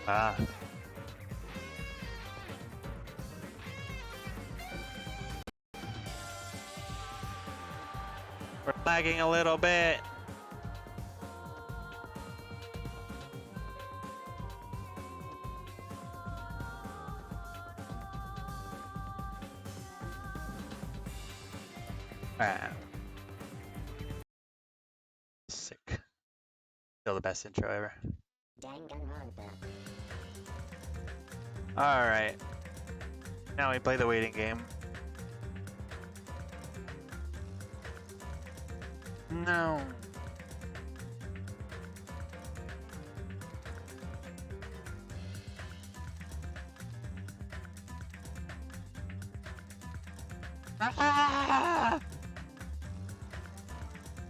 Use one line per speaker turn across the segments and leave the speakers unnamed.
Ah. We're lagging a little bit. Ah. Sick. Still the best intro ever. Alright. Now we play the waiting game. No. Ah!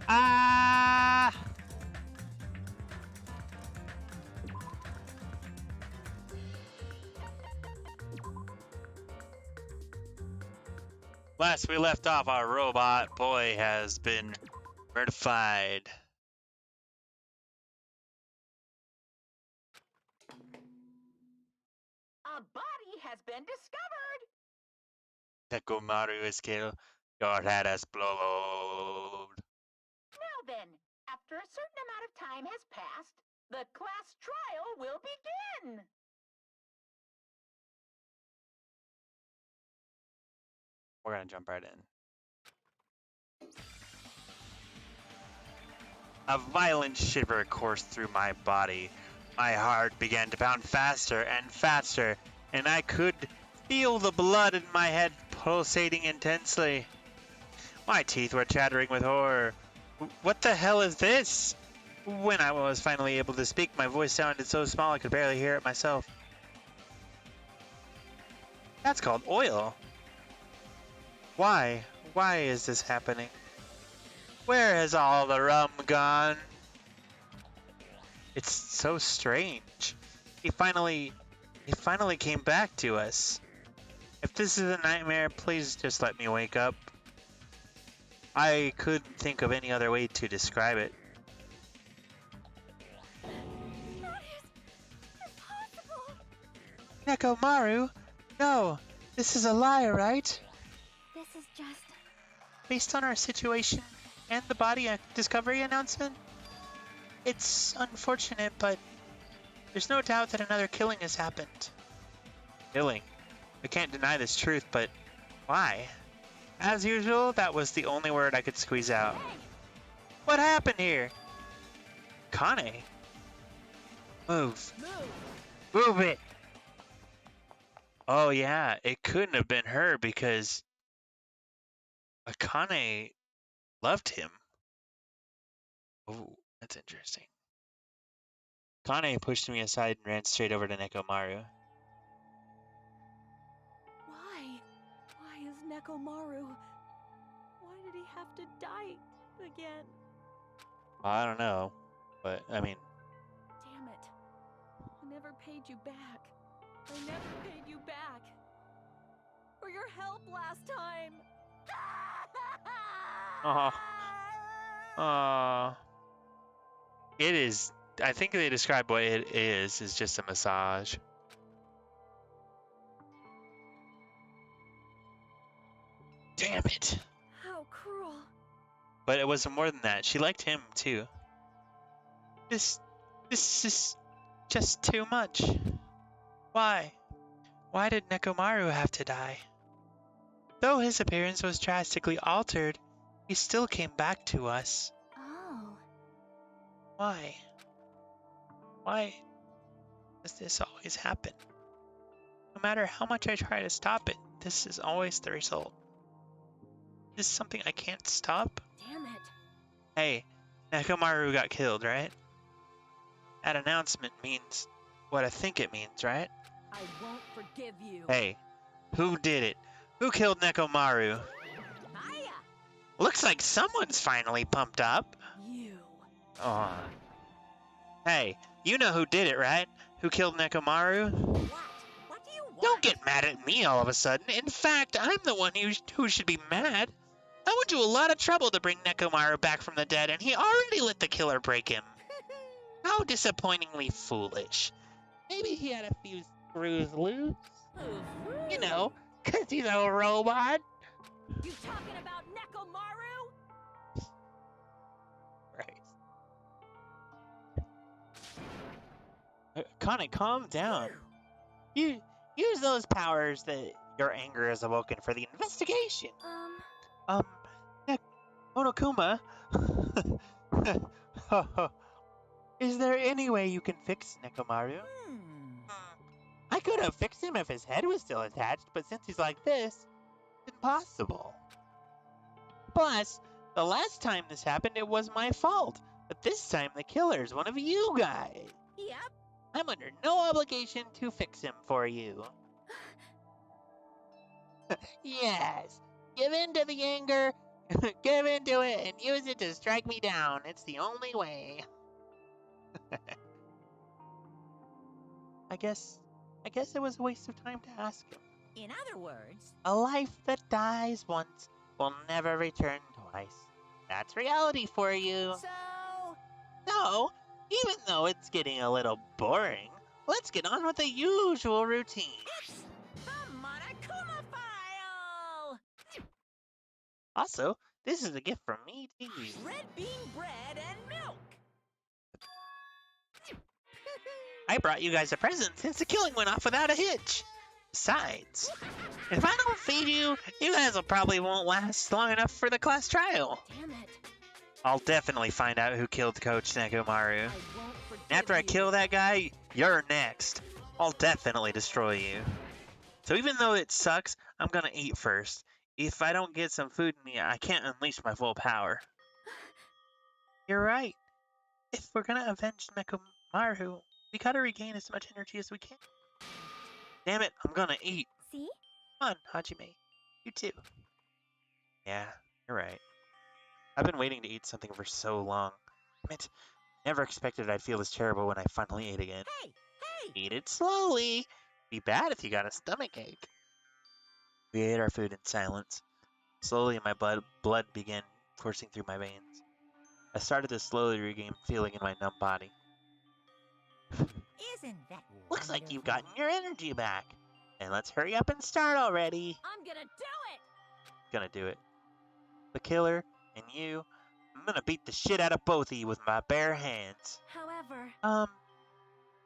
Ah! Last we left off, our robot boy has been murdered.
A body has been discovered.
Nekomaru is killed. Your head explode.
Now then, after a certain amount of time has passed, the class trial will begin.
We're gonna jump right in. A violent shiver coursed through my body. My heart began to pound faster and faster, and I could feel the blood in my head pulsating intensely. My teeth were chattering with horror. What the hell is this? When I was finally able to speak, my voice sounded so small I could barely hear it myself. That's called oil. Why? Why is this happening? Where has all the rum gone? It's so strange. He finally came back to us. If this is a nightmare, please just let me wake up. I couldn't think of any other way to describe it.
That is impossible.
Nekomaru? No, this is a lie, right?
This is just...
Based on our situation and the body discovery announcement? It's unfortunate, but there's no doubt that another killing has happened. Killing? I can't deny this truth, but why? As usual, that was the only word I could squeeze out. What happened here? Kane? Move. Move it! Oh yeah, it couldn't have been her because Akane loved him. Oh, that's interesting. Kane pushed me aside and ran straight over to Nekomaru.
Why? Why is Nekomaru? Why did he have to die again?
I don't know, but I mean...
Damn it. I never paid you back. I never paid you back. For your help last time.
It is... I think they describe what it is just a massage. Damn it!
How cruel.
But it was more than that. She liked him, too. This is just too much. Why? Why did Nekomaru have to die? Though his appearance was drastically altered, he still came back to us.
Oh.
Why? Why does this always happen? No matter how much I try to stop it, this is always the result. This is something I can't stop?
Damn it.
Hey, Nekomaru got killed, right? That announcement means what I think it means, right?
I won't forgive you.
Hey, who did it? Who killed Nekomaru?
Hiya!
Looks like someone's finally pumped up.
You.
Aw. Hey, you know who did it, right? Who killed Nekomaru?
What do you want?
Don't get mad at me all of a sudden. In fact, I'm the one who should be mad. I went to a lot of trouble to bring Nekomaru back from the dead, and he already let the killer break him. How disappointingly foolish. Maybe he had a few screws loose.
Ooh.
You know, 'cause he's a robot.
You talking about Nekomaru?
Right. Connie, calm down. You use those powers that your anger has awoken for the investigation. Ne- Monokuma. Is there any way you can fix Nekomaru? I could have fixed him if his head was still attached, but since he's like this, it's impossible. Plus, the last time this happened, it was my fault. But this time, the killer's one of you guys.
Yep.
I'm under no obligation to fix him for you. Yes, give in to the anger, give into it, and use it to strike me down. It's the only way. I guess it was a waste of time to ask him.
In other words,
A life that dies once will never return twice. That's reality for you. So, even though it's getting a little boring, let's get on with the usual routine.
it's the Monokuma file!
Also, this is a gift from me to you.
Red bean bread and milk!
I brought you guys a present since the killing went off without a hitch. Besides, if I don't feed you, you guys will probably won't last long enough for the class trial.
Damn it.
I'll definitely find out who killed Coach Nekomaru.
I won't forgive
And after I
you.
kill that guy, you're next. I'll definitely destroy you. So even though it sucks, I'm gonna eat first. If I don't get some food in me, I can't unleash my full power. You're right. If we're gonna avenge Nekomaru, we gotta regain as much energy as we can. Damn it, I'm gonna eat.
See?
Come on, Hajime. You too. Yeah, you're right. I've been waiting to eat something for so long. Damn it. Never expected I'd feel this terrible when I finally ate again.
Hey! Hey!
Eat it slowly. Be bad if you got a stomachache. We ate our food in silence. Slowly, my blood began coursing through my veins. I started to slowly regain feeling in my numb body.
Isn't that
Looks like you've
wonderful?
gotten your energy back. And let's hurry up and start already.
I'm gonna do it!
Gonna do it. The killer and you, I'm gonna beat the shit out of both of you with my bare hands.
However,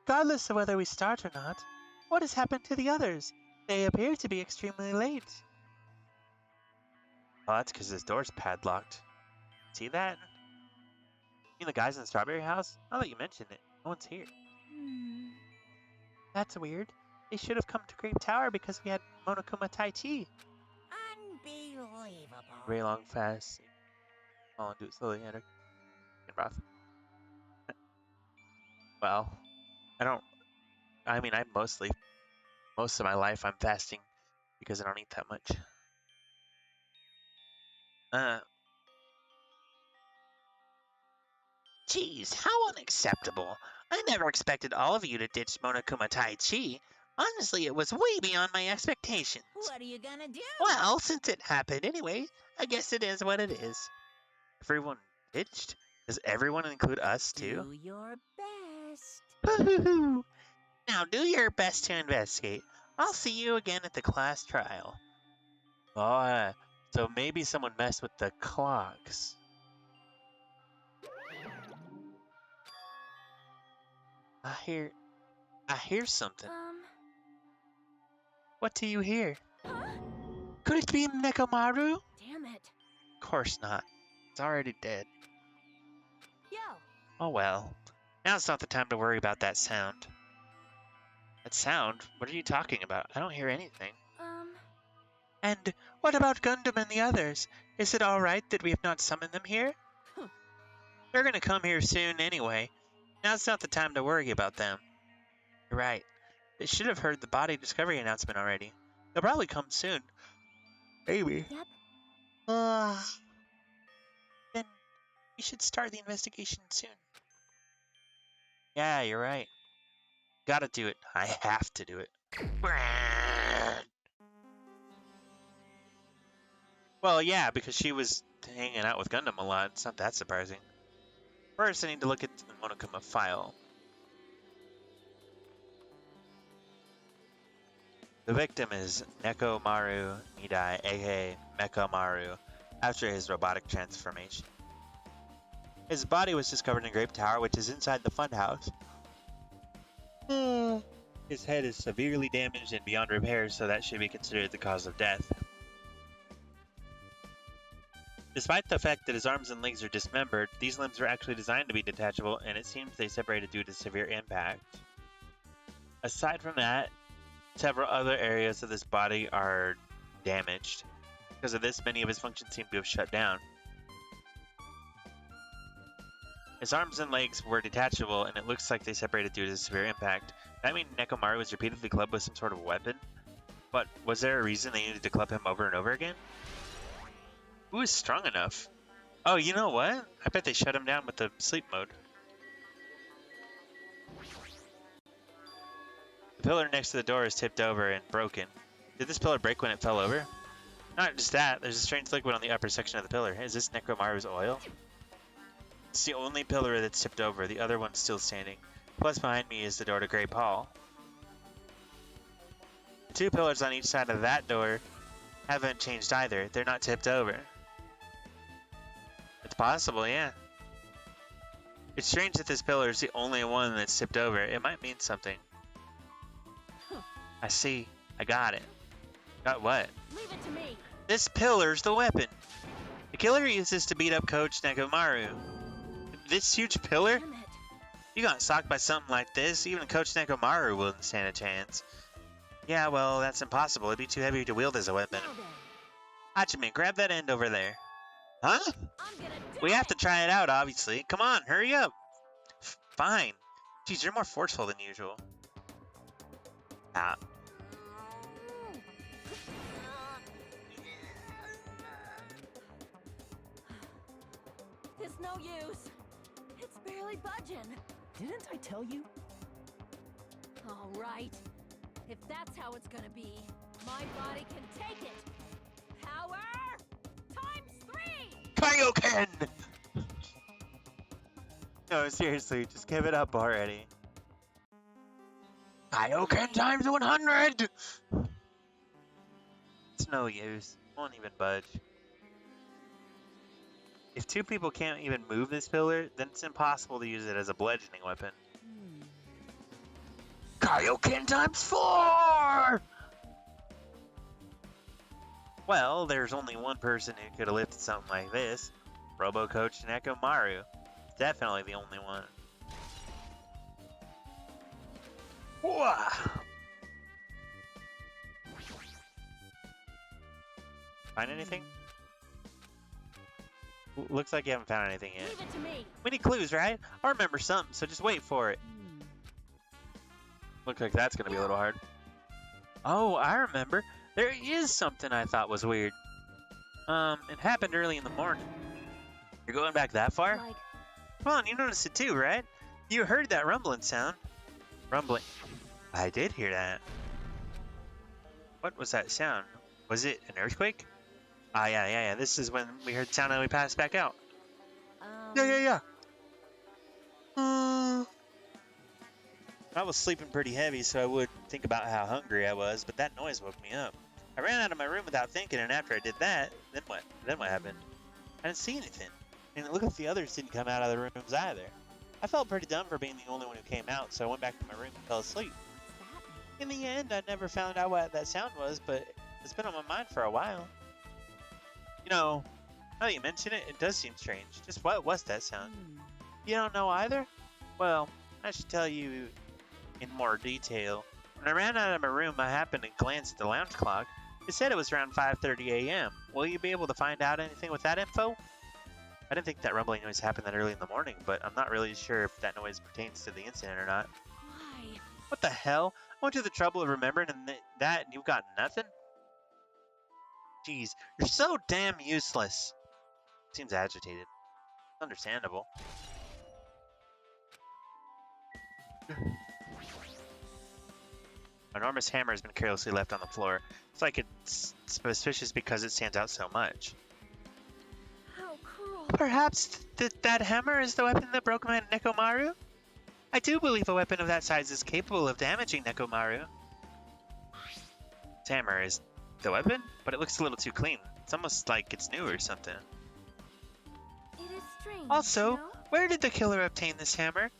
Regardless of whether we start or not, what has happened to the others? They appear to be extremely late. Oh, that's because this door's padlocked. See that? You mean the guys in the strawberry house? Now that you mention it, no one's here. That's weird. They should have come to Grape Tower because we had Monokuma Tai Chi.
unbelievable.
Very long, fast. Oh, and do it slowly, Enter. Get broth. Well, I most of my life I'm fasting because I don't eat that much. Geez, how unacceptable. I never expected all of you to ditch Monokuma Tai Chi. Honestly, it was way beyond my expectations.
What are you gonna do?
Well, since it happened anyway, I guess it is what it is. Everyone ditched? Does everyone include us too?
Do your best.
Hoo-hoo-hoo. Now do your best to investigate. I'll see you again at the class trial. Oh, so maybe someone messed with the clocks. I hear something. What do you hear?
Huh?
Could it be Nekomaru?
Damn it.
Of course not. It's already dead.
Yo,
Oh well. Now's not the time to worry about that sound. That sound? What are you talking about? I don't hear anything. And what about Gundam and the others? Is it alright that we have not summoned them here? They're gonna come here soon anyway. Now's not the time to worry about them. You're right. They should have heard the body discovery announcement already. They'll probably come soon. Maybe.
Yep.
Then we should start the investigation soon. Yeah, you're right. Gotta do it. I have to do it. Well, yeah, because she was hanging out with Gundam a lot. It's not that surprising. First, I need to look at the Monokuma file. The victim is Nekomaru Nidai, aka Mechamaru, after his robotic transformation. His body was discovered in Grape Tower, which is inside the funhouse. His head is severely damaged and beyond repair, so that should be considered the cause of death. Despite the fact that his arms and legs are dismembered, these limbs were actually designed to be detachable, and it seems they separated due to severe impact. Aside from that, several other areas of this body are damaged. Because of this, many of his functions seem to have shut down. His arms and legs were detachable, and it looks like they separated due to severe impact. That means Nekomaru was repeatedly clubbed with some sort of weapon? But was there a reason they needed to club him over and over again? Who is strong enough? Oh, you know what? I bet they shut him down with the sleep mode. The pillar next to the door is tipped over and broken. Did this pillar break when it fell over? Not just that, there's a strange liquid on the upper section of the pillar. Is this Nekomaru's oil? It's the only pillar that's tipped over, the other one's still standing. Plus behind me is the door to Grape Hall. The two pillars on each side of that door haven't changed either. They're not tipped over. It's possible, yeah. It's strange that this pillar is the only one that's tipped over. It might mean something. I see. I got it. Got what?
Leave it to me.
This pillar's the weapon. The killer used this to beat up Coach Nekomaru. This huge pillar?
Damn it.
You got socked by something like this, even Coach Nekomaru wouldn't stand a chance. Yeah, well, that's impossible. It'd be too heavy to wield as a weapon.
Now then,
Hachiman, grab that end over there. Huh?
I'm gonna do
We have
it.
to try it out, obviously. Come on, hurry up. Fine. Geez, you're more forceful than usual. Ah.
It's no use. It's barely budging.
Didn't I tell you?
All right. If that's how it's gonna be, my body can take it. Power ×3.
Kaioken! No, seriously, just give it up already. Kaioken times 100! It's no use. Won't even budge. If two people can't even move this pillar, then it's impossible to use it as a bludgeoning weapon. Kaioken times 4! Well, there's only one person who could have lifted something like this. Robo Coach Nekomaru. Definitely the only one. Wah! Find anything? Looks like you haven't found anything yet.
Leave it to me.
We need clues, right? I remember something, so just wait for it. Looks like that's gonna be a little hard. Oh, I remember. There is something I thought was weird. It happened early in the morning. You're going back that far?
Like,
Come on, you noticed it too, right? You heard that rumbling sound. Rumbling. I did hear that. What was that sound? Was it an earthquake? Ah, yeah. This is when we heard the sound and we passed back out. Yeah. I was sleeping pretty heavy, so I would think about how hungry I was, but that noise woke me up. I ran out of my room without thinking, and after I did that, then what? Then what happened? I didn't see anything. And it looked like the others didn't come out of the rooms either. I felt pretty dumb for being the only one who came out, so I went back to my room and fell asleep. In the end, I never found out what that sound was, but it's been on my mind for a while. You know, now that you mention it, it does seem strange. Just what was that sound? You don't know either? Well, I should tell you in more detail. When I ran out of my room, I happened to glance at the lounge clock. It said it was around 5:30 a.m. Will you be able to find out anything with that info? I didn't think that rumbling noise happened that early in the morning, but I'm not really sure if that noise pertains to the incident or not.
why?
What the hell? I went to the trouble of remembering that and you've got nothing? Jeez, you're so damn useless. Seems agitated. Understandable. An enormous hammer has been carelessly left on the floor. It's like it's suspicious because it stands out so much.
How cruel.
Perhaps that hammer is the weapon that broke my Nekomaru? I do believe a weapon of that size is capable of damaging Nekomaru.
This hammer is the weapon, but it looks a little too clean. It's almost like it's new or something.
It is strange.
Also,
no?
where did the killer obtain this hammer?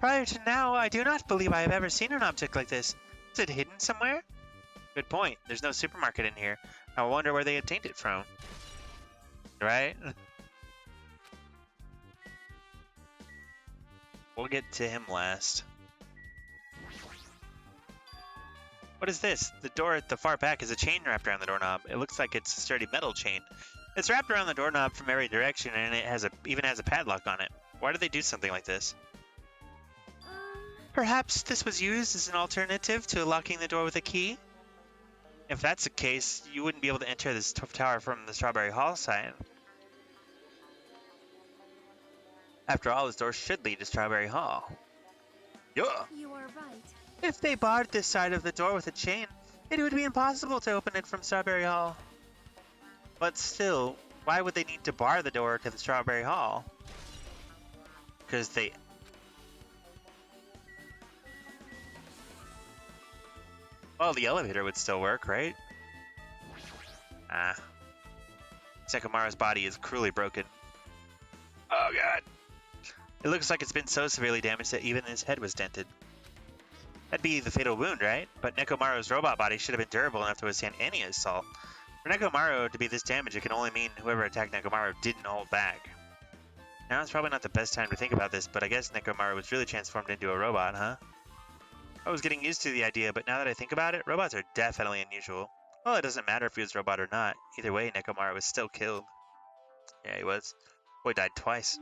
Prior to now, I do not believe I have ever seen an object like this. Is it hidden somewhere?
Good point. There's no supermarket in here. I wonder where they obtained it from. Right? We'll get to him last. What is this? The door at the far back is a chain wrapped around the doorknob. It looks like it's a sturdy metal chain. It's wrapped around the doorknob from every direction, and it even has a padlock on it. Why did they do something like this?
Perhaps this was used as an alternative to locking the door with a key?
If that's the case, you wouldn't be able to enter this tower from the Strawberry Hall side. After all, this door should lead to Strawberry Hall. Yeah.
You are right.
If they barred this side of the door with a chain, it would be impossible to open it from Strawberry Hall.
But still, why would they need to bar the door to the Strawberry Hall? Because they... Well, the elevator would still work, right? Ah. Nekomaru's body is cruelly broken. Oh god. It looks like it's been so severely damaged that even his head was dented. That'd be the fatal wound, right? But Nekomaru's robot body should have been durable enough to withstand any assault. For Nekomaru to be this damaged, it can only mean whoever attacked Nekomaru didn't hold back. Now it's probably not the best time to think about this, but I guess Nekomaru was really transformed into a robot, huh? I was getting used to the idea, but now that I think about it, robots are definitely unusual. Well, it doesn't matter if he was a robot or not. Either way, Nekomaru was still killed. Yeah, he was. Boy died twice.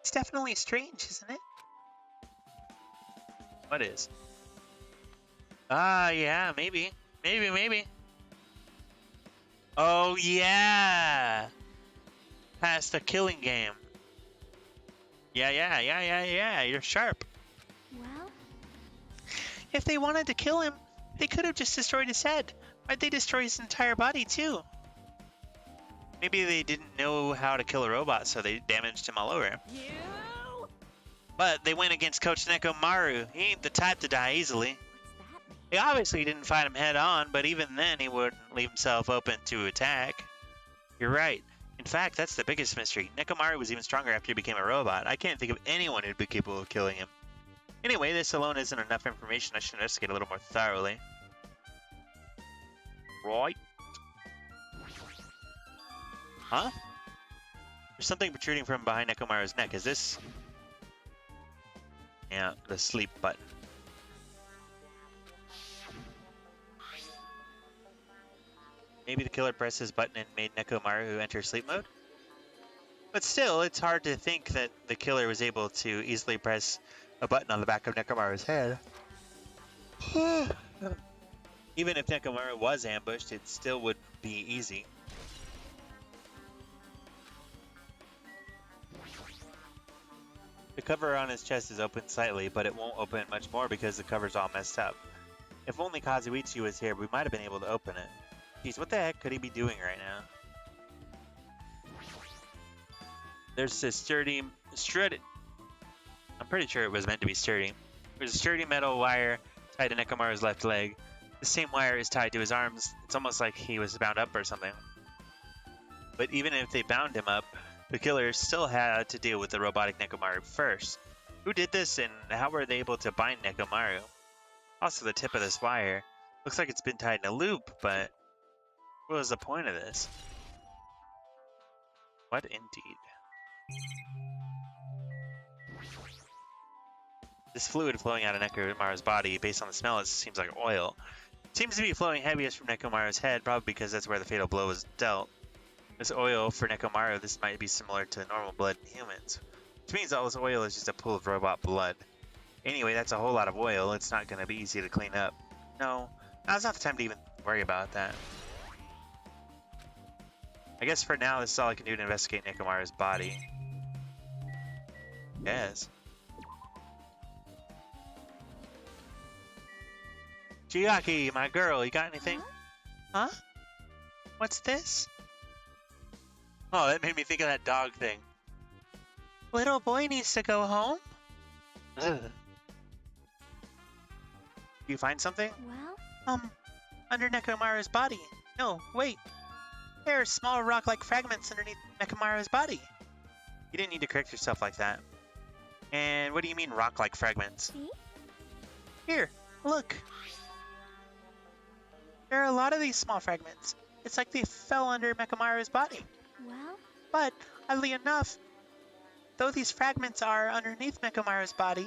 It's definitely strange, isn't it?
What is? Ah, yeah, maybe. Maybe. Oh, yeah! Past the killing game. Yeah, you're sharp.
Well,
If they wanted to kill him, they could have just destroyed his head. Why'd they destroy his entire body, too?
Maybe they didn't know how to kill a robot, so they damaged him all over.
you.
But they went against Coach Nekomaru. He ain't the type to die easily.
What's that mean?
He obviously didn't fight him head on, but even then he wouldn't leave himself open to attack. You're right. In fact, that's the biggest mystery. Nekomaru was even stronger after he became a robot. I can't think of anyone who'd be capable of killing him. Anyway, this alone isn't enough information. I should investigate a little more thoroughly. Right. Huh? There's something protruding from behind Nekomaru's neck. Is this... Yeah, the sleep button. Maybe the killer pressed his button and made Nekomaru enter sleep mode? But still, it's hard to think that the killer was able to easily press a button on the back of Nekomaru's head. Even if Nekomaru was ambushed, it still wouldn't be easy. The cover on his chest is open slightly, but it won't open much more because the cover's all messed up. If only Kazuichi was here, we might have been able to open it. Geez, what the heck could he be doing right now? There's this sturdy... I'm pretty sure it was meant to be sturdy. There's a sturdy metal wire tied to Nekomaru's left leg. The same wire is tied to his arms. It's almost like he was bound up or something. But even if they bound him up, the killer still had to deal with the robotic Nekomaru first. Who did this and how were they able to bind Nekomaru? Also, the tip of this wire looks like it's been tied in a loop, but what was the point of this? What indeed? This fluid flowing out of Nekomaru's body, based on the smell, it seems like oil. It seems to be flowing heaviest from Nekomaru's head, probably because that's where the fatal blow was dealt. This oil, for Nekomaru, this might be similar to normal blood in humans. Which means all this oil is just a pool of robot blood. Anyway, that's a whole lot of oil. It's not going to be easy to clean up. No, now's not the time to even worry about that. I guess for now, this is all I can do to investigate Nekomaru's body. Yes. Chiaki, my girl, you got anything?
Huh? What's this?
Oh, that made me think of that dog thing.
Little boy needs to go home?
Ugh. You find something?
Well,
under Nekomaru's body. No, wait. There are small rock-like fragments underneath Nekomaru's body.
You didn't need to correct yourself like that. And what do you mean rock-like fragments?
See?
Here, look. There are a lot of these small fragments. It's like they fell under Nekomaru's body.
Well,
But, oddly enough, though these fragments are underneath Nekomaru's body,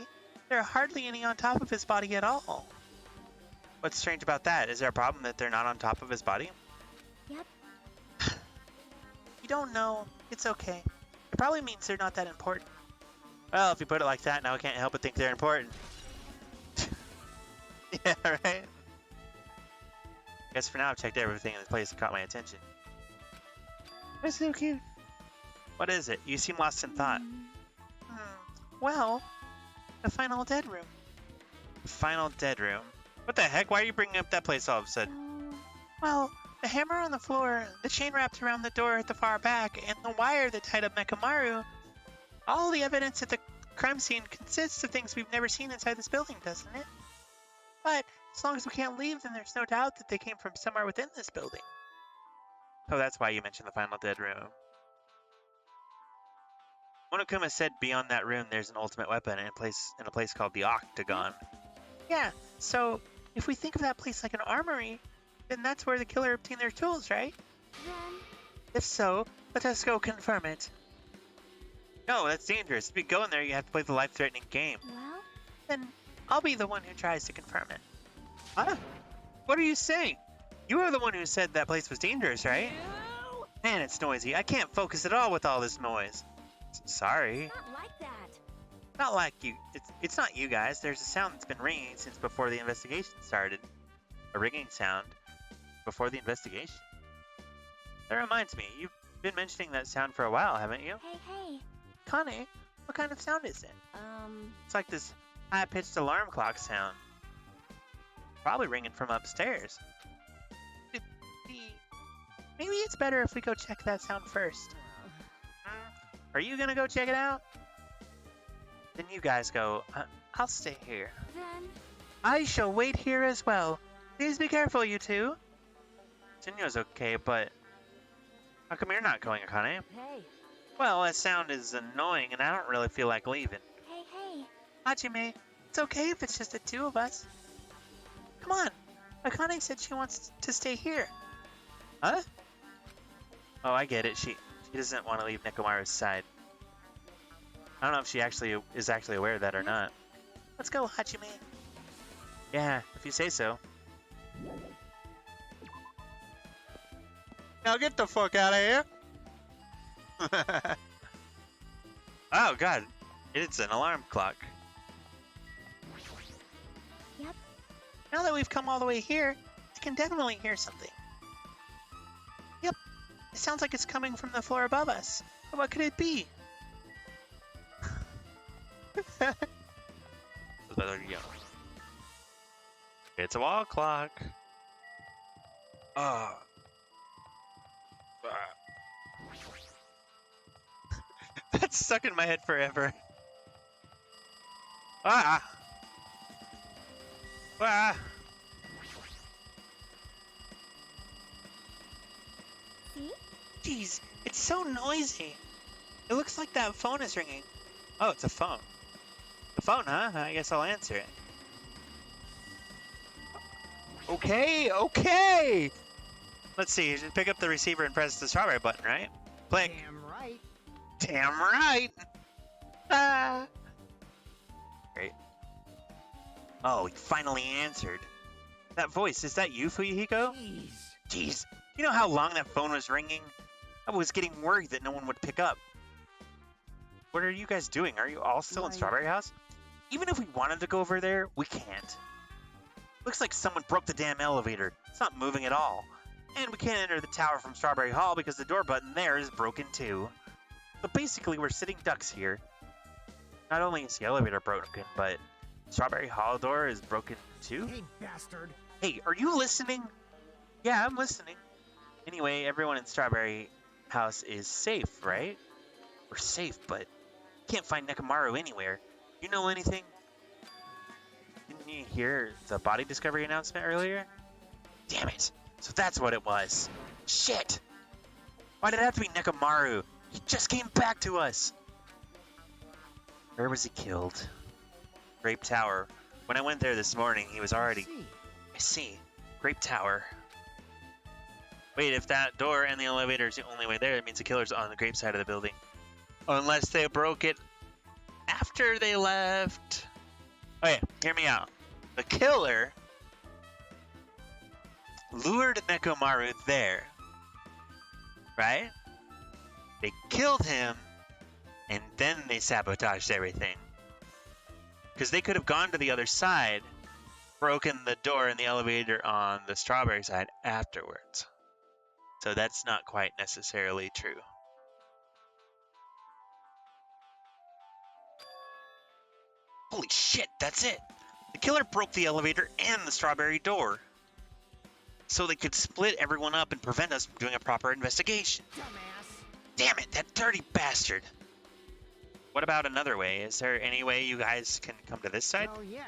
there are hardly any on top of his body at all.
What's strange about that? Is there a problem that they're not on top of his body?
yep.
You don't know. It's okay. It probably means they're not that important.
Well, if you put it like that, now I can't help but think they're important. Yeah, right? Guess for now I've checked everything in the place that caught my attention.
That's so cute.
What is it? You seem lost in thought.
Well, the final dead room.
Final dead room. What the heck? Why are you bringing up that place all of a sudden?
So,
Well, the hammer on the floor, the chain wrapped around the door at the far back, and the wire that tied up Nekomaru. All the evidence at the crime scene consists of things we've never seen inside this building, doesn't it? But as long as we can't leave, then there's no doubt that they came from somewhere within this building.
Oh, that's why you mentioned the final dead room. Monokuma said beyond that room there's an ultimate weapon in a place called the Octagon.
Yeah, so if we think of that place like an armory, then that's where the killer obtained their tools, right?
then,
If so, let us go confirm it.
No, that's dangerous. If you go in there, you have to play the life-threatening game.
well,
Then I'll be the one who tries to confirm it.
Huh? What are you saying? You are the one who said that place was dangerous, right? Man, it's noisy. I can't focus at all with all this noise. Sorry.
not like that.
Not like you. It's not you guys. There's a sound that's been ringing since before the investigation started. A ringing sound before the investigation. That reminds me, you've been mentioning that sound for a while, haven't you?
Hey,
Kane, what kind of sound is it?
It's like this high-pitched alarm clock sound. Probably ringing from upstairs.
Maybe it's better if we go check that sound first.
Are you gonna go check it out? Then you guys go. I'll stay here.
then,
I shall wait here as well. Please be careful, you two.
Jinyo's okay, but how come you're not going, Akane?
hey,
Well, that sound is annoying, and I don't really feel like leaving.
hey,
Hajime, it's okay if it's just the two of us. Come on. Akane said she wants to stay here.
Huh? Oh, I get it. She doesn't want to leave Nekomaru's side. I don't know if she is actually aware of that or not.
Let's go, Hajime.
Yeah, if you say so.
Now get the fuck out of here.
Oh god, it's an alarm clock.
Now that we've come all the way here, I can definitely hear something. Yep, it sounds like it's coming from the floor above us. But what could it be?
It's a wall clock. Oh. That's stuck in my head forever. Ah! Ah!
see?
Jeez, it's so noisy. It looks like that phone is ringing.
Oh, it's a phone. The phone, huh? I guess I'll answer it. Okay! Let's see, you should pick up the receiver and press the strawberry button, right? Click.
Damn right.
Damn right! Ah! Great. Oh, he finally answered. That voice, is that you, Fuyuhiko?
Jeez.
Jeez, you know how long that phone was ringing? I was getting worried that no one would pick up. What are you guys doing? Are you all still in
Like-
Strawberry House? Even if we wanted to go over there, we can't. Looks like someone broke the damn elevator. It's not moving at all. And we can't enter the tower from Strawberry Hall because the door button there is broken too. So basically, we're sitting ducks here. Not only is the elevator broken, but Strawberry Hall door is broken too.
Hey, bastard.
Hey, are you listening? Yeah, I'm listening. Anyway, everyone in Strawberry House is safe, right? We're safe, but can't find Nekomaru anywhere. You know anything? Didn't you hear the body discovery announcement earlier? Damn it. So that's what it was. Shit. Why did it have to be Nekomaru? He just came back to us. Where was he killed? Grape Tower. When I went there this morning, he was already... I see. Grape Tower. Wait, if that door and the elevator is the only way there, it means the killer's on the grape side of the building. Unless they broke it after they left. Okay, hear me out. The killer lured Nekomaru there, right? They killed him, and then they sabotaged everything. Because they could have gone to the other side, broken the door and the elevator on the strawberry side afterwards. So that's not quite necessarily true. Holy shit, that's it! The killer broke the elevator and the strawberry door, so they could split everyone up and prevent us from doing a proper investigation.
Dumbass.
Damn it, that dirty bastard! What about another way? Is there any way you guys can come to this side?
Oh, yeah.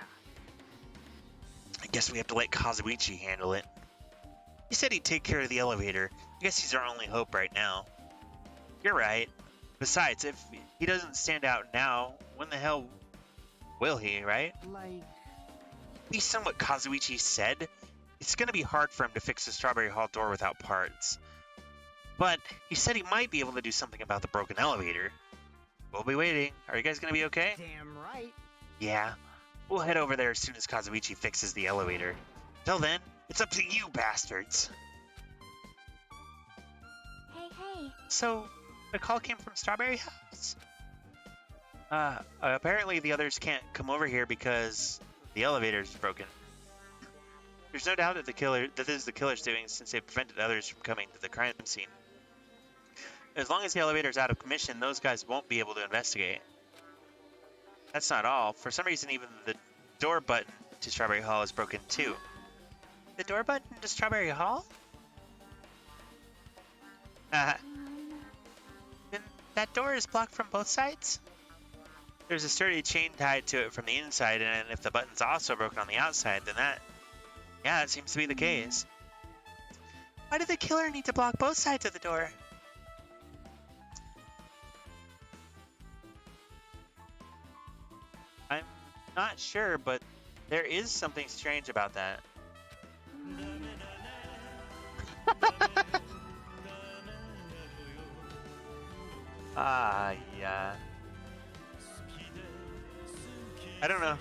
I guess we have to let Kazuichi handle it. He said he'd take care of the elevator. I guess he's our only hope right now. You're right. Besides, if he doesn't stand out now, when the hell will he, right?
Like...
Based on what Kazuichi said, it's going to be hard for him to fix the Strawberry Hall door without parts. But he said he might be able to do something about the broken elevator. We'll be waiting. Are you guys going to be okay?
Damn right.
Yeah. We'll head over there as soon as Kazuichi fixes the elevator. Till then, it's up to you bastards.
Hey.
So, the call came from Strawberry House?
Apparently the others can't come over here because the elevator's broken. There's no doubt that this is the killer's doing, since they prevented others from coming to the crime scene. As long as the elevator's out of commission, those guys won't be able to investigate. That's not all. For some reason, even the door button to Strawberry Hall is broken too.
The door button to Strawberry Hall?
Uh,
Then that door is blocked from both sides?
there's a sturdy chain tied to it from the inside, and if the button's also broken on the outside, then yeah, it seems to be the case.
Why did the killer need to block both sides of the door?
I'm not sure, but there is something strange about that. Yeah. I don't know.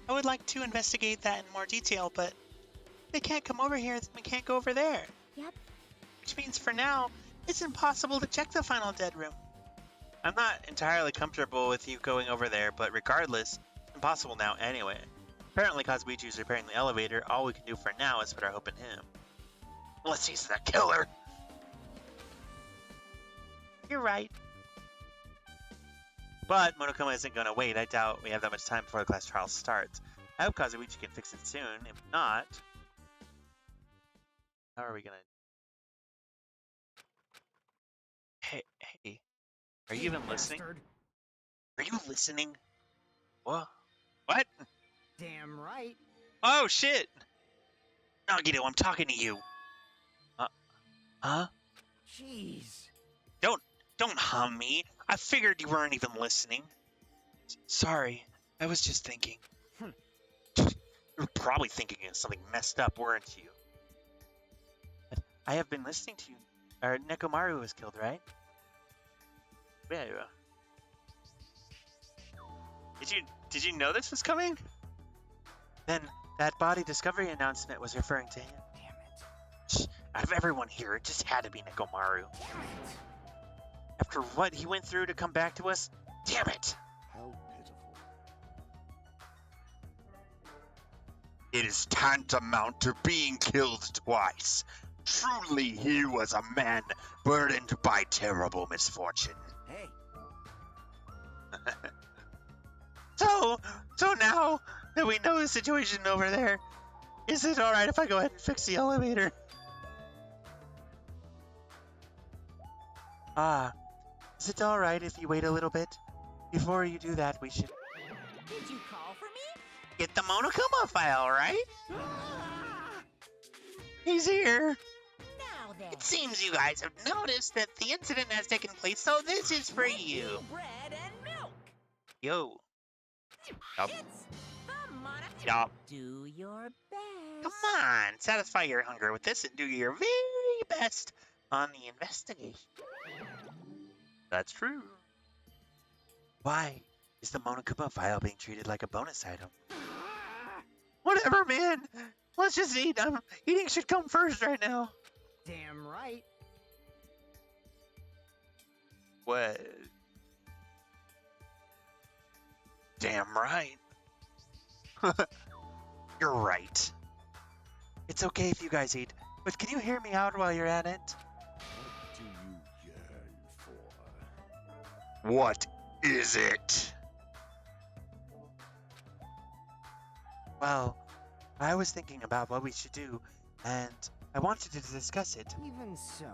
I would like to investigate that in more detail, but if they can't come over here, then we can't go over there.
Yep.
Which means for now, it's impossible to check the final dead room.
I'm not entirely comfortable with you going over there, but regardless, it's impossible now anyway. Apparently Kazuichi's repairing the elevator. All we can do for now is put our hope in him. Unless he's the killer!
You're right.
But Monokuma isn't going to wait. I doubt we have that much time before the class trial starts. I hope Kazuichi can fix it soon. If not... How are we going to... Hey. Are you even listening?
Bastard.
Are you listening? What? What?
Damn right.
Oh, shit! Nagito, I'm talking to you. Huh?
Jeez.
Don't hum me. I figured you weren't even listening. Sorry, I was just thinking. You were probably thinking of something messed up, weren't you? I have been listening to you. Nekomaru was killed, right? Yeah. Did you know this was coming? Then that body discovery announcement was referring to him.
Damn it.
Shh, out of everyone here, it just had to be Nekomaru.
Damn it.
After what he went through to come back to us? Damn it!
How pitiful.
It is tantamount to being killed twice. Truly, he was a man burdened by terrible misfortune.
Hey,
So now that we know the situation over there, is it alright if I go ahead and fix the elevator? Is it alright if you wait a little bit? Before you do that, we should
Did you call for me?
get the Monokuma file, right? He's here.
Now then.
It seems you guys have noticed that the incident has taken place, so this is for you.
Bread and milk.
Yo. Yup.
It's the Monica.
Yup.
Do your best.
Come on, satisfy your hunger with this and do your very best on the investigation.
That's true. Why is the Monokuma file being treated like a bonus item? Whatever, man. Let's just eat. Eating should come first right now.
Damn right.
What? Damn right. You're right. It's okay if you guys eat, but can you hear me out while you're at it?
What do you yearn for? What is it?
Well, I was thinking about what we should do, and I wanted to discuss it.
Even so.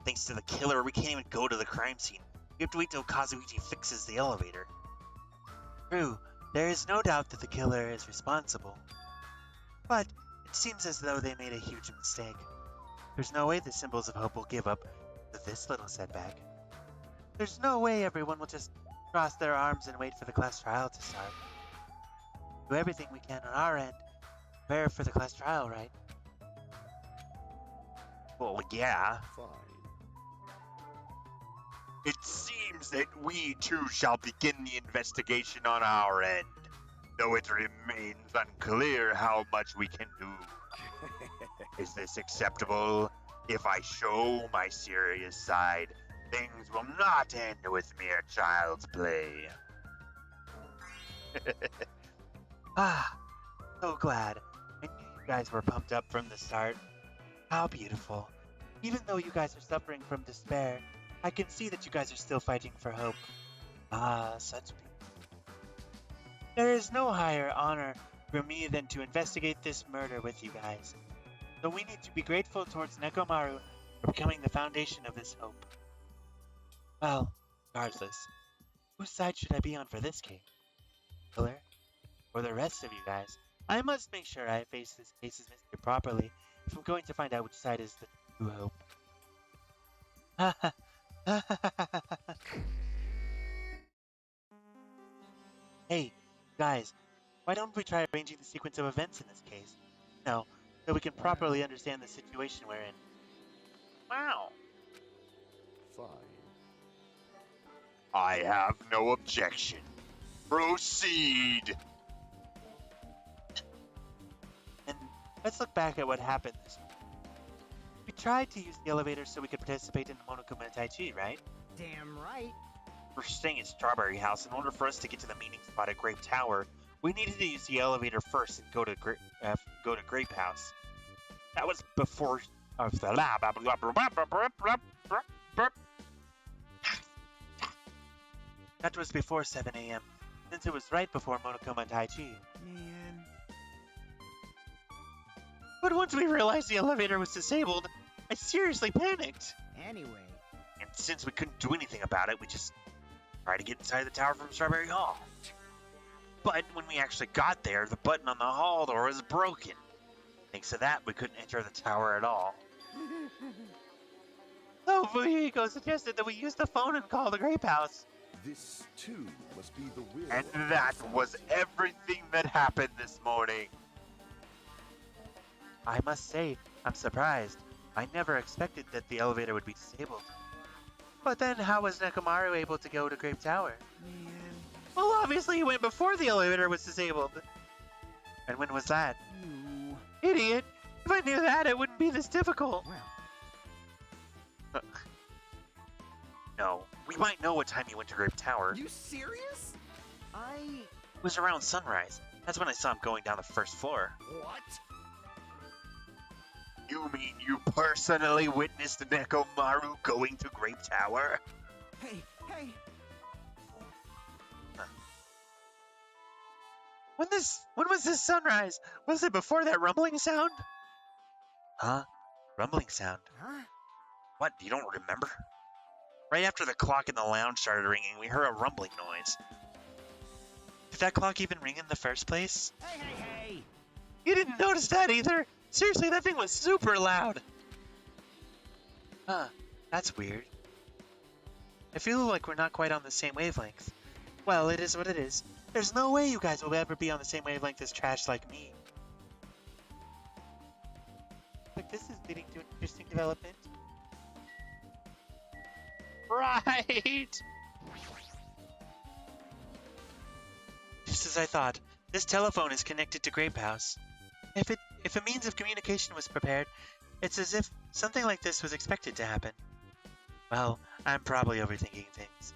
Thanks to the killer, we can't even go to the crime scene. We have to wait till Kazuichi fixes the elevator. True, there is no doubt that the killer is responsible. But it seems as though they made a huge mistake. There's no way the Symbols of Hope will give up to this little setback. There's no way everyone will just cross their arms and wait for the class trial to start. Do everything we can on our end. Prepare for the class trial, right? Well, yeah.
Fine. It seems that we too shall begin the investigation on our end, though it remains unclear how much we can do. Is this acceptable? If I show my serious side, things will not end with mere child's play.
So glad. I knew you guys were pumped up from the start. How beautiful. Even though you guys are suffering from despair, I can see that you guys are still fighting for hope. Such beauty. There is no higher honor for me than to investigate this murder with you guys. So we need to be grateful towards Nekomaru for becoming the foundation of this hope. Well, regardless, whose side should I be on for this case? Killer? Or the rest of you guys? I must make sure I face this case's mystery properly if I'm going to find out which side is the true hope. Hey, guys, why don't we try arranging the sequence of events in this case? No, so we can properly understand the situation we're in.
Wow.
Fine. I have no objection. Proceed.
And let's look back at what happened this week. We tried to use the elevator so we could participate in the Monokuma Taichi, right?
Damn right.
We're staying at Strawberry House. In order for us to get to the meeting spot at Grape Tower, we needed to use the elevator first and go to Grape House. That was before the lab. That was before 7 a.m. Since it was right before Monokuma Taichi.
Man.
But once we realized the elevator was disabled, I seriously panicked.
Anyway.
And since we couldn't do anything about it, we just tried to get inside the tower from Strawberry Hall. But when we actually got there, the button on the hall door was broken. Thanks to that, we couldn't enter the tower at all. So Fuyuhiko suggested that we use the phone and call the Grape House.
This too must be the will.
And that was everything that happened this morning.
I must say, I'm surprised. I never expected that the elevator would be disabled. But then how was Nekomaru able to go to Grape Tower?
Man.
Well, obviously he went before the elevator was disabled. And when was that?
You.
Idiot! If I knew that, it wouldn't be this difficult.
Well.
No, we might know what time he went to Grape Tower.
You serious?
It was around sunrise. That's when I saw him going down the first floor.
What?
You mean you personally witnessed Nekomaru going to Grape Tower?
Hey.
When was this sunrise? Was it before that rumbling sound? Huh? Rumbling sound?
Huh?
What, you don't remember? Right after the clock in the lounge started ringing, we heard a rumbling noise. Did that clock even ring in the first place?
Hey, hey, hey!
You didn't notice that either? Seriously, that thing was super loud. Huh, that's weird. I feel like we're not quite on the same wavelength. Well, it is what it is. There's no way you guys will ever be on the same wavelength as trash like me. But this is leading to an interesting development. Right! Just as I thought, this telephone is connected to Grape House. If a means of communication was prepared, it's as if something like this was expected to happen. Well, I'm probably overthinking things.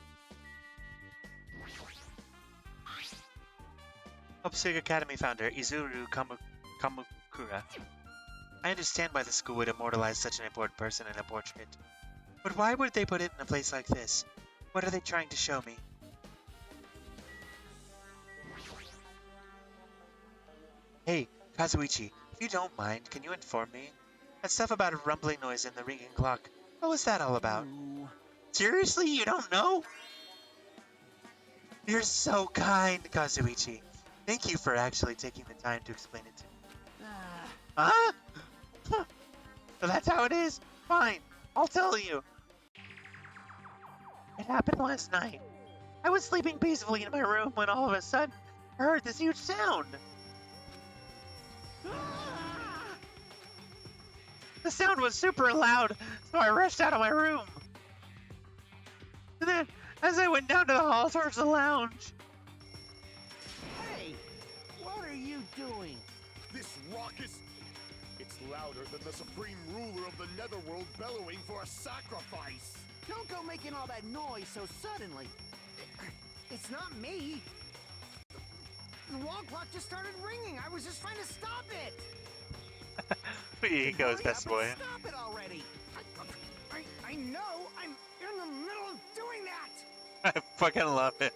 Hopesuke Academy founder Izuru Kamukura. I understand why the school would immortalize such an important person in a portrait. But why would they put it in a place like this? What are they trying to show me? Hey, Kazuichi, if you don't mind, can you inform me? That stuff about a rumbling noise and the ringing clock, what was that all about?
Ooh.
Seriously, you don't know? You're so kind, Kazuichi. Thank you for actually taking the time to explain it to me. Huh? So that's how it is? Fine, I'll tell you. It happened last night. I was sleeping peacefully in my room when all of a sudden I heard this huge sound. The sound was super loud, so I rushed out of my room. And then, as I went down to the hall towards the lounge,
Hey! What are you doing?
This raucous... It's louder than the supreme ruler of the Netherworld bellowing for a sacrifice.
Don't go making all that noise so suddenly. It's not me. The wall clock just started ringing. I was just trying to stop it.
he goes,
Hurry
best
up
boy.
and stop it already. I know. I'm in the middle of doing that.
I fucking love it.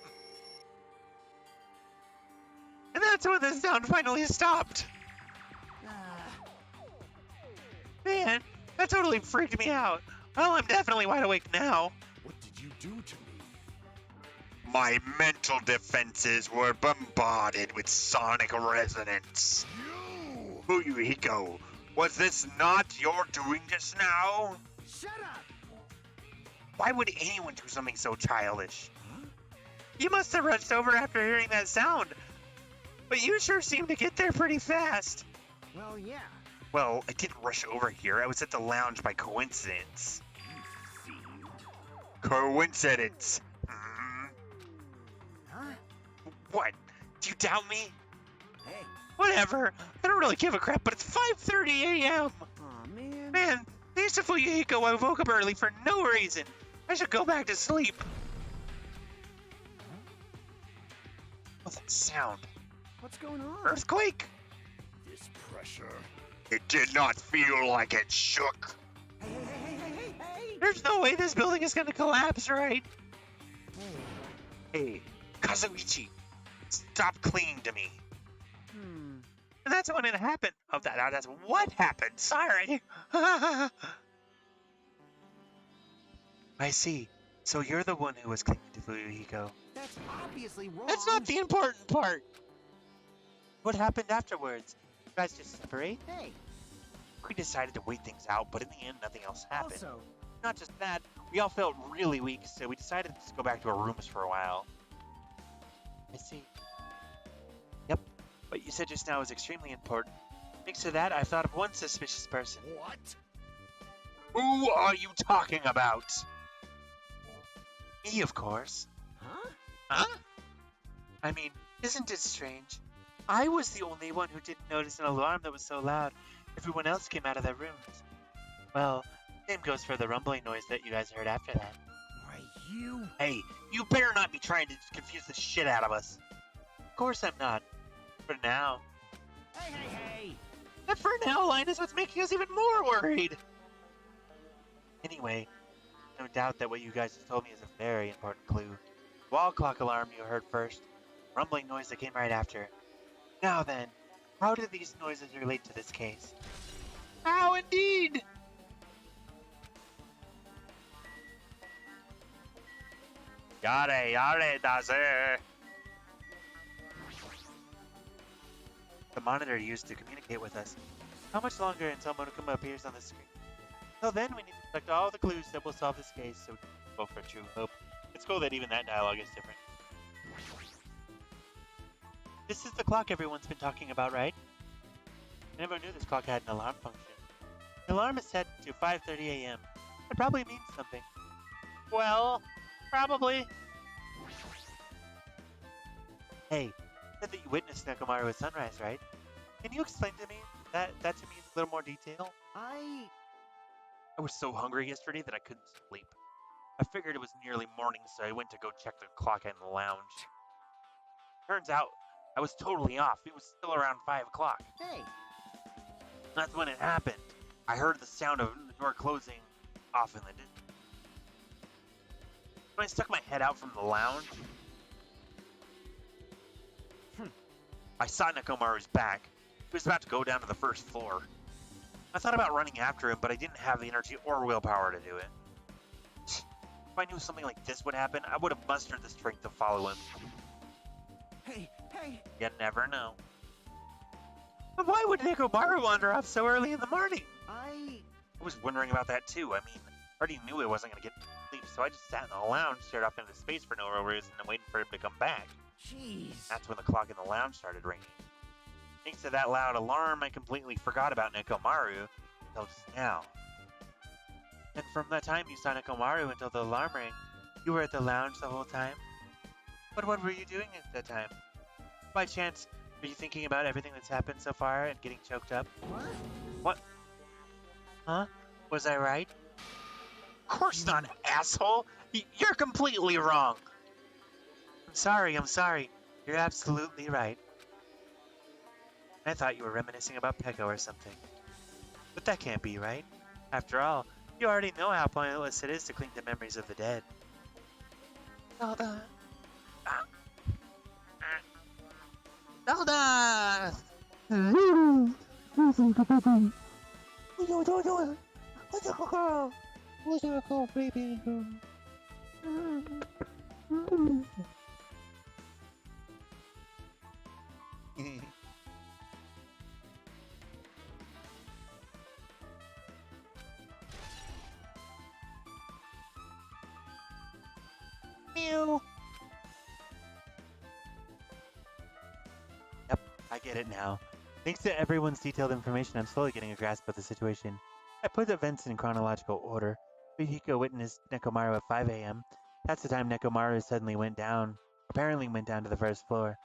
And that's when the sound finally stopped. Man, that totally freaked me out. Well, I'm definitely wide awake now.
What did you do to me?
My mental defenses were bombarded with sonic resonance.
You!
Fuyuhiko, was this not your doing just now?
Shut up.
Why would anyone do something so childish?
You must have rushed over after hearing that sound. But you sure seemed to get there pretty fast.
Well, yeah.
Well, I didn't rush over here. I was at the lounge by coincidence.
You fiend.
Coincidence.
Huh?
What? Do you doubt me?
Hey.
Whatever. I don't really give a crap, but it's 5:30 a.m.
Aw, man.
Man, thanks to Fuyuhiko, I woke up early for no reason. I should go back to sleep. What's that sound?
What's going on?
Earthquake?
This pressure.
It did not feel like it shook.
Hey, hey, hey, hey, hey, hey.
There's no way this building is gonna collapse, right?
Hey.
Hey, Kazuichi, stop clinging to me.
And that's when it happened. Oh, that's what happened. Sorry. I see. So you're the one who was clinging to Fuyuhiko.
That's obviously wrong.
That's not the important part. What happened afterwards? You guys just separate?
Hey.
We decided to wait things out, but in the end, nothing else happened.
Also,
Not just that, we all felt really weak, so we decided to just go back to our rooms for a while. I see. Yep. What you said just now is extremely important. Thanks to that, I thought of one suspicious person.
What?
Who are you talking about?
Me, of course.
huh?
Huh? I mean, isn't it strange? I was the only one who didn't notice an alarm that was so loud. Everyone else came out of their rooms. Well, same goes for the rumbling noise that you guys heard after that.
Why, you...
Hey, you better not be trying to confuse the shit out of us.
Of course I'm not. For now.
Hey, hey, hey.
That for now line is what's making us even more worried. Anyway, no doubt that what you guys just told me is a very important clue. Wall clock alarm you heard first. Rumbling noise that came right after.
Now then, how do these noises relate to this case? How indeed!
Yare, yare, daze.
The monitor used to communicate with us. How much longer until Monokuma appears on the screen? Till then, we need to collect all the clues that will solve this case so we can go for true hope. It's cool that even that dialogue is different. This is the clock everyone's been talking about, right? I never knew this clock had an alarm function. The alarm is set to 5:30 a.m. It probably means something. Well, probably. Hey, you said that you witnessed Nekomaru at sunrise, right? Can you explain to me that to me in a little more detail?
I
was so hungry yesterday that I couldn't sleep. I figured it was nearly morning, so I went to go check the clock in the lounge. Turns out, I was totally off. It was still around 5 o'clock.
Hey,
That's when it happened. I heard the sound of the door closing off in the distance. When I stuck my head out from the lounge, I saw Nekomaru's back. He was about to go down to the first floor. I thought about running after him, but I didn't have the energy or willpower to do it. If I knew something like this would happen, I would have mustered the strength to follow him.
hey,
You never know. But why would Nekomaru wander off so early in the morning?
I
I was wondering about that too. I mean, I already knew I wasn't going to get sleep, so I just sat in the lounge, stared off into space for no real reason, and waiting for him to come back.
Jeez.
That's when the clock in the lounge started ringing. Thanks to that loud alarm, I completely forgot about Nekomaru until just now. And from the time you saw Nekomaru until the alarm rang, you were at the lounge the whole time? But what were you doing at that time? By chance, were you thinking about everything that's happened so far and getting choked up?
What?
Huh? Was I right?
Of course not, asshole! You're completely wrong!
I'm sorry. You're absolutely right. I thought you were reminiscing about Peko or something. But that can't be right. After all, you already know how pointless it is to cling to memories of the dead. Zelda! Zelda! Mew. Yep, I get it now. Thanks to everyone's detailed information, I'm slowly getting a grasp of the situation. I put the events in chronological order. Fuyuhiko witnessed Nekomaru at 5 a.m. That's the time Nekomaru suddenly apparently went down to the first floor.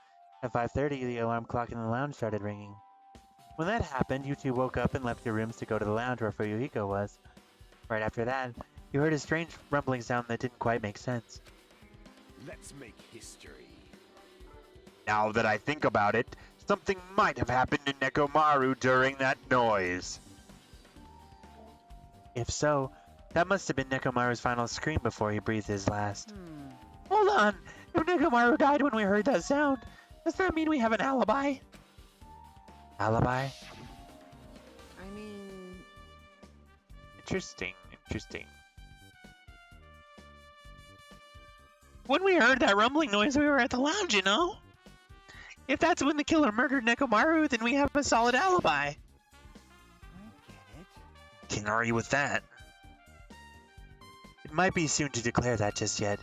At 5:30, the alarm clock in the lounge started ringing. When that happened, you two woke up and left your rooms to go to the lounge where Fuyuhiko was. Right after that, you heard a strange rumbling sound that didn't quite make sense.
Let's make history.
Now that I think about it, something might have happened to Nekomaru during that noise.
If so, that must have been Nekomaru's final scream before he breathed his last.
Hmm.
Hold on! If Nekomaru died when we heard that sound, does that mean we have an alibi? Alibi?
I mean,
Interesting.
When we heard that rumbling noise, we were at the lounge, you know? If that's when the killer murdered Nekomaru, then we have a solid alibi.
I get it.
Can't argue with that.
It might be soon to declare that just yet.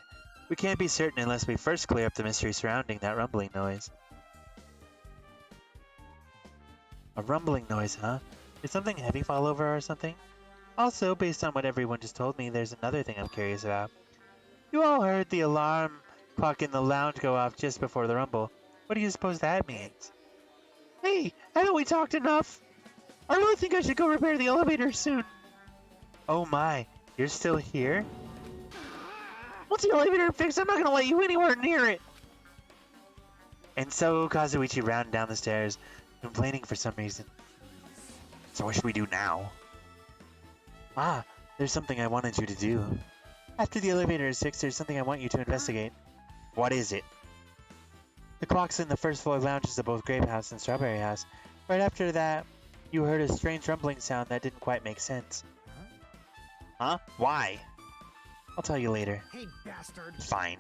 We can't be certain unless we first clear up the mystery surrounding that rumbling noise. A rumbling noise, huh? Did something heavy fall over or something? Also, based on what everyone just told me, there's another thing I'm curious about. You all heard the alarm clock in the lounge go off just before the rumble. What do you suppose that means? Hey, haven't we talked enough? I really think I should go repair the elevator soon. Oh my, you're still here? Once the elevator fixed, I'm not gonna let you anywhere near it. And so Kazuichi ran down the stairs, complaining for some reason.
So what should we do now?
Ah, there's something I wanted you to do. After the elevator is fixed, there's something I want you to investigate.
What is it?
The clocks in the first floor lounges of both Grape House and Strawberry House. Right after that, you heard a strange rumbling sound that didn't quite make sense.
Huh? Why?
I'll tell you later.
Hey, bastard.
Fine.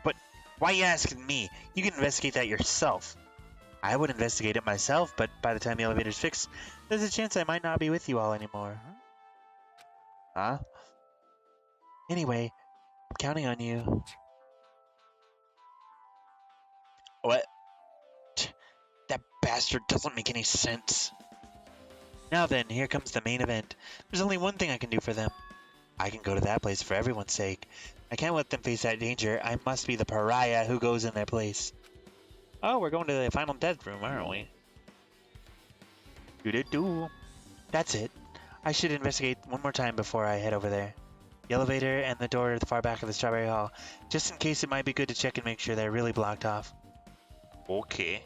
But why are you asking me? You can investigate that yourself. I would investigate it myself, but by the time the elevator's fixed, there's a chance I might not be with you all anymore. Huh? Anyway, I'm counting on you. What? That bastard doesn't make any sense. Now then, here comes the main event. There's only one thing I can do for them. I can go to that place for everyone's sake. I can't let them face that danger. I must be the pariah who goes in their place. Oh, we're going to the final death room, aren't we? Do-do-do. That's it. I should investigate one more time before I head over there. The elevator and the door at the far back of the Strawberry Hall. Just in case, it might be good to check and make sure they're really blocked off. Okay.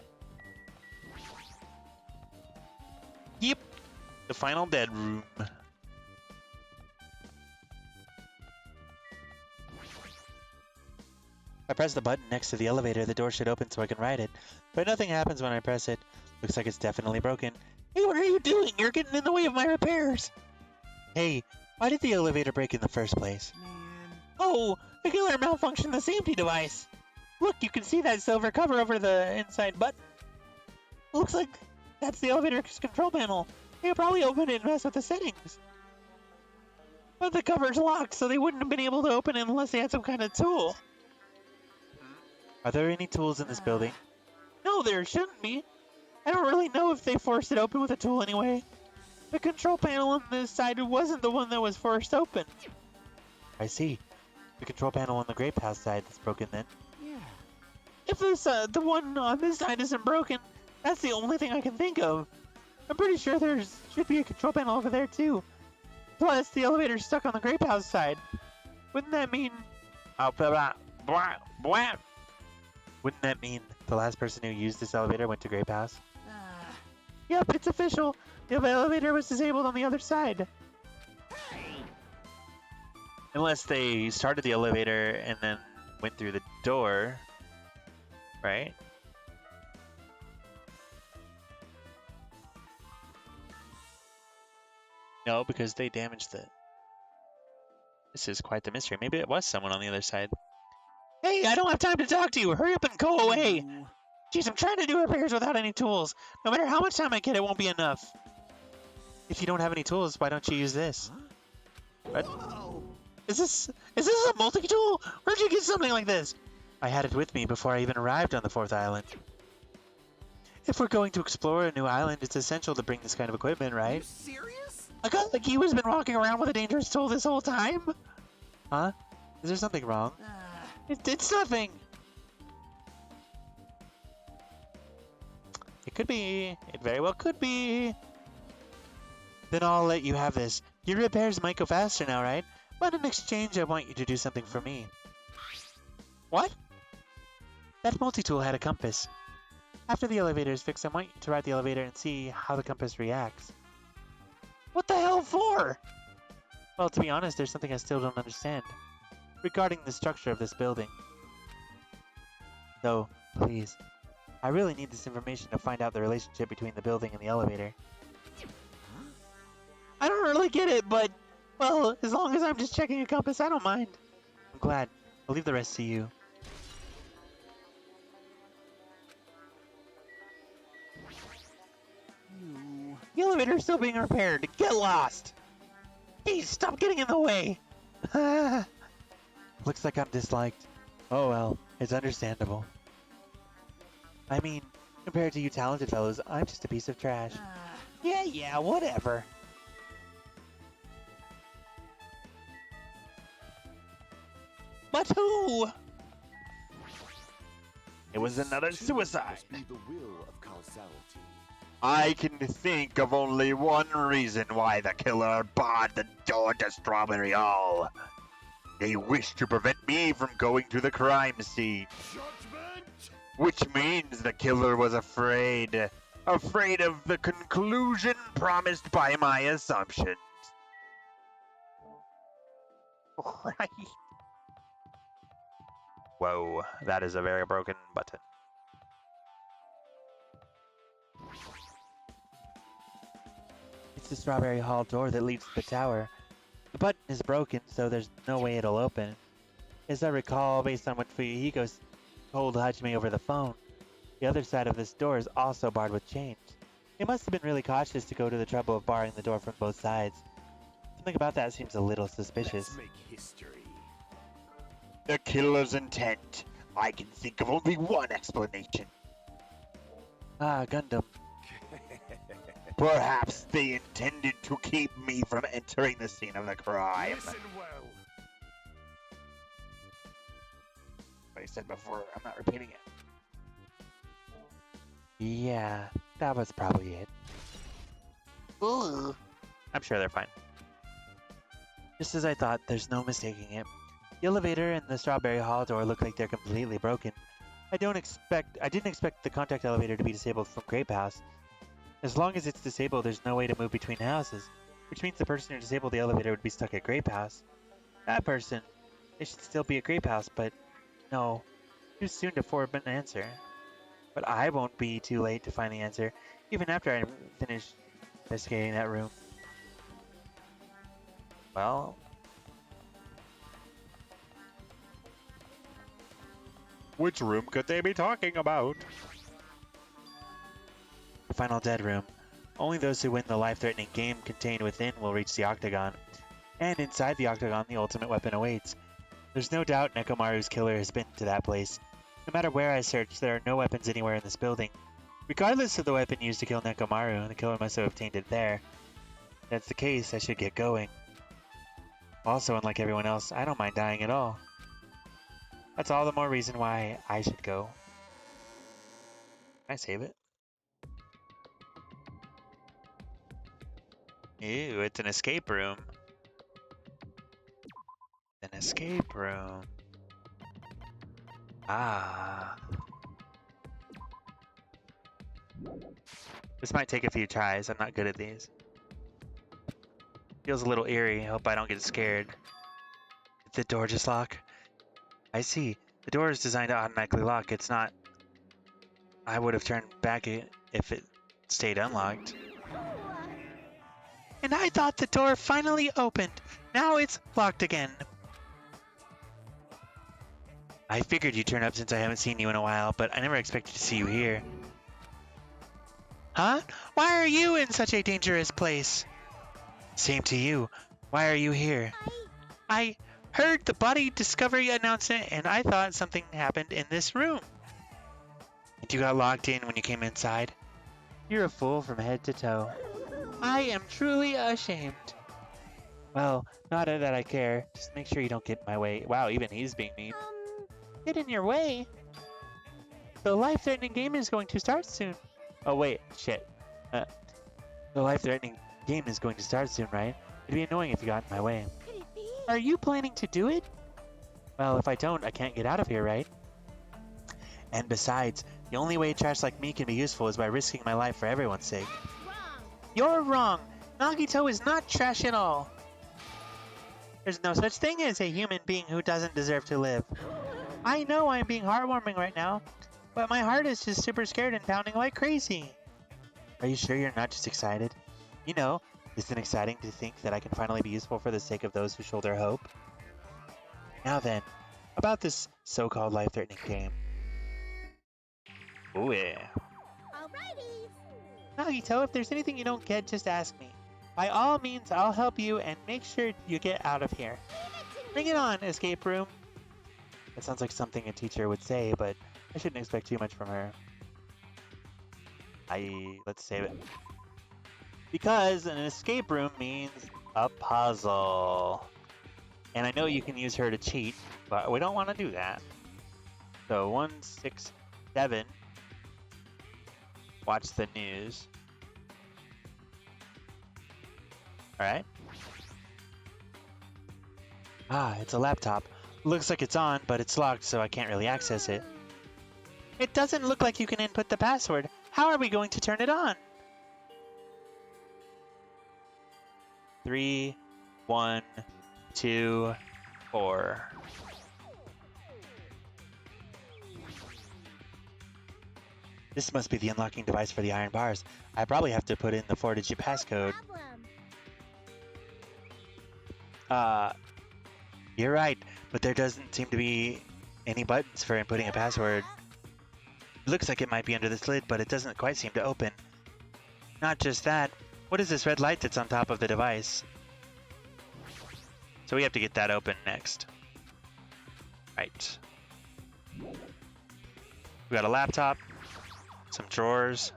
Yep. The final dead room. I press the button next to the elevator, the door should open so I can ride it. But nothing happens when I press it. Looks like it's definitely broken. Hey, what are you doing? You're getting in the way of my repairs. Hey, why did the elevator break in the first place?
Man.
Oh, the killer malfunctioned the safety device. Look, you can see that silver cover over the inside button. Looks like that's the elevator's control panel. They probably opened it and messed with the settings. But the cover's locked, so they wouldn't have been able to open it unless they had some kind of tool. Are there any tools in this building? No, there shouldn't be. I don't really know if they forced it open with a tool anyway. The control panel on this side wasn't the one that was forced open. I see. The control panel on the Grape House side is broken then.
Yeah.
If this, the one on this side isn't broken, that's the only thing I can think of. I'm pretty sure there should be a control panel over there too. Plus, the elevator's stuck on the Grape House side. Wouldn't that mean... Oh, blah, blah, blah. Wouldn't that mean the last person who used this elevator went to Grape House? Yep, it's official. The elevator was disabled on the other side. Unless they started the elevator and then went through the door, right? No, because they damaged it. This is quite the mystery. Maybe it was someone on the other side. Hey, I don't have time to talk to you. Hurry up and go away. Jeez, I'm trying to do repairs without any tools. No matter how much time I get, it won't be enough. If you don't have any tools, why don't you use this? What? Is this a multi-tool? Where'd you get something like this? I had it with me before I even arrived on the 4th island. If we're going to explore a new island, it's essential to bring this kind of equipment, right?
Are you serious?
A guy like you has been walking around with a dangerous tool this whole time? Huh? Is there something wrong? It's nothing. It could be. It very well could be. Then I'll let you have this. Your repairs might go faster now, right? But in exchange, I want you to do something for me. What? That multi-tool had a compass. After the elevator is fixed, I want you to ride the elevator and see how the compass reacts. What the hell for? Well, to be honest, there's something I still don't understand. Regarding the structure of this building. Though, please, I really need this information to find out the relationship between the building and the elevator. I don't really get it, but, well, as long as I'm just checking a compass, I don't mind. I'm glad. I'll leave the rest to you. The elevator's still being repaired. Get lost! Hey, stop getting in the way! Looks like I'm disliked. Oh well, it's understandable. I mean, compared to you talented fellows, I'm just a piece of trash. Yeah, whatever. But who?
It was another suicide.
Must be the will of causality.
I can think of only one reason why the killer barred the door to Strawberry Hall. They wish to prevent me from going to the crime scene.
Judgment!
Which means the killer was afraid. Afraid of the conclusion promised by my assumptions.
Right.
Whoa, that is a very broken button.
It's the Strawberry Hall door that leads to the tower. The button is broken, so there's no way it'll open. As I recall, based on what Fuyuhiko told Hajime over the phone, the other side of this door is also barred with chains. They must have been really cautious to go to the trouble of barring the door from both sides. Something about that seems a little suspicious.
Let's make history.
The killer's intent. I can think of only one explanation.
Ah, Gundam.
Perhaps they intended to keep me from entering the scene of the crime.
Listen well.
What I said before, I'm not repeating it.
Yeah, that was probably it.
Ooh.
I'm sure they're fine. Just as I thought, there's no mistaking it. The elevator and the Strawberry Hall door look like they're completely broken. I didn't expect the contact elevator to be disabled from Grape House. As long as it's disabled, there's no way to move between houses, which means the person who disabled the elevator would be stuck at Grape House. That person, they should still be at Grape House, but no, too soon to form an answer. But I won't be too late to find the answer, even after I finish investigating that room. Well,
Which room could they be talking about?
the final dead room. Only those who win the life-threatening game contained within will reach the Octagon. And inside the Octagon, the ultimate weapon awaits. There's no doubt Nekomaru's killer has been to that place. No matter where I search, there are no weapons anywhere in this building. Regardless of the weapon used to kill Nekomaru, the killer must have obtained it there. If that's the case, I should get going. Also, unlike everyone else, I don't mind dying at all. That's all the more reason why I should go. Can I save it? Ew, it's an escape room. An escape room. Ah. This might take a few tries. I'm not good at these. Feels a little eerie. Hope I don't get scared. Did the door just lock? I see. The door is designed to automatically lock. It's not... I would have turned back if it stayed unlocked. And I thought the door finally opened. Now it's locked again. I figured you'd turn up since I haven't seen you in a while, but I never expected to see you here. Huh? Why are you in such a dangerous place? Same to you. Why are you here? I heard the body discovery announcement and I thought something happened in this room. And you got locked in when you came inside? You're a fool from head to toe. I am truly ashamed. Well, not that I care. Just make sure you don't get in my way. Wow, even he's being mean. Get in your way? The life-threatening game is going to start soon. Oh wait, shit. The life-threatening game is going to start soon, right? It'd be annoying if you got in my way. Are you planning to do it? Well, if I don't, I can't get out of here, right? And besides, the only way trash like me can be useful is by risking my life for everyone's sake. You're wrong! Nagito is not trash at all! There's no such thing as a human being who doesn't deserve to live. I know I'm being heartwarming right now, but my heart is just super scared and pounding like crazy. Are you sure you're not just excited? You know, isn't it exciting to think that I can finally be useful for the sake of those who shoulder hope? Now then, about this so-called life-threatening game. Oh yeah.
Alrighty.
Nagito, if there's anything you don't get, just ask me. By all means, I'll help you and make sure you get out of here. Bring it on, escape room. That sounds like something a teacher would say, but I shouldn't expect too much from her. Let's save it. Because an escape room means a puzzle. And I know you can use her to cheat, but we don't want to do that. So 167. Watch the news. Alright. Ah, it's a laptop. Looks like it's on, but it's locked, so I can't really access it. It doesn't look like you can input the password. How are we going to turn it on? 3, 1, 2, 4. This must be the unlocking device for the iron bars. I probably have to put in the 4-digit passcode.
You're right, but there doesn't seem to be any buttons for inputting a password. It looks like it might be under this lid, but it doesn't quite seem to open. Not just that, what is this red light that's on top of the device? So we have to get that open next. Right. We got a laptop, some drawers.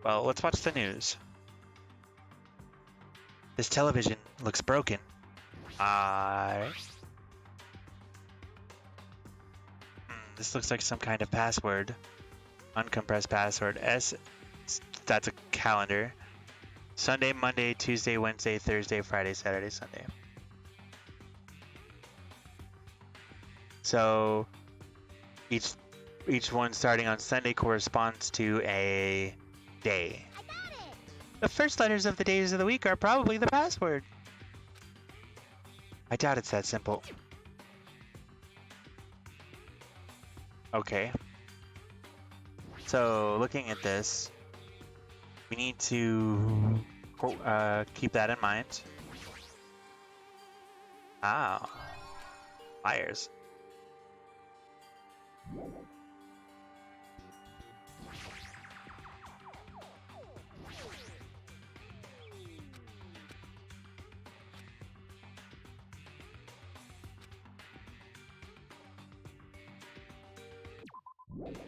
Well, let's watch the news. This television looks broken. This looks like some kind of password. Uncompressed password. That's a calendar. Sunday, Monday, Tuesday, Wednesday, Thursday, Friday, Saturday, Sunday. So each one starting on Sunday corresponds to a day.
I got it!
The first letters of the days of the week are probably the password.
I doubt it's that simple. Okay. So looking at this, we need to keep that in mind. Ah, wires.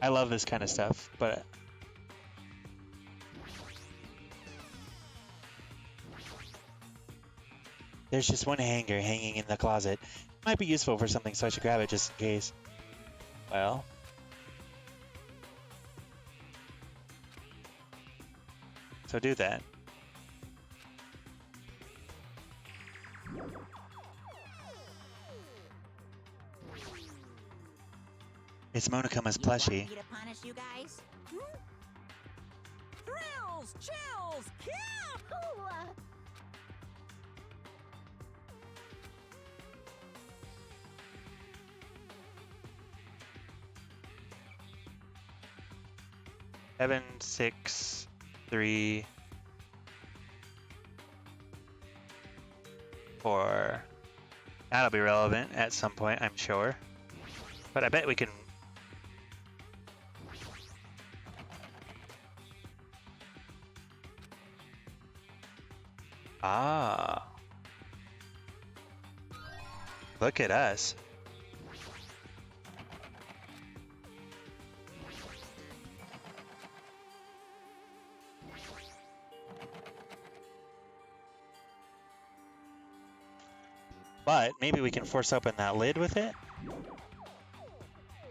I love this kind of stuff, but there's just one hanger hanging in the closet. Might be useful for something, so I should grab it just in case. Well. So do that. It's Monokuma's plushie.
You want me to punish you guys?
Thrills, chills, kill!
Seven, 6, 3, 4. That'll be relevant at some point, I'm sure. But I bet we can. Ah. Look at us. But maybe we can force open that lid with it?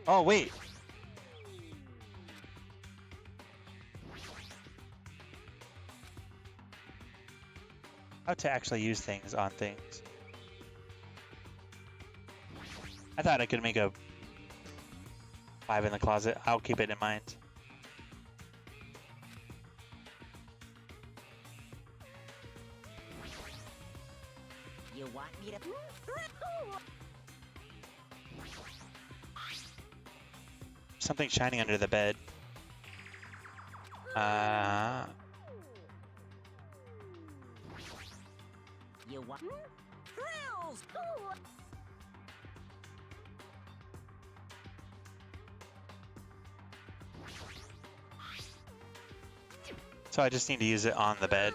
Oh, wait. How to actually use things on things. I thought I could make a 5 in the closet. I'll keep it in mind.
You want me to...
Something shining under the bed.
You want...
Thrills!
So I just need to use it on the bed.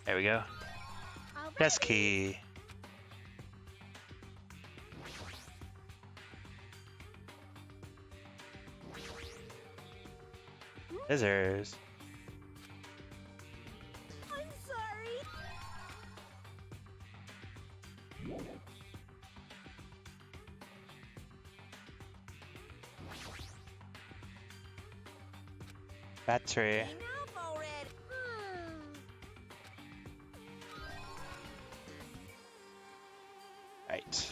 There we go. Desk key. Scissors.
I'm sorry.
Battery.
Enough already.
Right.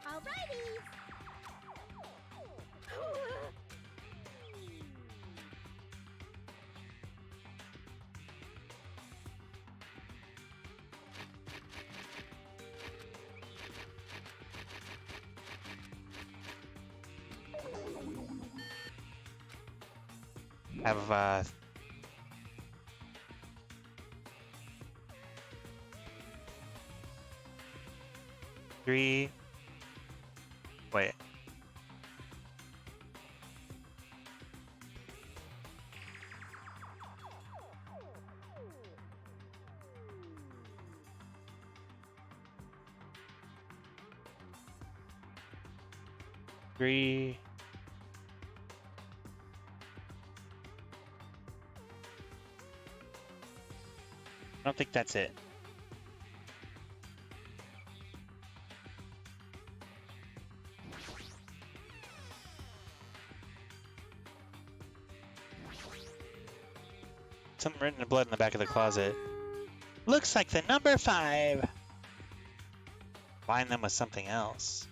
Alrighty.
have 3. Wait. Three. I don't think that's it. Something written in blood in the back of the closet. Looks like the number 5. Bind them with something else.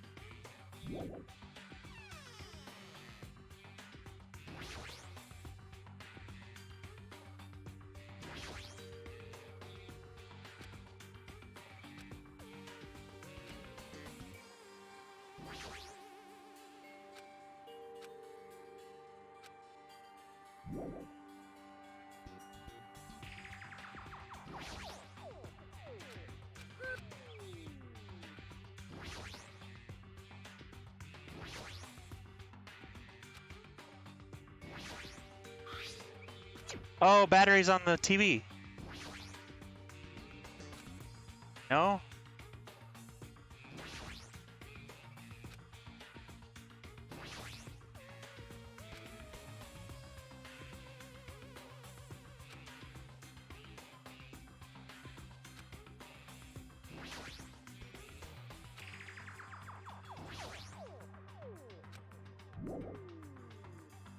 Oh, batteries on the TV. No?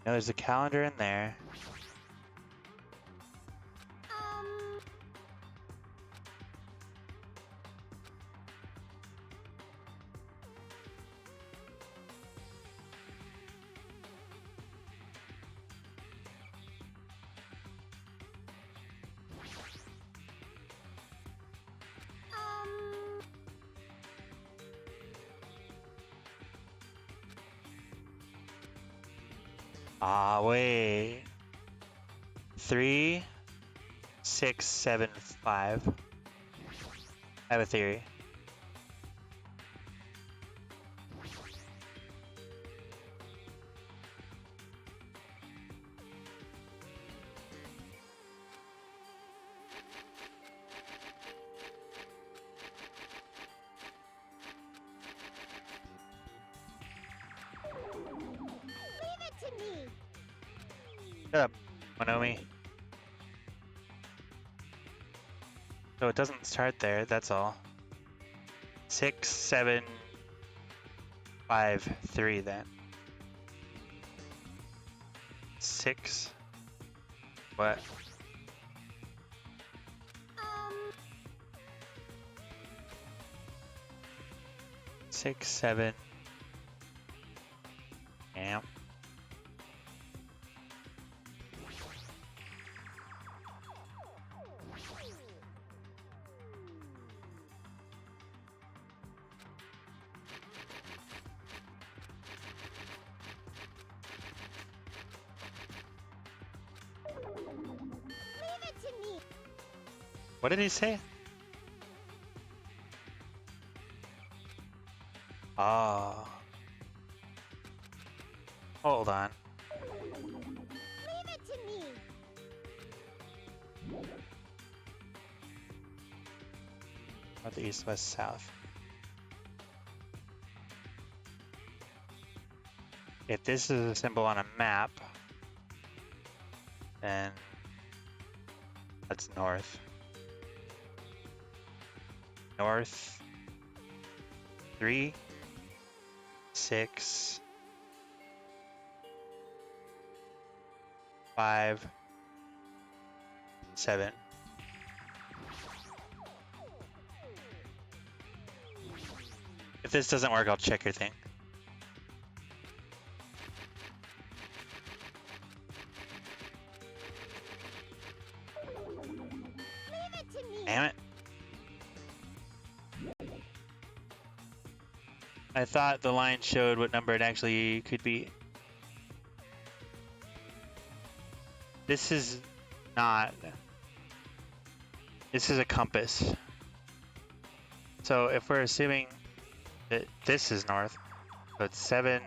No, there's a calendar in there. Ah, wait. 3, 6, 7, 5. I have a theory. Shut up, Monomi. So it doesn't start there, that's all. 6, 7, 5, 3 then. 6. What? Six, 7. Yeah. What did he say? Oh. Hold on.
Leave it to me.
North, east, west, south. If this is a symbol on a map, then that's north. North. 3, 6, 5, 7. If this doesn't work, I'll check your thing.
Leave it to me.
Damn it. I thought the line showed what number it actually could be.
this is not. This is a compass. So if we're assuming that this is north, so it's 7.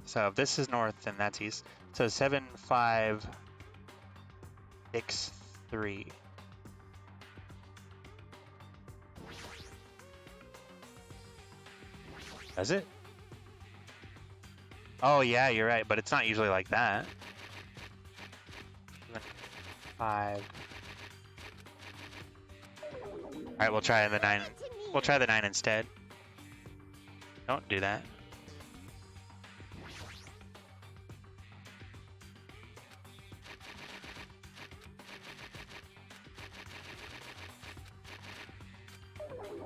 So if this is north, then that's east. So 7, 5, 6, 3. Does it? Oh yeah, you're right, but it's not usually like that. 7, 5. All right, we'll try the 9. We'll try the 9 instead. Don't do that.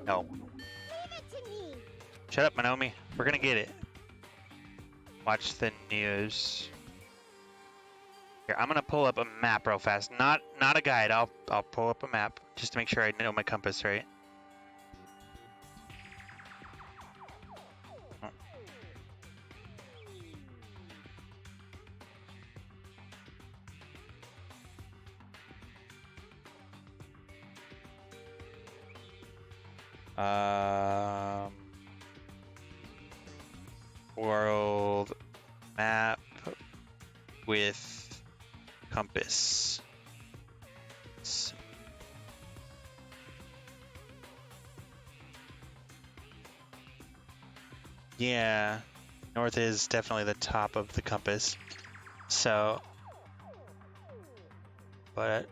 No.
Leave it to me.
Shut up, Manomi. We're gonna get it. Watch the news. Here, I'm gonna pull up a map real fast. Not a guide. I'll pull up a map just to make sure I know my compass right. World map with compass. Yeah, north is definitely the top of the compass. So, but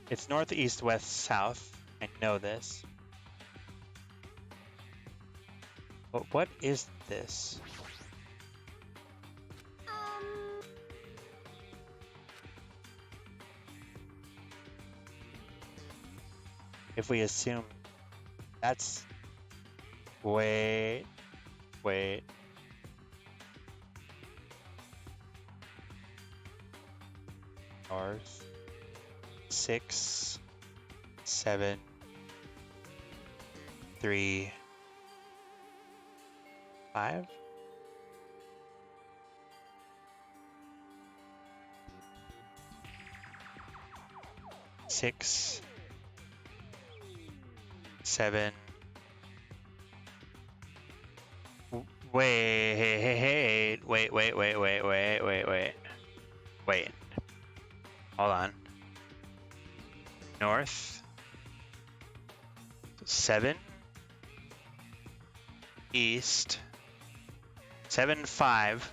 it's north, east, west, south. I know this. But what is this? If we assume that's... Wait. North. 6, 7, 3, 5. Six, 7. Wait. Hold on. North. 7. East. 7, 5.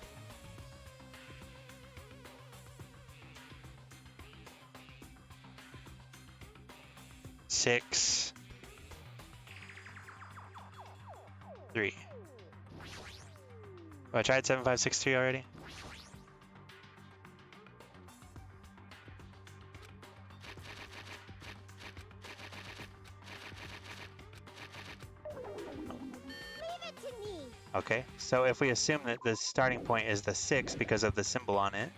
Six, 3. Oh, I tried 7, 5, 6, 3 already. Okay, so if we assume that the starting point is the 6 because of the symbol on it,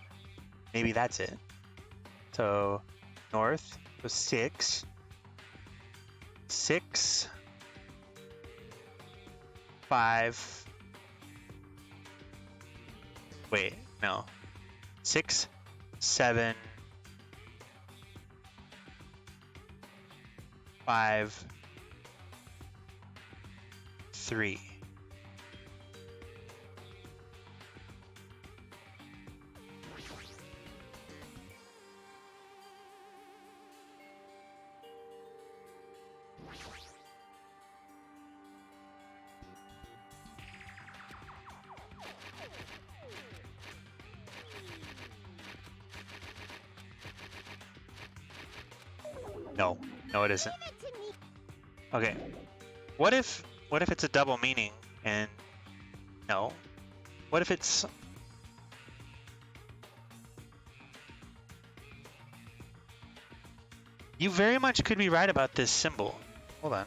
maybe that's it. So north was 6. 6, 5. Wait, no. 6, 7, 5, 3. No, it isn't. Okay. What if it's a double meaning and no? What if it's You very much could be right about this symbol. Hold on.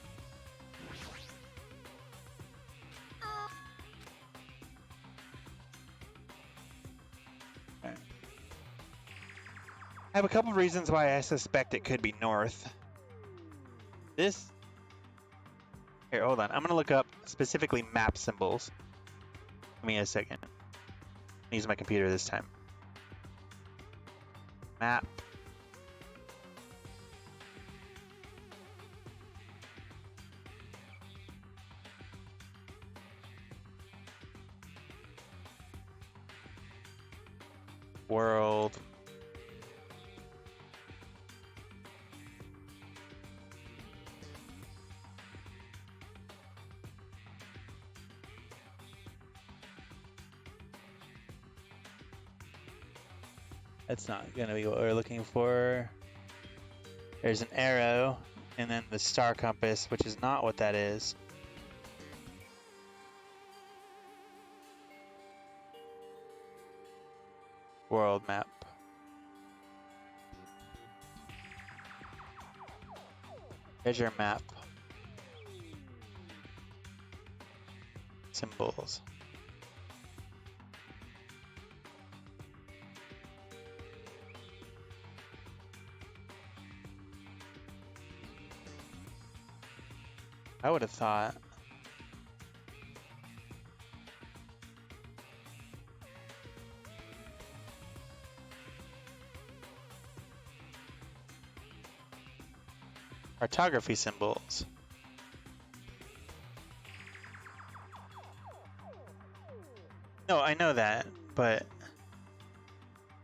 have a couple reasons why I suspect it could be north. This... Here, hold on. I'm going to look up specifically map symbols. Give me a second. Use my computer this time. Map. World. That's not gonna be what we're looking for. There's an arrow, and then the star compass, which is not what that is. World map. There's your map. Symbols. I would have thought. Cartography symbols. No, I know that, but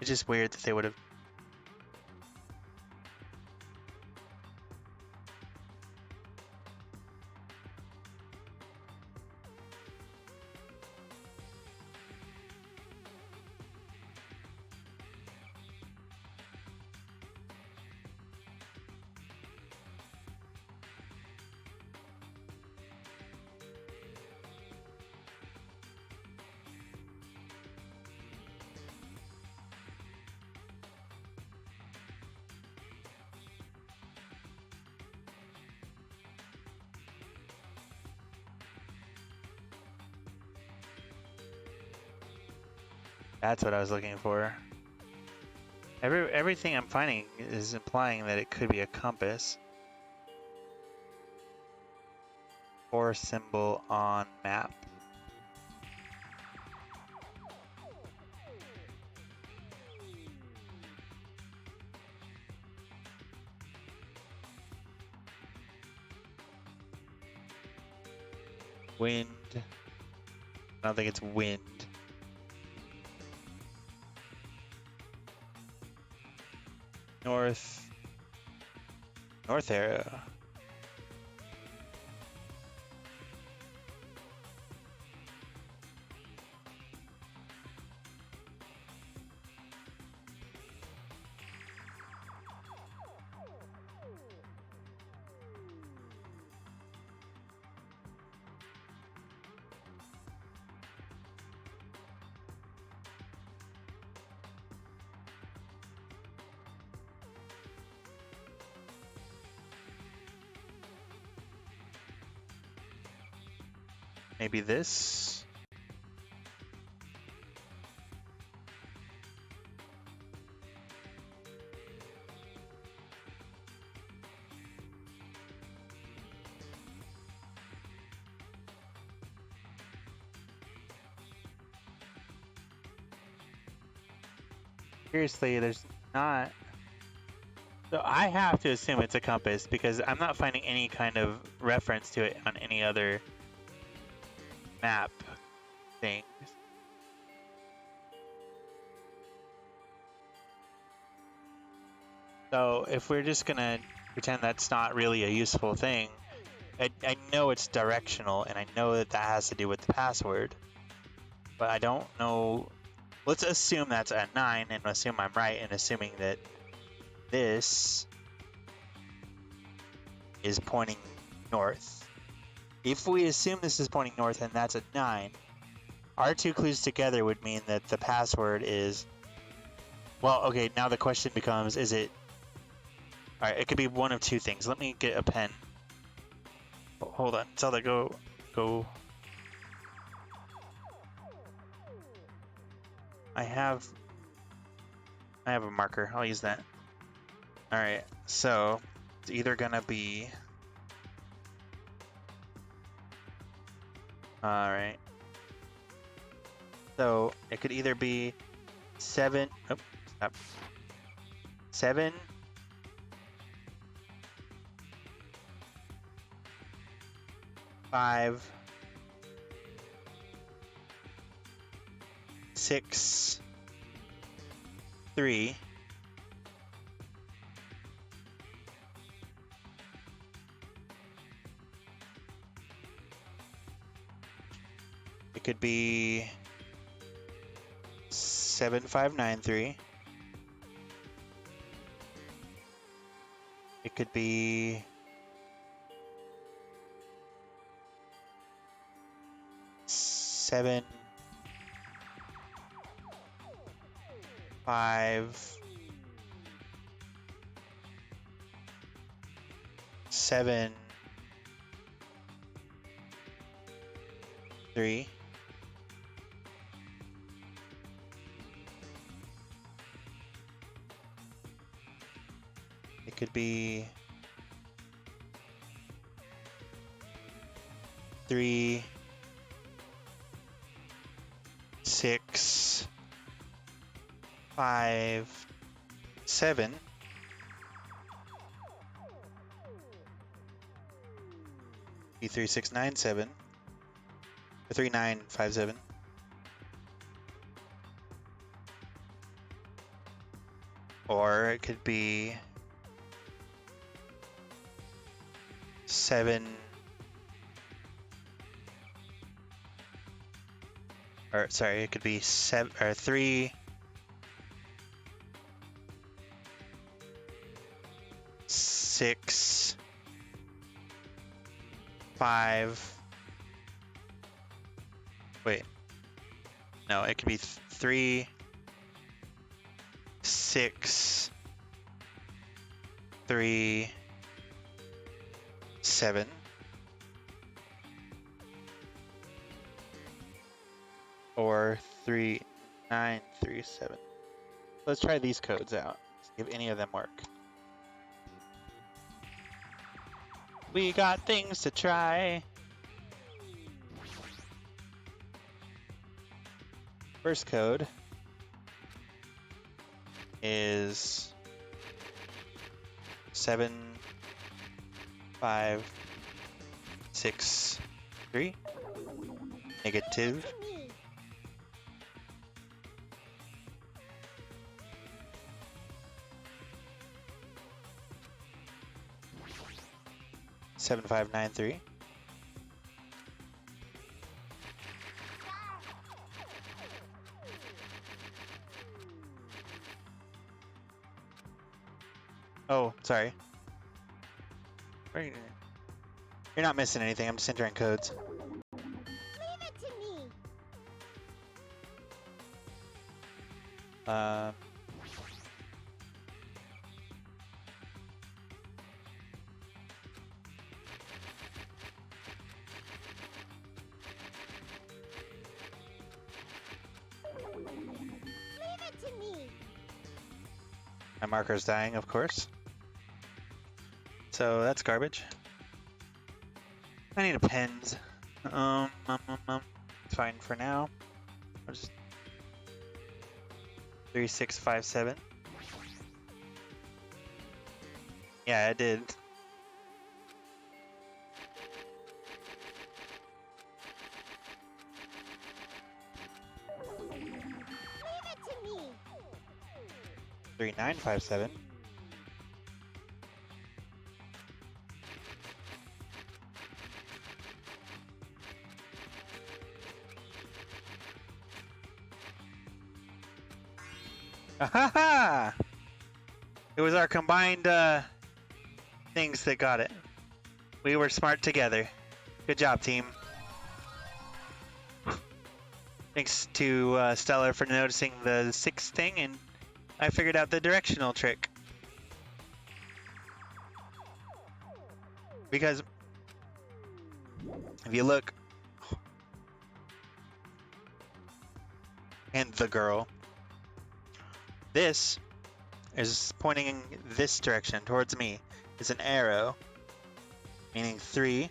it's just weird that they would have. That's what I was looking for. Everything I'm finding is implying that it could be a compass. Or symbol on map. Wind. I don't think it's wind. North arrow. Maybe this? Seriously, there's not... So I have to assume it's a compass because I'm not finding any kind of reference to it on any other map things. So if we're just gonna pretend that's not really a useful thing, I know it's directional and I know that that has to do with the password, but I don't know. Let's assume that's a 9 and assume I'm right and assuming that this is pointing north. If we assume this is pointing north and that's a 9, our two clues together would mean that the password is... Well, okay, now the question becomes, is it... Alright, it could be one of two things. Let me get a pen. Hold on, Zelda, go... I have a marker, I'll use that.
Alright, so it's either gonna be... Alright. So it could either be 7... Oh, stop. 7... 5... 6... 3... It could be 7593. It could be 7 5 7 3. It could be 3 6 5 7. Be 3 6 9 7 or 3 9 5 7. Or it could be 7 or sorry, it could be 7 or 3 6 5. Wait. No, it could be 3 6 3 7. Or 3 9 3 7. Let's try these codes out. See if any of them work. We got things to try. First code is 7 5 6 3 negative 7593. Oh, sorry. You're not missing anything. I'm just entering codes.
Leave it to me. Leave it to me.
My marker's dying, of course. So that's garbage. I need a pens. It's fine for now. I'll just 3 6 5 7. Yeah, it did.
Leave it to me.
3 9 5 7. Ahaha! It was our combined things that got it. We were smart together. Good job, team. Thanks to Stellar for noticing the 6th thing, and I figured out the directional trick. Because if you look, and the girl, this is pointing in this direction towards me is an arrow, meaning 3,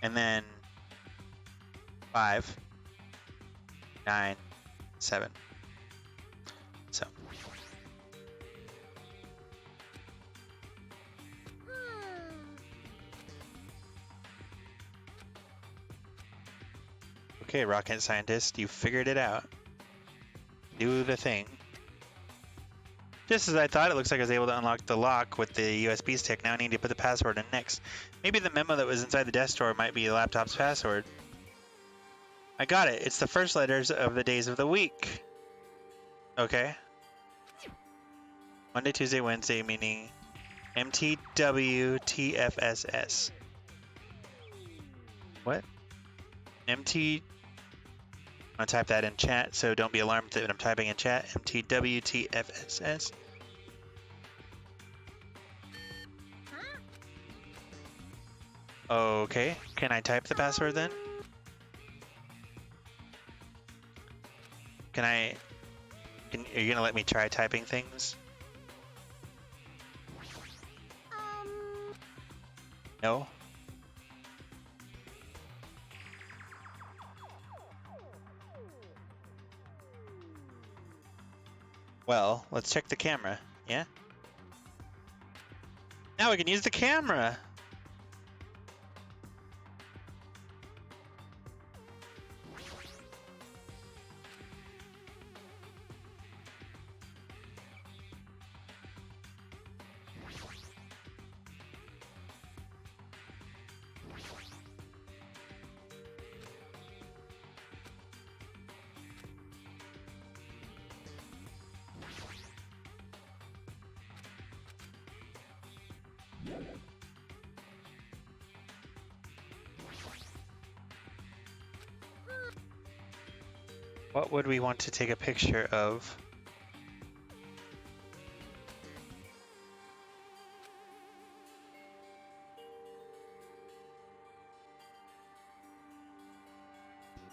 and then 5, 9, 7. So okay, rocket scientist, you figured it out. Do the thing. Just as I thought, it looks like I was able to unlock the lock with the USB stick. Now I need to put the password in next. Maybe the memo that was inside the desk drawer might be the laptop's password. I got it. It's the first letters of the days of the week. Okay. Monday, Tuesday, Wednesday, meaning MTWTFSS. What? MT... I'm gonna type that in chat, so don't be alarmed that I'm typing in chat. MTWTFSS. Okay, can I type the password then? Are you gonna let me try typing things? No? Well, let's check the camera, yeah? Now we can use the camera! What would we want to take a picture of?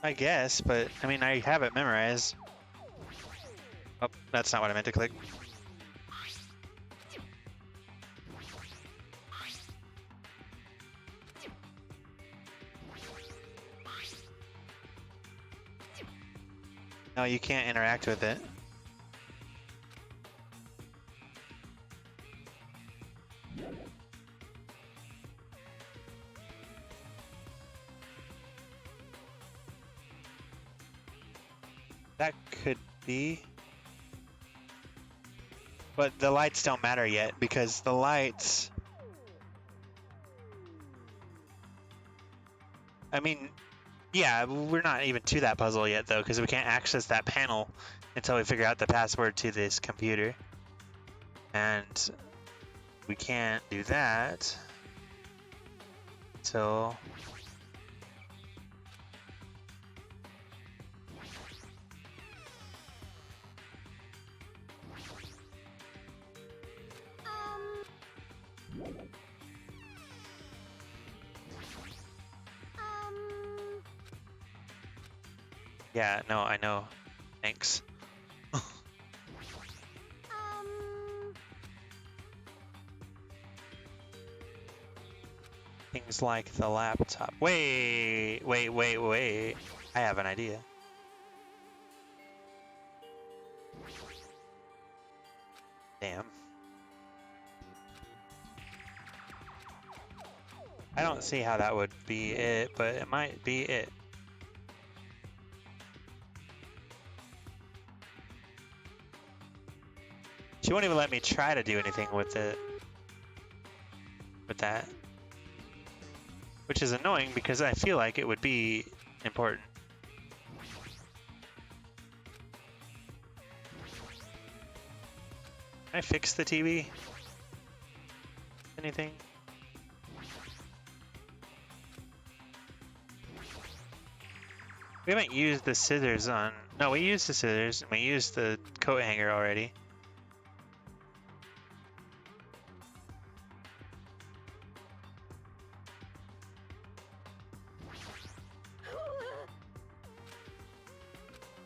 I guess, but I mean, I have it memorized. Oh, that's not what I meant to click. No, you can't interact with it. That could be. But the lights don't matter yet because the lights... I mean, yeah, we're not even to that puzzle yet though because we can't access that panel until we figure out the password to this computer. And we can't do that until... Yeah, no, I know. Thanks. Things like the laptop. Wait. I have an idea. Damn. I don't see how that would be it, but it might be it. She won't even let me try to do anything with it. With that. Which is annoying because I feel like it would be important. Can I fix the TV? Anything? We haven't used the scissors on... No, we used the scissors and we used the coat hanger already.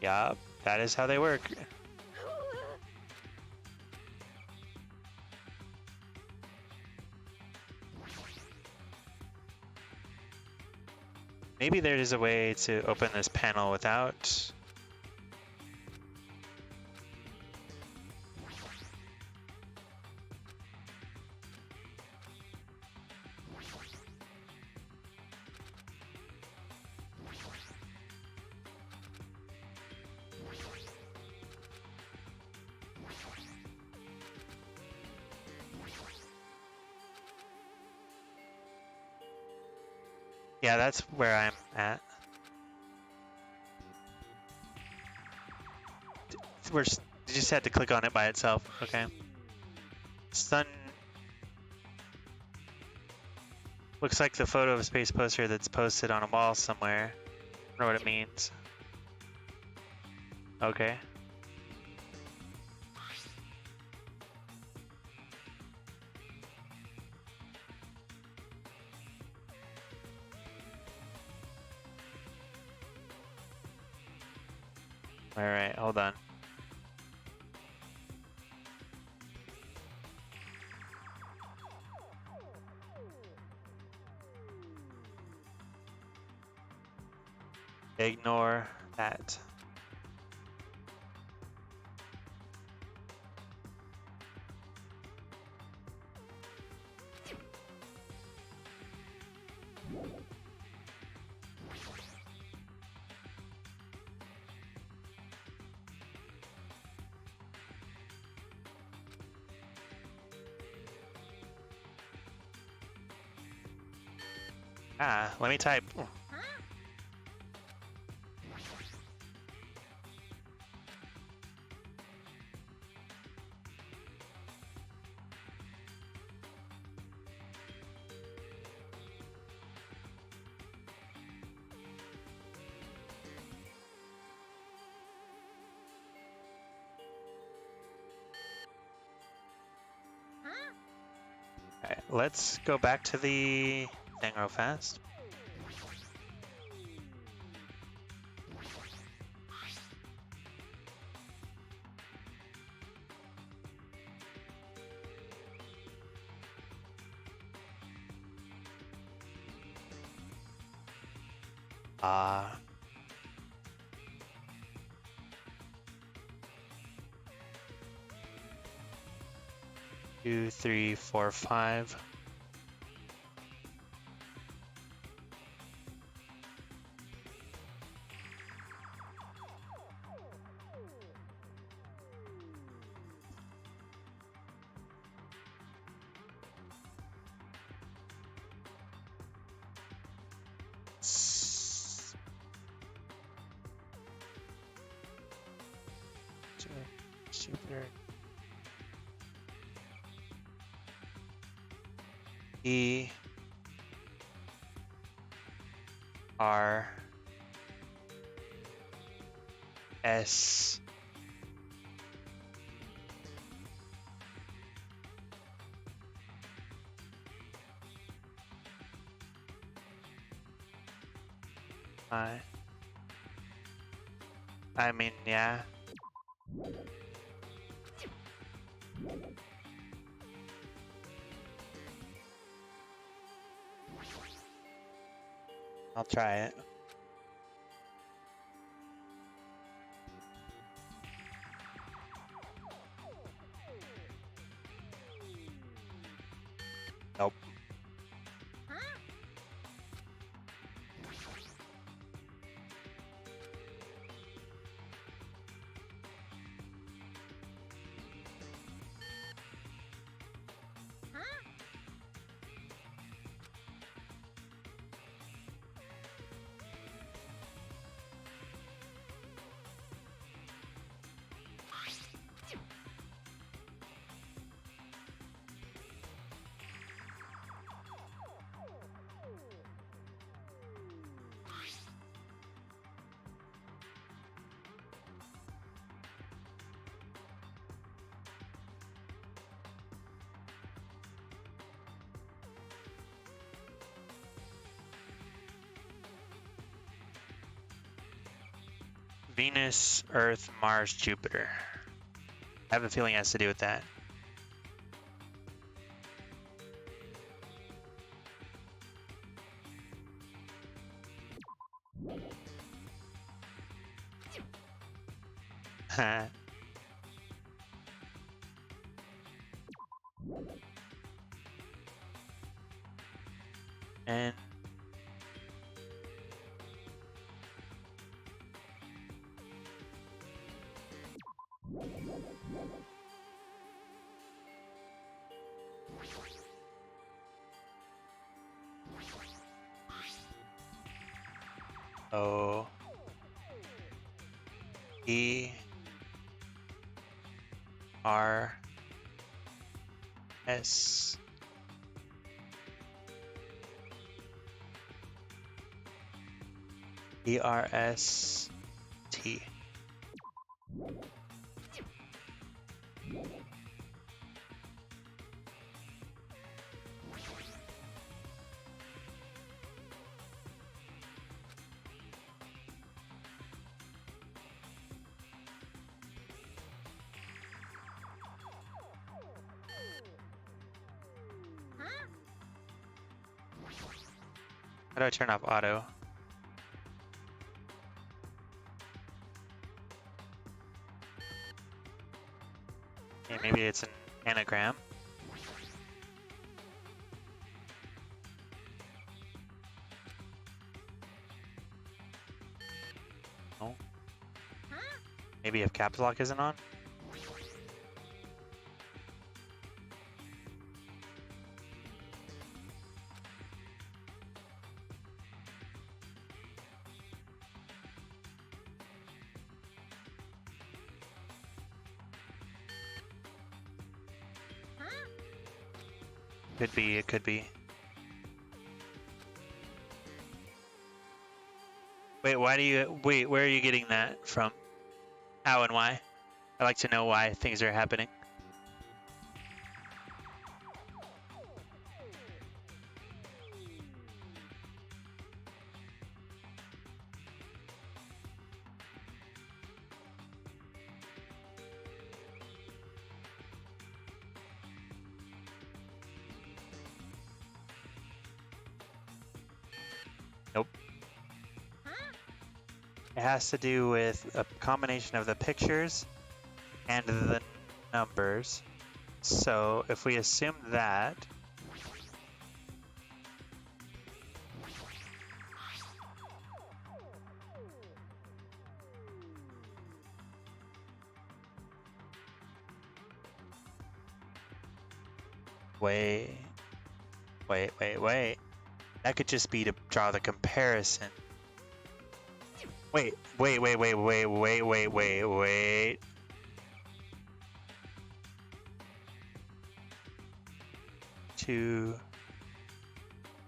Yup, that is how they work. Maybe there is a way to open this panel without... Yeah, that's where I'm at. You just had to click on it by itself, okay. Sun looks like the photo of a space poster that's posted on a wall somewhere. I don't know what it means. Okay. Alright, hold on. Ignore that. Ah, let me type. Alright, let's go back to the thing real fast. Two, three, four, five. Jupiter. E R S I mean, yeah. I'll try it. Nope. Venus, Earth, Mars, Jupiter. I have a feeling it has to do with that.
And O E R S E R S T. How do I turn off auto? Okay, maybe it's an anagram. No. Maybe if caps lock isn't on? Could be, it could be. Wait, where are you getting that from? How and why? I'd like to know why things are happening. Nope. It has to do with a combination of the pictures and the numbers. So if we assume that, wait. That could just be to draw the comparison. Wait.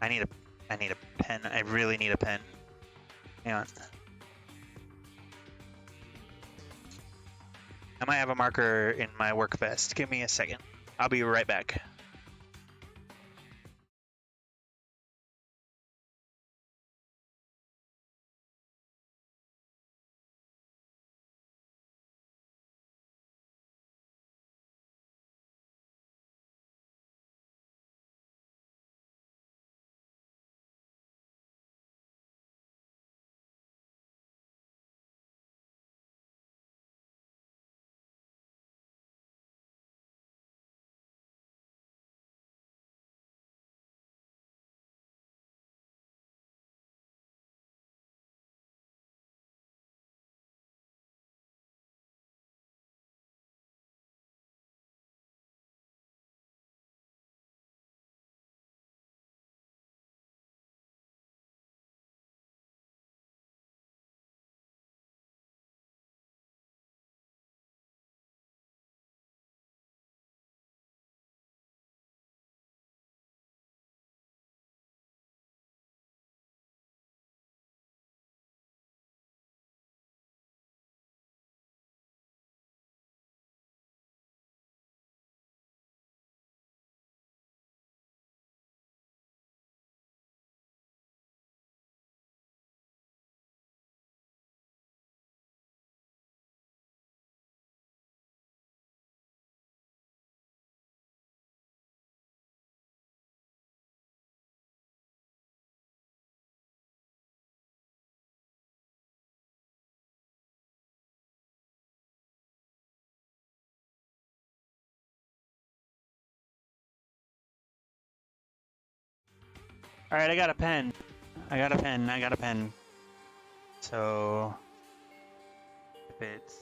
I need a pen. I really need a pen. Hang on. I might have a marker in my work vest. Give me a second. I'll be right back.
Alright, I got a pen. I got a pen. So if it's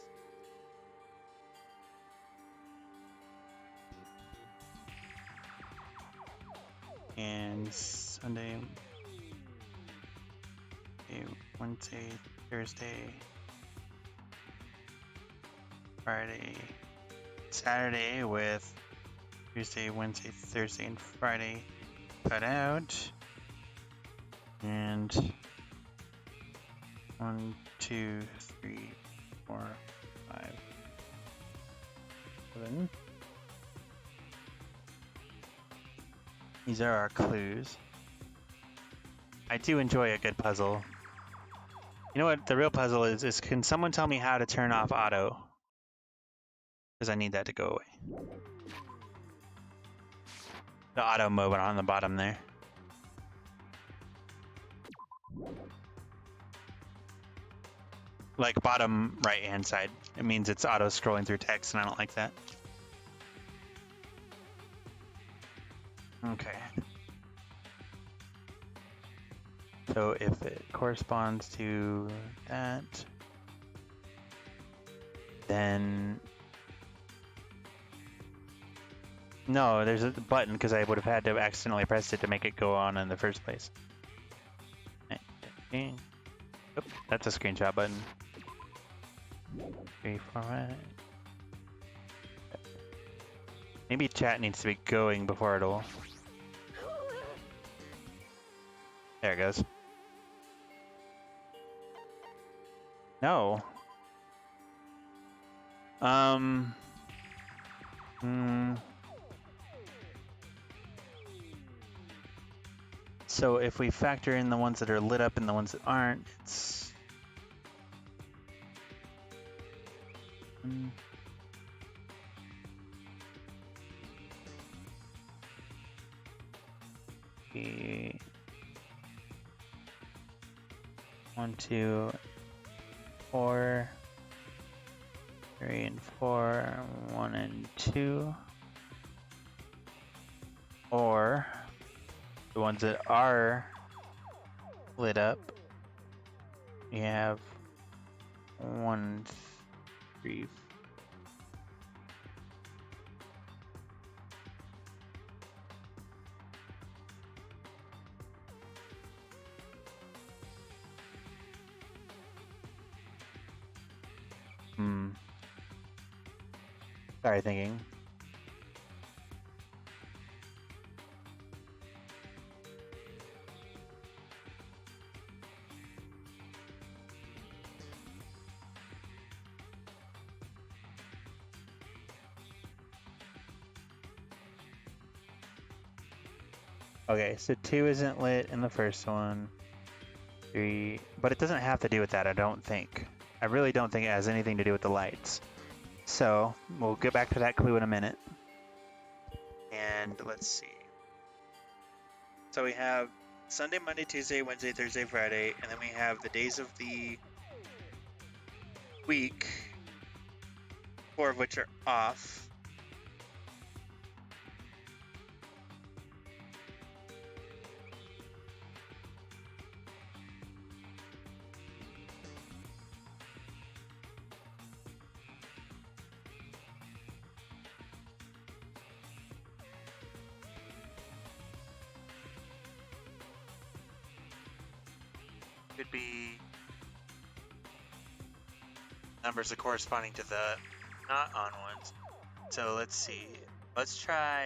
and Sunday, Wednesday, Thursday, Friday, Saturday with Tuesday, Wednesday, Thursday, and Friday cut out. And 1, 2, 3, 4, 5, 7. These are our clues. I do enjoy a good puzzle. You know what the real puzzle is can someone tell me how to turn off auto? Because I need that to go away. The auto mode on the bottom there. Like bottom right hand side. It means it's auto scrolling through text and I don't like that. Okay. So if it corresponds to that, then no, there's a button because I would have had to have accidentally pressed it to make it go on in the first place. Oh, that's a screenshot button. 3, 4, 5. Maybe chat needs to be going before it'll. There it goes. No. So if we factor in the ones that are lit up and the ones that aren't, it's the 1, 2, 4, 3 and 4, 1 and 2, or the ones that are lit up, we have 1, 3, Sorry, thinking. Okay, so 2 isn't lit in the first one. 3, but it doesn't have to do with that, I don't think. I really don't think it has anything to do with the lights. So, we'll get back to that clue in a minute. And let's see. So we have Sunday, Monday, Tuesday, Wednesday, Thursday, Friday, and then we have the days of the week, 4 of which are off. Could be numbers are corresponding to the not on ones. So let's see. Let's try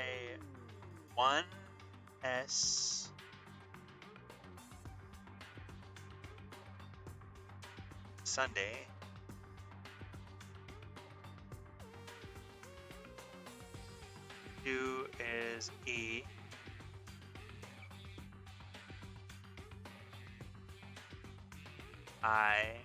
1S Sunday. Two is E. I.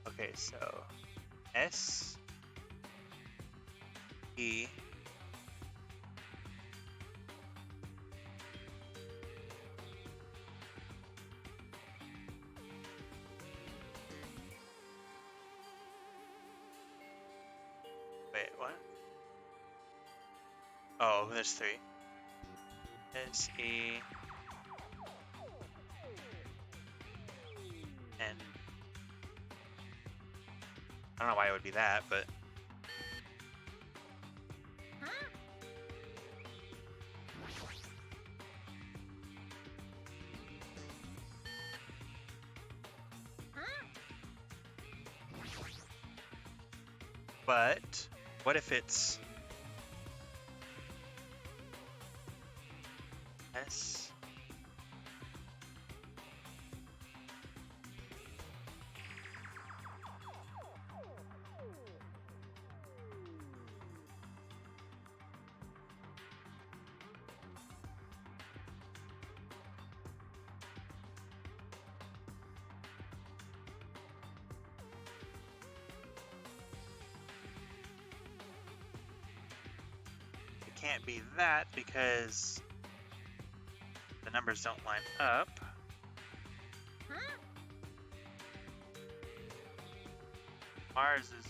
Okay, so S E Wait, what? Oh, there's 3. S-E... N. I don't know why it would be that, but...
Huh? Huh?
But what if it's S? It can't be that because the numbers don't line up.
Huh?
Mars is...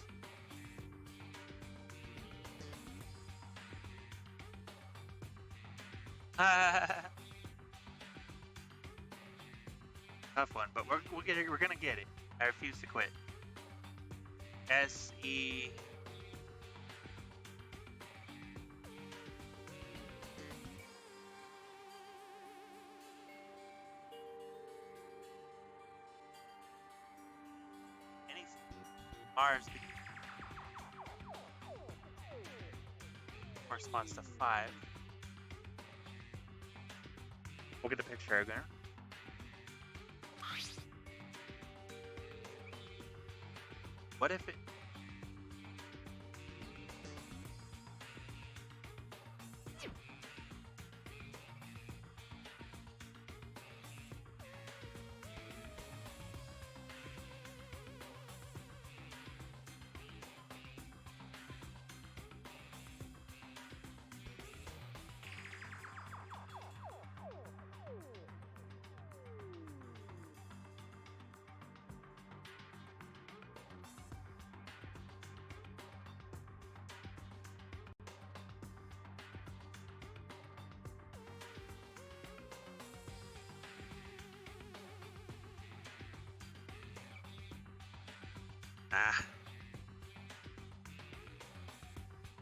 Tough one, but we'll get it. We're gonna get it. I refuse to quit. S-E... Mars corresponds to 5. We'll get the picture again. What if it...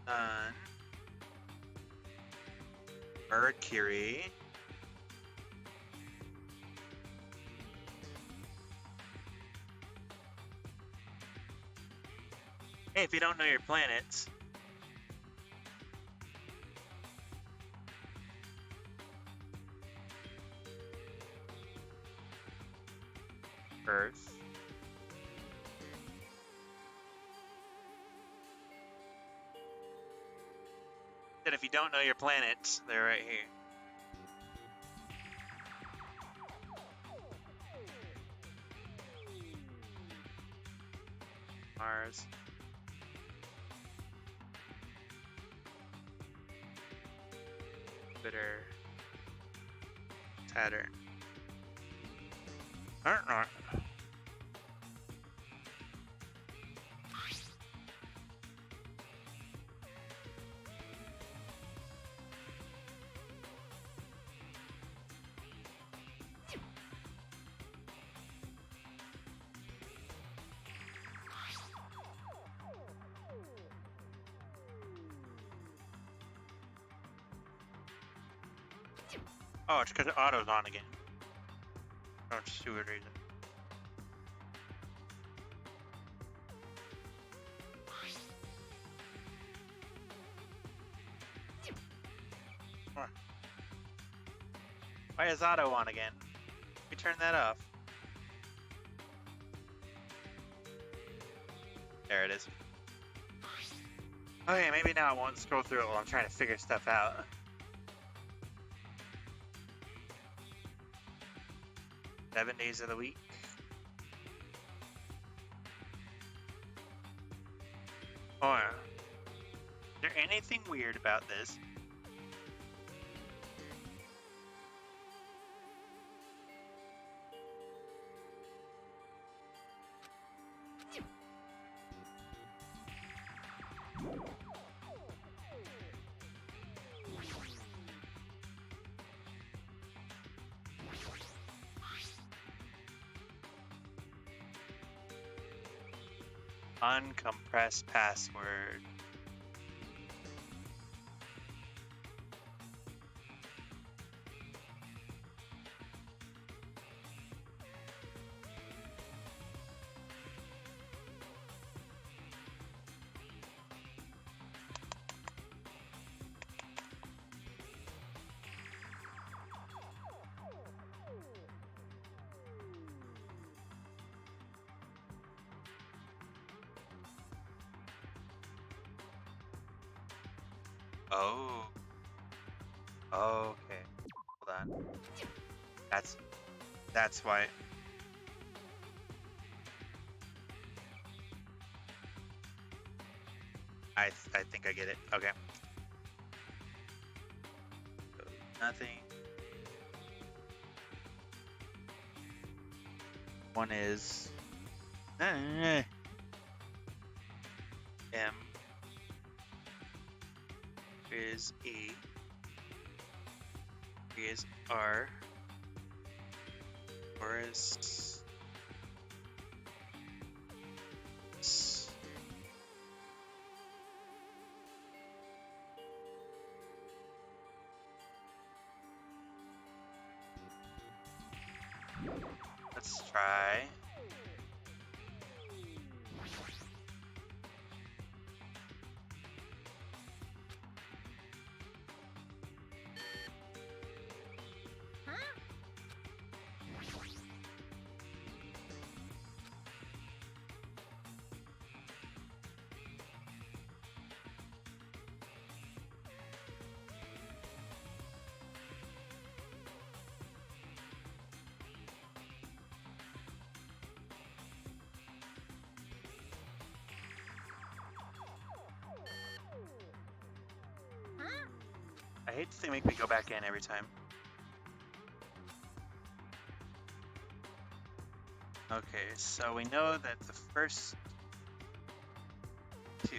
Sun, Mercury, hey, if you don't know your planets, Earth, and if you don't know your planets, they're right here. Mars, Jupiter, Saturn. Oh, it's because the auto's on again. For some stupid reason. Why is auto on again? We turn that off. There it is. Okay, maybe now it won't scroll through it while I'm trying to figure stuff out. Seven days of the week. Oh, yeah. Is there anything weird about this?
Uncompressed password. Oh. Okay. Hold on. That's why. I think I get it. Okay. So, nothing. One is M. Is E. Is R. Or is S. Let's try. I hate that they make me go back in every time. Okay, so we know that the first two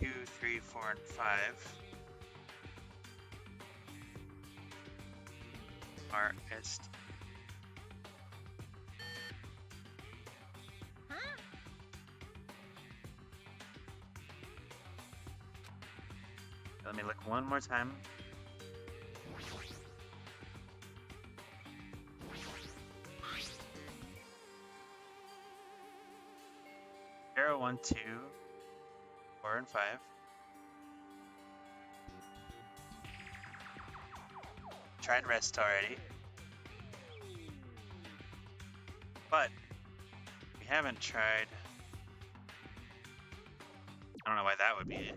two, 3, 4, and 5 are S. Let me look one more time. Zero, 1, 2, 4, and 5. Tried rest already, but we haven't tried. I don't know why that would be it.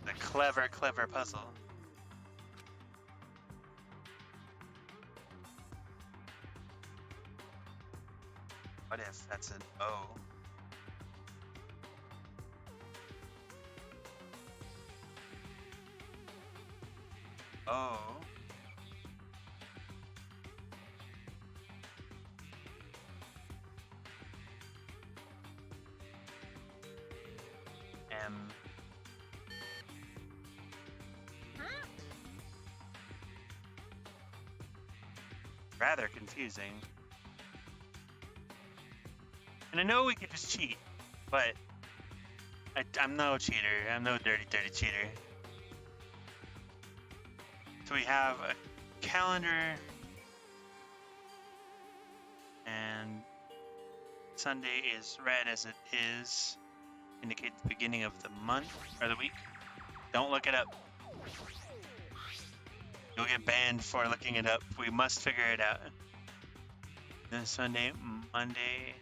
A clever, clever puzzle. What if that's an O? O. M. Rather confusing. And I know we could just cheat, but I'm no cheater. I'm no dirty, dirty cheater. So we have a calendar, and Sunday is red as it is, indicate the beginning of the month or the week. Don't look it up. You'll get banned for looking it up. We must figure it out. Then Sunday, Monday.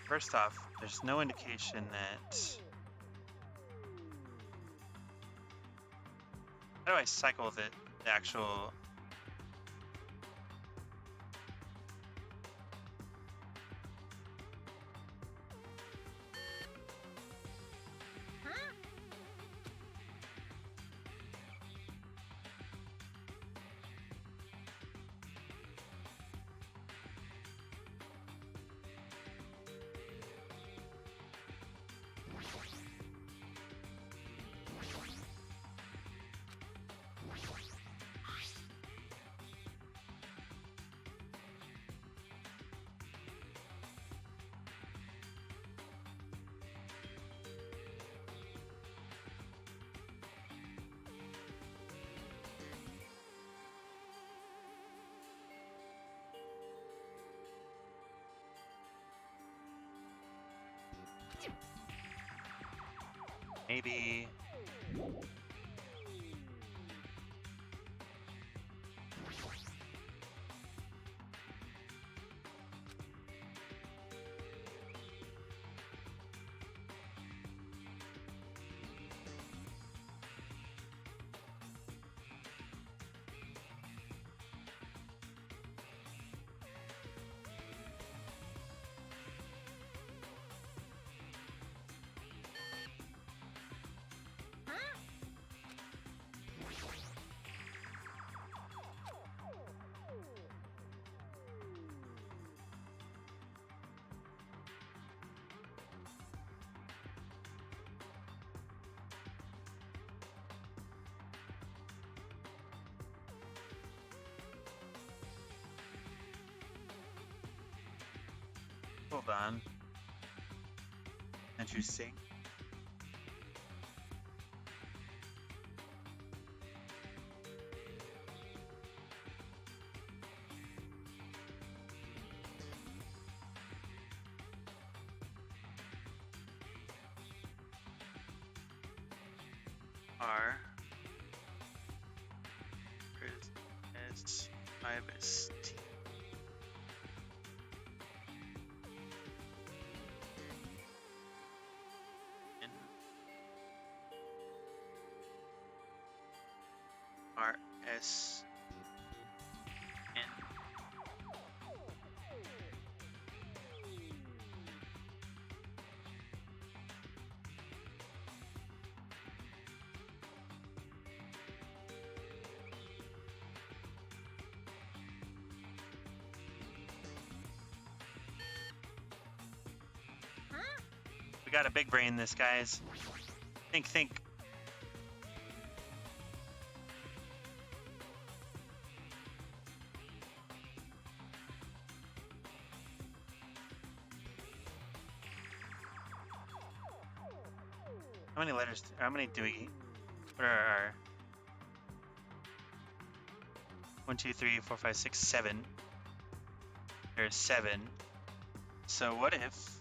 First off, there's no indication that... How do I cycle the actual...
Huh?
Maybe... Hold on. Can't you sing? R is 5 is T. R S N. We got a big brain, this guys. Think. How many letters? How many do we? What are our? 1, 2, 3, 4, 5, 6, 7. There's 7. So what if?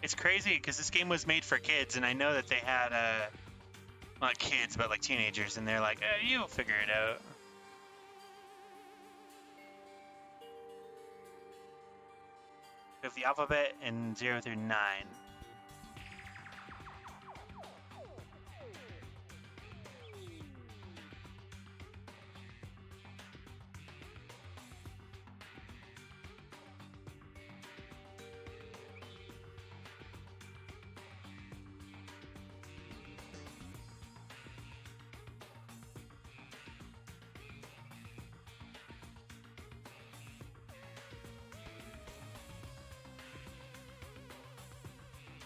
It's crazy because this game was made for kids, and I know that they had not kids, but like teenagers, and they're like, "You'll figure it out." We have the alphabet in 0 through 9.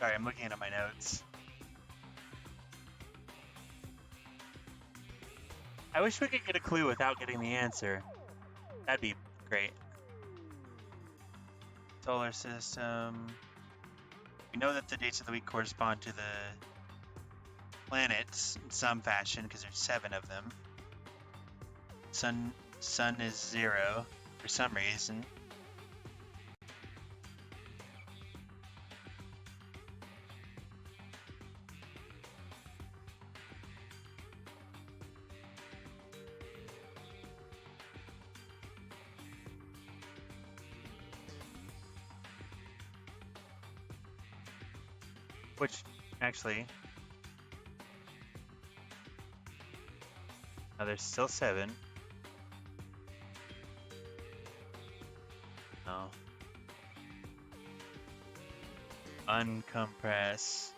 Sorry, I'm looking at my notes. I wish we could get a clue without getting the answer. That'd be great. Solar system. We know that the dates of the week correspond to the planets in some fashion because there's 7 of them. Sun is 0 for some reason. Which, actually, now there's still 7. No. Uncompress.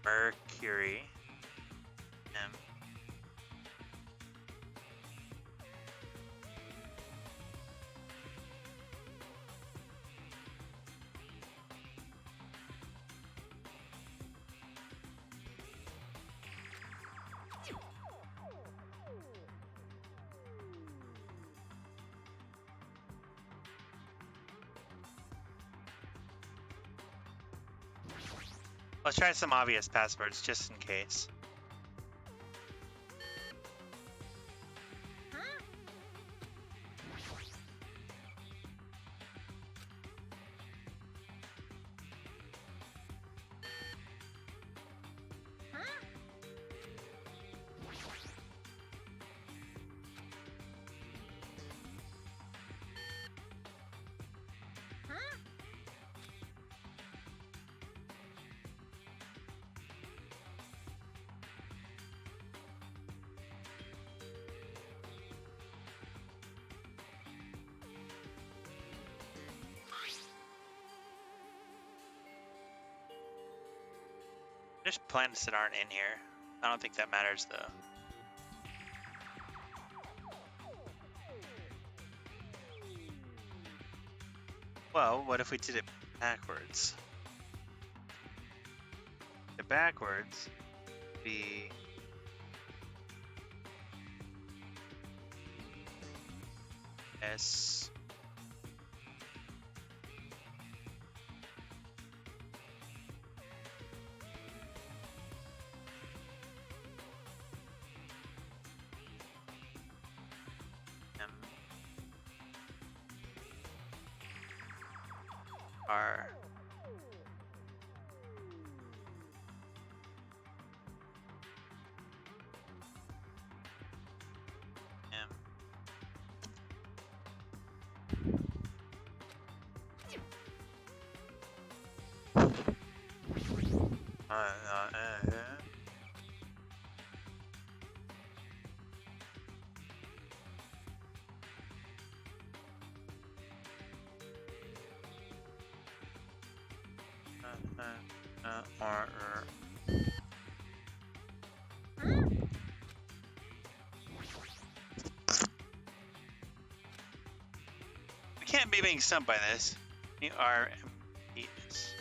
Mercury. Let's try some obvious passwords just in case. There's planets that aren't in here. I don't think that matters though. Well, what if we did it backwards? The backwards would be S R M We can't be being stumped by this. U-R-M-E-S.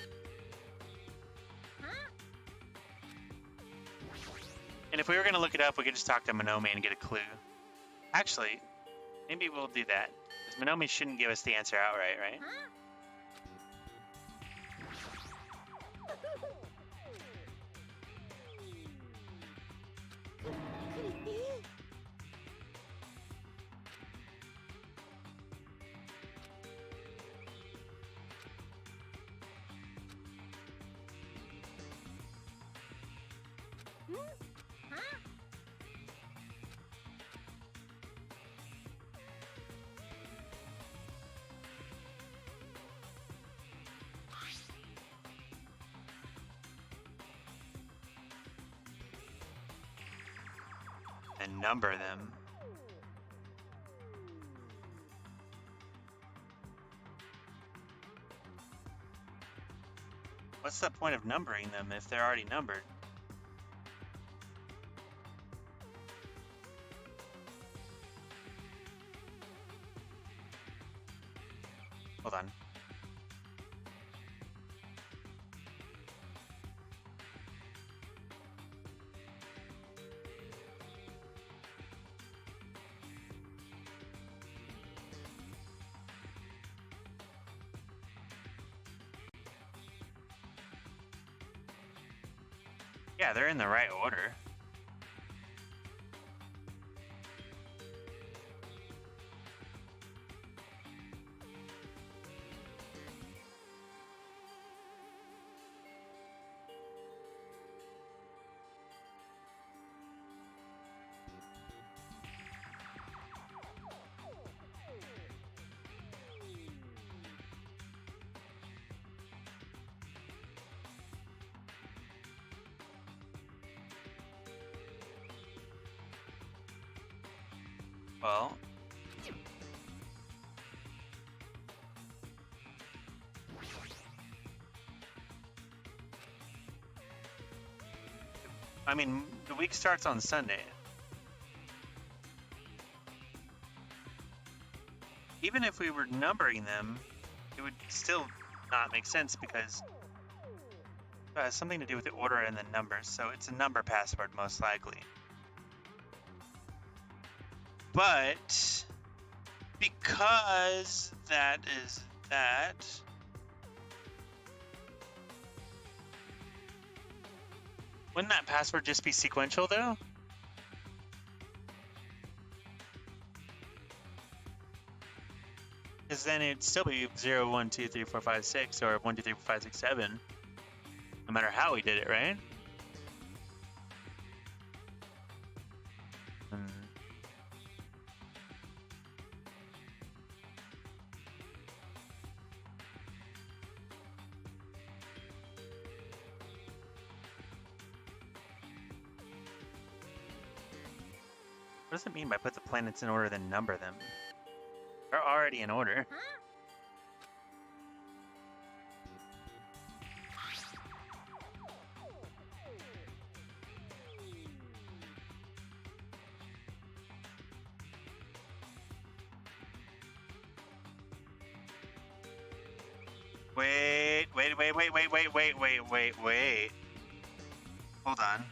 And if we were going to look it up, we could just talk to Monomi and get a clue. Actually, maybe we'll do that. Because Monomi shouldn't give us the answer outright, right?
Could it be? Huh?
and number them. What's the point of numbering them if they're already numbered? Hold on. Yeah, they're in the right order. Well, I mean, the week starts on Sunday. Even if we were numbering them, it would still not make sense because it has something to do with the order and the numbers, so it's a number password most likely. But because that is that, wouldn't that password just be sequential though? Because then it'd still be 0, 1, 2, 3, 4, 5, 6 or 1, 2, 3, 4, 5, 6, 7, no matter how we did it, right? What does it mean by put the planets in order then number them? They're already in order. Wait. Hold on.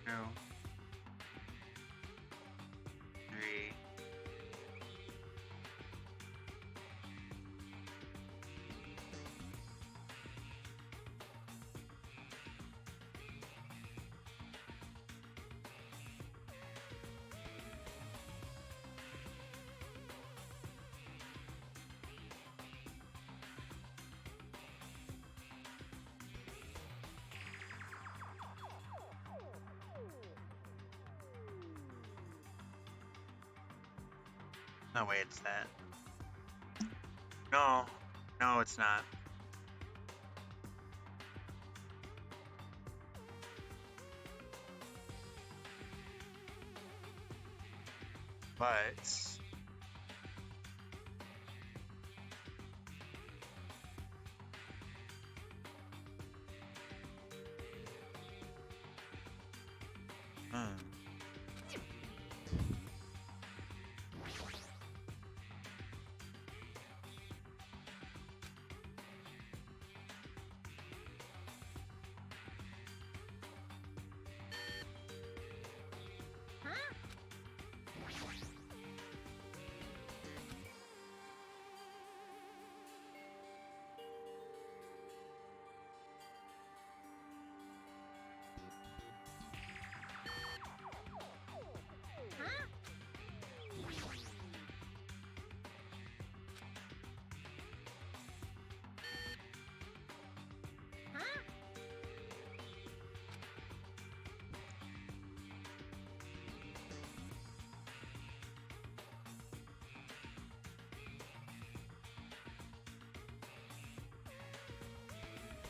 Two, three, No way it's that. No. No, it's not. But... Hmm.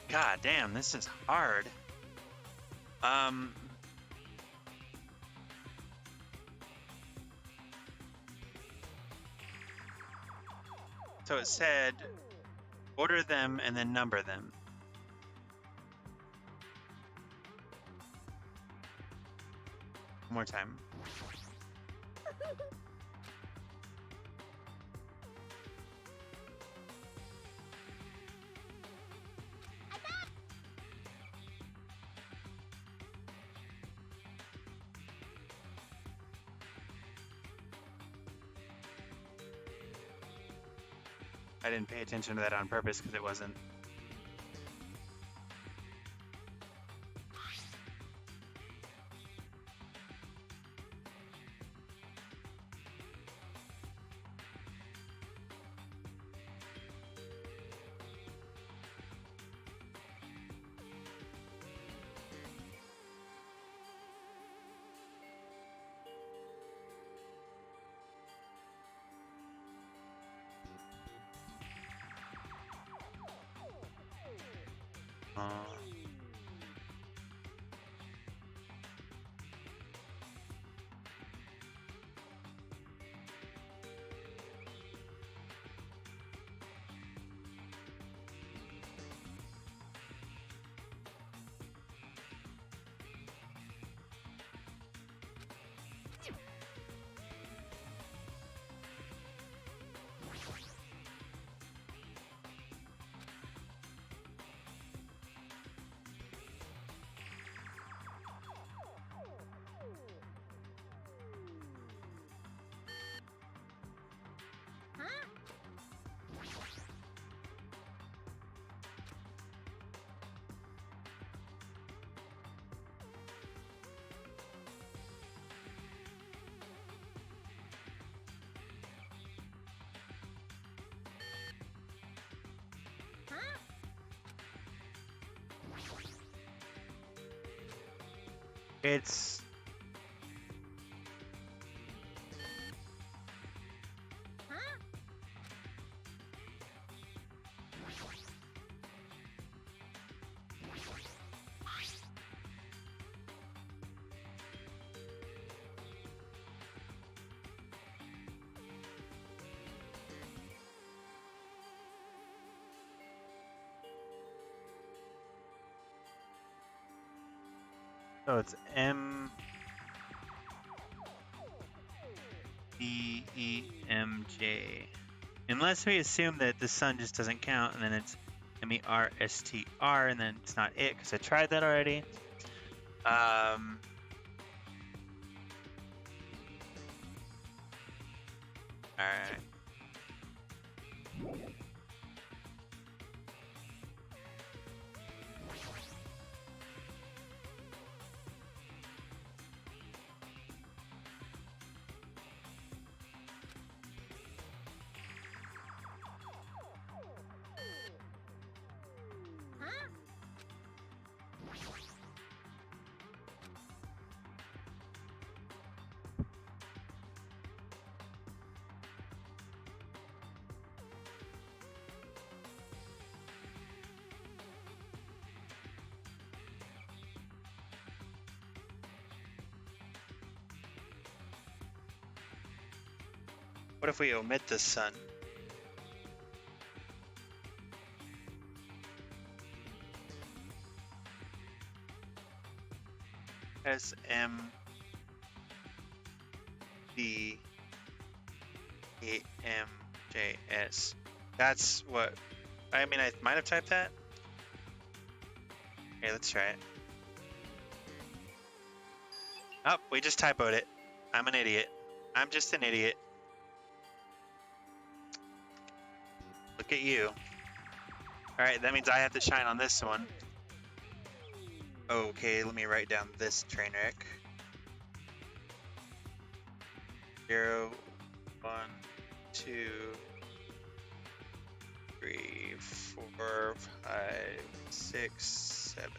God damn, this is hard. So it said, order them and then number them. One more time. I didn't pay attention to that on purpose because it wasn't. It's so it's MEEMJ. Unless we assume that the sun just doesn't count, and then it's MERSTR, and then it's not it because I tried that already. All right. What if we omit the sun? SMBEMJS. That's what. I mean, I might have typed that. Okay, let's try it. Oh, we just typoed it. I'm an idiot. I'm just an idiot. Look at you. Alright, that means I have to shine on this one. Okay, let me write down this train wreck. 0, 1, 2, 3, 4, 5, 6, 7.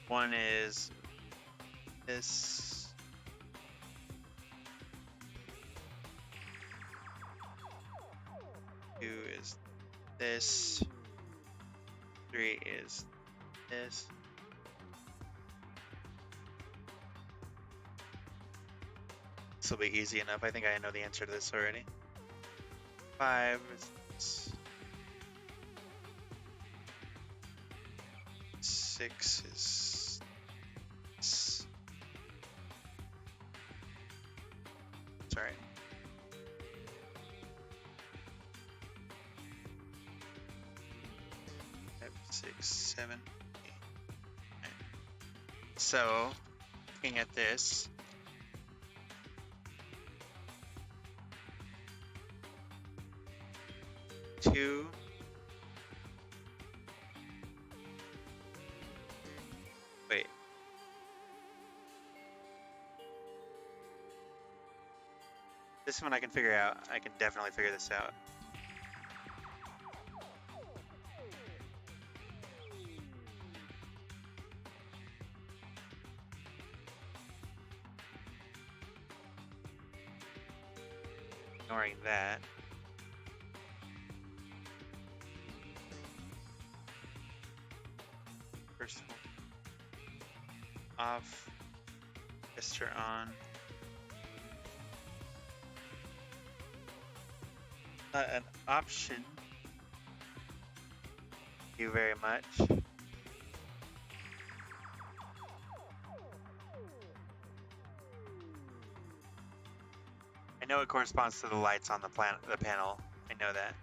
One is this. Two is this. 3 is this. This will be easy enough. I think I know the answer to this already. 5 is this. 6 is this. Sorry. 5, 6, 7, 8, 9. So, looking at this, two. Wait. This one I can figure out. I can definitely figure this out. Ignoring that. First one. Off. Gesture on. An option. Thank you very much. I know it corresponds to the lights on the panel. I know that.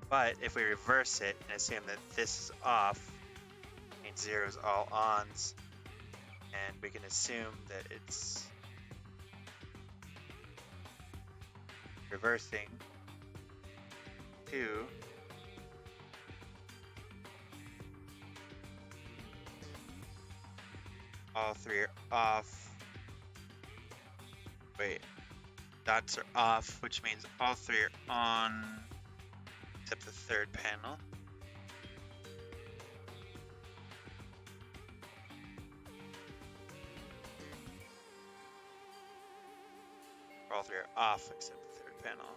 But if we reverse it and assume that this is off, it means 0 is all ons, and we can assume that it's reversing 2. All 3 are off. Wait, dots are off, which means all 3 are on, except the third panel. All 3 are off, except the third panel.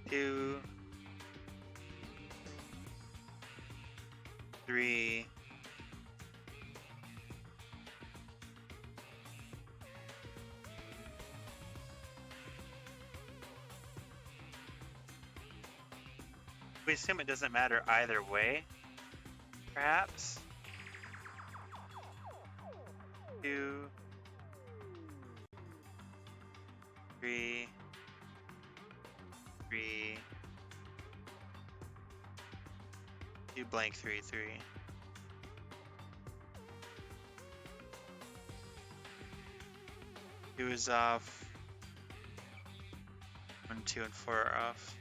2, 3. We assume it doesn't matter either way, perhaps. 2, 3, 3, 2 blank 3, 3. Two is off. 1, 2, and 4 are off.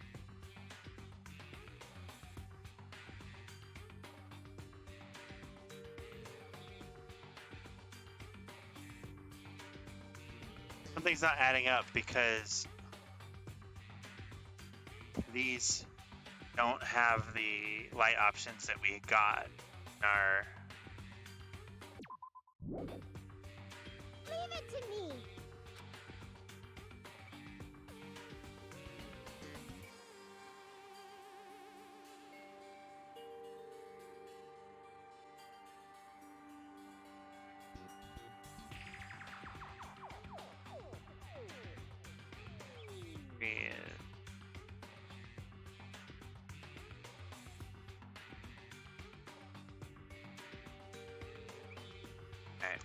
Something's not adding up because these don't have the light options that we got in our.
Leave it to me.
Alright.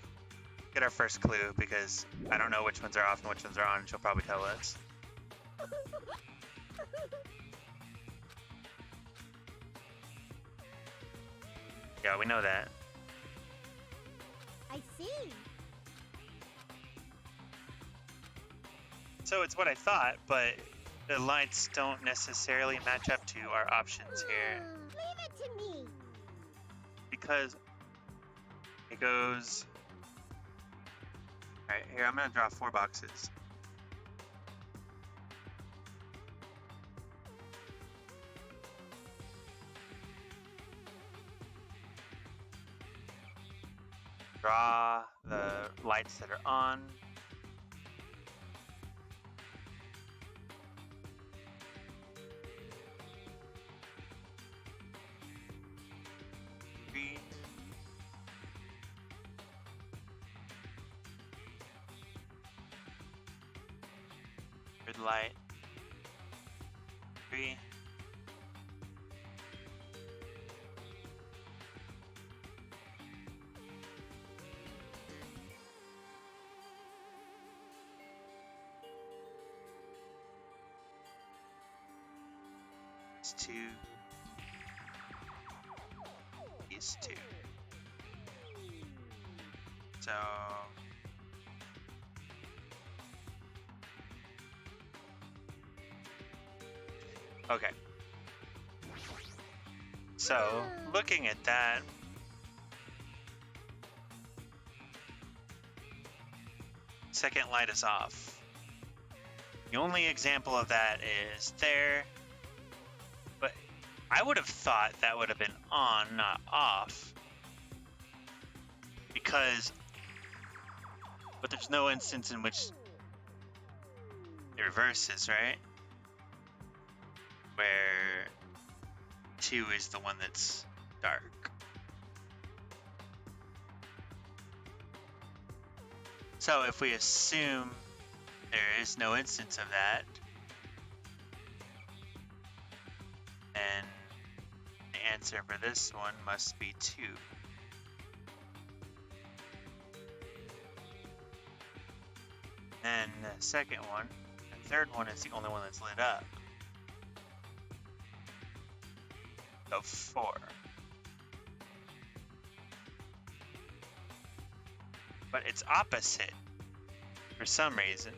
Get our first clue because I don't know which ones are off and which ones are on, and she'll probably tell us. Yeah, we know that.
I see.
So it's what I thought, but the lights don't necessarily match up to our options here.
Leave it to me.
Because it goes. Alright, here I'm gonna draw 4 boxes. Draw the lights that are on. Red light. 3. It's 2. These 2. So okay. So looking at that, second light is off. The only example of that is there, but I would have thought that would have been on, not off, because, but there's no instance in which it reverses, right? Where 2 is the one that's dark. So if we assume there is no instance of that, then the answer for this one must be 2. And the second one, the third one is the only one that's lit up. So 4. But it's opposite for some reason.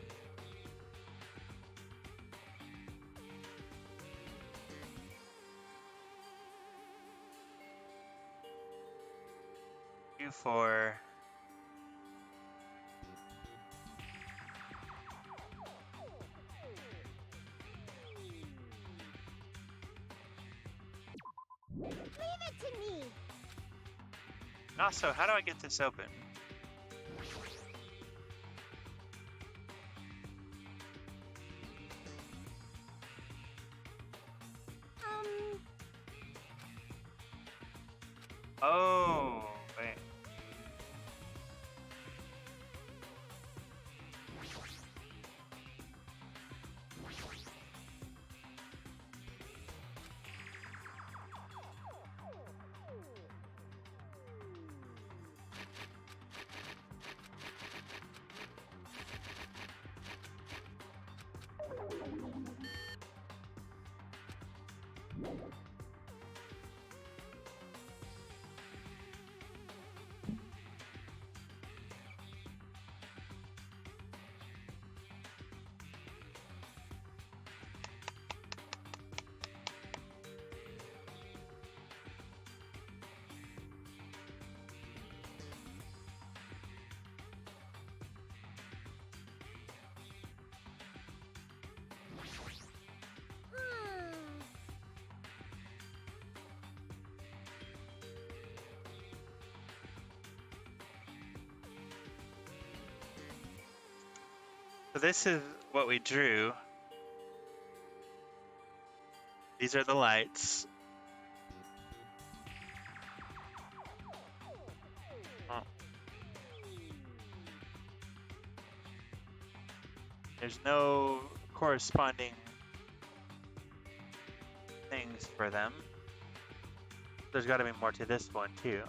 Q4.
Leave it to me.
And also, how do I get this open? So this is what we drew. These are the lights. Oh. There's no corresponding things for them. There's got to be more to this one too.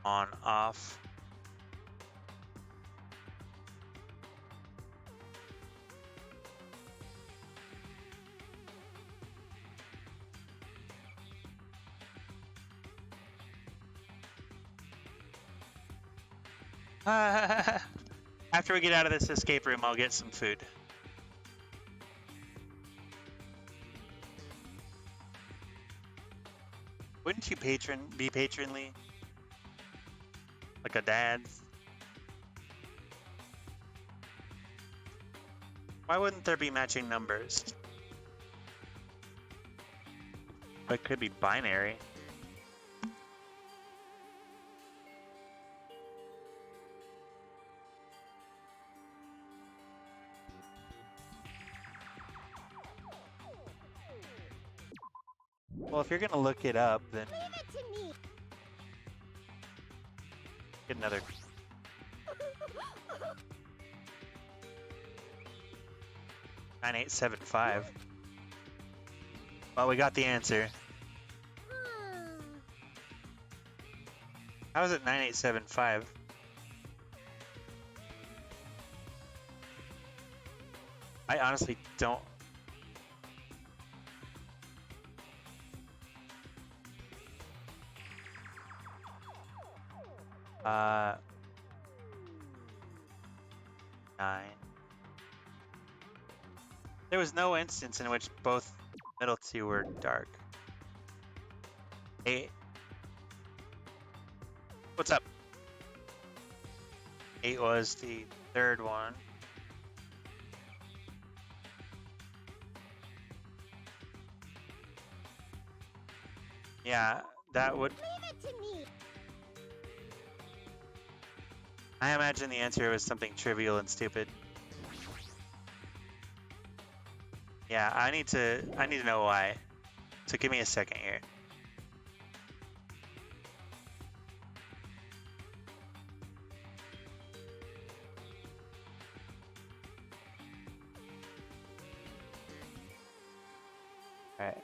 On, off. After we get out of this escape room, I'll get some food. Wouldn't you be patronly? Like a dad's? Why wouldn't there be matching numbers? It could be binary. Well, if you're gonna look it up, then
Leave it to me.
get another. 9875. Well, we got the answer. How is it 9875? I honestly don't. Uh, 9. There was no instance in which both middle two were dark. 8. What's up? 8 was the third one. Yeah, that would.
Leave it to me.
I imagine the answer was something trivial and stupid. Yeah, I need to know why. So give me a second here. All right.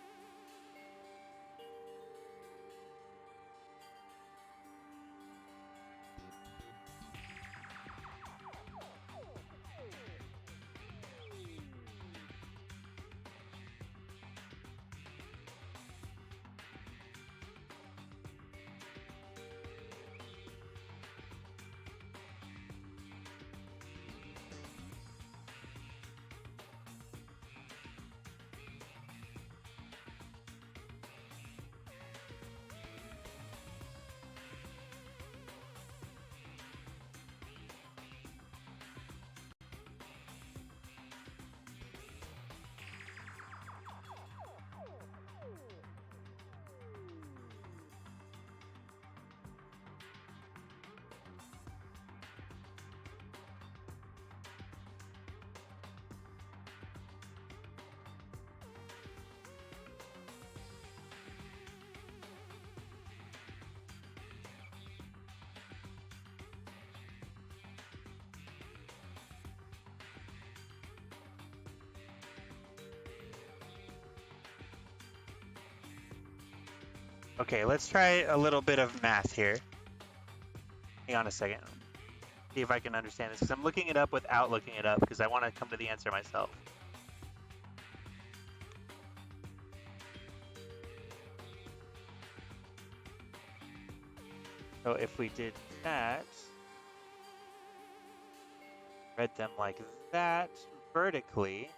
Okay, let's try a little bit of math here. Hang on a second. See if I can understand this, because I'm looking it up without looking it up, because I want to come to the answer myself. So if we did that, read them like that, vertically.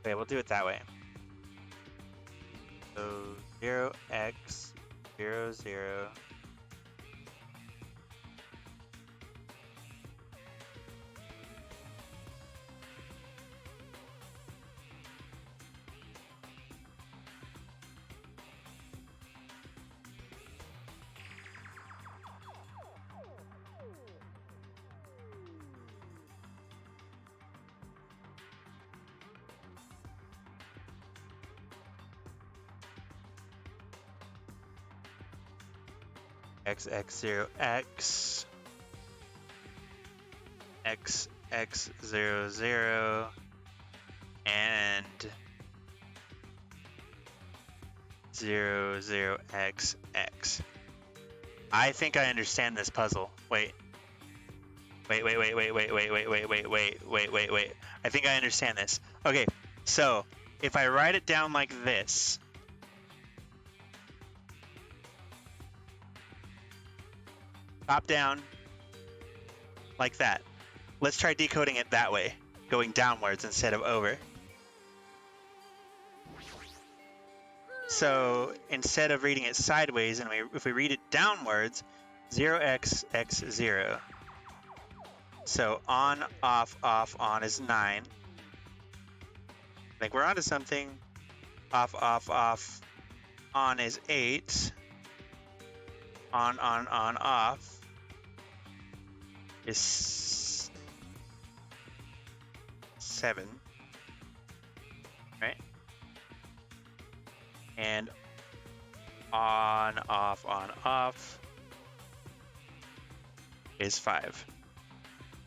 Okay, we'll do it that way. So 0x 0 0 xx0 x xx0 0 and 0 0 x x. I think I understand this puzzle. Wait. I think I understand this. Okay, so if I write it down like this, top down, like that. Let's try decoding it that way, going downwards instead of over. So instead of reading it sideways, and if we read it downwards, 0x x 0. So on, off, on is 9. I think we're onto something. Off, on is 8. On, off is 7. Right? And on, off is 5.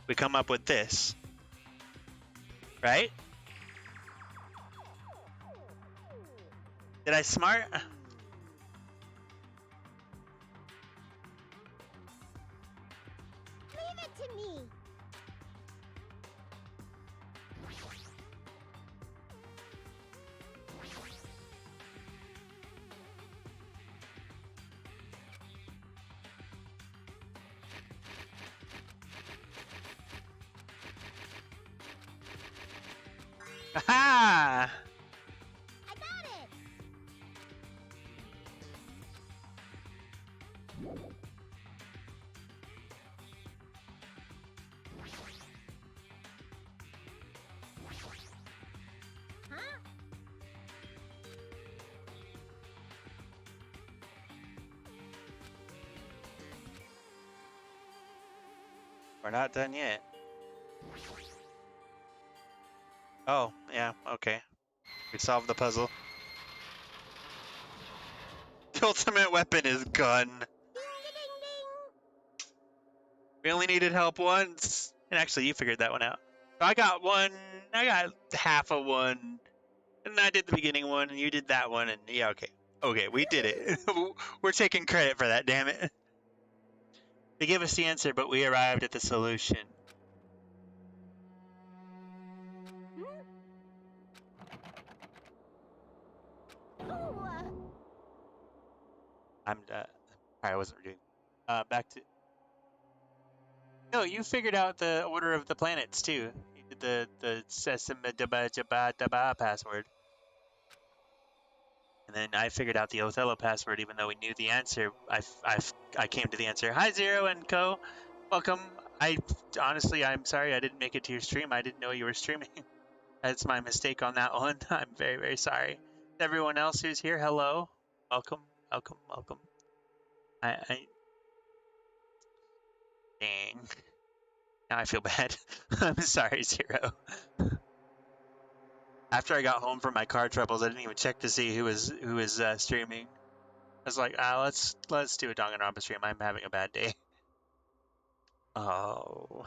We come up with this, right? Did I smart?
Leave it to me.
Aha!
I got it. Huh?
We're not done yet. Oh, yeah, okay. We solved the puzzle. The ultimate weapon is gun.
Ding, ding, ding.
We only needed help once. And actually, you figured that one out. So I got one, I got half of one. And I did the beginning one, and you did that one, and yeah, okay. Okay, we did it. We're taking credit for that, damn it. They gave us the answer, but we arrived at the solution.
Oh,
I wasn't doing. Back to. No, you figured out the order of the planets too. You did the sesame password, and then I figured out the Othello password. Even though we knew the answer, I came to the answer. Hi Zero and Co. Welcome. Honestly, I'm sorry I didn't make it to your stream. I didn't know you were streaming. That's my mistake on that one. I'm very, very sorry. Everyone else who's here, hello. Welcome. Dang. Now I feel bad. I'm sorry, Zero. After I got home from my car troubles, I didn't even check to see who was streaming. I was like, let's do a Danganronpa stream. I'm having a bad day. Oh.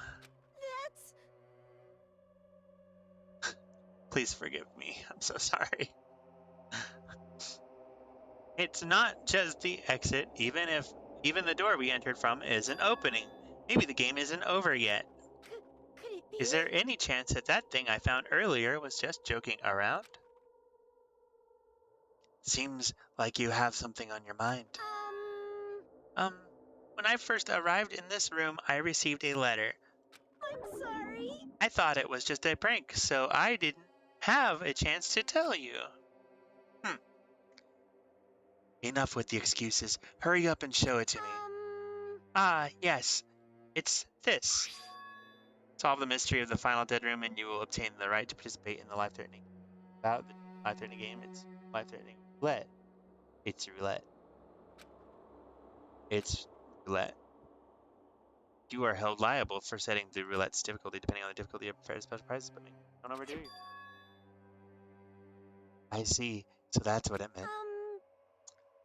that's...
Please forgive me. I'm so sorry. It's not just the exit, even the door we entered from is an opening. Maybe the game isn't over yet.
Could it be?
Is there any chance that that thing I found earlier was just joking around? Seems like you have something on your mind. When I first arrived in this room, I received a letter.
I'm sorry.
I thought it was just a prank, so I didn't have a chance to tell you. Enough with the excuses. Hurry up and show it to me. Ah, yes. It's this. Solve the mystery of the final dead room and you will obtain the right to participate in the life-threatening. About the life-threatening game, it's life-threatening roulette. It's roulette. It's roulette. You are held liable for setting the roulette's difficulty depending on the difficulty of fair special prizes, but don't overdo you. I see. So that's what it meant.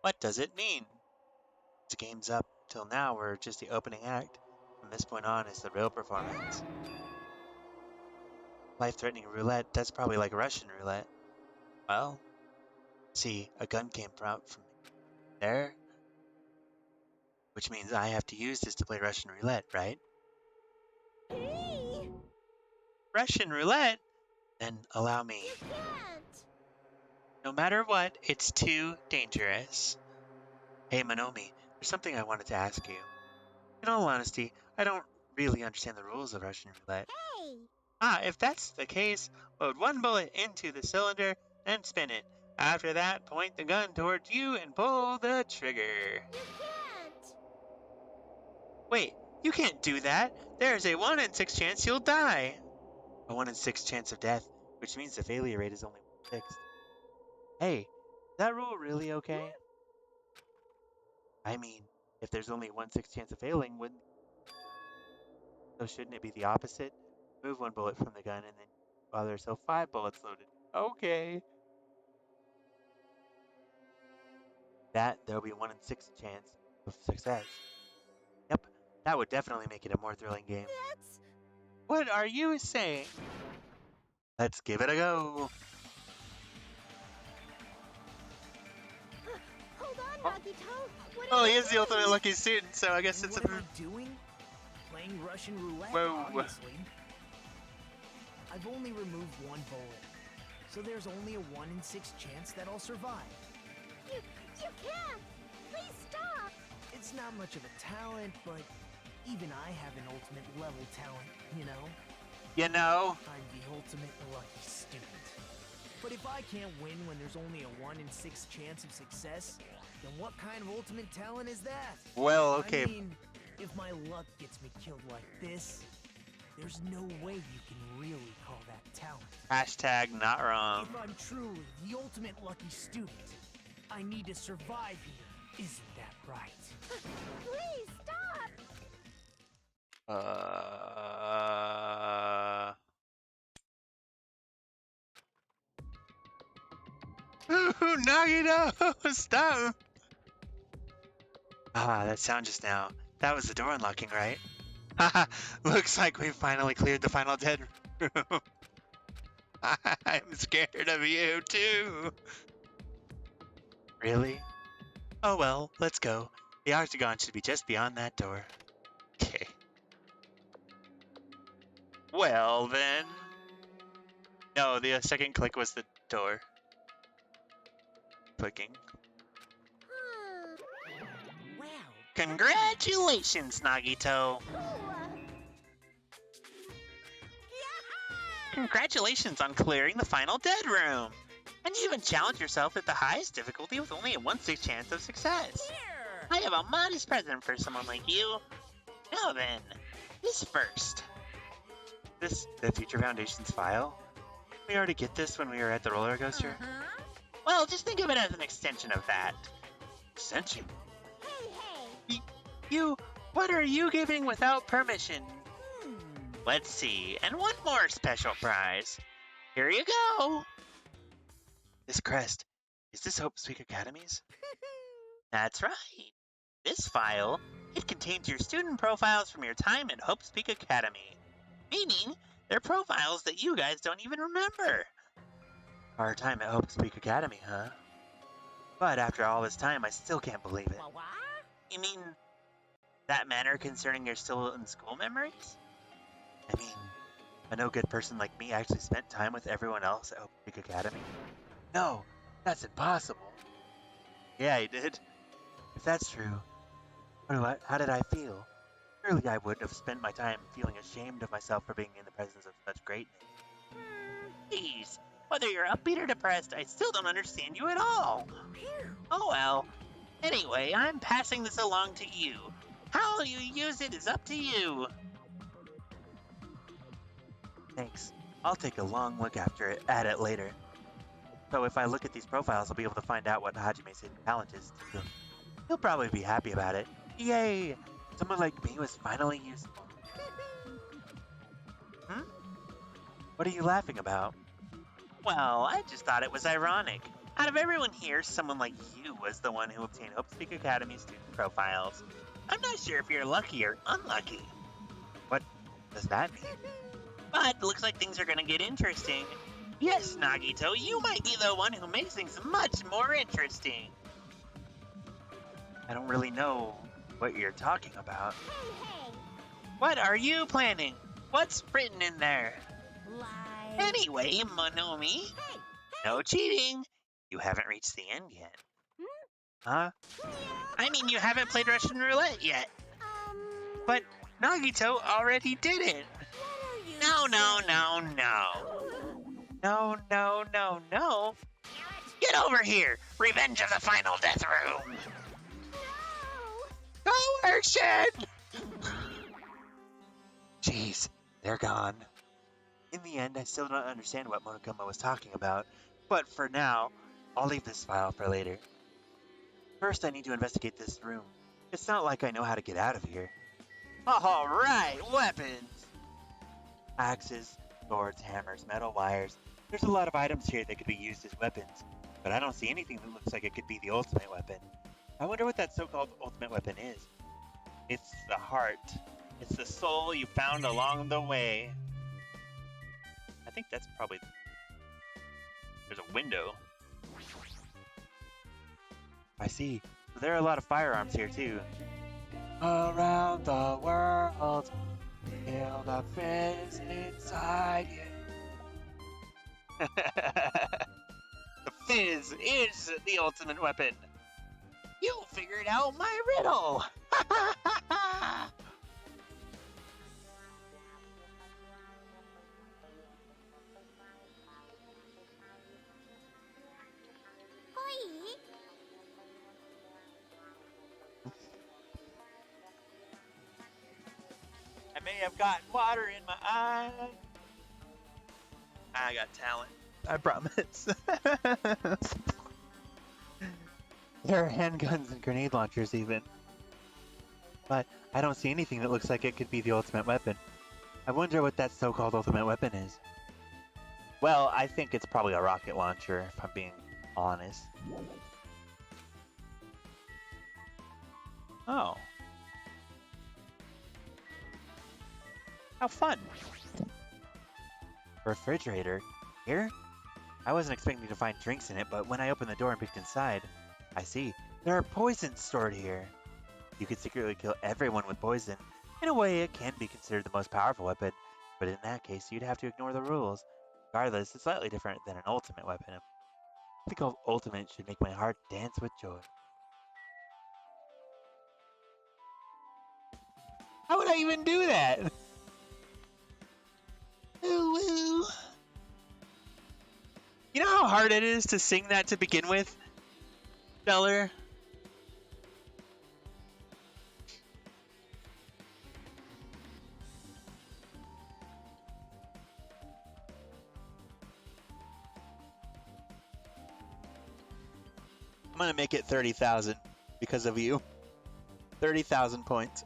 What does it mean? The game's up. Till now, we're just the opening act. From this point on, it's the real performance. Life-threatening roulette, that's probably like Russian roulette. Well, see, a gun came out from there. Which means I have to use this to play Russian roulette, right?
Hey!
Russian roulette? Then allow me.
You can't!
No matter what, it's too dangerous. Hey, Monomi, there's something I wanted to ask you. In all honesty, I don't really understand the rules of Russian roulette.
Hey!
Ah, if that's the case, load one bullet into the cylinder and spin it. After that, point the gun towards you and pull the trigger.
You can't!
Wait, you can't do that. There's a 1 in 6 chance you'll die. A 1 in 6 chance of death, which means the failure rate is only 1/6. Hey, is that rule really okay? I mean, if there's only a 1/6 chance of failing, wouldn't... So shouldn't it be the opposite? Move one bullet from the gun and then while there's still 5 bullets loaded. Okay. That, there'll be a 1 in 6 chance of success. Yep, that would definitely make it a more thrilling game.
That's...
What are you saying? Let's give it a go.
Hold on, Nagito. What
Oh,
are
he
you
is the ultimate
doing?
lucky student, so I guess it's a...
What am I doing? Playing Russian roulette,
Whoa.
obviously. I've only removed one bullet, so there's only a 1 in 6 chance that I'll survive.
You can't! Please stop!
It's not much of a talent, but even I have an ultimate level talent, you know?
You know?
I'm the ultimate lucky student. But if I can't win when there's only a 1 in 6 chance of success, then what kind of ultimate talent is that?
Well, okay.
I mean, if my luck gets me killed like this, there's no way you can really call that talent.
Hashtag not wrong.
If I'm truly the ultimate lucky student, I need to survive here. Isn't that right?
Please stop!
Nagito! Stop! Ah, that sound just now. That was the door unlocking, right? Haha, looks like we finally cleared the final dead room. I'm scared of you, too. Really? Oh well, let's go. The octagon should be just beyond that door. Okay. Well then. No, the second click was the door. Clicking.
Wow.
Congratulations, Nagito! Congratulations on clearing the final dead room! And you even challenged yourself at the highest difficulty with only a 1/6 chance of success.
Here!
I have a modest present for someone like you. Now then, this first. This, the Future Foundation's file? We already get this when we were at the roller coaster? Well, just think of it as an extension of that. Extension?
Hey!
You, what are you giving without permission? Let's see, and one more special prize. Here you go. This crest, is this Hope's Peak Academy's? That's right. This file, it contains your student profiles from your time at Hope's Peak Academy. Meaning, they're profiles that you guys don't even remember. Our time at Hope's Peak Academy, huh? But after all this time, I still can't believe it.
What?
You mean, that matter concerning your still in school memories? I mean,
A no-good person like me actually spent time with everyone else at Open Creek Academy? No, that's impossible. Yeah, I did. If that's true, how did I feel? Surely I would have spent my time feeling ashamed of myself for being in the presence of such greatness. Jeez, whether you're upbeat or depressed, I still don't understand you at all. Oh well. Anyway, I'm passing this along to you. How you use it is up to you. Thanks. I'll take a long look at it later. So if I look at these profiles, I'll be able to find out what Hajime's hidden talent is. He'll probably be happy about it. Yay! Someone like me was finally useful. Hmm? What are you laughing about? Well, I just thought it was ironic. Out of everyone here, someone like you was the one who obtained Hope Speak Academy student profiles. I'm not sure if you're lucky or unlucky. What does that mean? But looks like things are gonna get interesting. Yes, Nagito, you might be the one who makes things much more interesting. I don't really know what you're talking about.
Hey,
What are you planning? What's written in there?
like...
Anyway, Monomi,
Hey,
no cheating. You haven't reached the end yet. Huh? I mean, you haven't played Russian roulette yet. But Nagito already did it. No. No. Get over here. Revenge of the Final Death Room. Coercion! Jeez, they're gone. In the end, I still don't understand what Monokuma was talking about, but for now, I'll leave this file for later. First, I need to investigate this room. It's not like I know how to get out of here. Alright, weapons! Axes, swords, hammers, metal wires. There's a lot of items here that could be used as weapons, but I don't see anything that looks like it could be the ultimate weapon. I wonder what that so-called ultimate weapon is. It's the heart. It's the soul you found along the way. I think that's probably... There's a window. I see. So there are a lot of firearms here too. Around the world, feel the fizz inside you. The fizz is the ultimate weapon. You figured out my riddle.
Hoi.
I may have gotten water in my eye. I got talent. I promise. There are handguns and grenade launchers even. But I don't see anything that looks like it could be the ultimate weapon. I wonder what that so-called ultimate weapon is. Well, I think it's probably a rocket launcher, if I'm being honest. Oh. How fun! Refrigerator? Here? I wasn't expecting to find drinks in it, but when I opened the door and peeked inside, I see. There are poisons stored here. You could secretly kill everyone with poison. In a way, it can be considered the most powerful weapon, but in that case, you'd have to ignore the rules. Regardless, it's slightly different than an ultimate weapon. I think ultimate should make my heart dance with joy. How would I even do that? Ooh. You know how hard it is to sing that to begin with, Stellar? I'm gonna make it 30,000 because of you. 30,000 points.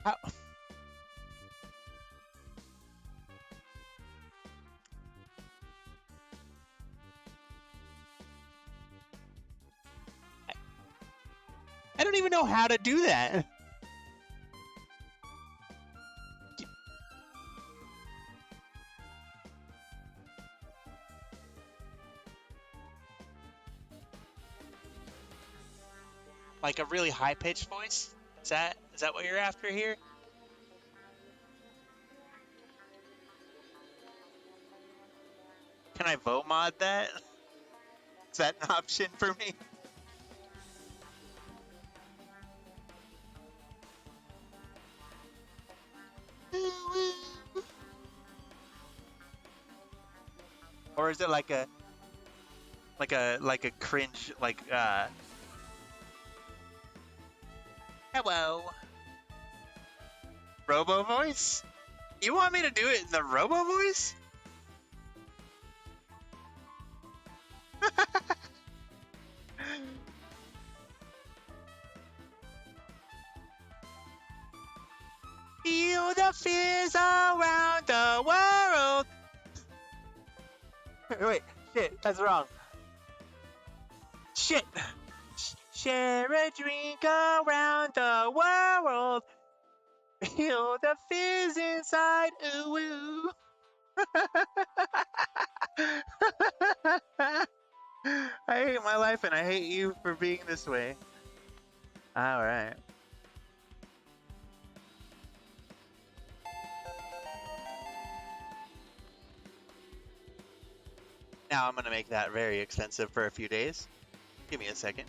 How? I don't even know how to do that. Like a really high-pitched voice? Is that what you're after here? Can I vote mod that? Is that an option for me? Or is it like a cringe hello Robo voice? You want me to do it in the Robo voice? Feel the fears around the world. Wait, shit, that's wrong. Shit. Share a drink around the world. Feel the fizz inside. Ooh, ooh. I hate my life and I hate you for being this way. Alright. Now I'm gonna make that very expensive for a few days. Give me a second.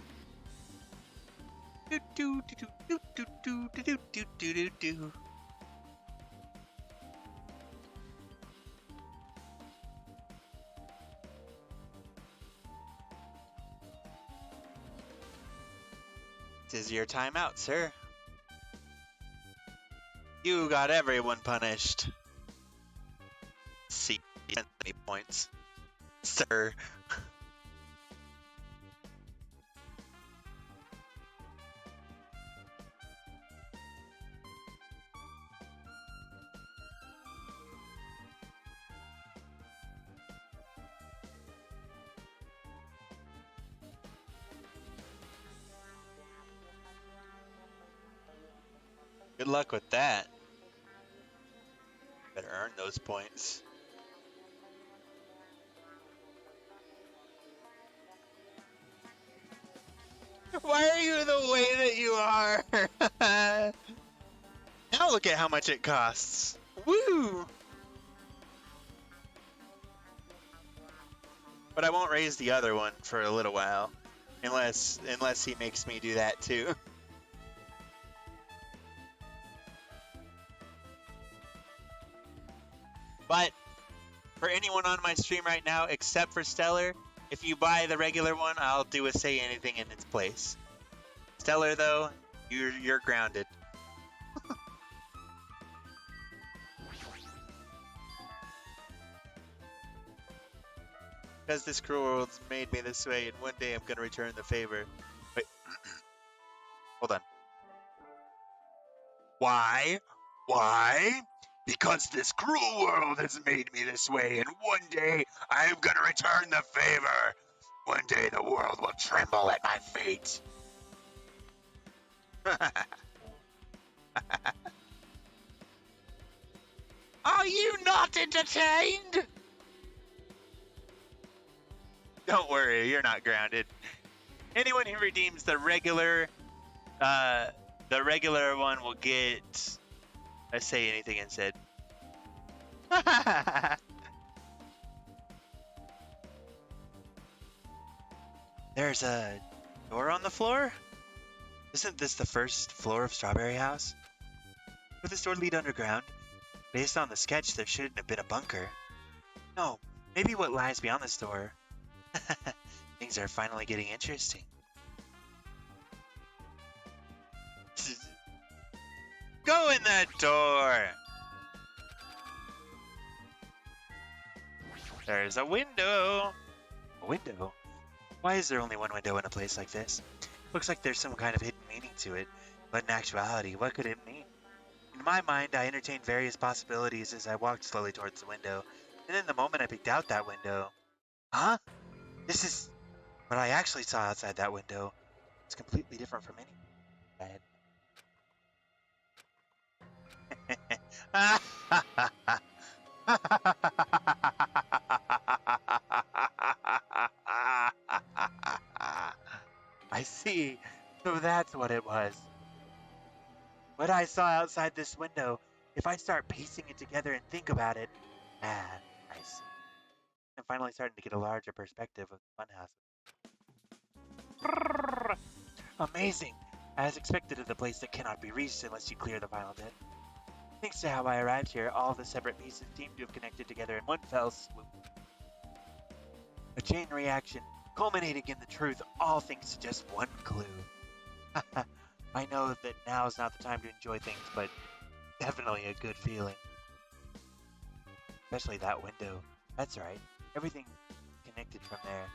Do do do do do do do do do do do. This is your timeout, sir. You got everyone punished. See, 70 points, sir. Good luck with that. Better earn those points. Why are you the way that you are? Now look at how much it costs. Woo! But I won't raise the other one for a little while, unless he makes me do that too. But for anyone on my stream right now, except for Stellar, if you buy the regular one, I'll do a say anything in its place. Stellar, though, you're grounded. Because this cruel world's made me this way, and one day I'm gonna return the favor. Wait, hold on.
Why? Why? Because this cruel world has made me this way, and one day I am gonna return the favor. One day the world will tremble at my fate.
Are you not entertained? Don't worry, you're not grounded. Anyone who redeems the regular one will get a say anything instead. There's a door on the floor? Isn't this the first floor of Strawberry House? Would this door lead underground? Based on the sketch, there shouldn't have been a bunker. No, maybe what lies beyond this door. Things are finally getting interesting. Go in that door! There's a window! A window? Why is there only one window in a place like this? Looks like there's some kind of hidden meaning to it, but in actuality, what could it mean? In my mind, I entertained various possibilities as I walked slowly towards the window, and in the moment I peeked out that window... Huh? This is... what I actually saw outside that window. It's completely different from any... I see.
So that's what it was. What I saw outside this window, if I start piecing it together and think about it, I see. I'm finally starting to get a larger perspective of the funhouse. Amazing! As expected of the place that cannot be reached unless you clear the final dead. Thanks to how I arrived here, all the separate pieces seem to have connected together in one fell swoop. A chain reaction, culminating in the truth, all thanks to just one clue. I know that now's not the time to enjoy things, but definitely a good feeling. Especially that window. That's right, everything connected from there.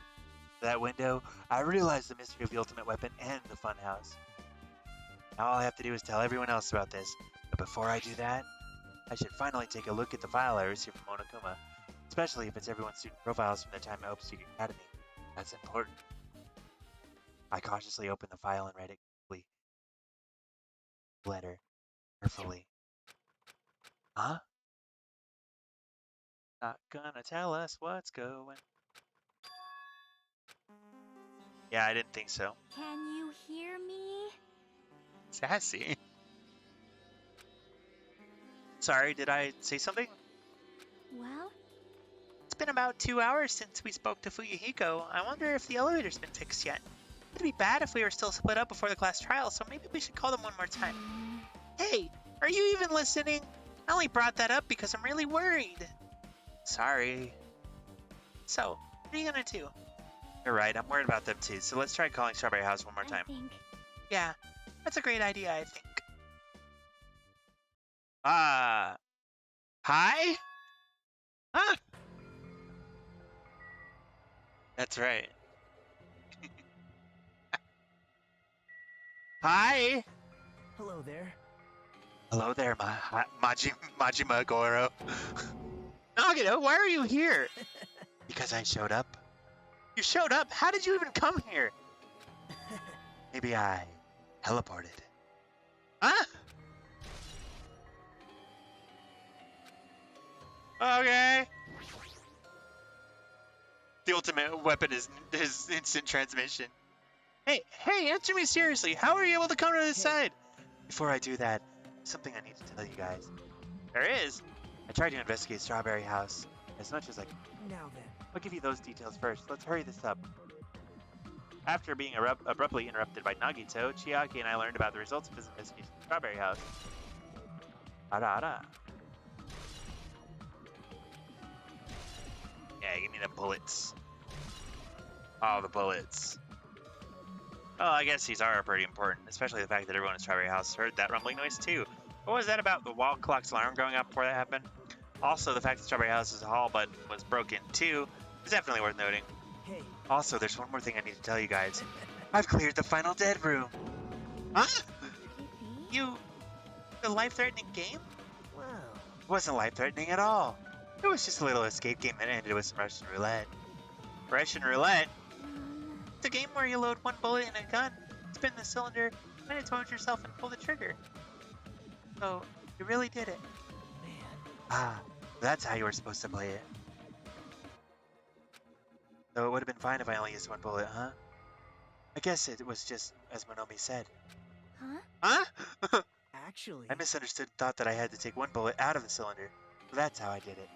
That window, I realized the mystery of the ultimate weapon and the funhouse. Now all I have to do is tell everyone else about this, but before I do that, I should finally take a look at the file I received from Monokuma, especially if it's everyone's student profiles from their time at Hope Secret Academy. That's important. I cautiously opened the file and read it quickly. Letter. Carefully. Huh? Not gonna tell us what's going. Yeah, I didn't think so.
Can you hear me?
Sassy. Sorry, did I say something?
Well,
It's been about 2 hours since we spoke to Fuyuhiko. I wonder if the elevator's been fixed yet. It'd be bad if we were still split up before the class trial, so maybe we should call them one more time. Hey, are you even listening? I only brought that up because I'm really worried.
Sorry.
So, what are you gonna do?
You're right, I'm worried about them too, so let's try calling Strawberry House one more time.
I think
Yeah, that's a great idea, I think.
Hi? Huh? That's right. Hi?
Hello there.
Hello there, Majima Goro.
Nagito, why are you here?
Because I showed up.
You showed up? How did you even come here?
Maybe I teleported.
Huh?
Okay. The ultimate weapon is instant transmission.
Hey, answer me seriously. How are you able to come to this side?
Before I do that, something I need to tell you guys.
There is.
I tried to investigate Strawberry House as much as I could.
Now then.
I'll give you those details first. Let's hurry this up.
After being abruptly interrupted by Nagito, Chiaki and I learned about the results of his investigation at Strawberry House. Ara. Yeah, give me them bullets. Oh, the bullets. Well, I guess these are pretty important, especially the fact that everyone in Strawberry House heard that rumbling noise too. What was that about the wall clock's alarm going off before that happened? Also, the fact that Strawberry House's hall button was broken too is definitely worth noting.
Hey.
Also, there's one more thing I need to tell you guys. I've cleared the final dead room.
Huh?
could it be?
The life-threatening game?
Well,
It wasn't life-threatening at all. It was just a little escape game that ended with some Russian roulette.
Russian roulette?
It's a game where you load one bullet in a gun, spin the cylinder, and explode yourself and pull the trigger. So, you really did it.
man.
Ah, that's how you were supposed to play it. So it would have been fine if I only used one bullet, huh? I guess it was just as Monomi said.
Huh?
Huh?
Actually.
I misunderstood and thought that I had to take one bullet out of the cylinder. So that's how I did it.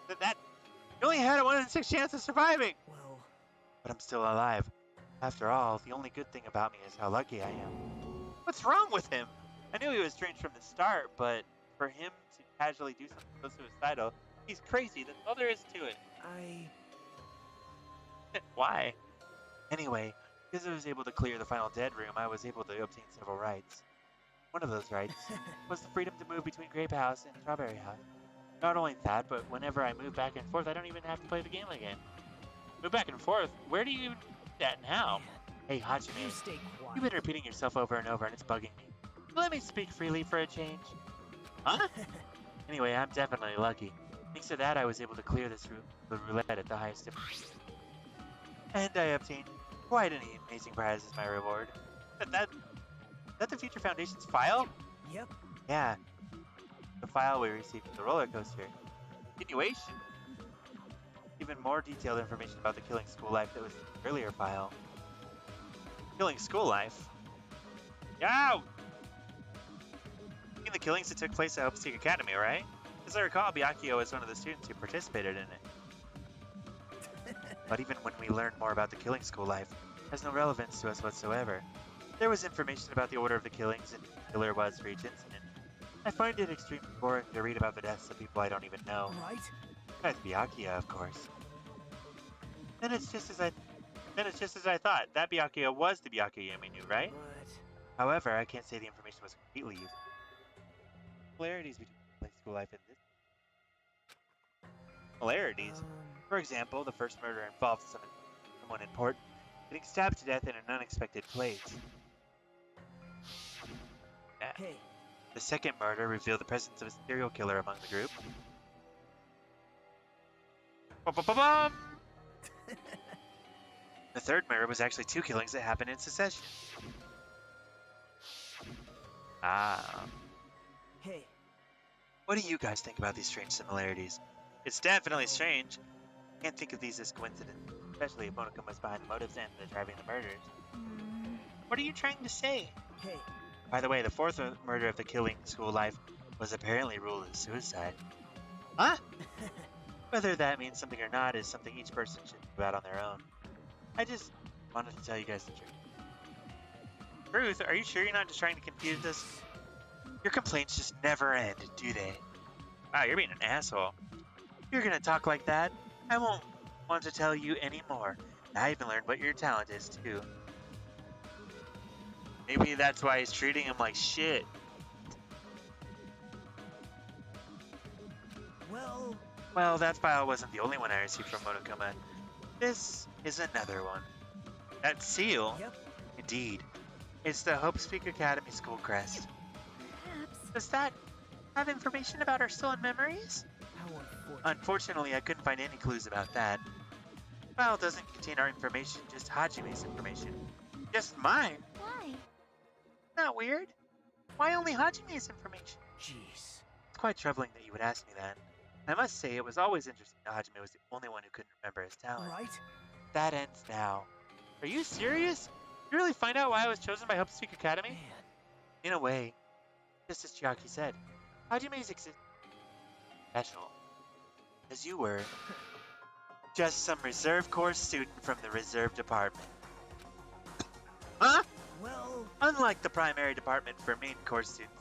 You only had a 1 in 6 chance of surviving!
Well,
But I'm still alive. After all, the only good thing about me is how lucky I am.
What's wrong with him? I knew he was strange from the start, but for him to casually do something so suicidal, he's crazy. That's all there is to it. Why?
Anyway, because I was able to clear the final dead room, I was able to obtain several rights. One of those rights was the freedom to move between Grape House and Strawberry House. Not only that, but whenever I move back and forth, I don't even have to play the game again.
Move back and forth. Where do you do that now?
Hey,
you
Hajime,
stay quiet.
you've been repeating yourself over and over and it's bugging me. Let me speak freely for a change.
Huh?
Anyway, I'm definitely lucky. Thanks to that, I was able to clear this the roulette at the highest difficulty. And I obtained quite an amazing prize as my reward.
Is that the Future Foundation's file?
Yep.
Yeah, the file we received from the roller coaster.
Continuation?
Even more detailed information about the Killing School Life that was in the earlier file.
Killing School Life? Yo! The killings that took place at Hope Seek Academy, right? As I recall, Byakuya was one of the students who participated in it. But even when we learned more about the killing school life, it has no relevance to us whatsoever. There was information about the order of the killings and who the killer was for each incident. I find it extremely boring to read about the deaths of people I don't even know.
Right?
Besides Byakuya, of course. Then it's just as I thought. That Byakuya was the Byakuya we knew, right?
But
However, I can't say the information was completely useful. Similarities between killing school life and this. Similarities. For example, the first murder involved someone important getting stabbed to death in an unexpected place. Yeah.
hey,
The second murder revealed the presence of a serial killer among the group. Ba-ba-ba-bum! The third murder was actually two killings that happened in succession. Ah.
hey,
What do you guys think about these strange similarities? It's definitely strange. Can't think of these as coincidence, especially if Monokuma was behind the motives and the driving the murders.
What are you trying to say?
hey.
By the way, the fourth murder of the killing school life was apparently ruled as suicide. Huh? Whether that means something or not is something each person should think about on their own. I just wanted to tell you guys the truth. Ruth, are you sure you're not just trying to confuse us? Your complaints just never end, do they? Wow, you're being an asshole. You're gonna talk like that? I won't want to tell you anymore. I even learned what your talent is, too. Maybe that's why he's treating him like shit. Well, that file wasn't the only one I received from Monokuma. This is another one. That seal?
Yep.
Indeed. It's the Hope Speak Academy school crest.
Perhaps.
Does that have information about our stolen memories?
How unfortunate.
Unfortunately, I couldn't find any clues about that. The file doesn't contain our information, just Hajime's information. Just mine?
Why?
Not weird. Why only Hajime's information?
Jeez.
It's quite troubling that you would ask me that. I must say, it was always interesting that Hajime was the only one who couldn't remember his talent.
Right?
That ends now.
Are you serious? You really find out why I was chosen by Hope Speak Academy?
Man.
In a way, just as Chiaki said, Hajime's special. As you were. Just some reserve course student from the reserve department. Huh?
Well,
Unlike the primary department for main course students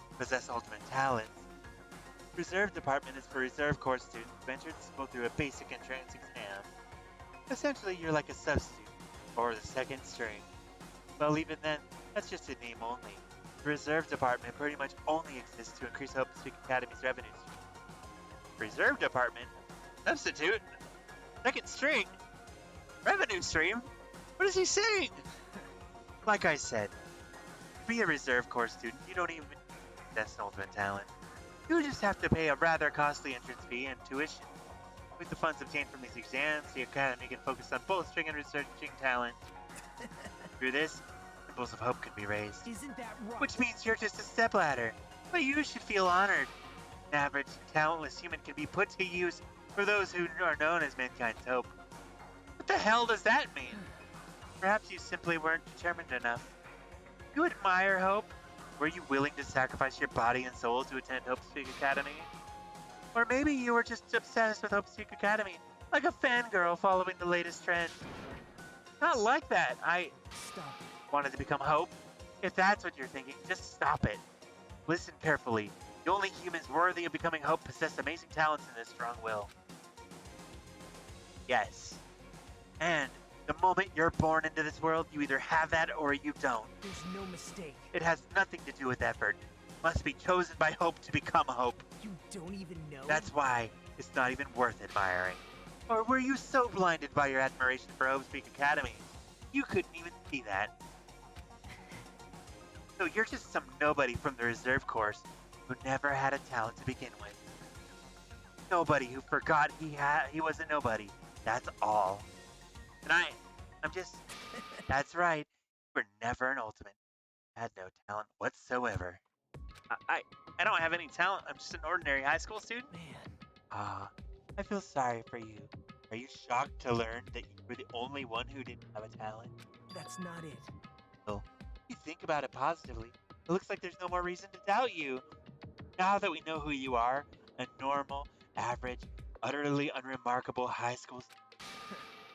who possess ultimate talents, reserve department is for reserve course students who entered school through a basic entrance exam. Essentially, you're like a substitute, or the second string. Well, even then, that's just a name only. The reserve department pretty much only exists to increase Hope Speak Academy's revenue stream. Reserve department? Substitute? Second string? Revenue stream? What is he saying? Like I said, to be a reserve course student, you don't even possess ultimate talent. You just have to pay a rather costly entrance fee and tuition. With the funds obtained from these exams, the Academy can focus on bolstering and researching talent. Through this, symbols of hope can be raised.
isn't that right?
Which means you're just a stepladder. But you should feel honored. An average, talentless human can be put to use for those who are known as mankind's hope. What the hell does that mean? Perhaps you simply weren't determined enough. You admire Hope? Were you willing to sacrifice your body and soul to attend Hope Speak Academy? Or maybe you were just obsessed with Hope Speak Academy, like a fangirl following the latest trend. Not like that. I
Stop.
wanted to become Hope. If that's what you're thinking, just stop it. Listen carefully. The only humans worthy of becoming Hope possess amazing talents and a strong will. Yes. And the moment you're born into this world, you either have that or you don't.
There's no mistake.
It has nothing to do with effort. Must be chosen by Hope to become Hope.
You don't even know?
That's why it's not even worth admiring. Or were you so blinded by your admiration for Hope Speak Academy, you couldn't even see that? So you're just some nobody from the reserve course who never had a talent to begin with. Nobody who forgot he was a nobody. That's all. And I'm just... That's right. You were never an ultimate. Had no talent whatsoever. I don't have any talent. I'm just an ordinary high school student.
Man.
Ah, I feel sorry for you. Are you shocked to learn that you were the only one who didn't have a talent?
That's not it.
you think about it positively, it looks like there's no more reason to doubt you. Now that we know who you are, a normal, average, utterly unremarkable high school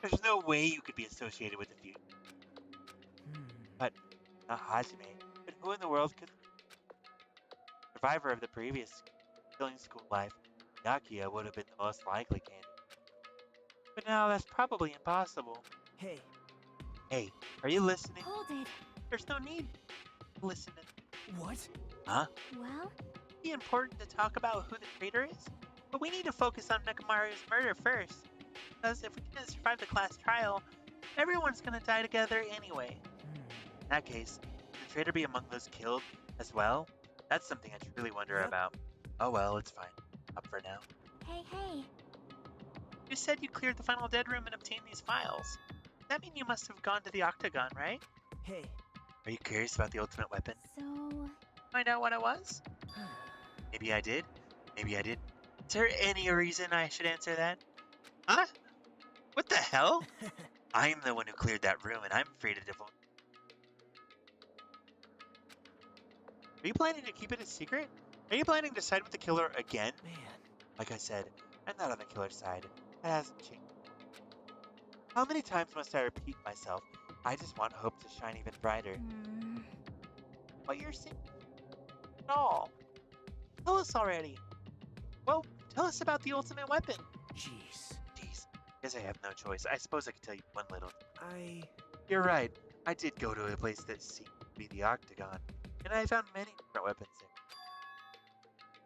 there's no way you could be associated with the future. But not Hajime. But who in the world could? Survivor of the previous killing school life, Nakia would have been the most likely candidate. But now that's probably impossible.
Hey,
Hey, are you listening?
Hold it.
There's no need to listen.
what?
Huh?
Well,
It'd be important to talk about who the traitor is, but we need to focus on Nekomaru's murder first. Because if we didn't survive the class trial, everyone's gonna die together anyway.
In that case, would the traitor be among those killed as well? That's something I truly wonder
Yep.
about. Oh well, it's fine. Up for now.
hey.
You said you cleared the final dead room and obtained these files. That mean you must have gone to the Octagon, right?
Hey.
Are you curious about the ultimate weapon?
So,
Find out what it was?
Maybe I did. Maybe I did.
Is there any reason I should answer that? Huh? What the hell?
I'm the one who cleared that room, and I'm free to divulge.
Are you planning to keep it a secret? Are you planning to side with the killer again?
Man.
Like I said, I'm not on the killer's side. That hasn't changed. How many times must I repeat myself? I just want hope to shine even brighter.
What you're saying at all. Tell us already. Well, tell us about the ultimate weapon.
Jeez.
Jeez, guess I have no choice. I suppose I could tell you one little.
You're
You're right. I did go to a place that seemed to be the Octagon, and I found many different weapons there.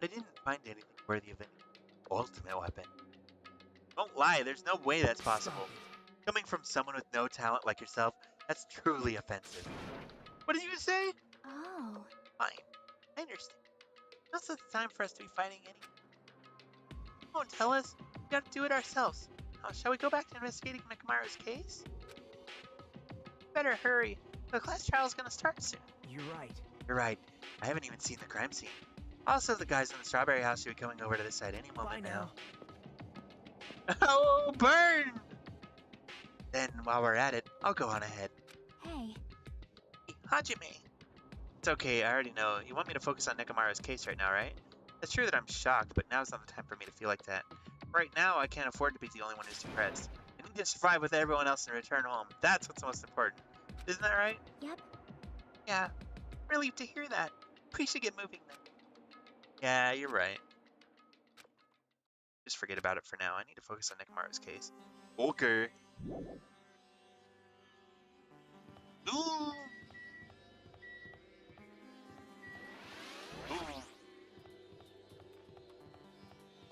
But I didn't find anything worthy of an ultimate weapon. Don't lie, there's no way that's possible. Coming from someone with no talent like yourself, that's truly offensive.
What did you say?
oh.
Fine. I understand. Now's not the time for us to be fighting any. Don't tell us. We gotta do it ourselves. Now, shall we go back to investigating Nekomaru's case? Better hurry. The class trial's gonna start soon.
You're right.
You're right. I haven't even seen the crime scene. Also, the guys in the strawberry house should be coming over to this side any moment
Bye now.
Oh, burn!
Then, while we're at it, I'll go on ahead.
Hey.
Hajime.
It's okay, I already know. You want me to focus on Nekomaru's case right now, right? It's true that I'm shocked, but now's not the time for me to feel like that. Right now, I can't afford to be the only one who's depressed. I need to survive with everyone else and return home. That's what's most important. Isn't that right?
Yep.
Yeah. Relieved to hear that. We should get moving then.
Yeah, you're right. Just forget about it for now. I need to focus on Nekomaru's case. Okay. Ooh. Ooh.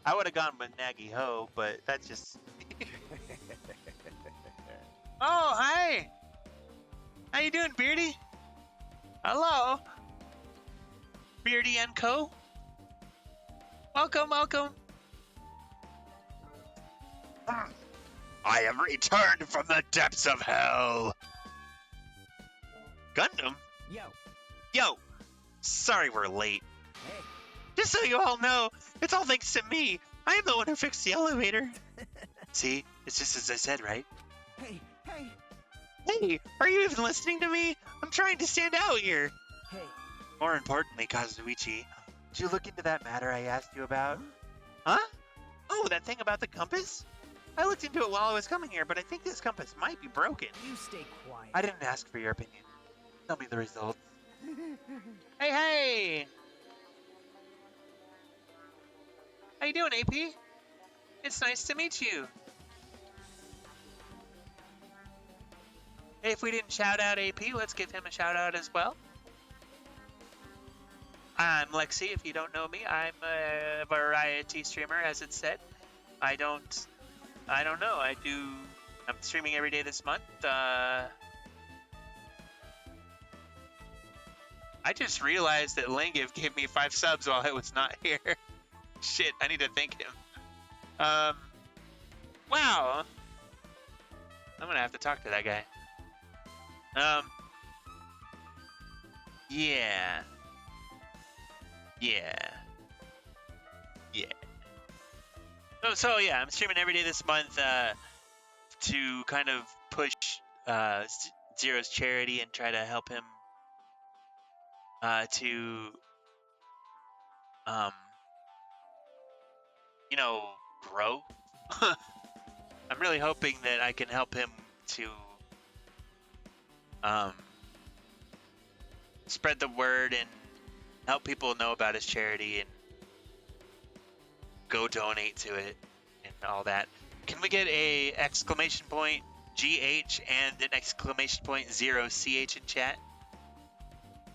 I would have gone with Nagi Ho, but that's just.
Oh, hi! How you doing, Beardy? Hello? Beardy and Co? Welcome, welcome.
I have returned from the depths of hell.
Gundam?
Yo.
Yo! Sorry we're late.
Hey.
Just so you all know, it's all thanks to me. I am the one who fixed the elevator.
See? It's just as I said, right?
Hey.
Hey, are you even listening to me? I'm trying to stand out here.
Hey.
More importantly, Kazuichi, did you look into that matter I asked you about?
Huh? Oh, that thing about the compass? I looked into it while I was coming here, but I think this compass might be broken.
You stay quiet.
I didn't ask for your opinion. Tell me the results.
Hey, hey! How you doing, AP? It's nice to meet you. Hey, if we didn't shout out AP, let's give him a shout out as well. I'm Lexi, if you don't know me. I'm a variety streamer, as it said. I don't know. I'm streaming every day this month. I just realized that Langiv gave me 5 subs while I was not here. Shit, I need to thank him. Wow. I'm gonna have to talk to that guy. Yeah. So yeah, I'm streaming every day this month to kind of push Zero's charity and try to help him
to, um, you know, grow. I'm really hoping that I can help him to spread the word and help people know about his charity and go donate to it and all that. Can we get a exclamation point GH and an exclamation point 0 CH in chat?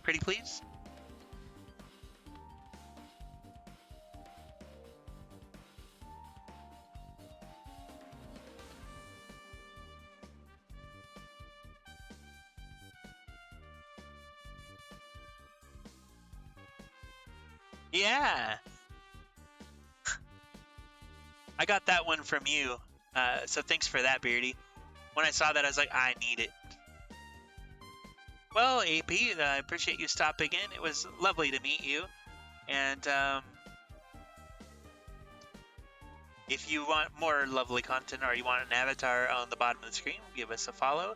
Pretty please? Yeah. I got that one from you. So thanks for that, Beardy. When I saw that, I was like, I need it. Well, AP, I appreciate you stopping in. It was lovely to meet you. And if you want more lovely content or you want an avatar on the bottom of the screen, give us a follow.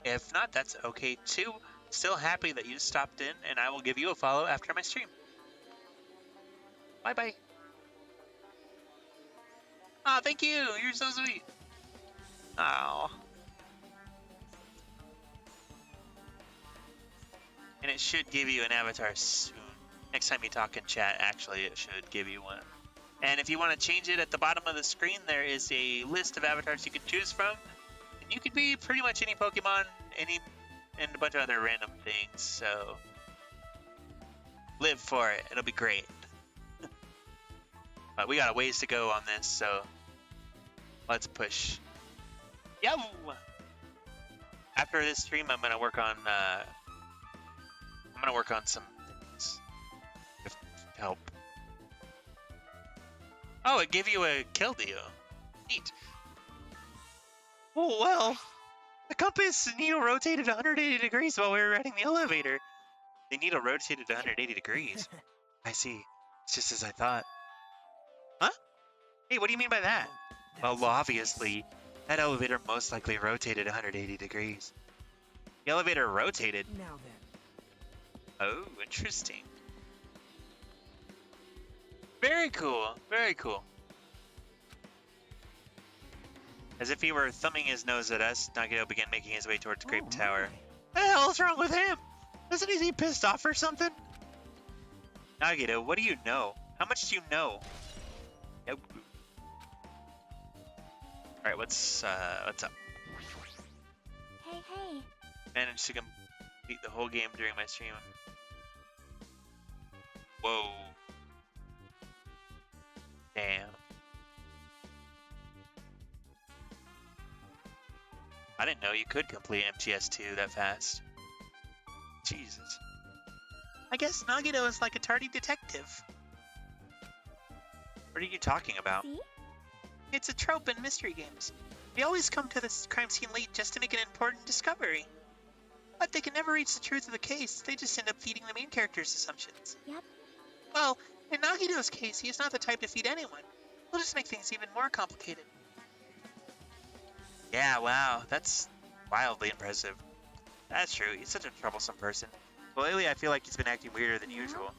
If not, that's okay too. Still happy that you stopped in, and I will give you a follow after my stream. Bye-bye. Aw, thank you. You're so sweet. Oh. And it should give you an avatar soon. Next time you talk in chat, actually, it should give you one. And if you want to change it, at the bottom of the screen, there is a list of avatars you can choose from. And you can be pretty much any Pokemon, and a bunch of other random things. So live for it. It'll be great. But we got a ways to go on this, so let's push. Yo! After this stream, I'm gonna work on some things to help. Oh, it gave you a kill deal. Neat. Oh well, the compass needle rotated 180 degrees while we were riding the elevator. The needle rotated 180 degrees. I see. It's just as I thought. Huh? Hey, what do you mean by that? Well, obviously, that elevator most likely rotated 180 degrees. The elevator rotated?
Now then.
Oh, interesting. Very cool, very cool. As if he were thumbing his nose at us, Nagito began making his way towards Grape Tower. What the hell's wrong with him? Doesn't he seem pissed off or something? Nagito, what do you know? How much do you know? Nope. Alright, what's up?
Hey, hey.
Managed to complete the whole game during my stream. Whoa. Damn. I didn't know you could complete MGS2 that fast. Jesus. I guess Nagito is like a tardy detective. What are you talking about?
See?
It's a trope in mystery games. They always come to this crime scene late just to make an important discovery. But they can never reach the truth of the case, they just end up feeding the main character's assumptions.
Yep.
Well, in Nagito's case, he is not the type to feed anyone. He'll just make things even more complicated. Yeah, wow, that's wildly impressive. That's true, he's such a troublesome person. But lately I feel like he's been acting weirder than usual.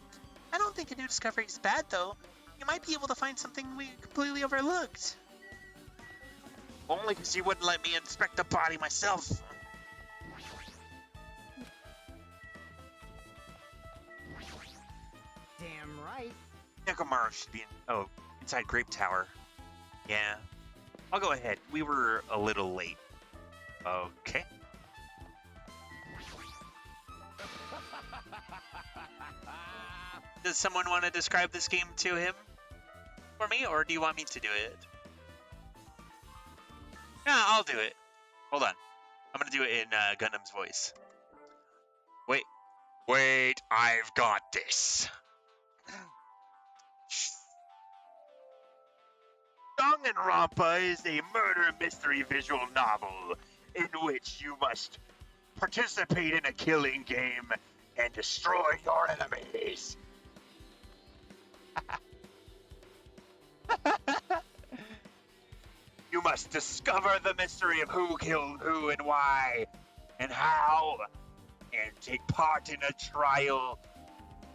I don't think a new discovery is bad, though. You might be able to find something we completely overlooked. Only because you wouldn't let me inspect the body myself.
Damn right.
Nekomaru should be inside Grape Tower. Yeah. I'll go ahead. We were a little late. Okay. Does someone want to describe this game to him for me, or do you want me to do it? Yeah, I'll do it. Hold on. I'm gonna do it in Gundam's voice.
Wait, I've got this. Danganronpa is a murder mystery visual novel in which you must participate in a killing game and destroy your enemies. You must discover the mystery of who killed who and why and how, and take part in a trial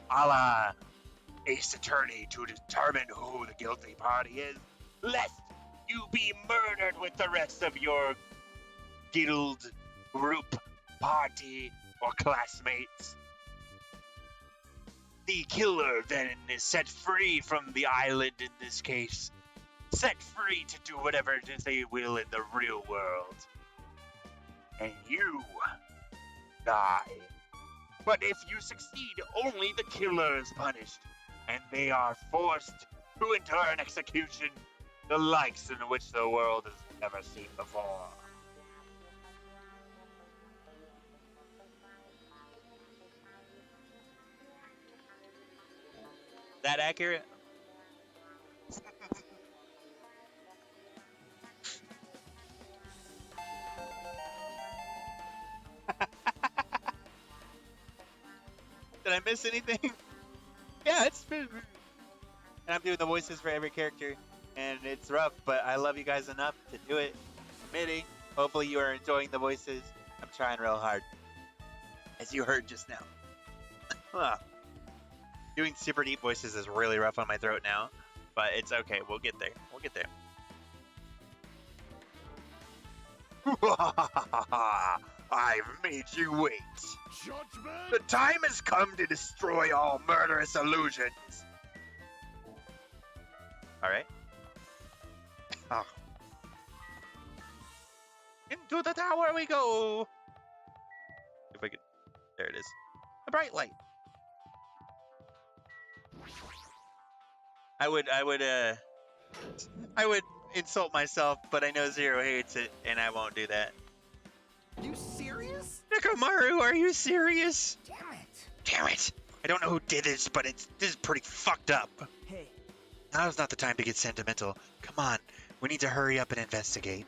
a la Ace Attorney to determine who the guilty party is, lest you be murdered with the rest of your guild, group, party, or classmates. The killer then is set free from the island in this case, set free to do whatever it is they will in the real world. And you die. But if you succeed, only the killer is punished, and they are forced to endure an execution the likes in which the world has never seen before.
That accurate? Did I miss anything? Yeah, it's been. And I'm doing the voices for every character, and it's rough, but I love you guys enough to do it. Committing. Hopefully, you are enjoying the voices. I'm trying real hard, as you heard just now. Doing super deep voices is really rough on my throat now, but it's okay. We'll get there. We'll get there.
I've made you wait.
Judgment!
The time has come to destroy all murderous illusions.
All right.
Oh.
Into the tower we go. If I could, there it is. The bright light. I would insult myself, but I know Zero hates it, and I won't do that.
You serious?
Nekomaru, are you serious?
Damn it.
Damn it! I don't know who did this, but this is pretty fucked up.
Hey,
Now's not the time to get sentimental. Come on, we need to hurry up and investigate.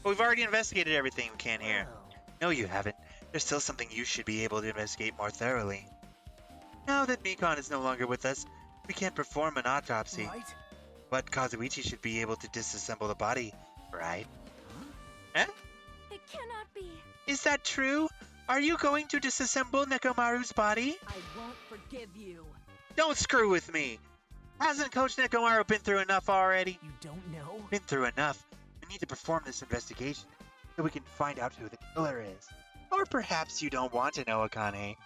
Well, we've already investigated everything we can here.
No, you haven't. There's still something you should be able to investigate more thoroughly. Now that Mikon is no longer with us, we can't perform an autopsy.
right?
But Kazuichi should be able to disassemble the body, right?
Eh?
It cannot be.
Is that true? Are you going to disassemble Nekomaru's body?
I won't forgive you.
Don't screw with me! Hasn't Coach Nekomaru been through enough already?
You don't know?
Been through enough. We need to perform this investigation so we can find out who the killer is. Or perhaps you don't want to know, Akane.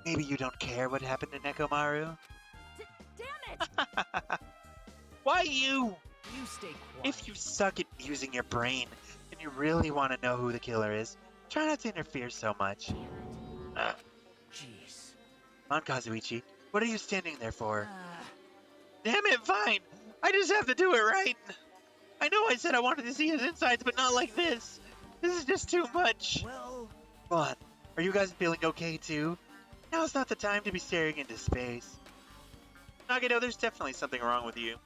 Maybe you don't care what happened to Nekomaru?
Damn it!
Why you?
You stay quiet.
If you suck at using your brain and you really want to know who the killer is, try not to interfere so much.
Jeez.
Come on, Kazuichi. What are you standing there for?
Damn it, fine. I just have to do it right. I know I said I wanted to see his insides, but not like this. This is just too much.
Well,
Come on. Are you guys feeling okay too? Now's not the time to be staring into space.
Nagito, there's definitely something wrong with you.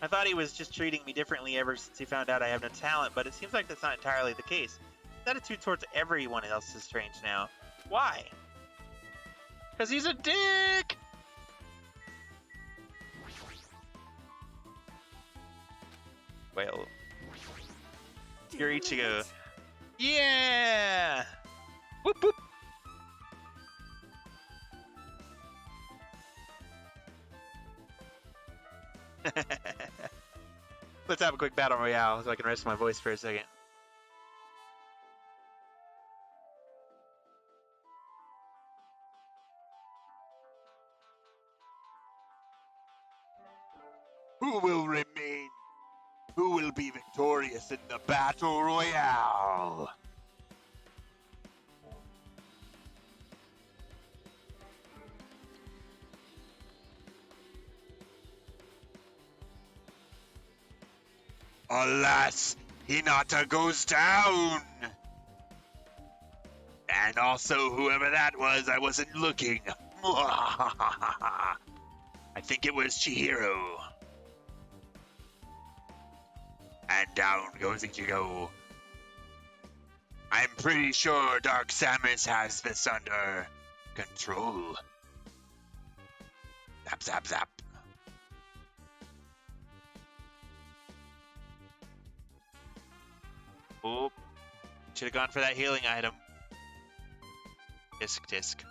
I thought he was just treating me differently ever since he found out I have no talent, but it seems like that's not entirely the case. His attitude towards everyone else is strange now. Why? Because he's a dick! Well, you're Ichigo. Yeah! Whoop whoop! Let's have a quick battle royale so I can rest my voice for a second.
Who will remain? Who will be victorious in the battle royale? Alas, Hinata goes down! And also, whoever that was, I wasn't looking. I think it was Chihiro. And down goes Ichigo. I'm pretty sure Dark Samus has this under control. Zap, zap, zap.
Oop. Should have gone for that healing item. Disc, disc.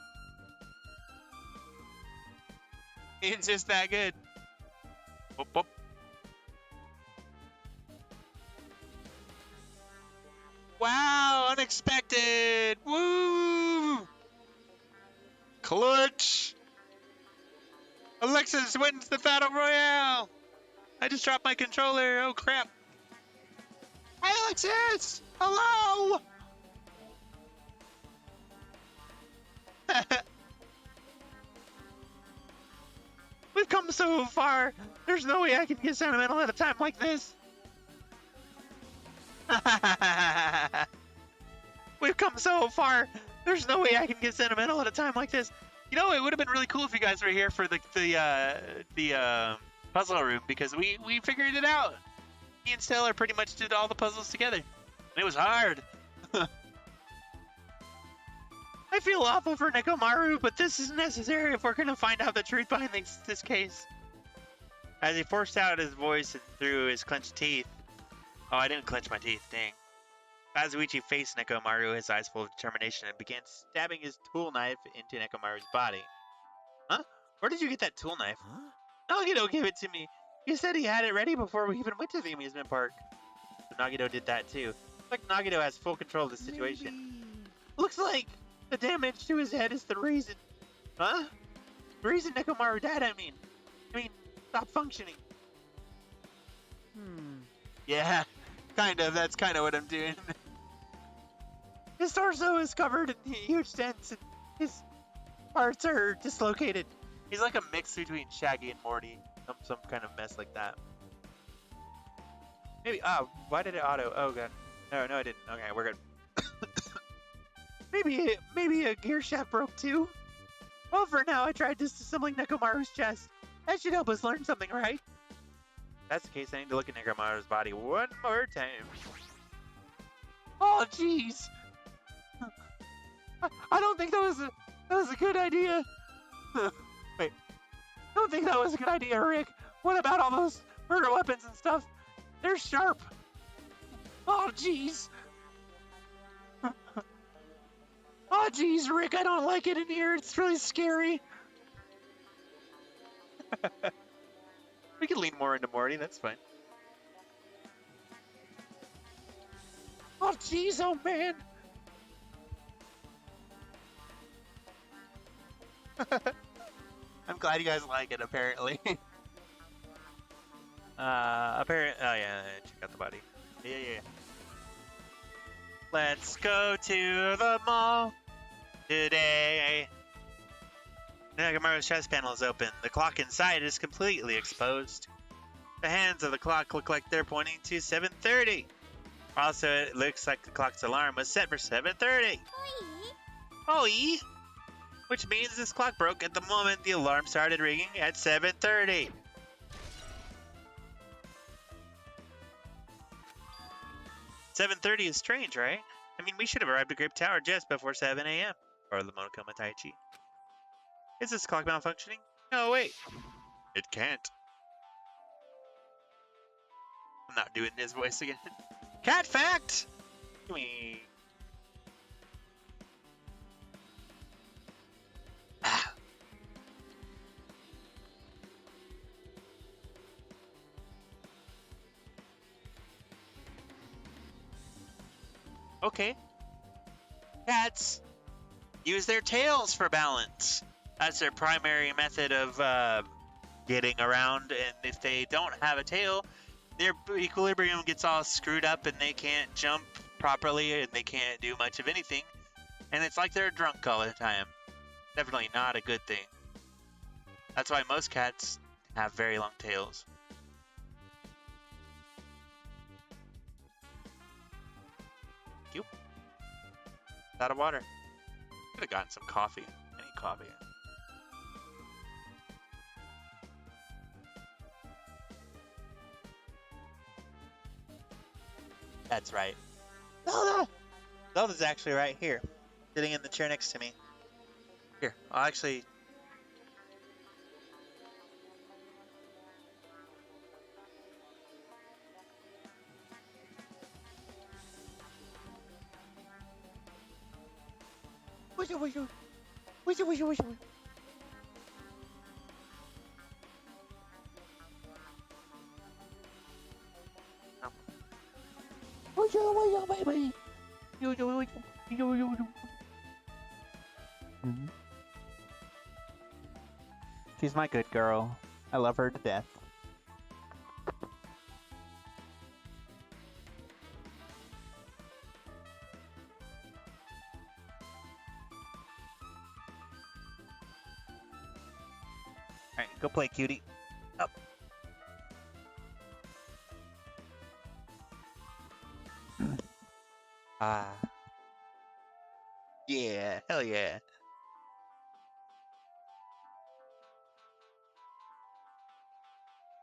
It's just that good. Whoop, whoop. Wow, unexpected! Woo! Clutch! Alexis wins the battle royale! I just dropped my controller. Oh crap! Hi, Alexis! Hello! We've come so far. There's no way I can get sentimental at a time like this. We've come so far. There's no way I can get sentimental at a time like this. You know, it would have been really cool if you guys were here for the puzzle room, because we figured it out. Me and Stellar pretty much did all the puzzles together, and it was hard. I feel awful for Nekomaru, but this is necessary if we're going to find out the truth behind this case. As he forced out his voice and through his clenched teeth. Oh, I didn't clench my teeth, dang. Kazuichi faced Nekomaru, his eyes full of determination, and began stabbing his tool knife into Nekomaru's body. Huh? Where did you get that tool knife?
Huh?
Nagito gave it to me. He said he had it ready before we even went to the amusement park. So Nagito did that too. Looks like Nagito has full control of the situation. Looks like the damage to his head is the reason. Huh? The reason Nekomaru died, I mean, stop functioning. Yeah, kind of. That's kind of what I'm doing. His torso is covered in huge dents, and his parts are dislocated. He's like a mix between Shaggy and Morty. Some kind of mess like that. Maybe. Why did it auto? Oh god. No, I didn't. Okay, we're good. maybe a gear shaft broke too. Well, for now, I tried disassembling Nekomaru's chest. That should help us learn something, right? If that's the case, I need to look at Nekomaru's body one more time. Oh, jeez. I don't think that was a good idea. Wait. I don't think that was a good idea, Rick. What about all those murder weapons and stuff? They're sharp. Oh, jeez. Oh, jeez, Rick, I don't like it in here. It's really scary. We can lean more into Morty. That's fine. Oh, jeez, oh, man. I'm glad you guys like it, apparently. Oh, yeah, check out the body. Yeah. Let's go to the mall today. Nekomaru's chest panel is open. The clock inside is completely exposed. The hands of the clock look like they're pointing to 7:30. Also, it looks like the clock's alarm was set for 7:30. Oi! Which means this clock broke at the moment the alarm started ringing at 7:30. $7:30 is strange, right? I mean, we should have arrived at Grape Tower just before 7 a.m. Or the Monokuma Taichi. Is this clock malfunctioning? No, wait. It can't. I'm not doing his voice again. Cat fact! Gimme. Okay. Cats use their tails for balance. That's their primary method of getting around, and if they don't have a tail, their equilibrium gets all screwed up and they can't jump properly and they can't do much of anything. And it's like they're drunk all the time. Definitely not a good thing. That's why most cats have very long tails. Thank you. Out of water. Could have gotten some coffee. I need coffee. That's right. Zelda! Zelda's actually right here. Sitting in the chair next to me. Here, I'll actually...
She's my good girl. I love her to death. Alright, go play, cutie. Up. Ah. Yeah, hell yeah.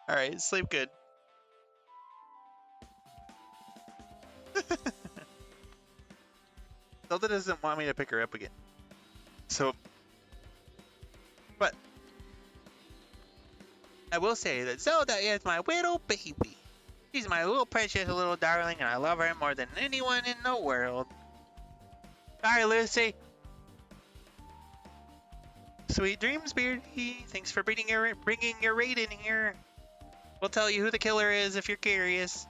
Alright, sleep good. Zelda doesn't want me to pick her up again. So, but I will say that Zelda is my little baby. She's my little precious little darling, and I love her more than anyone in the world. Alright, Lucy. Sweet dreams, Beardy. Thanks for bringing your raid in here. We'll tell you who the killer is if you're curious.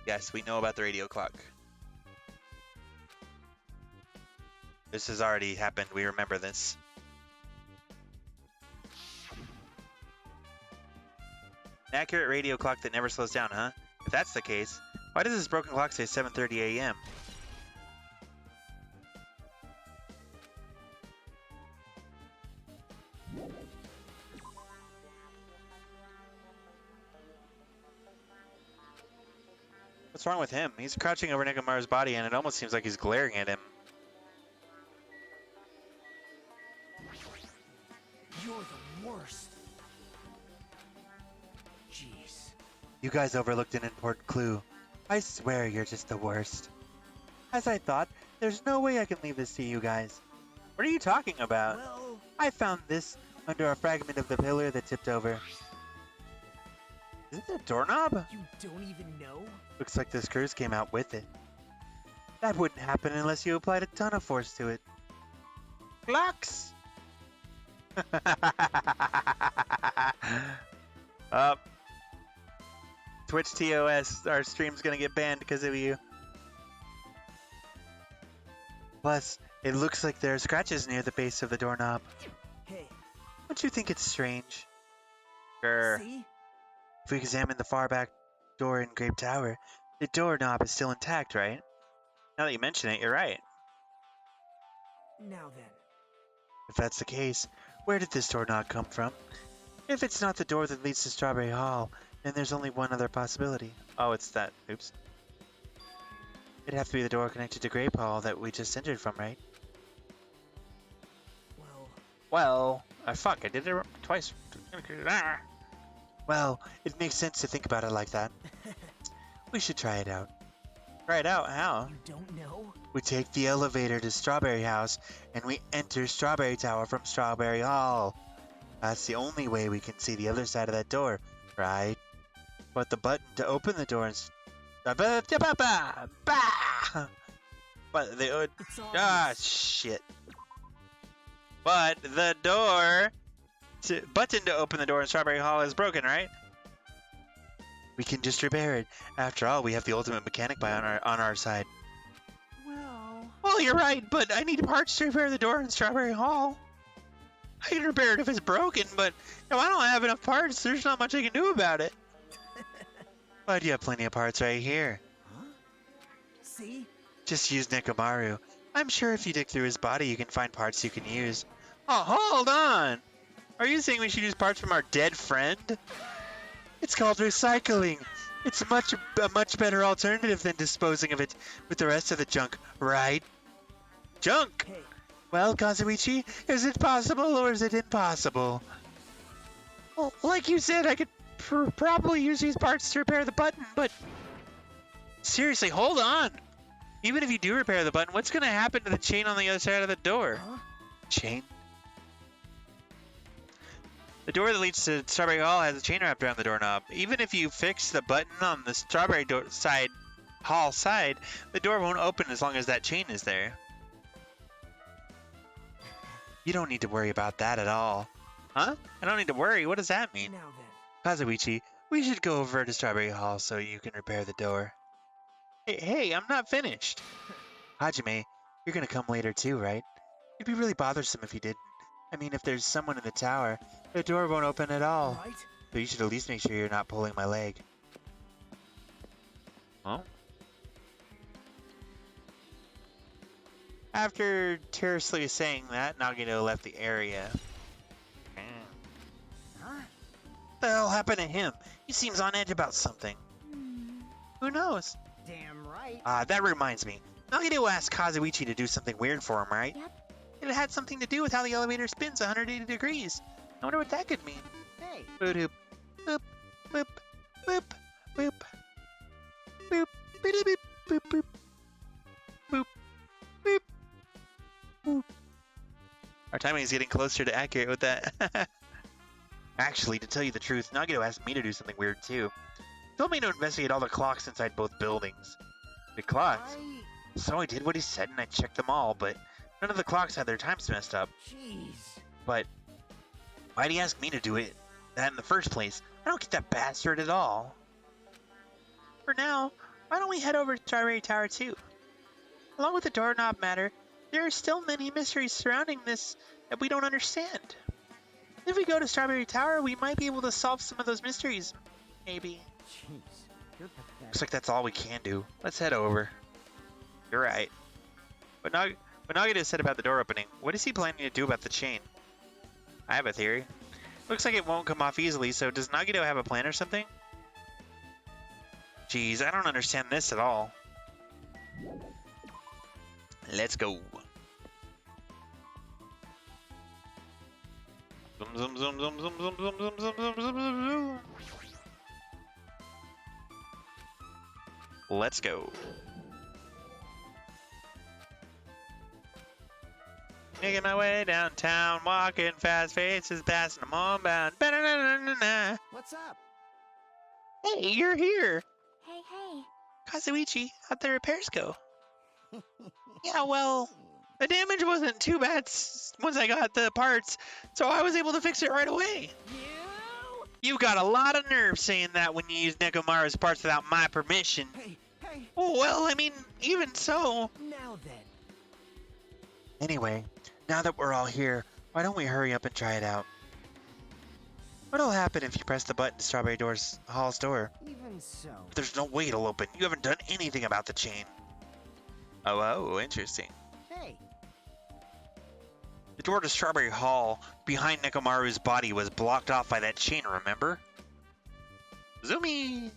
Yes, we know about the radio clock. This has already happened. We remember this. An accurate radio clock that never slows down, huh? If that's the case, why does this broken clock say 7:30 a.m.? What's wrong with him? He's crouching over Nekomaru's body and it almost seems like he's glaring at him.
You're the worst. Jeez.
You guys overlooked an important clue. I swear you're just the worst. As I thought, there's no way I can leave this to you guys. What are you talking about?
Well,
I found this under a fragment of the pillar that tipped over. Is it a doorknob?
you don't even know?
Looks like the screws came out with it. That wouldn't happen unless you applied a ton of force to it. Clocks! Twitch TOS, our stream's gonna get banned because of you. Plus, it looks like there are scratches near the base of the doorknob.
Hey,
Don't you think it's strange? Sure.
see?
If we examine the far back door in Grape Tower, the doorknob is still intact, right? Now that you mention it, you're right.
Now then.
If that's the case, where did this doorknob come from? If it's not the door that leads to Strawberry Hall, then there's only one other possibility. Oh, it's that. Oops. It'd have to be the door connected to Grape Hall that we just entered from, right?
Well,
Fuck, I did it twice. Well, it makes sense to think about it like that. We should try it out. Try it out? How?
you don't know?
We take the elevator to Strawberry House, and we enter Strawberry Tower from Strawberry Hall. That's the only way we can see the other side of that door, right? But the button to open the door is... But the...
It's all
shit. But the door... button to open the door in Strawberry Hall is broken, right? We can just repair it. After all, we have the ultimate mechanic on our side. Well, you're right, but I need parts to repair the door in Strawberry Hall. I can repair it if it's broken, but if I don't have enough parts, there's not much I can do about it. But you have plenty of parts right here.
Huh? See?
Just use Nekomaru. I'm sure if you dig through his body, you can find parts you can use. Oh, hold on! Are you saying we should use parts from our dead friend? It's called recycling. It's a much better alternative than disposing of it with the rest of the junk, right? Junk!
Hey,
Well, Kazuichi, is it possible or is it impossible? Well, like you said, I could probably use these parts to repair the button, but... Seriously, hold on! Even if you do repair the button, what's gonna happen to the chain on the other side of the door?
huh?
Chain? The door that leads to Strawberry Hall has a chain wrapped around the doorknob. Even if you fix the button on the Strawberry Hall side, the door won't open as long as that chain is there. You don't need to worry about that at all. Huh? I don't need to worry? What does that mean?
Now then.
Kazuichi, We should go over to Strawberry Hall so you can repair the door.
Hey, I'm not finished.
Hajime, you're gonna come later too, right? It'd be really bothersome if you didn't. I mean, if there's someone in the tower, the door won't open at all.
Right?
So you should at least make sure you're not pulling my leg.
Huh?
After tersely saying that, Nagito left the area.
Huh?
What the hell happened to him? He seems on edge about something. Who knows?
Damn right.
That reminds me. Nagito asked Kazuichi to do something weird for him, right?
Yep.
It had something to do with how the elevator spins 180 degrees. I wonder what that could mean.
Hey,
Boop, boop, boop, boop, boop, boop, boop, boop, boop, boop, boop, boop, boop. Our timing is getting closer to accurate with that. Actually, to tell you the truth, Nagito asked me to do something weird too. He told me to investigate all the clocks inside both buildings. The clocks? So I did what he said and I checked them all, but none of the clocks had their times messed up.
Jeez.
But why'd he ask me to do that in the first place? I don't get that bastard at all. For now, why don't we head over to Strawberry Tower too? Along with the doorknob matter, there are still many mysteries surrounding this that we don't understand. If we go to Strawberry Tower, we might be able to solve some of those mysteries. Maybe.
Jeez. You're pathetic.
Looks like that's all we can do. Let's head over. You're right. But Nagito said about the door opening, what is he planning to do about the chain? I have a theory. Looks like it won't come off easily, so does Nagito have a plan or something? Jeez, I don't understand this at all. Let's go. Zoom, zoom, zoom, zoom, zoom, zoom, zoom, zoom, zoom, zoom, zoom, zoom, zoom. Let's go. Making my way downtown, walking fast, faces passing, I'm on bound. Ba-da-da-da-da-da.
What's up?
Hey, you're here.
Hey.
Kazuichi, how'd the repairs go? Yeah, well, the damage wasn't too bad once I got the parts, so I was able to fix it right away. You got a lot of nerve saying that when you use Nekomaru's parts without my permission.
Hey.
Oh, well, I mean, even so.
Now then.
Anyway, now that we're all here, why don't we hurry up and try it out? What'll happen if you press the button to Strawberry Hall's door?
Even so.
There's no way it'll open. You haven't done anything about the chain.
Oh, interesting.
Hey.
The door to Strawberry Hall behind Nekomaru's body was blocked off by that chain, remember? Zoomy!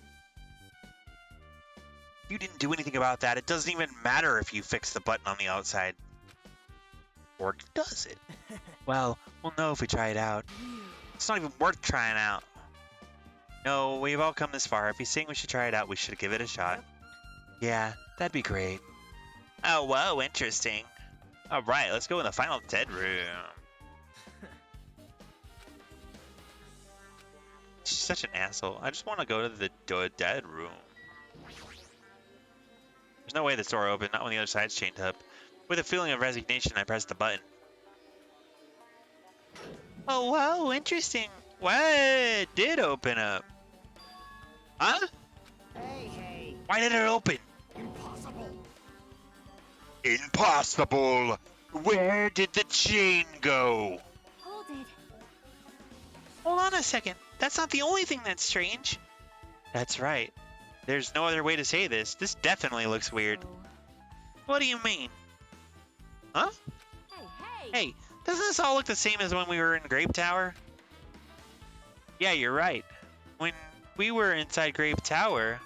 If you didn't do anything about that, it doesn't even matter if you fix the button on the outside. Or does it?
Well, we'll know if we try it out.
It's not even worth trying out. No, we've all come this far. If he's saying we should try it out, we should give it a shot.
Yeah, that'd be great.
Oh, whoa, interesting. All right, let's go in the final dead room. She's such an asshole. I just want to go to the dead room. There's no way this door opened, not when the other side's chained up. With a feeling of resignation, I pressed the button. Oh, wow, interesting. What did open up? Huh?
Hey.
Why did it open?
Impossible.
Impossible! Where did the chain go?
Hold it.
Hold on a second. That's not the only thing that's strange. That's right. There's no other way to say this. This definitely looks weird. What do you mean? Huh?
Hey.
Hey, doesn't this all look the same as when we were in Grape Tower? Yeah, you're right. When we were inside Grape Tower,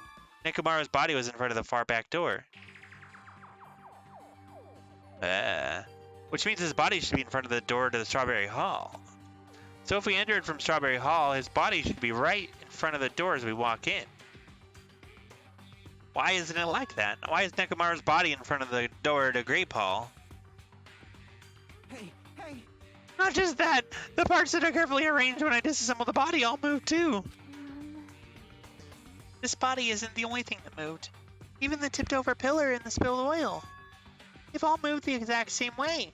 Nekomaru's body was in front of the far back door. Which means his body should be in front of the door to the Strawberry Hall. So if we entered from Strawberry Hall, his body should be right in front of the door as we walk in. Why isn't it like that? Why is Nekomaru's body in front of the door to Grape Hall?
Hey.
Not just that, the parts that are carefully arranged when I disassemble the body all moved too. This body isn't the only thing that moved. Even the tipped over pillar and the spilled oil. They've all moved the exact same way.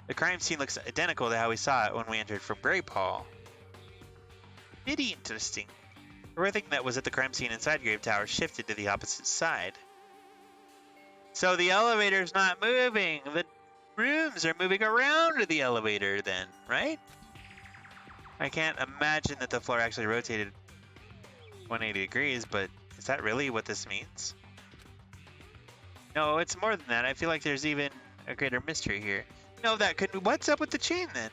The crime scene looks identical to how we saw it when we entered from Grape Hall.
Pretty interesting. Everything that was at the crime scene inside Grave Tower shifted to the opposite side. So the elevator's not moving. The rooms are moving around to the elevator then, right? I can't imagine that the floor actually rotated 180 degrees, but is that really what this means? No, it's more than that. I feel like there's even a greater mystery here. No, that could... What's up with the chain then?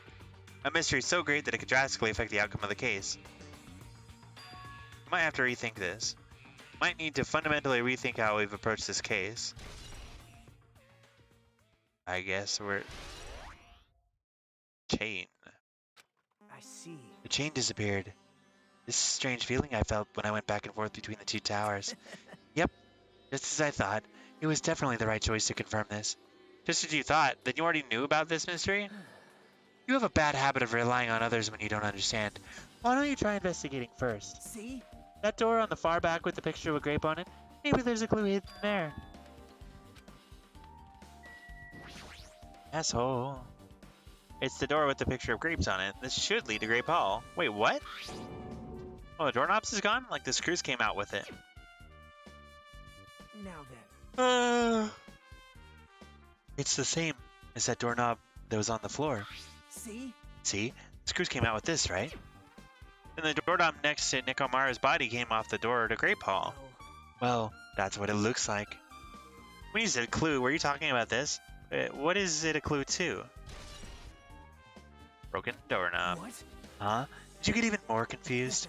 A mystery so great that it could drastically affect the outcome of the case. Might have to rethink this. Might need to fundamentally rethink how we've approached this case. I guess we're... Chain.
I see.
The chain disappeared. This strange feeling I felt when I went back and forth between the two towers. Yep, just as I thought. It was definitely the right choice to confirm this.
Just as you thought, then you already knew about this mystery?
You have a bad habit of relying on others when you don't understand.
Why don't you try investigating first?
See?
That door on the far back with the picture of a grape on it? Maybe there's a clue hidden there.
Asshole.
It's the door with the picture of grapes on it. This should lead to Grape Hall. Wait, what? Oh, the doorknobs is gone? Like the screws came out with it.
Now then.
It's the same as that doorknob that was on the floor.
See?
See? Screws came out with this, right?
And the doorknob next to Nikomara's body came off the door to Grape Hall.
Well, that's what it looks like.
When you said clue, were you talking about this? What is it a clue to? Broken doorknob.
What?
Huh? Did you get even more confused?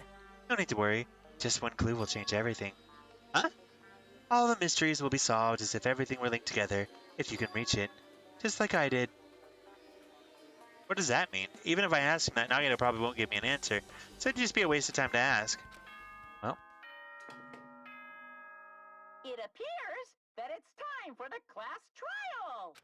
No need to worry. Just one clue will change everything.
Huh?
All the mysteries will be solved as if everything were linked together, if you can reach it. Just like I did.
What does that mean? Even if I ask him that, Nagito probably won't give me an answer. So it'd just be a waste of time to ask.
Well.
It appears that it's time for the class trial.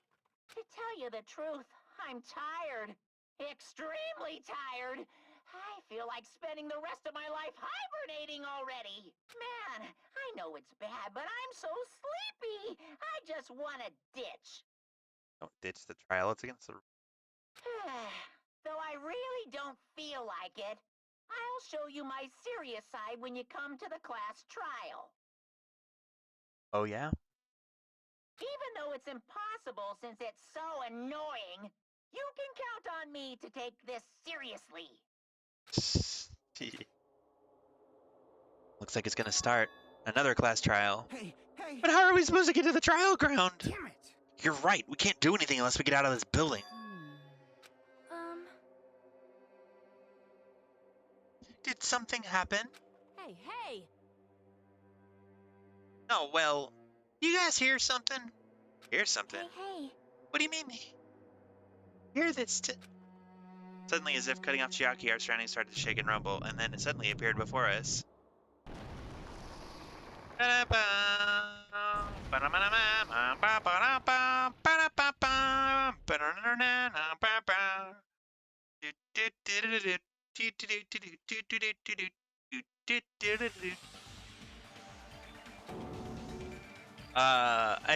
To tell you the truth, I'm tired. Extremely tired. I feel like spending the rest of my life hibernating already. Man, I know it's bad, but I'm so sleepy. I just want to ditch.
Don't ditch the trial. It's against the...
Though I really don't feel like it, I'll show you my serious side when you come to the class trial.
Oh, yeah?
Even though it's impossible since it's so annoying, you can count on me to take this seriously.
Looks like it's gonna start. Another class trial.
Hey!
But how are we supposed to get to the trial ground?
Damn it!
You're right. We can't do anything unless we get out of this building.
Did something happen?
Hey!
Oh, well, you guys hear something? Hear something?
Hey!
What do you mean? Hear this Suddenly, as if cutting off Chiaki, our surroundings started to shake and rumble, and then it suddenly appeared before us. I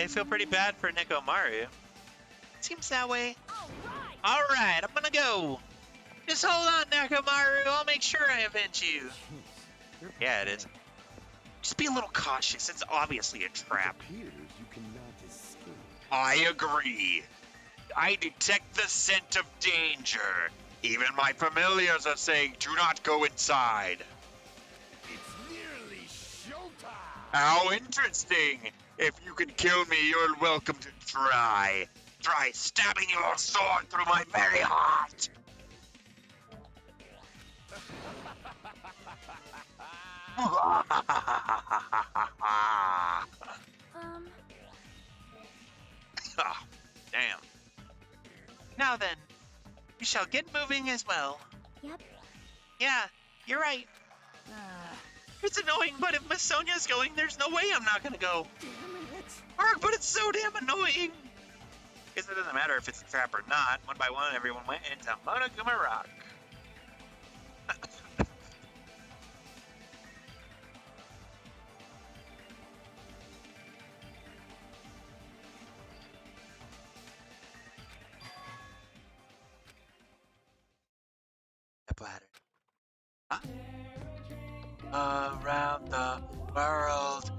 feel pretty bad for Nicomaru. Seems that way. Alright, I'm gonna go. Just hold on, Nicomaru. I'll make sure I avenge you. Yeah, it is. Just be a little cautious. It's obviously a trap.
I agree. I detect the scent of danger. Even my familiars are saying, do not go inside.
It's nearly showtime.
How interesting. If you can kill me, you're welcome to try. Try stabbing your sword through my very heart.
Oh, damn. Now then, we shall get moving as well.
Yep.
Yeah, you're right. It's annoying, but if Miss Sonia's going, there's no way I'm not gonna go. Arg, but it's so damn annoying. Guess it doesn't matter if it's a trap or not. One by one, everyone went into Monokuma Rock.
A bladder. Huh? around the world.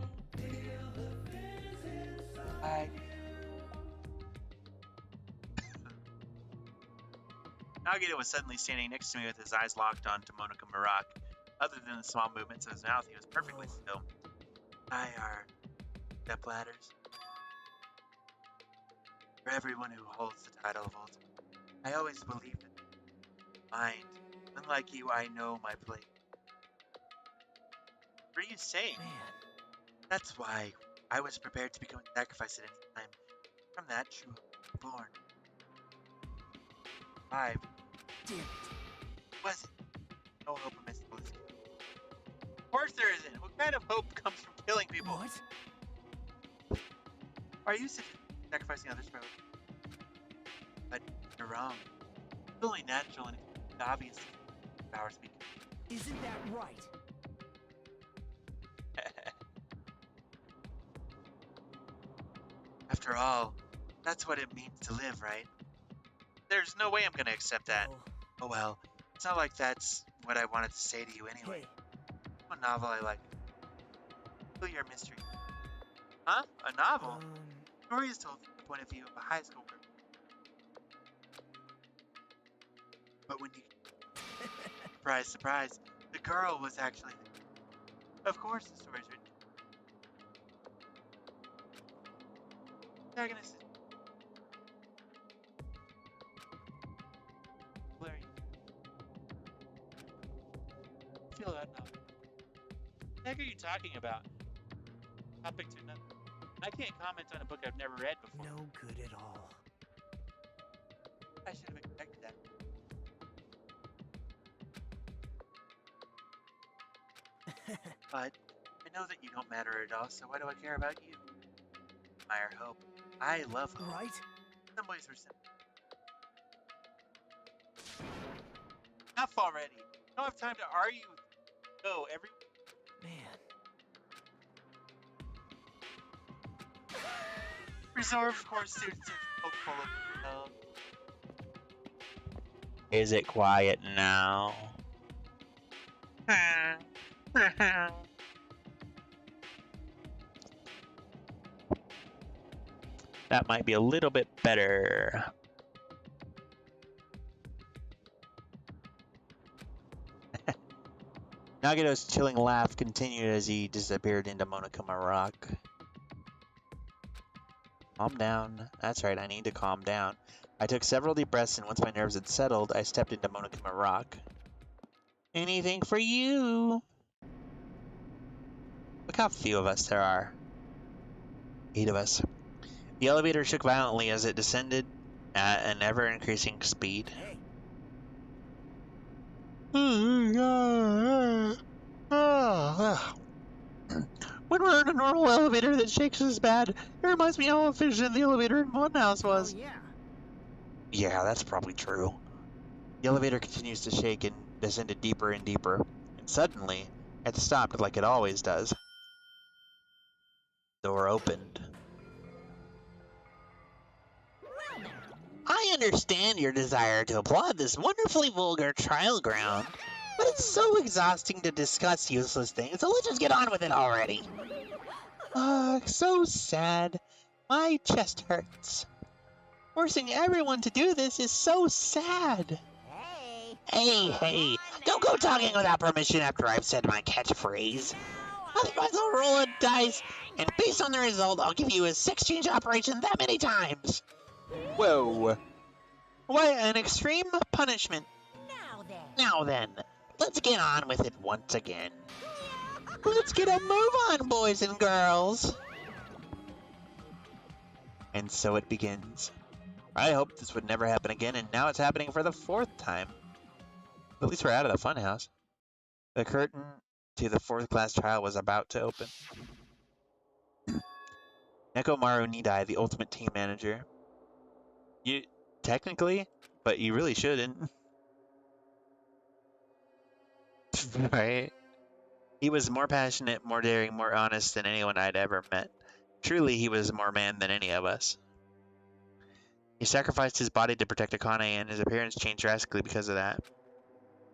Nagito was suddenly standing next to me with his eyes locked on Tomonoka Marak. Other than the small movements of his mouth, he was perfectly still.
I are stepladders. For everyone who holds the title of Ultimate. I always believed it. Mind. Unlike you, I know my place.
What are you saying?
Man,
That's why I was prepared to become a sacrifice at any time. From that, you were born. 5.
damn it.
Was it? No hope of missing this.
Of course there isn't. What kind of hope comes from killing people?
What?
Are you sacrificing others for hope? But you're wrong. It's only natural and obvious power speaking.
Isn't that right?
After all, that's what it means to live, right?
There's no way I'm gonna accept that.
Oh well, it's not like that's what I wanted to say to you anyway.
Hey,
What novel I like? Kill Your Mystery.
Huh? A novel?
The story is told from the point of view of a high school girl. But when you... surprise, surprise, the girl was actually... Of course the story's written. Protagonist is... Larry. Feel that novel.
What the heck are you talking about? Topic to nothing. I can't comment on a book I've never read before.
no good at all.
I should have expected that. But I know that you don't matter at all, so why do I care about you? Admire hope. I love hope.
Right?
Some boys were simple.
Enough already. I don't have time to argue. Go, every.
Man.
Reserve course suits are hopeful of
Is it quiet now? That might be a little bit better. Nagito's chilling laugh continued as he disappeared into Monokuma Rock. Calm down. That's right, I need to calm down. I took several deep breaths, and once my nerves had settled, I stepped into Monokuma Rock. Anything for you? Look how few of us there are. 8 of us. The elevator shook violently as it descended at an ever-increasing speed.
Hey,
When we're in a normal elevator that shakes as bad, it reminds me how efficient the elevator in Funhouse was.
oh yeah.
Yeah, that's probably true. The elevator continues to shake and descended deeper and deeper, and suddenly, it stopped like it always does. Door opened. I understand your desire to applaud this wonderfully vulgar trial ground, but it's so exhausting to discuss useless things, so let's just get on with it already. So sad. My chest hurts. Forcing everyone to do this is so sad. Hey, don't go talking without permission after I've said my catchphrase. Otherwise I'll roll a dice, and based on the result, I'll give you a sex-change operation that many times. Whoa. What an extreme punishment. Now then, let's get on with it once again. Let's get a move on, boys and girls. And so it begins. I hoped this would never happen again, and now it's happening for the 4th time. At least we're out of the funhouse. The curtain to the 4th class trial was about to open. Nekomaru Nidai, the ultimate team manager. You, technically, but you really shouldn't. Right? He was more passionate, more daring, more honest than anyone I'd ever met. Truly, he was more man than any of us. He sacrificed his body to protect Akane, and his appearance changed drastically because of that.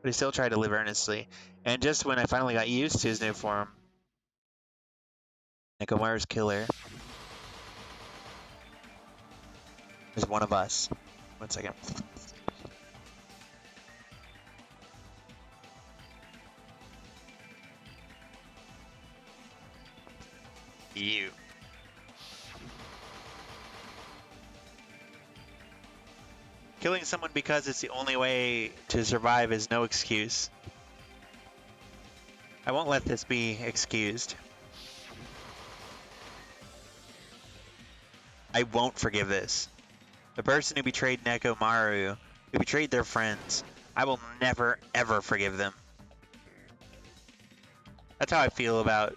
But he still tried to live earnestly. And just when I finally got used to his new form, Nekomaru's killer is one of us. 1 second. You. Killing someone because it's the only way to survive is no excuse. I won't let this be excused. I won't forgive this. The person who betrayed Nekomaru, who betrayed their friends, I will never ever forgive them. That's how I feel about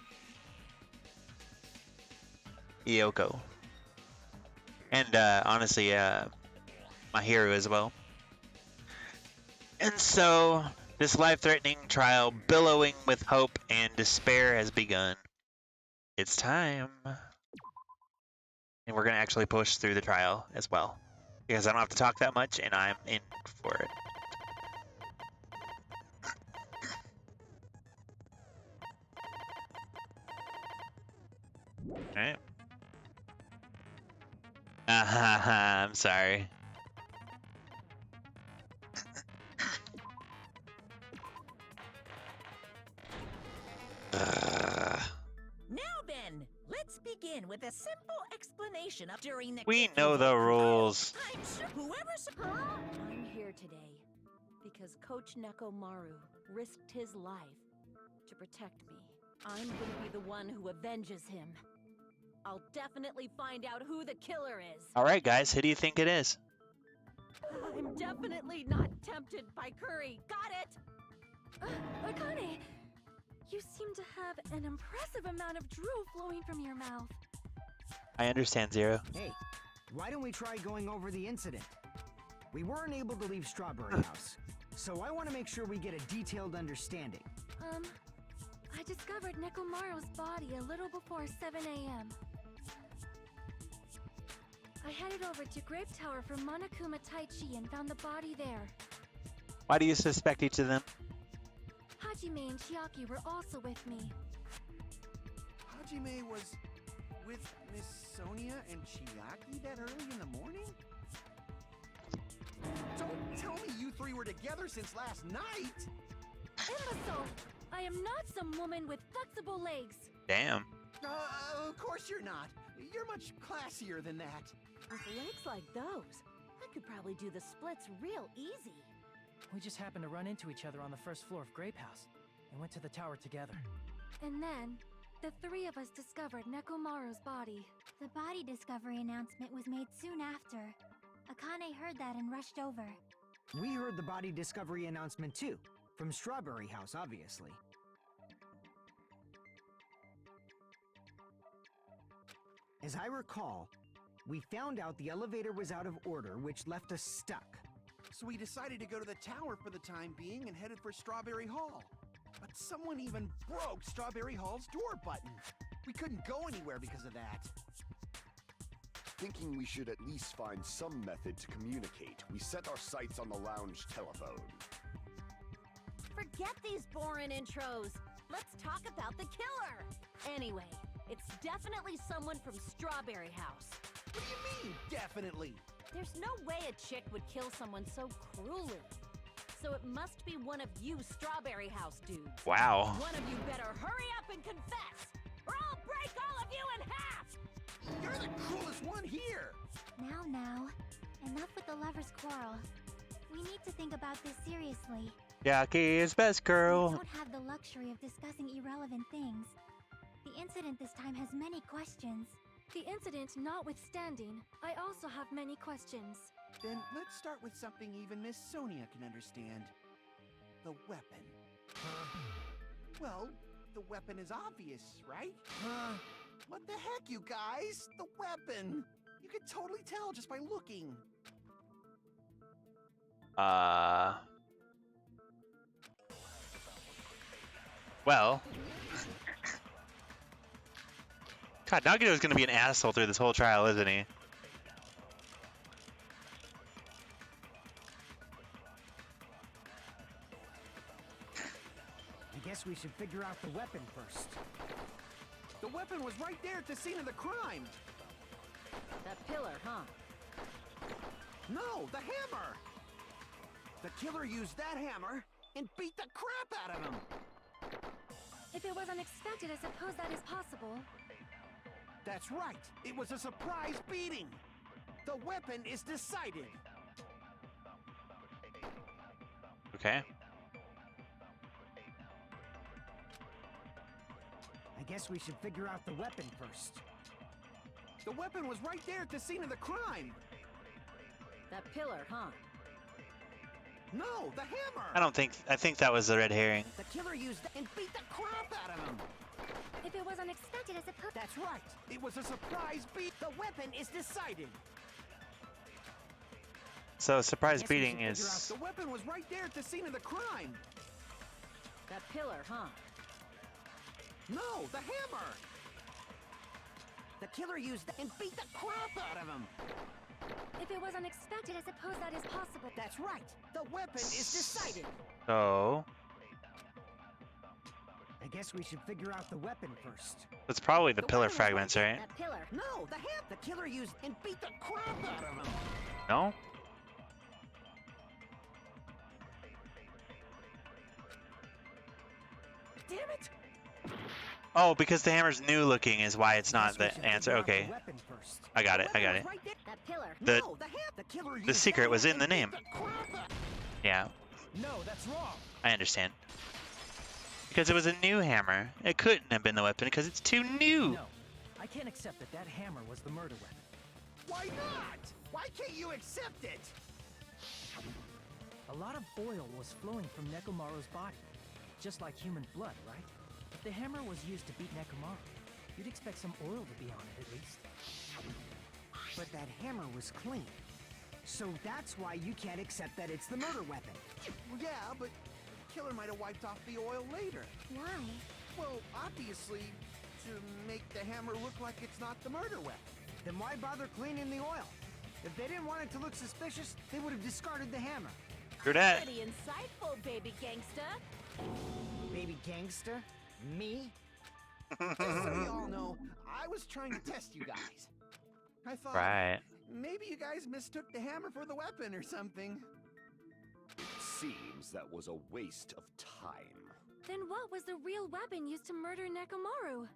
Yoko. And honestly, my hero as well. And so, this life-threatening trial, billowing with hope and despair, has begun. It's time. And we're going to actually push through the trial as well. Because I don't have to talk that much, and I'm in for it. Alright. I'm sorry.
Now then, let's begin with a simple explanation of during the.
We know the rules.
I'm sure whoever's.
I'm here today because Coach Nekomaru risked his life to protect me. I'm gonna be the one who avenges him. I'll definitely find out who the killer is.
Alright guys, who do you think it is?
I'm definitely not tempted by curry. Got it?
Akane, you seem to have an impressive amount of drool flowing from your mouth.
I understand, Zero.
Hey, why don't we try going over the incident? We weren't able to leave Strawberry House, so I want to make sure we get a detailed understanding.
I discovered Nekomaru's body a little before 7 a.m. I headed over to Grape Tower for Monokuma Taichi and found the body there.
Why do you suspect each of them?
Hajime and Chiaki were also with me.
Hajime was with Miss Sonia and Chiaki that early in the morning? Don't tell me you three were together since last night!
Imbecile! I am not some woman with flexible legs.
Damn.
Of course you're not. You're much classier than that.
With legs like those, I could probably do the splits real easy.
We just happened to run into each other on the first floor of Grape House and went to the tower together.
And then, the three of us discovered Nekomaru's body.
The body discovery announcement was made soon after. Akane heard that and rushed over.
We heard the body discovery announcement too, from Strawberry House, obviously. As I recall, we found out the elevator was out of order, which left us stuck.
So we decided to go to the tower for the time being and headed for Strawberry Hall. But someone even broke Strawberry Hall's door button. We couldn't go anywhere because of that.
Thinking we should at least find some method to communicate, we set our sights on the lounge telephone.
Forget these boring intros. Let's talk about the killer. Anyway, it's definitely someone from Strawberry House.
What do you mean, definitely?
There's no way a chick would kill someone so cruelly. So it must be one of you Strawberry House dudes.
Wow.
One of you better hurry up and confess, or I'll break all of you in half!
You're the cruelest one here!
Now, enough with the lovers' quarrel. We need to think about this seriously.
Chiaki is best girl.
We don't have the luxury of discussing irrelevant things. The incident this time has many questions.
The incident notwithstanding, I also have many questions.
Then let's start with something even Miss Sonia can understand. The weapon. Well, the weapon is obvious, right? What the heck, you guys? The weapon! You could totally tell just by looking.
Well. God, Nagito's gonna be an asshole through this whole trial, isn't he?
guess we should figure out the weapon first. The weapon was right there at the scene of the crime.
That pillar, huh?
No, the hammer! The killer used that hammer and beat the crap out of him!
If it was unexpected, I suppose that is possible.
That's right. It was a surprise beating. The weapon is decided.
Okay.
I guess we should figure out the weapon first. The weapon was right there at the scene of the crime.
That pillar, huh?
No, the hammer!
I think that was the red herring.
The killer used and beat the crap out of him.
If it was unexpected, I suppose.
That's right. It was a surprise beat. The weapon is decided.
So surprise
Guess we
beating
should figure
is.
out the weapon was right there at the scene of the crime.
That pillar, huh?
No, the hammer! The killer used and beat the crap out of him.
If it was unexpected, I suppose that is possible.
That's right. The weapon is decided.
So
I guess we should figure out the weapon first.
it's probably the pillar
weapon was
fragments,
right
right?
there. That pillar. No, the killer used and beat the crap out of him.
No?
Damn it!
Oh, because the hammer's new looking is why it's not
Guess we
the
should
answer.
figure out the
Okay.
weapon first.
I got
The
it. I
weapon
got
was
it.
right there.
That pillar.
The
No, the killer
the
used
secret
that
was in
and
the
beat
name.
the crap out-
Yeah,
No, that's wrong.
I understand. Because it was a new hammer. It couldn't have been the weapon because it's too new.
No, I can't accept that that hammer was the murder weapon.
Why not? Why can't you accept it?
A lot of oil was flowing from Nekomaru's body, just like human blood, right? If the hammer was used to beat Nekomaru, you'd expect some oil to be on it at least.
But that hammer was clean. So that's why you can't accept that it's the murder weapon. Well, yeah, but the killer might have wiped off the oil later.
Why?
Well, obviously, to make the hammer look like it's not the murder weapon. Then why bother cleaning the oil? If they didn't want it to look suspicious, they would have discarded the hammer.
True that.
Pretty insightful, baby gangsta.
Baby gangster? Me? Just so you all know, I was trying to test you guys. I thought
Right.
maybe you guys mistook the hammer for the weapon or something.
It seems that was a waste of time.
Then what was the real weapon used to murder Nekomaru?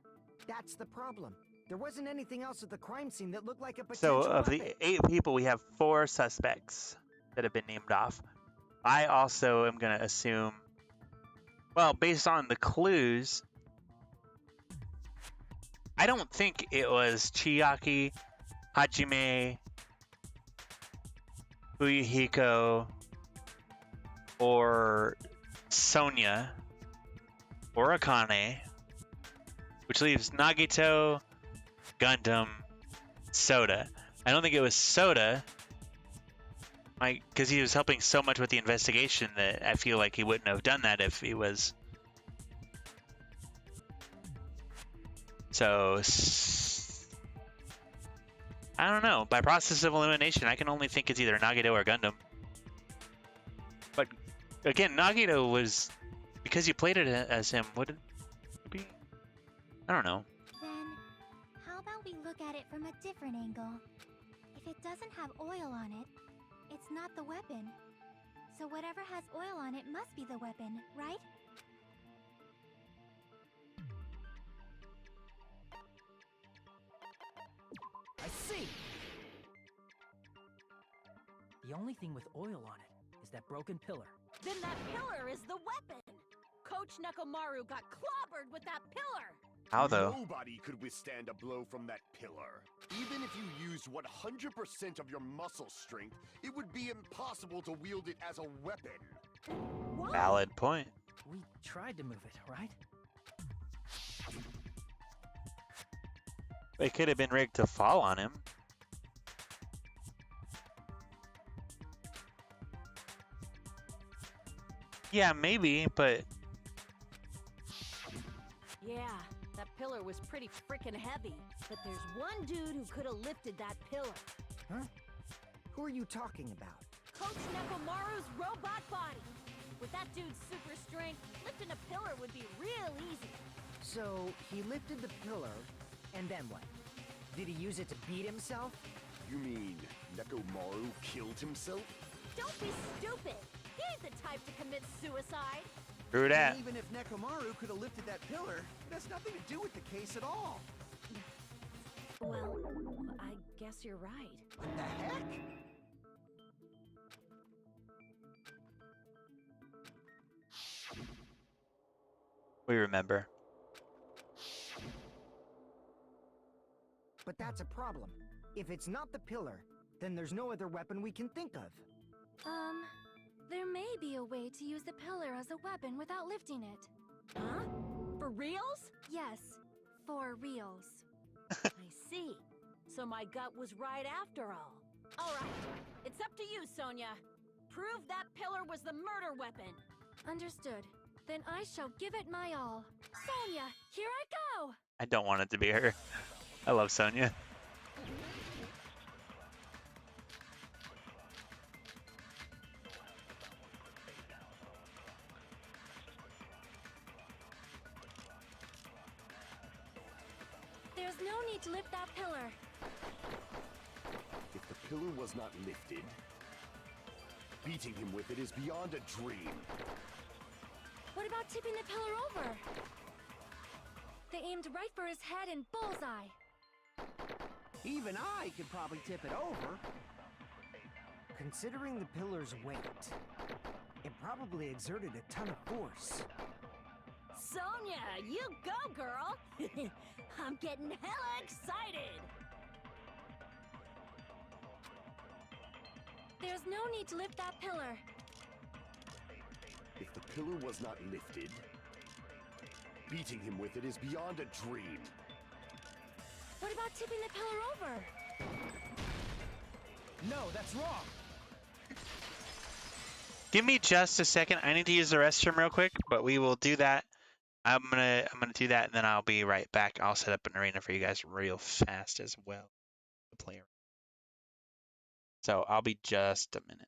That's the problem. There wasn't anything else at the crime scene that looked like a
So
potential
of
weapon.
the 8 people, we have 4 suspects that have been named off. I also am going to assume, well, based on the clues, I don't think it was Chiaki, Hajime, Fuyuhiko, or Sonia, or Akane, which leaves Nagito, Gundam, Soda. I don't think it was Soda, because he was helping so much with the investigation that I feel like he wouldn't have done that if he was. So, I don't know. By process of elimination, I can only think it's either Nagito or Gundam. But again, Nagito was, because you played it as him, would it be? I don't know.
Then, how about we look at it from a different angle? If it doesn't have oil on it, it's not the weapon. So whatever has oil on it must be the weapon, right?
I see.
The only thing with oil on it is that broken pillar.
Then that pillar is the weapon. Coach Nekomaru got clobbered with that pillar.
How though?
Nobody could withstand a blow from that pillar. Even if you used 100% of your muscle strength, it would be impossible to wield it as a weapon.
What?
Valid point.
We tried to move it, right?
It could have been rigged to fall on him. Yeah, maybe, but
Yeah, that pillar was pretty freaking heavy. But there's one dude who could have lifted that pillar.
Huh? Who are you talking about?
Coach Nekomaru's robot body. With that dude's super strength, lifting a pillar would be real easy.
So, he lifted the pillar, and then what? Did he use it to beat himself?
You mean Nekomaru killed himself?
Don't be stupid! He ain't the type to commit suicide!
True that.
And even if Nekomaru could have lifted that pillar, it has nothing to do with the case at all.
Well, I guess you're right.
What the heck?
We remember.
But that's a problem. If it's not the pillar, then there's no other weapon we can think of.
There may be a way to use the pillar as a weapon without lifting it.
Huh? For reals?
Yes, for reals.
I see. So my gut was right after all. Alright, it's up to you, Sonia. Prove that pillar was the murder weapon.
Understood. Then I shall give it my all. Sonia, here I go!
I don't want it to be her. I love Sonya.
There's no need to lift that pillar.
If the pillar was not lifted, beating him with it is beyond a dream.
What about tipping the pillar over? They aimed right for his head and bullseye.
Even I could probably tip it over.
Considering the pillar's weight, it probably exerted a ton of force.
Sonia, you go, girl! I'm getting hella excited!
There's no need to lift that pillar.
If the pillar was not lifted, beating him with it is beyond a dream.
What about tipping the pillar over?
No, that's wrong.
Give me just a second. I need to use the restroom real quick, but we will do that. I'm gonna do that, and then I'll be right back. I'll set up an arena for you guys real fast as well. The player. So I'll be just a minute.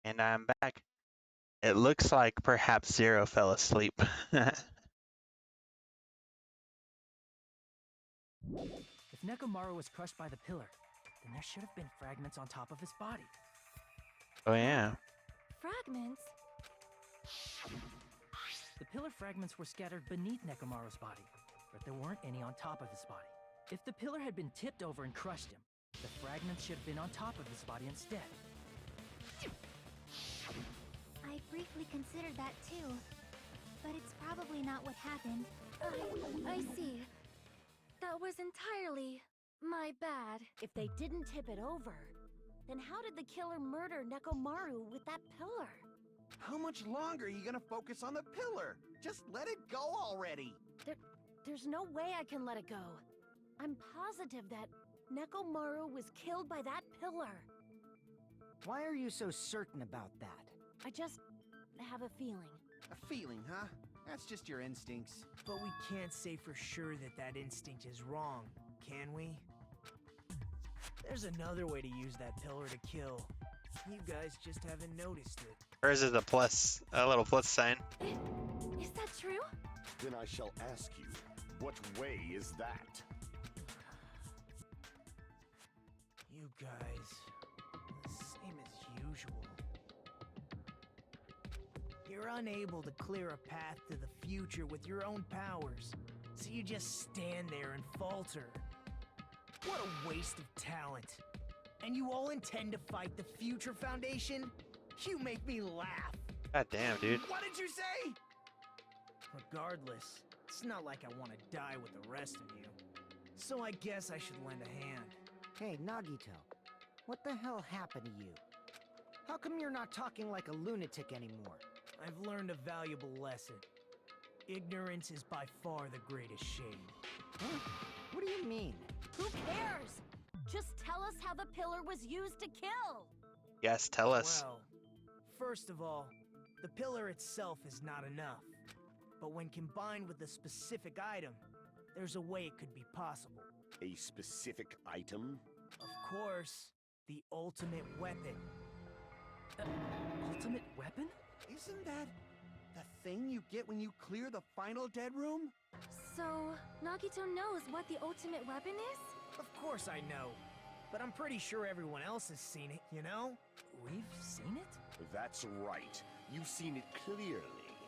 And I'm back. It looks like perhaps Zero fell asleep.
If Nekomaru was crushed by the pillar, then there should have been fragments on top of his body.
Oh yeah.
Fragments?
The pillar fragments were scattered beneath Nekomaru's body, but there weren't any on top of his body. If the pillar had been tipped over and crushed him, the fragments should have been on top of his body instead.
I briefly considered that too. But it's probably not what happened.
I see. That was entirely my bad.
If they didn't tip it over, then how did the killer murder Nekomaru with that pillar?
How much longer are you gonna focus on the pillar? Just let it go already.
There's no way I can let it go. I'm positive that Nekomaru was killed by that pillar.
Why are you so certain about that?
I just have a feeling.
A feeling, huh? That's just your instincts.
But we can't say for sure that that instinct is wrong, can we? There's another way to use that pillar to kill. You guys just haven't noticed it.
Hers is a little plus sign.
Is that true?
Then I shall ask you, what way is that?
You guys, the same as usual. You're unable to clear a path to the future with your own powers, so you just stand there and falter. What a waste of talent. And you all intend to fight the Future Foundation? You make me laugh.
God damn, dude.
What did you say? Regardless, it's not like I want to die with the rest of you. So I guess I should lend a hand.
Hey, Nagito. What the hell happened to you? How come you're not talking like a lunatic anymore?
I've learned a valuable lesson. Ignorance is by far the greatest shame.
Huh? What do you mean?
Who cares? Just tell us how the pillar was used to kill.
Yes, tell us.
Well, first of all, the pillar itself is not enough. But when combined with a specific item, there's a way it could be possible.
A specific item?
Of course, the ultimate weapon.
Ultimate weapon?
Isn't that the thing you get when you clear the final dead room?
So, Nagito knows what the ultimate weapon is?
Of course I know. But I'm pretty sure everyone else has seen it, you know?
We've seen it?
That's right. You've seen it clearly.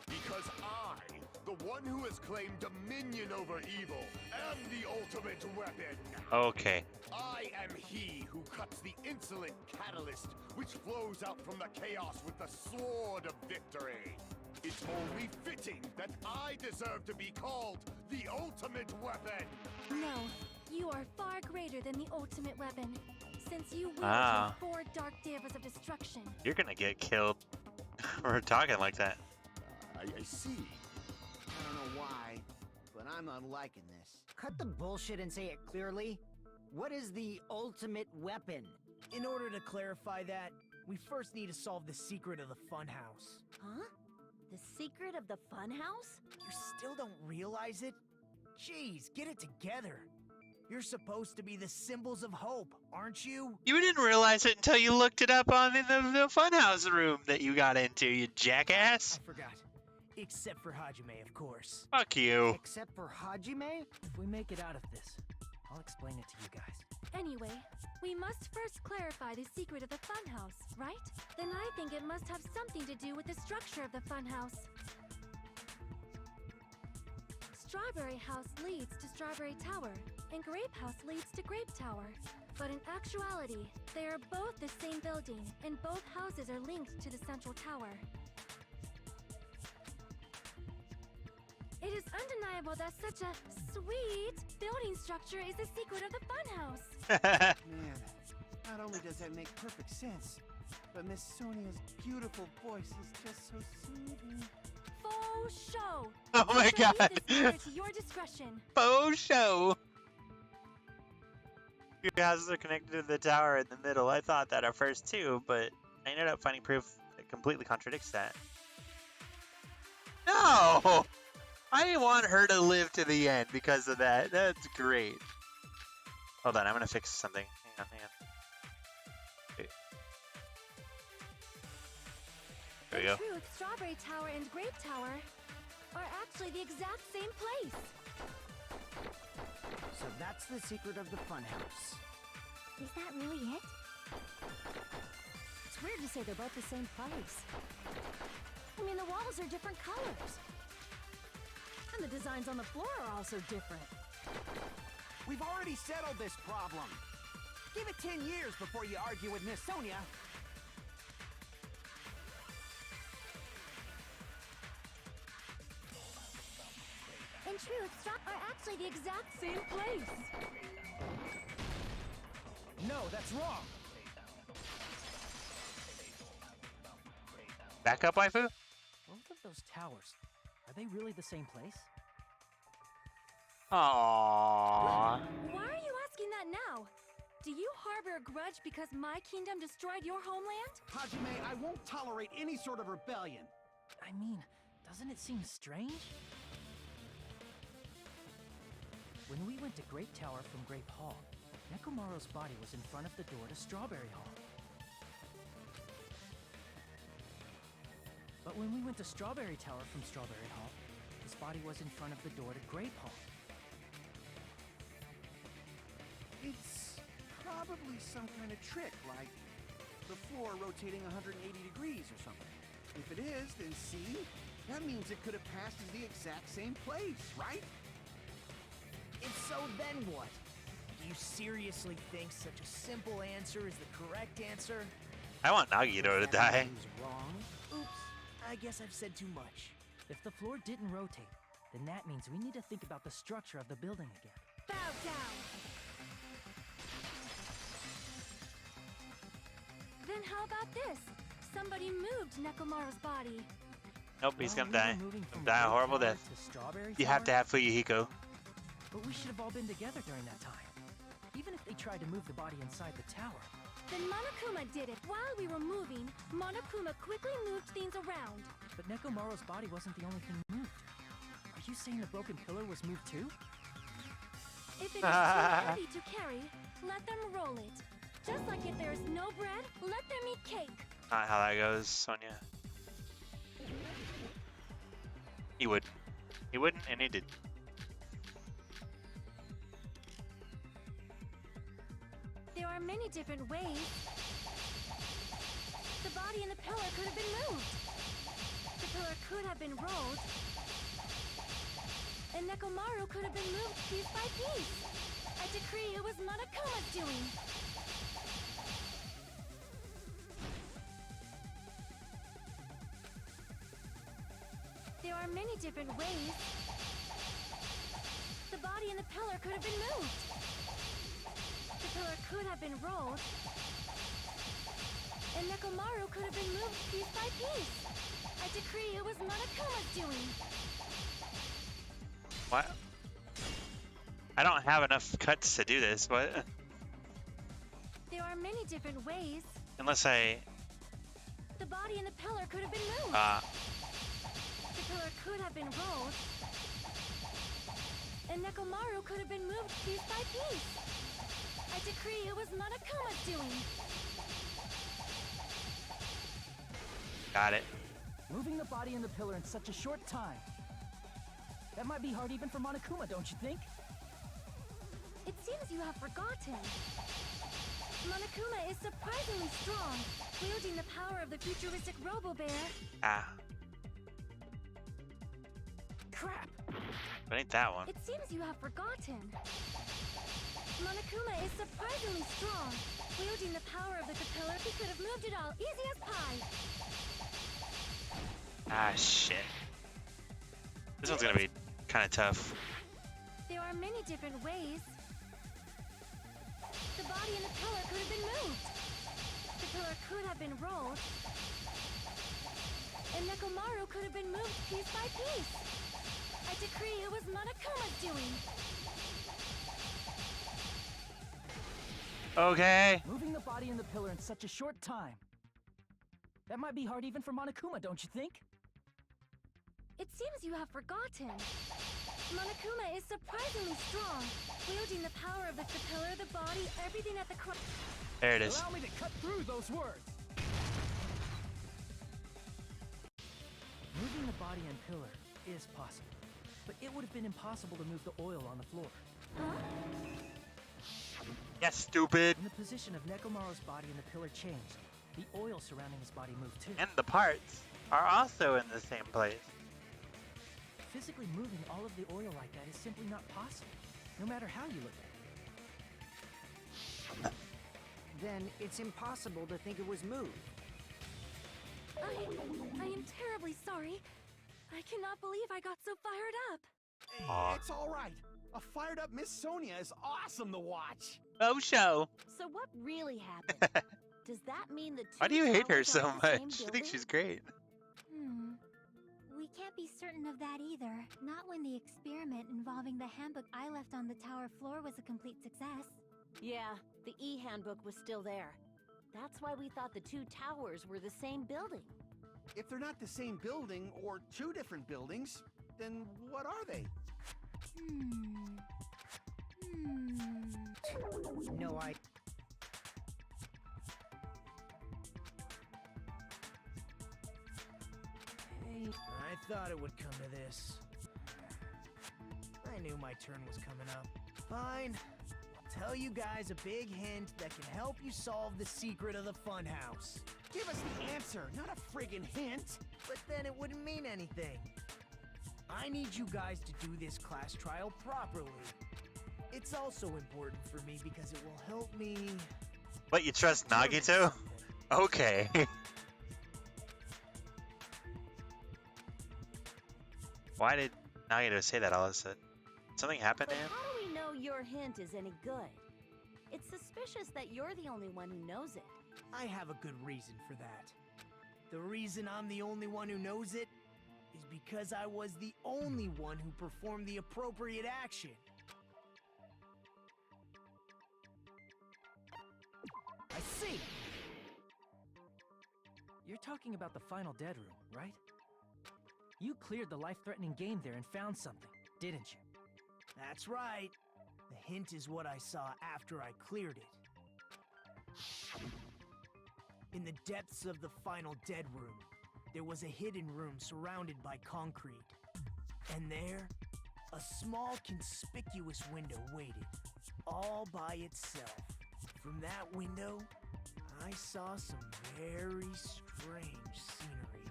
Because I, the one who has claimed dominion over evil, am the ultimate weapon.
Okay.
I am he who cuts the insolent catalyst which flows out from the chaos with the sword of victory. It's only fitting that I deserve to be called the ultimate weapon.
No, you are far greater than the ultimate weapon, since you wield
Ah.
your 4 dark davas of destruction.
You're gonna get killed for talking like that.
I see.
I don't know why, but I'm not liking this.
Cut the bullshit and say it clearly. What is the ultimate weapon?
In order to clarify that, we first need to solve the secret of the funhouse.
Huh? The secret of the funhouse?
You still don't realize it? Jeez, get it together. You're supposed to be the symbols of hope, aren't you?
You didn't realize it until you looked it up on the funhouse room that you got into, you jackass.
I forgot. Except for Hajime, of course.
Fuck you.
Except for Hajime?
If we make it out of this, I'll explain it to you guys.
Anyway, we must first clarify the secret of the funhouse, right? Then I think it must have something to do with the structure of the funhouse. Strawberry House leads to Strawberry Tower, and Grape House leads to Grape Tower. But in actuality, they are both the same building, and both houses are linked to the central tower. It is undeniable that such a sweet building structure is the secret of the funhouse.
Man, not only does that make perfect sense, but Miss Sonia's beautiful voice is just so soothing.
Faux show.
Oh my
I shall
god.
leave this matter to your discretion.
Faux show. Your houses are connected to the tower in the middle. I thought that at first too, but I ended up finding proof that completely contradicts that. No! I want her to live to the end because of that. That's great. Hold on, I'm gonna fix something. Hang on. Wait.
There we
In
go.
truth, Strawberry Tower and Grape Tower are actually the exact same place.
So that's the secret of the funhouse.
Is that really it?
It's weird to say they're both the same place. I mean, the walls are different colors. And the designs on the floor are also different.
We've already settled this problem. Give it 10 years before you argue with Miss Sonia.
In truth, are actually the exact same place.
No, that's wrong.
Back up, waifu?
Both of those towers, are they really the same place?
Aww.
Why are you asking that now? Do you harbor a grudge because my kingdom destroyed your homeland?
Hajime, I won't tolerate any sort of rebellion.
I mean, doesn't it seem strange? When we went to Grape Tower from Grape Hall, Nekomaru's body was in front of the door to Strawberry Hall. But when we went to Strawberry Tower from Strawberry Hall, his body was in front of the door to Grape Hall.
It's probably some kind of trick, like the floor rotating 180 degrees or something. If it is, then see? That means it could have passed as the exact same place, right?
If so, then what? Do you seriously think such a simple answer is the correct answer?
I want Nagito to die.
Wrong? Oops, I guess I've said too much.
If the floor didn't rotate, then that means we need to think about the structure of the building again.
Bow down! Then how about this? Somebody moved Nekomaru's body.
Nope, he's
Well,
gonna die.
we were moving from
Die a
Grape
horrible
Tower
death.
to Strawberry
You have to
Tower,
have Fuyuhiko.
But we should have all been together during that time. Even if they tried to move the body inside the tower.
Then Monokuma did it. While we were moving, Monokuma quickly moved things around.
But Nekomaru's body wasn't the only thing moved. Are you saying the broken pillar was moved too?
If it is too heavy to carry, let them roll it. Just like if there is no bread, let them eat cake.
Not how that goes, Sonia. He would. He wouldn't, and he did.
There are many different ways. The body and the pillar could have been moved. The pillar could have been rolled. And Nekomaru could have been moved piece by piece. I decree it was Monokuma's doing. There are many different ways. The body and the pillar could have been moved. The pillar could have been rolled. And Nekomaru could have been moved piece by piece. I decree it was Monokuma's doing.
What? I don't have enough cuts to do this, what?
There are many different ways.
Unless I...
The body and the pillar could have been moved. The pillar could have been rolled. And Nekomaru could have been moved piece by piece. I decree it was Monokuma's doing.
Got it.
Moving the body and the pillar in such a short time. That might be hard even for Monokuma, don't you think?
It seems you have forgotten. Monokuma is surprisingly strong, wielding the power of the futuristic Robo-Bear.
Ah.
Crap!
But ain't that one.
It seems you have forgotten. Monokuma is surprisingly strong, wielding the power of the caterpillar. He could have moved it all, easy as pie.
Ah, shit. This one's gonna be kind of tough.
There are many different ways. The body and the pillar could have been moved. The pillar could have been rolled. And Nekomaru could have been moved piece by piece. I decree it was Monokuma's doing.
Okay.
Moving the body and the pillar in such a short time. That might be hard even for Monokuma, don't you think?
It seems you have forgotten. Monokuma is surprisingly strong, wielding the power of the caterpillar, the body, everything at the
There it is.
Allow me to cut through those words. moving the body and pillar is possible, but it would have been impossible to move the oil on the floor.
Yes, stupid.
When the position of Nekomaru's body and the pillar changed, the oil surrounding his body moved too.
And the parts are also in the same place.
Physically moving all of the oil like that is simply not possible, no matter how you look at it.
Then it's impossible to think it was moved.
I am terribly sorry. I cannot believe I got so fired up.
Aw.
It's all right. A fired up Miss Sonia is awesome to watch.
Oh, show.
So what really happened? Does that mean the two
Why do you hate her
towers
so
are the same
much? I think
building?
she's great.
We can't be certain of that either. Not when the experiment involving the handbook I left on the tower floor was a complete success.
Yeah, the E-handbook was still there. That's why we thought the two towers were the same building.
If they're not the same building or two different buildings, then what are they?
No, Hey, I thought it would come to this. I knew my turn was coming up. Fine. I'll tell you guys a big hint that can help you solve the secret of the funhouse.
Give us the answer, not a friggin' hint.
But then it wouldn't mean anything. I need you guys to do this class trial properly. It's also important for me because it will help me...
What, you trust Nagito? Okay. Why did Nagito say that all of a sudden? Something happened
But
to him?
how do we know your hint is any good? It's suspicious that you're the only one who knows it.
I have a good reason for that. The reason I'm the only one who knows it is because I was the only one who performed the appropriate action.
I see! You're talking about the final dead room, right? You cleared the life-threatening game there and found something, didn't you?
That's right. The hint is what I saw after I cleared it. In the depths of the final dead room, there was a hidden room surrounded by concrete. And there, a small conspicuous window waited, all by itself. From that window, I saw some very strange scenery.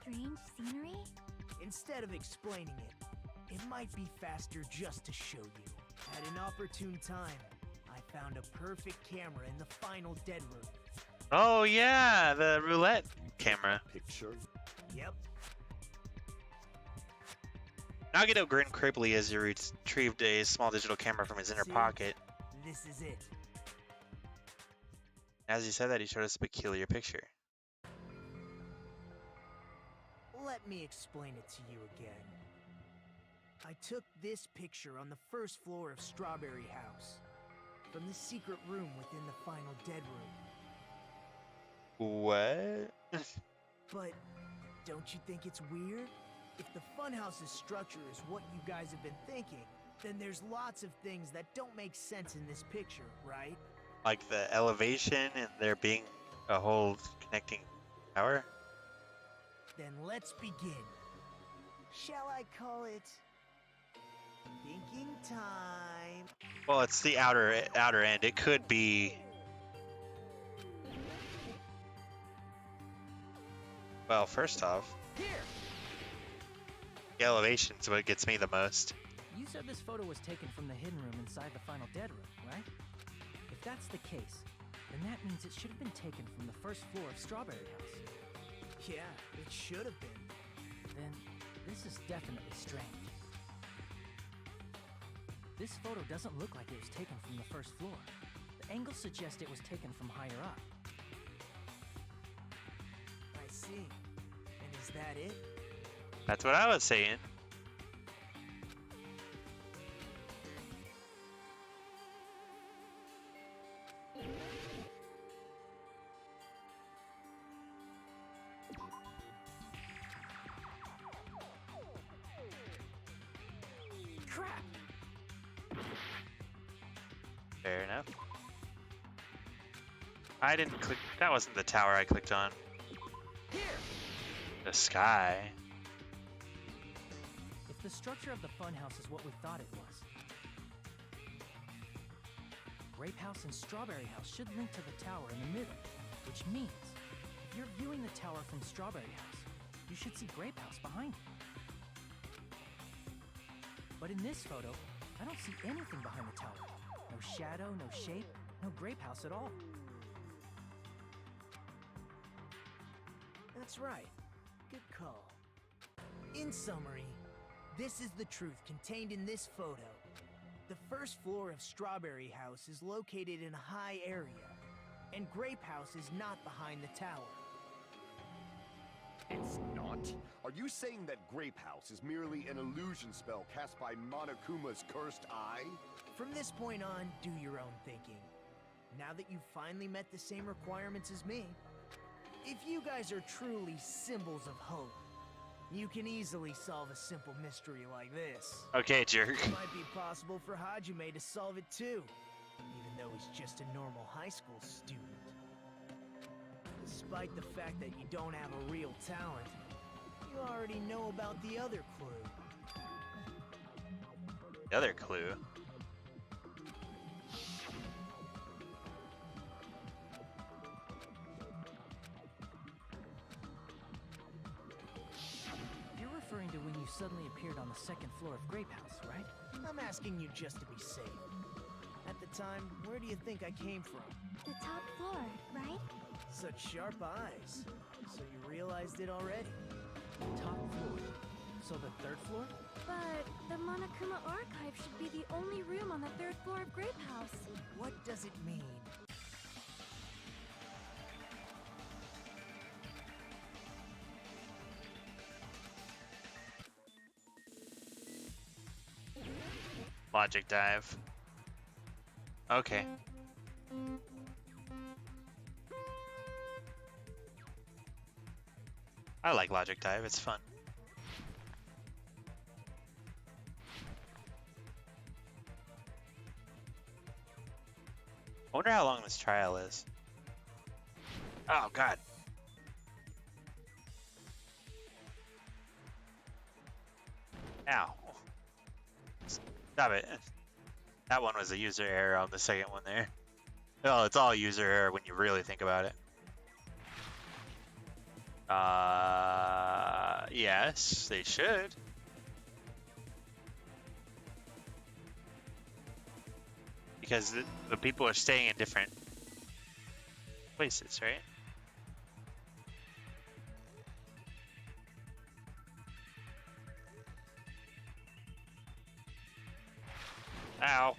Strange scenery?
Instead of explaining it, it might be faster just to show you. At an opportune time, I found a perfect camera in the final dead room.
Oh yeah, the roulette camera.
Picture?
Yep.
Nagito grinned creepily as he retrieved a small digital camera from his inner
See?
pocket.
This is it.
As he said that, he showed us a peculiar picture.
Let me explain it to you again. I took this picture on the first floor of Strawberry House, from the secret room within the final dead room.
What?
But don't you think it's weird? If the funhouse's structure is what you guys have been thinking, then there's lots of things that don't make sense in this picture, right?
Like the elevation and there being a whole connecting tower?
Then let's begin. Shall I call it thinking time?
Well, it's the outer end. It could be. Well, first off,
Here!
the elevation's what gets me the most.
You said this photo was taken from the hidden room inside the final dead room, right? If that's the case, then that means it should have been taken from the first floor of Strawberry House.
Yeah, it should have been.
Then this is definitely strange. This photo doesn't look like it was taken from the first floor. The angles suggest it was taken from higher up.
I see. And is that it?
That's what I was saying.
Crap!
Fair enough. I didn't click. That wasn't the tower I clicked on.
Here!
The sky.
If the structure of the funhouse is what we thought it was, Grape House and Strawberry House should link to the tower in the middle, which means if you're viewing the tower from Strawberry House, you should see Grape House behind it. But in this photo, I don't see anything behind the tower. No shadow, no shape, no Grape House at all.
That's right. Good call. In summary, this is the truth contained in this photo. The first floor of Strawberry House is located in a high area, and Grape House is not behind the tower.
It's not? Are you saying that Grape House is merely an illusion spell cast by Monokuma's cursed eye?
From this point on, do your own thinking. Now that you've finally met the same requirements as me, if you guys are truly symbols of hope, you can easily solve a simple mystery like this.
Okay, jerk.
It might be possible for Hajime to solve it too, even though he's just a normal high school student. Despite the fact that you don't have a real talent, you already know about the other clue.
The other clue?
You're referring to when you suddenly appeared on the second floor of Grape House, right?
I'm asking you just to be safe. At the time, where do you think I came from?
The top floor, right?
Such sharp eyes. So you realized it already?
Top floor. So the third floor?
But the Monokuma Archive should be the only room on the third floor of Grape House.
What does it mean?
Logic dive. Okay. I like logic dive, it's fun. I wonder how long this trial is. Oh god. Ow. Stop it. That one was a user error on the second one there. Well, it's all user error when you really think about it. Yes, they should. Because the people are staying in different places, right? Ow.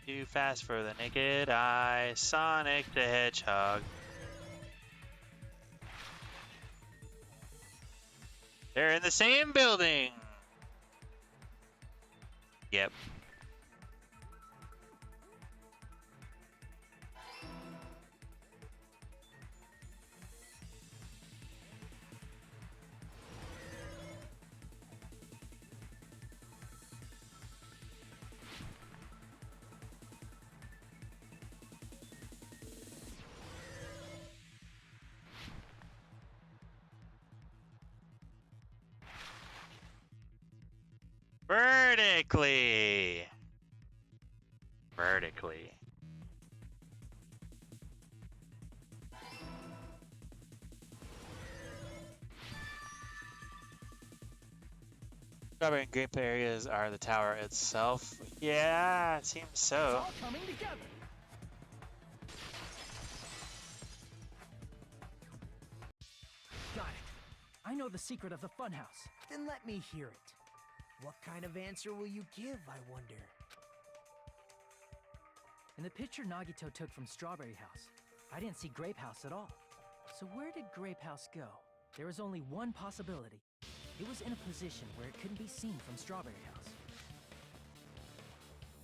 Too fast for the naked eye, Sonic the Hedgehog. They're in the same building! Yep. Vertically. Vertically. Strawberry and grape areas are the tower itself. Yeah, it seems so.
It's all coming together. Got it. I know the secret of the funhouse.
Then let me hear it. What kind of answer will you give, I wonder?
In the picture Nagito took from Strawberry House, I didn't see Grape House at all. So where did Grape House go? There was only one possibility. It was in a position where it couldn't be seen from Strawberry House.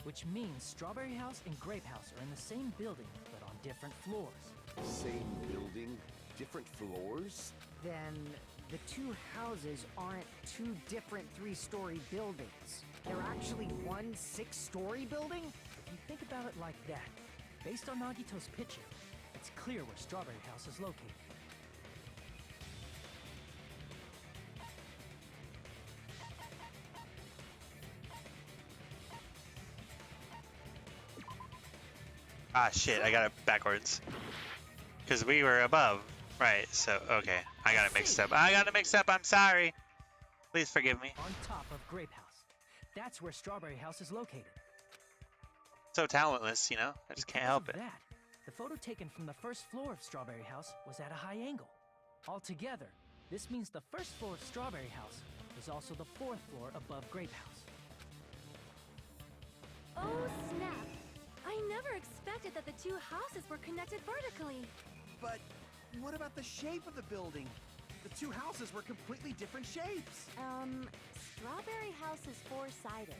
Which means Strawberry House and Grape House are in the same building, but on different floors.
Same building, different floors?
Then the two houses aren't two different three-story buildings. They're actually one 6-story building?
If you think about it like that, Based on Nagito's picture, it's clear where Strawberry House is located.
Ah, shit, I got it backwards. Because we were above. Right, so, okay. I got it mixed up. I'm sorry. Please forgive me.
On top of Grape House. That's where Strawberry House is located.
So talentless, you know? I just can't help it.
That, the photo taken from the first floor of Strawberry House was at a high angle. Altogether, this means the first floor of Strawberry House is also the 4th floor above Grape House.
Oh, snap. I never expected that the two houses were connected vertically.
But what about the shape of the building? The two houses were completely different shapes.
Strawberry House is 4-sided,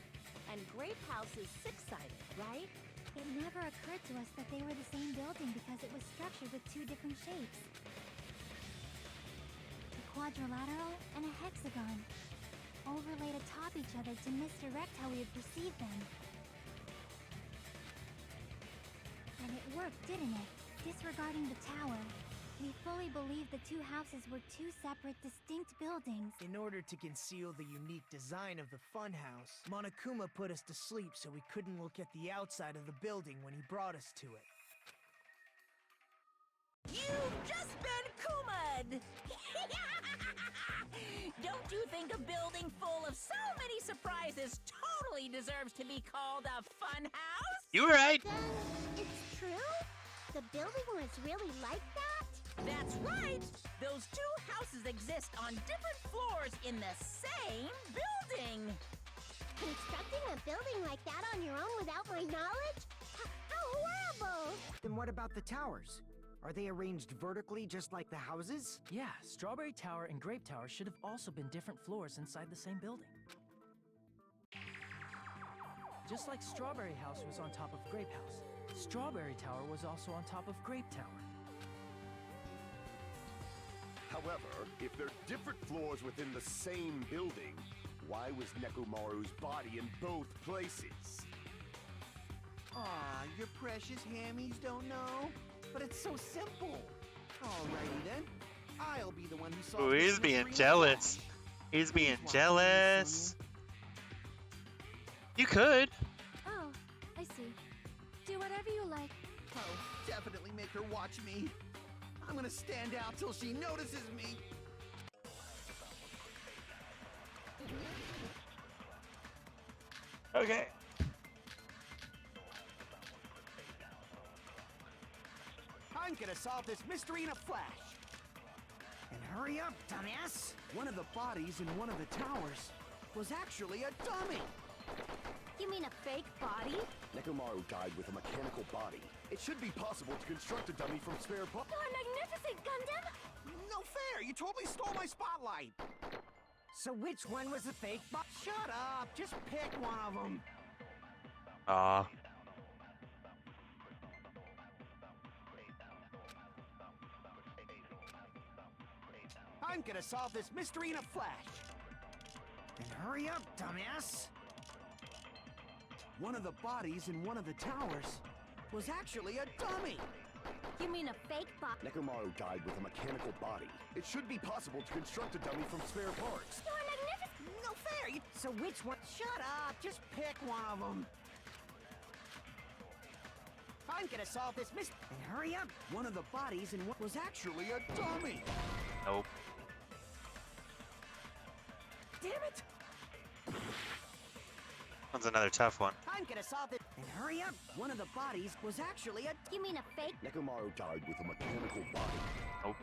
and Grape House is 6-sided, right?
It never occurred to us that they were the same building because it was structured with two different shapes. A quadrilateral and a hexagon, overlaid atop each other to misdirect how we would perceive them. And it worked, didn't it? Disregarding the tower, we fully believed the two houses were two separate, distinct buildings.
In order to conceal the unique design of the funhouse, Monokuma put us to sleep so we couldn't look at the outside of the building when he brought us to it.
You've just been Kuma'd! Don't you think a building full of so many surprises totally deserves to be called a fun house?
You were right.
Then it's true? The building was really like that?
That's right! Those two houses exist on different floors in the same building!
Constructing a building like that on your own without my knowledge? How horrible!
Then what about the towers? Are they arranged vertically just like the houses?
Yeah, Strawberry Tower and Grape Tower should have also been different floors inside the same building. Just like Strawberry House was on top of Grape House, Strawberry Tower was also on top of Grape Tower.
However, if they're different floors within the same building, why was Nekomaru's body in both places?
Aw, your precious hammies don't know? But it's so simple. Alrighty then. I'll be the one who solves
Ooh,
this
he's being
mystery
jealous.
myself.
He's being
Please watch me,
jealous.
Sonia.
You could.
Oh, I see. Do whatever you like.
Oh, definitely make her watch me. I'm gonna stand out till she notices me.
Okay.
I'm gonna solve this mystery in a flash.
And hurry up, dumbass!
One of the bodies in one of the towers was actually a dummy.
You mean a fake body?
Nekomaru died with a mechanical body. It should be possible to construct a dummy from spare parts.
You're magnificent, Gundam!
No fair! You totally stole my spotlight.
So which one was the fake
Shut up! Just pick one of them.
Aw.
I'm gonna solve this mystery in a flash.
And hurry up, dumbass!
One of the bodies in one of the towers was actually a dummy.
You mean a fake body?
Nekomaru died with a mechanical body. It should be possible to construct a dummy from spare parts.
You're magnificent!
No fair!
So which one?
Shut up! Just pick one of them.
I'm gonna solve this mystery.
And hurry up!
One of the bodies in what was actually a dummy.
Nope.
Damn it!
One's another tough one.
I'm gonna solve it.
And hurry up!
One of the bodies was actually a...
You mean a fake?
Nekomaru died with a mechanical body.
Nope.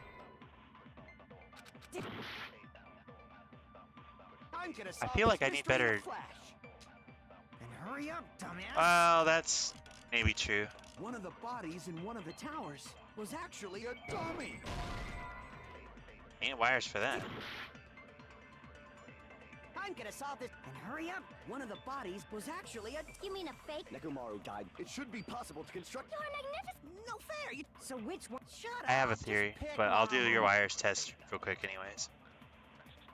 I'm gonna
I
solve
feel like
this
I need
mystery in a
better.
flash.
And hurry up, dumbass!
Well, that's maybe true.
One of the bodies in one of the towers was actually a dummy.
Ain't wires for that.
I'm gonna solve this.
And hurry up!
One of the bodies was actually a...
You mean a fake?
Nekomaru died. It should be possible to construct.
You're magnificent!
No fair!
So which one?
Shut up!
I have a
Just
theory,
pick
but I'll
one
do
of
your
'em.
wires test real quick anyways.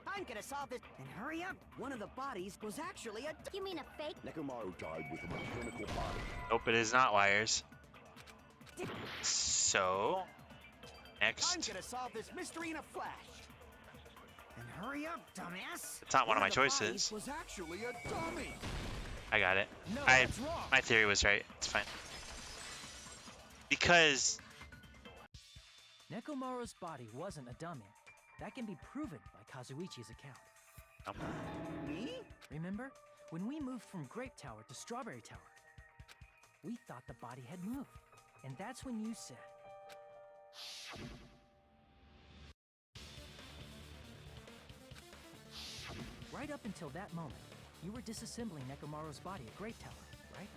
I'm gonna solve this.
And hurry up!
One of the bodies was actually a...
You mean a fake?
Nekomaru died with a mechanical body.
Nope, it is not wires. So,
I'm
next.
gonna solve this mystery in a flash.
And hurry up, dumbass.
It's not one of my
the bodies
choices.
was actually a dummy.
I got it.
No,
I
that's wrong.
my theory was right. It's fine. Because
Nekomaru's body wasn't a dummy. That can be proven by Kazuichi's account.
Me?
Remember? When we moved from Grape Tower to Strawberry Tower, we thought the body had moved. And that's when you said, right up until that moment, you were disassembling Nekomaru's body at Grape Tower, right?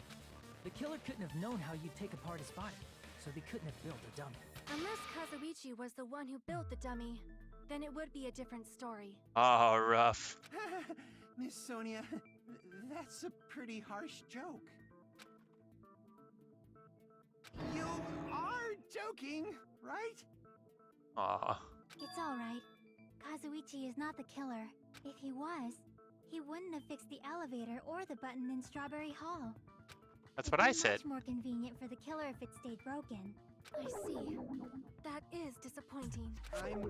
The killer couldn't have known how you'd take apart his body, so they couldn't have built a dummy.
Unless Kazuichi was the one who built the dummy, then it would be a different story.
oh, rough.
Miss Sonia, that's a pretty harsh joke. You are joking, right?
Aw.
It's alright. Kazuichi is not the killer. If he was, he wouldn't have fixed the elevator or the button in Strawberry Hall.
That's
It'd
what I
be
said.
much more convenient for the killer if it stayed broken.
I see. That is disappointing.
I'm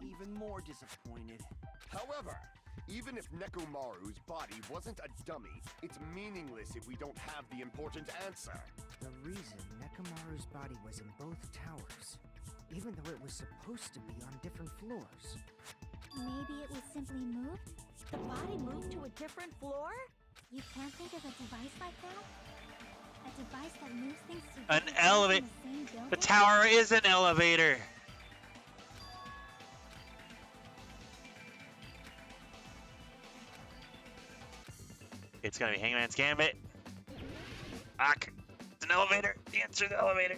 even more disappointed.
However, even if Nekomaru's body wasn't a dummy, it's meaningless if we don't have the important answer.
The reason Nekomaru's body was in both towers, even though it was supposed to be on different floors.
Maybe it was simply moved?
The body moved to a different floor?
You can't think of a device like that? A device that moves things to
An
different places
elevator.
in the same building?
The tower is an elevator. It's gonna be Hangman's Gambit. Fuck. It's an elevator. The answer is the elevator.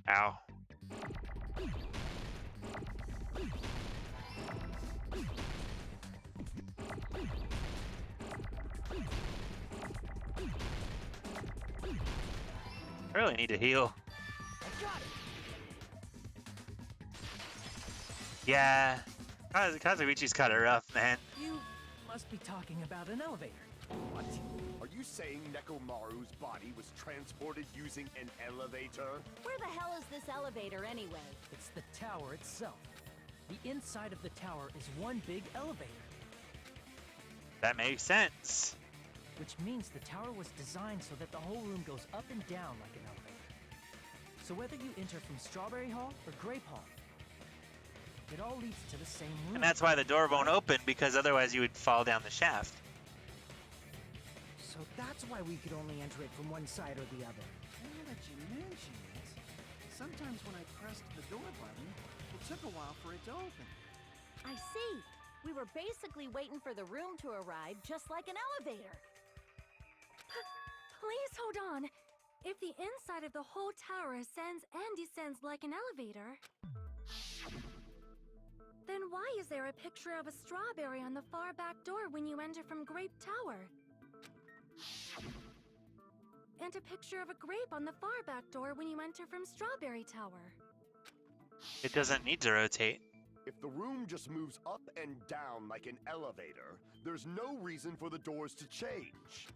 Ow. I really need to heal. Yeah. Kazuichi's kind of rough, man.
You must be talking about an elevator.
What? Are you saying Nekomaru's body was transported using an elevator?
Where the hell is this elevator anyway?
It's the tower itself. The inside of the tower is one big elevator.
That makes sense.
Which means the tower was designed so that the whole room goes up and down like an elevator. So whether you enter from Strawberry Hall or Grape Hall, it all leads to the same room.
And that's why the door won't open, because otherwise you would fall down the shaft.
So that's why we could only enter it from one side or the other.
Now that you mention it, sometimes when I pressed the door button, it took a while for it to open.
I see. We were basically waiting for the room to arrive, just like an elevator.
Please hold on. If the inside of the whole tower ascends and descends like an elevator, then why is there a picture of a strawberry on the far back door when you enter from Grape Tower? And a picture of a grape on the far back door when you enter from Strawberry Tower.
It doesn't need to rotate.
If the room just moves up and down like an elevator, there's no reason for the doors to change.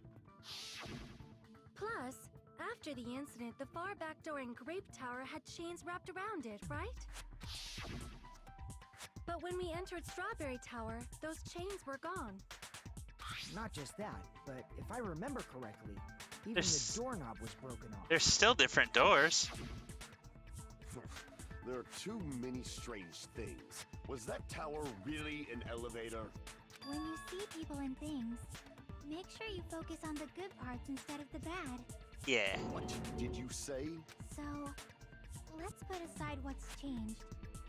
Plus, after the incident, the far back door in Grape Tower had chains wrapped around it, right? But when we entered Strawberry Tower, those chains were gone.
Not just that, but if I remember correctly, even
There's-
the doorknob was broken off.
There's still different doors.
There are too many strange things. Was that tower really an elevator?
When you see people and things, make sure you focus on the good parts instead of the bad.
Yeah.
What did you say?
So, let's put aside what's changed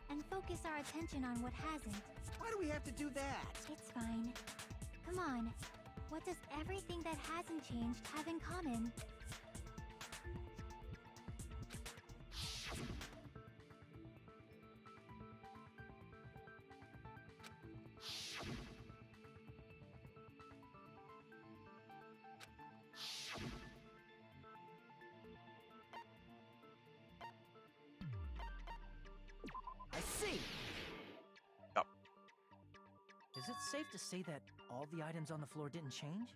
and focus our attention on what hasn't.
Why do we have to do that?
It's fine. Come on. What does everything that hasn't changed have in common?
I see!
Yep.
Is it safe to say that all the items on the floor didn't change?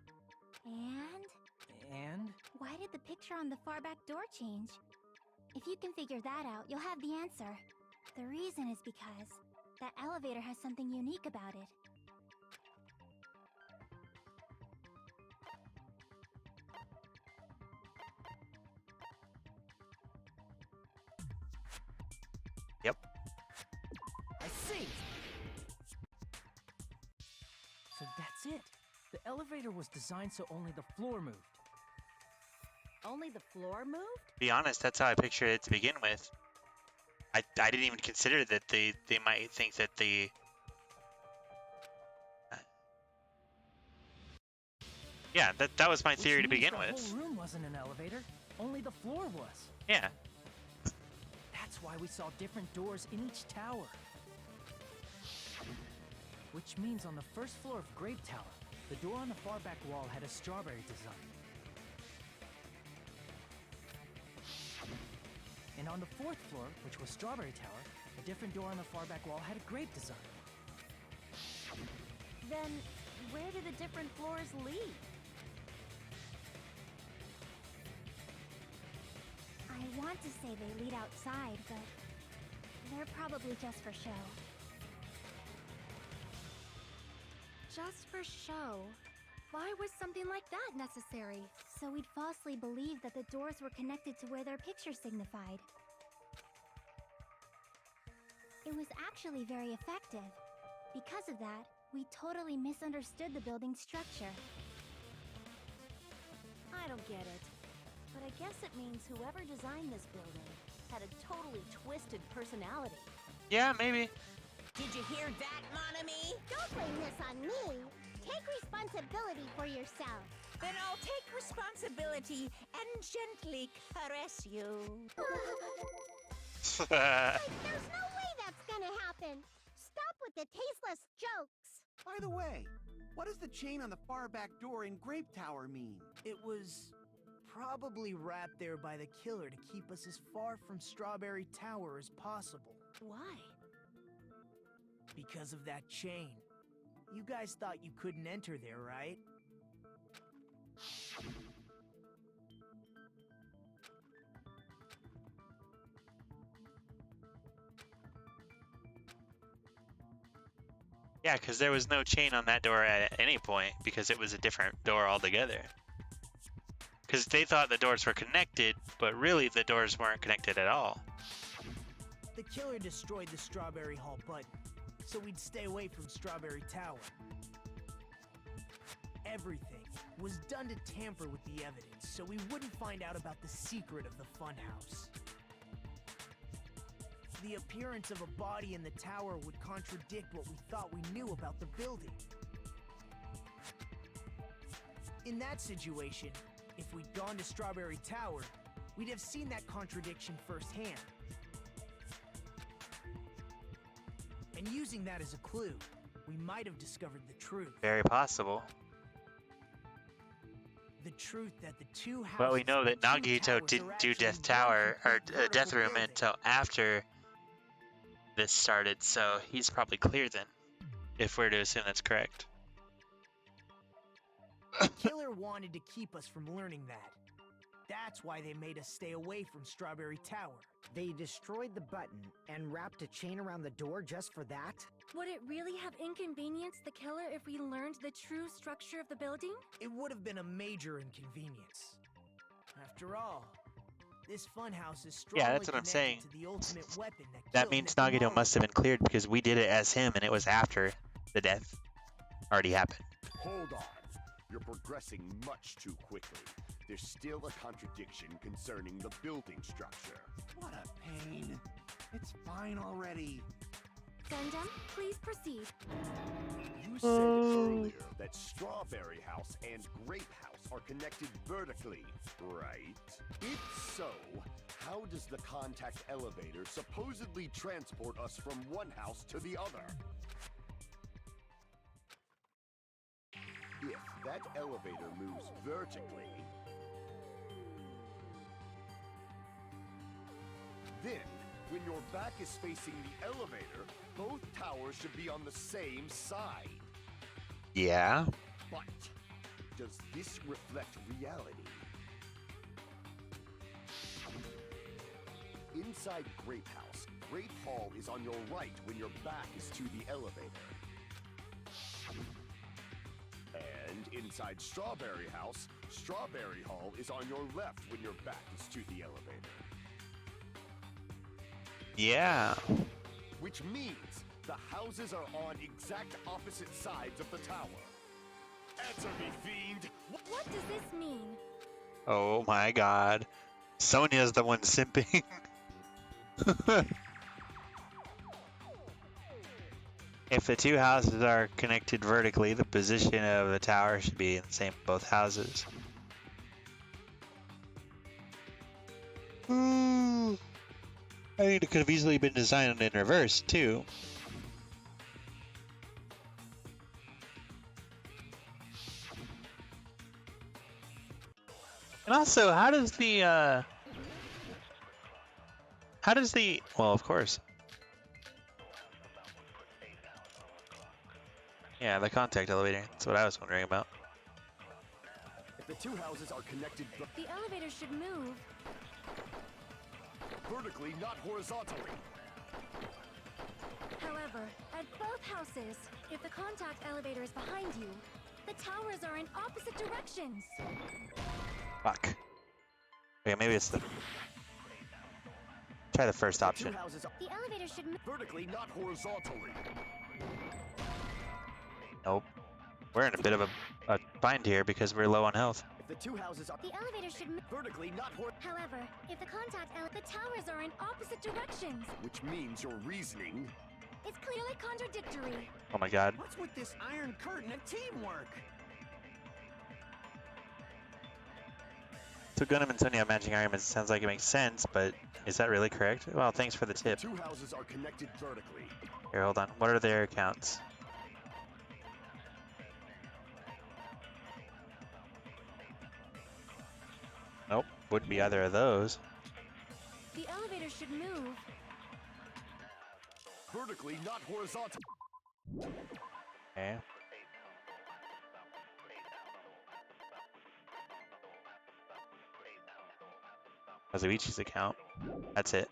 And?
Why did the picture on the far back door change? If you can figure that out, you'll have the answer. The reason is because that elevator has something unique about it.
Yep.
I see! So that's it. The elevator was designed so only the floor moved.
Only the floor moved?
To be honest, that's how I pictured it to begin with. I didn't even consider that they might think that the... Yeah, that was my theory to begin with.
The whole room wasn't an elevator. Only the floor was.
Yeah.
That's why we saw different doors in each tower. Which means on the first floor of Grape Tower, the door on the far back wall had a strawberry design. And on the fourth floor, which was Strawberry Tower, a different door on the far back wall had a grape design.
Then, where do the different floors lead?
I want to say they lead outside, but they're probably just for show.
Just for show? Why was something like that necessary?
So we'd falsely believe that the doors were connected to where their picture signified. It was actually very effective. Because of that, we totally misunderstood the building's structure.
I don't get it. But I guess it means whoever designed this building had a totally twisted personality.
Yeah, maybe.
Did you hear that, Monami?
Don't blame this on me. Take responsibility for yourself.
Then I'll take responsibility and gently caress you.
Like, there's no way that's gonna happen. Stop with the tasteless jokes.
By the way, what does the chain on the far back door in Grape Tower mean?
It was probably wrapped there by the killer to keep us as far from Strawberry Tower as possible.
Why?
Because of that chain. You guys thought you couldn't enter there, right?
Yeah, because there was no chain on that door at any point, because it was a different door altogether. Because they thought the doors were connected, but really the doors weren't connected at all.
The killer destroyed the Strawberry Hall button, so we'd stay away from Strawberry Tower. Everything was done to tamper with the evidence, so we wouldn't find out about the secret of the funhouse. The appearance of a body in the tower would contradict what we thought we knew about the building. In that situation, if we'd gone to Strawberry Tower, we'd have seen that contradiction firsthand. And using that as a clue, we might have discovered the truth.
Very possible.
The truth that the two houses...
But we know that Nagito didn't do Death Tower, or Death Room until after this started, so he's probably clear then, if we're to assume that's correct.
The killer wanted to keep us from learning that. That's why they made us stay away from Strawberry Tower.
They destroyed the button and wrapped a chain around the door just for that?
Would it really have inconvenienced the killer if we learned the true structure of the building?
It would have been a major inconvenience. After all, this funhouse is strongly
Yeah, that's what I'm saying.
to the ultimate weapon
That means Nagito must have been cleared because we did it as him and it was after the death already happened.
Hold on. You're progressing much too quickly. there's still a contradiction concerning the building structure.
What a pain. It's fine already.
Gundam, please proceed.
You said earlier that Strawberry House and Grape House are connected vertically, right? If so, how does the contact elevator supposedly transport us from one house to the other? If that elevator moves vertically, then when your back is facing the elevator, both towers should be on the same side.
Yeah.
But does this reflect reality? Inside Grape House, Grape Hall is on your right when your back is to the elevator. And inside Strawberry House, Strawberry Hall is on your left when your back is to the elevator.
Yeah.
Which means the houses are on exact opposite sides of the tower. Answer me, fiend!
What does this mean?
Oh my god. Sonia's the one simping. If the two houses are connected vertically, the position of the tower should be in the same both houses. Ooh. I think it could have easily been designed in reverse, too. And also, how does the, well, of course. Yeah, the contact elevator. That's what I was wondering about.
If the two houses are connected
The elevator should move
vertically, not horizontally.
However, at both houses, if the contact elevator is behind you, the towers are in opposite directions.
Fuck. Okay, maybe it's the... Try the first option.
The elevator should move
vertically, not horizontally.
Nope. We're in a bit of a bind here because we're low on health.
If the two houses are...
The elevator should move
vertically, not
However, if the the towers are in opposite directions.
Which means your reasoning...
It's clearly contradictory.
Oh my god.
What's with this Iron Curtain and teamwork?
So Gundam and Sonia matching arguments sounds like it makes sense, but is that really correct? Well, thanks for the tip.
Two houses are connected vertically.
Here, hold on. What are their accounts? Nope, wouldn't be either of those.
The elevator should move
vertically, not horizontal.
Okay. Kazuichi's account. That's it.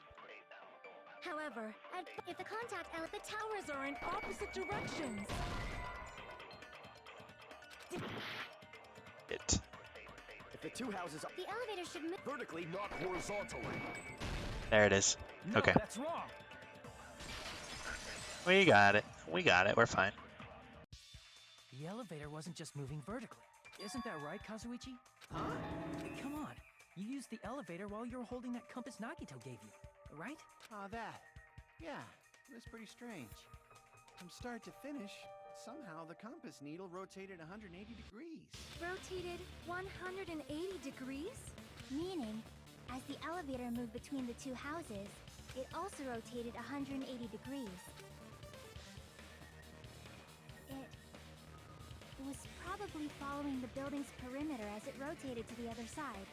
However, if the contact the towers are in opposite directions.
It.
If the two houses are...
The elevator should move
vertically, not horizontally.
There it is.
No,
okay.
That's wrong.
We got it. We got it. We're fine.
The elevator wasn't just moving vertically. Isn't that right, Kazuichi? Huh? Come on. You used the elevator while you were holding that compass Nagito gave you, right?
Ah, that. Yeah, it was pretty strange. From start to finish, somehow the compass needle rotated 180 degrees.
Rotated 180 degrees?
Meaning, as the elevator moved between the two houses, it also rotated 180 degrees. It was probably following the building's perimeter as it rotated to the other side.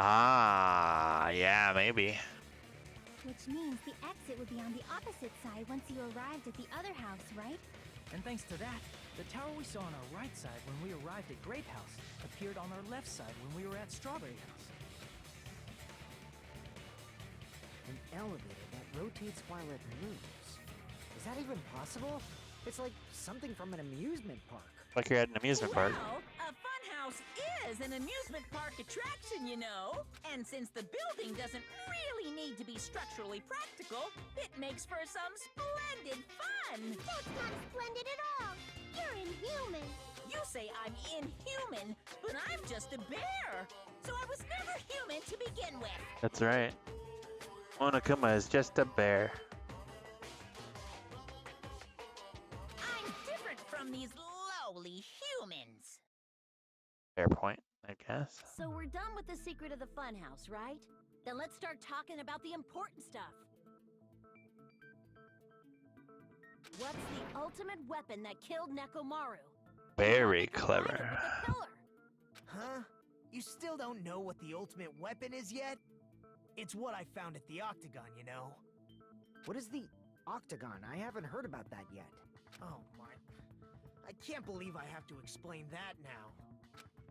Ah, yeah, maybe.
Which means the exit would be on the opposite side once you arrived at the other house, right?
And thanks to that, the tower we saw on our right side when we arrived at Grape House appeared on our left side when we were at Strawberry House.
An elevator that rotates while it moves. Is that even possible? It's like something from an amusement park.
Like you're at an amusement park.
Well, a funhouse is an amusement park attraction, you know. And since the building doesn't really need to be structurally practical, it makes for some splendid fun.
That's not splendid at all. You're inhuman.
You say I'm inhuman, but and I'm just a bear. So I was never human to begin with.
That's right. Monokuma is just a bear.
I'm different from these lowly humans.
Fair point, I guess.
So we're done with the secret of the funhouse, right? Then let's start talking about the important stuff. What's the ultimate weapon that killed Nekomaru?
Very clever.
Huh? You still don't know what the ultimate weapon is yet? It's what I found at the Octagon, you know.
What is the Octagon? I haven't heard about that yet.
Oh my... I can't believe I have to explain that now.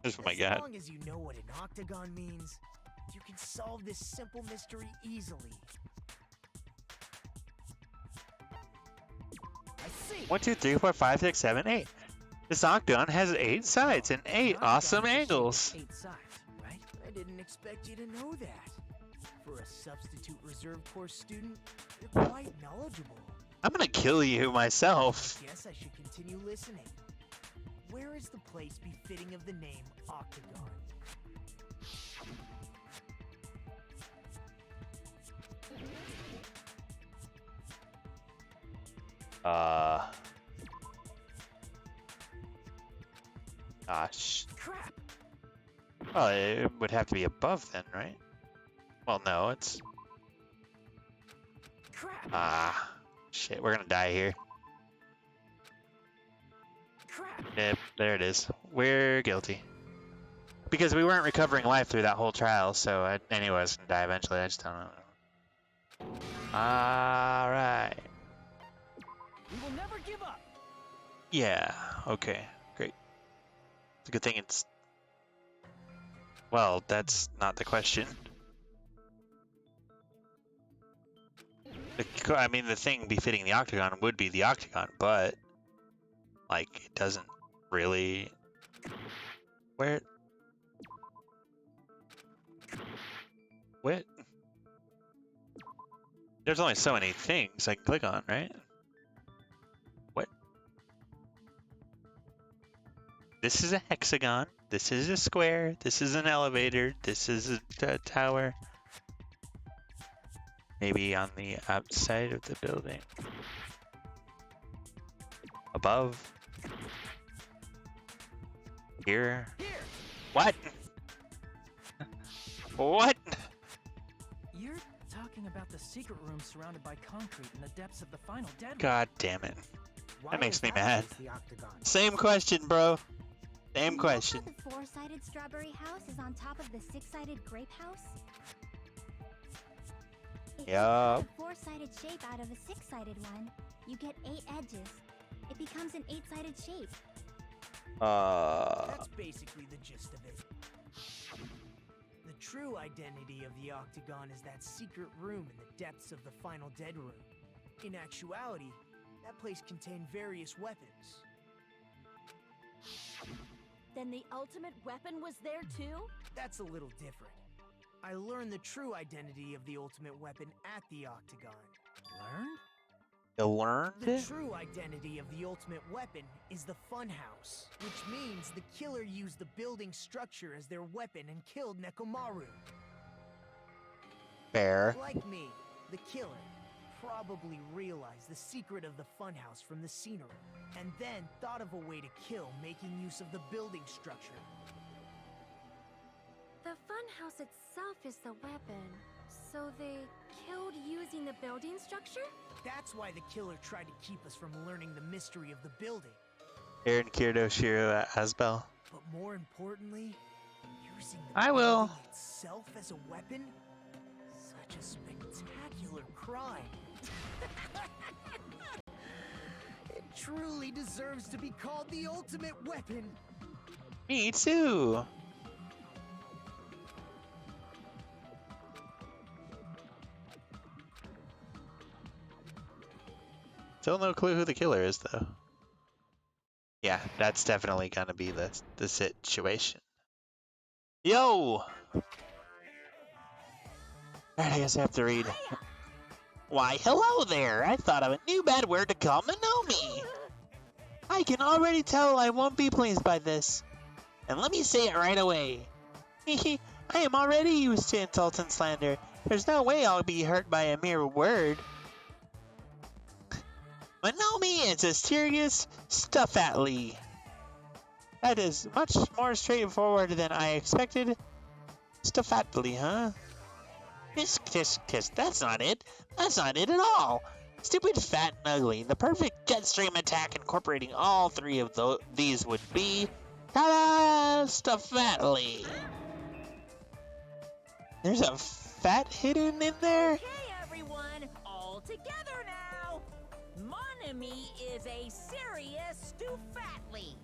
Oh my
As
god.
long as you know what an Octagon means, you can solve this simple mystery easily. I see!
1, 2, 3, 4, 5, 6, 7, 8. This octagon has 8 sides and 8 awesome angles.
8 sides, right? I didn't expect you to know that. For a substitute reserve course student, you're quite knowledgeable.
I'm gonna kill you myself.
Guess I should continue listening. Where is the place befitting of the name Octagon?
Gosh.
Crap.
Well, it would have to be above then, right? Well, no, it's...
Crap.
Ah, shit, we're gonna die here.
Crap.
Yep, there it is. We're guilty. Because we weren't recovering life through that whole trial, so I knew I was gonna die eventually, I just don't know. Alright.
We will never give up.
Yeah, okay, great. It's a good thing it's... Well, that's not the question. I mean, the thing befitting the Octagon would be the Octagon, but... Like, it doesn't really... Where... What? There's only so many things I can click on, right? What? This is a hexagon. This is a square. This is an elevator. This is a tower. Maybe on the outside of the building. Above. Here. What? What?
You're talking about the secret room surrounded by concrete in the depths of the final dead room.
God damn it. That makes me mad.
The Octagon?
Same question, bro. Same question.
The 4-sided strawberry house is on top of the 6-sided grape house? If you
Yup.
cut a 4-sided shape out of a 6-sided one, you get 8 edges. It becomes an 8-sided shape.
That's basically the gist of it. The true identity of the Octagon is that secret room in the depths of the final dead room. In actuality, that place contained various weapons.
Then the ultimate weapon was there too?
That's a little different. I learned the true identity of the ultimate weapon at the Octagon.
Learned?
You learned
The
it?
true identity of the ultimate weapon is the Funhouse, which means the killer used the building structure as their weapon and killed Nekomaru.
Fair.
Like me, the killer probably realized the secret of the Funhouse from the scenery, and then thought of a way to kill making use of the building structure.
The funhouse itself is the weapon. So they killed using the building structure?
That's why the killer tried to keep us from learning the mystery of the building.
Aaron Kirito Shiro Asbel.
But more importantly, using the
I will.
building itself as a weapon? Such a spectacular crime. It truly deserves to be called the ultimate weapon.
Me too. Still no clue who the killer is, though. Yeah, that's definitely gonna be the situation. Yo! Alright, I guess I have to read. Why, hello there! I thought of a new bad word to call Monomi! I can already tell I won't be pleased by this.
And let me say it right away. I am already used to insult and slander. There's no way I'll be hurt by a mere word. Manomi is a serious Stuffatly. That is much more straightforward than I expected. Stuffatly, huh? Kiss, that's not it. That's not it at all. Stupid, fat, and ugly. The perfect Jetstream attack incorporating all three of these would be... Ta-da! Stuffatly. There's a fat hidden in there?
Okay, everyone, all together now. Monami is a serious Stuffatly.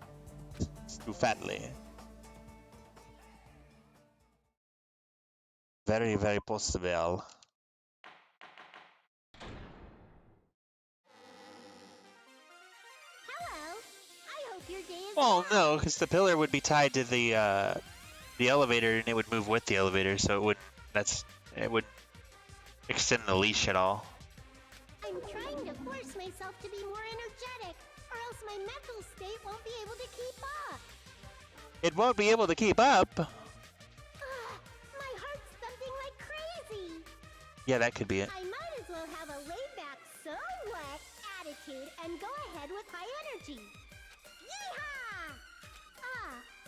Stuffatly. Very, very possible.
Hello. I hope your day is
Well, no, because the pillar would be tied to the elevator, and it would move with the elevator, so it would extend the leash at all.
I'm trying to force myself to be more energetic, or else my mental state won't be able to keep up.
It won't be able to keep up.
My heart's thumping like crazy.
Yeah, that could be it.
I might as well have a laid-back, so what attitude and go ahead with high energy. Yeehaw!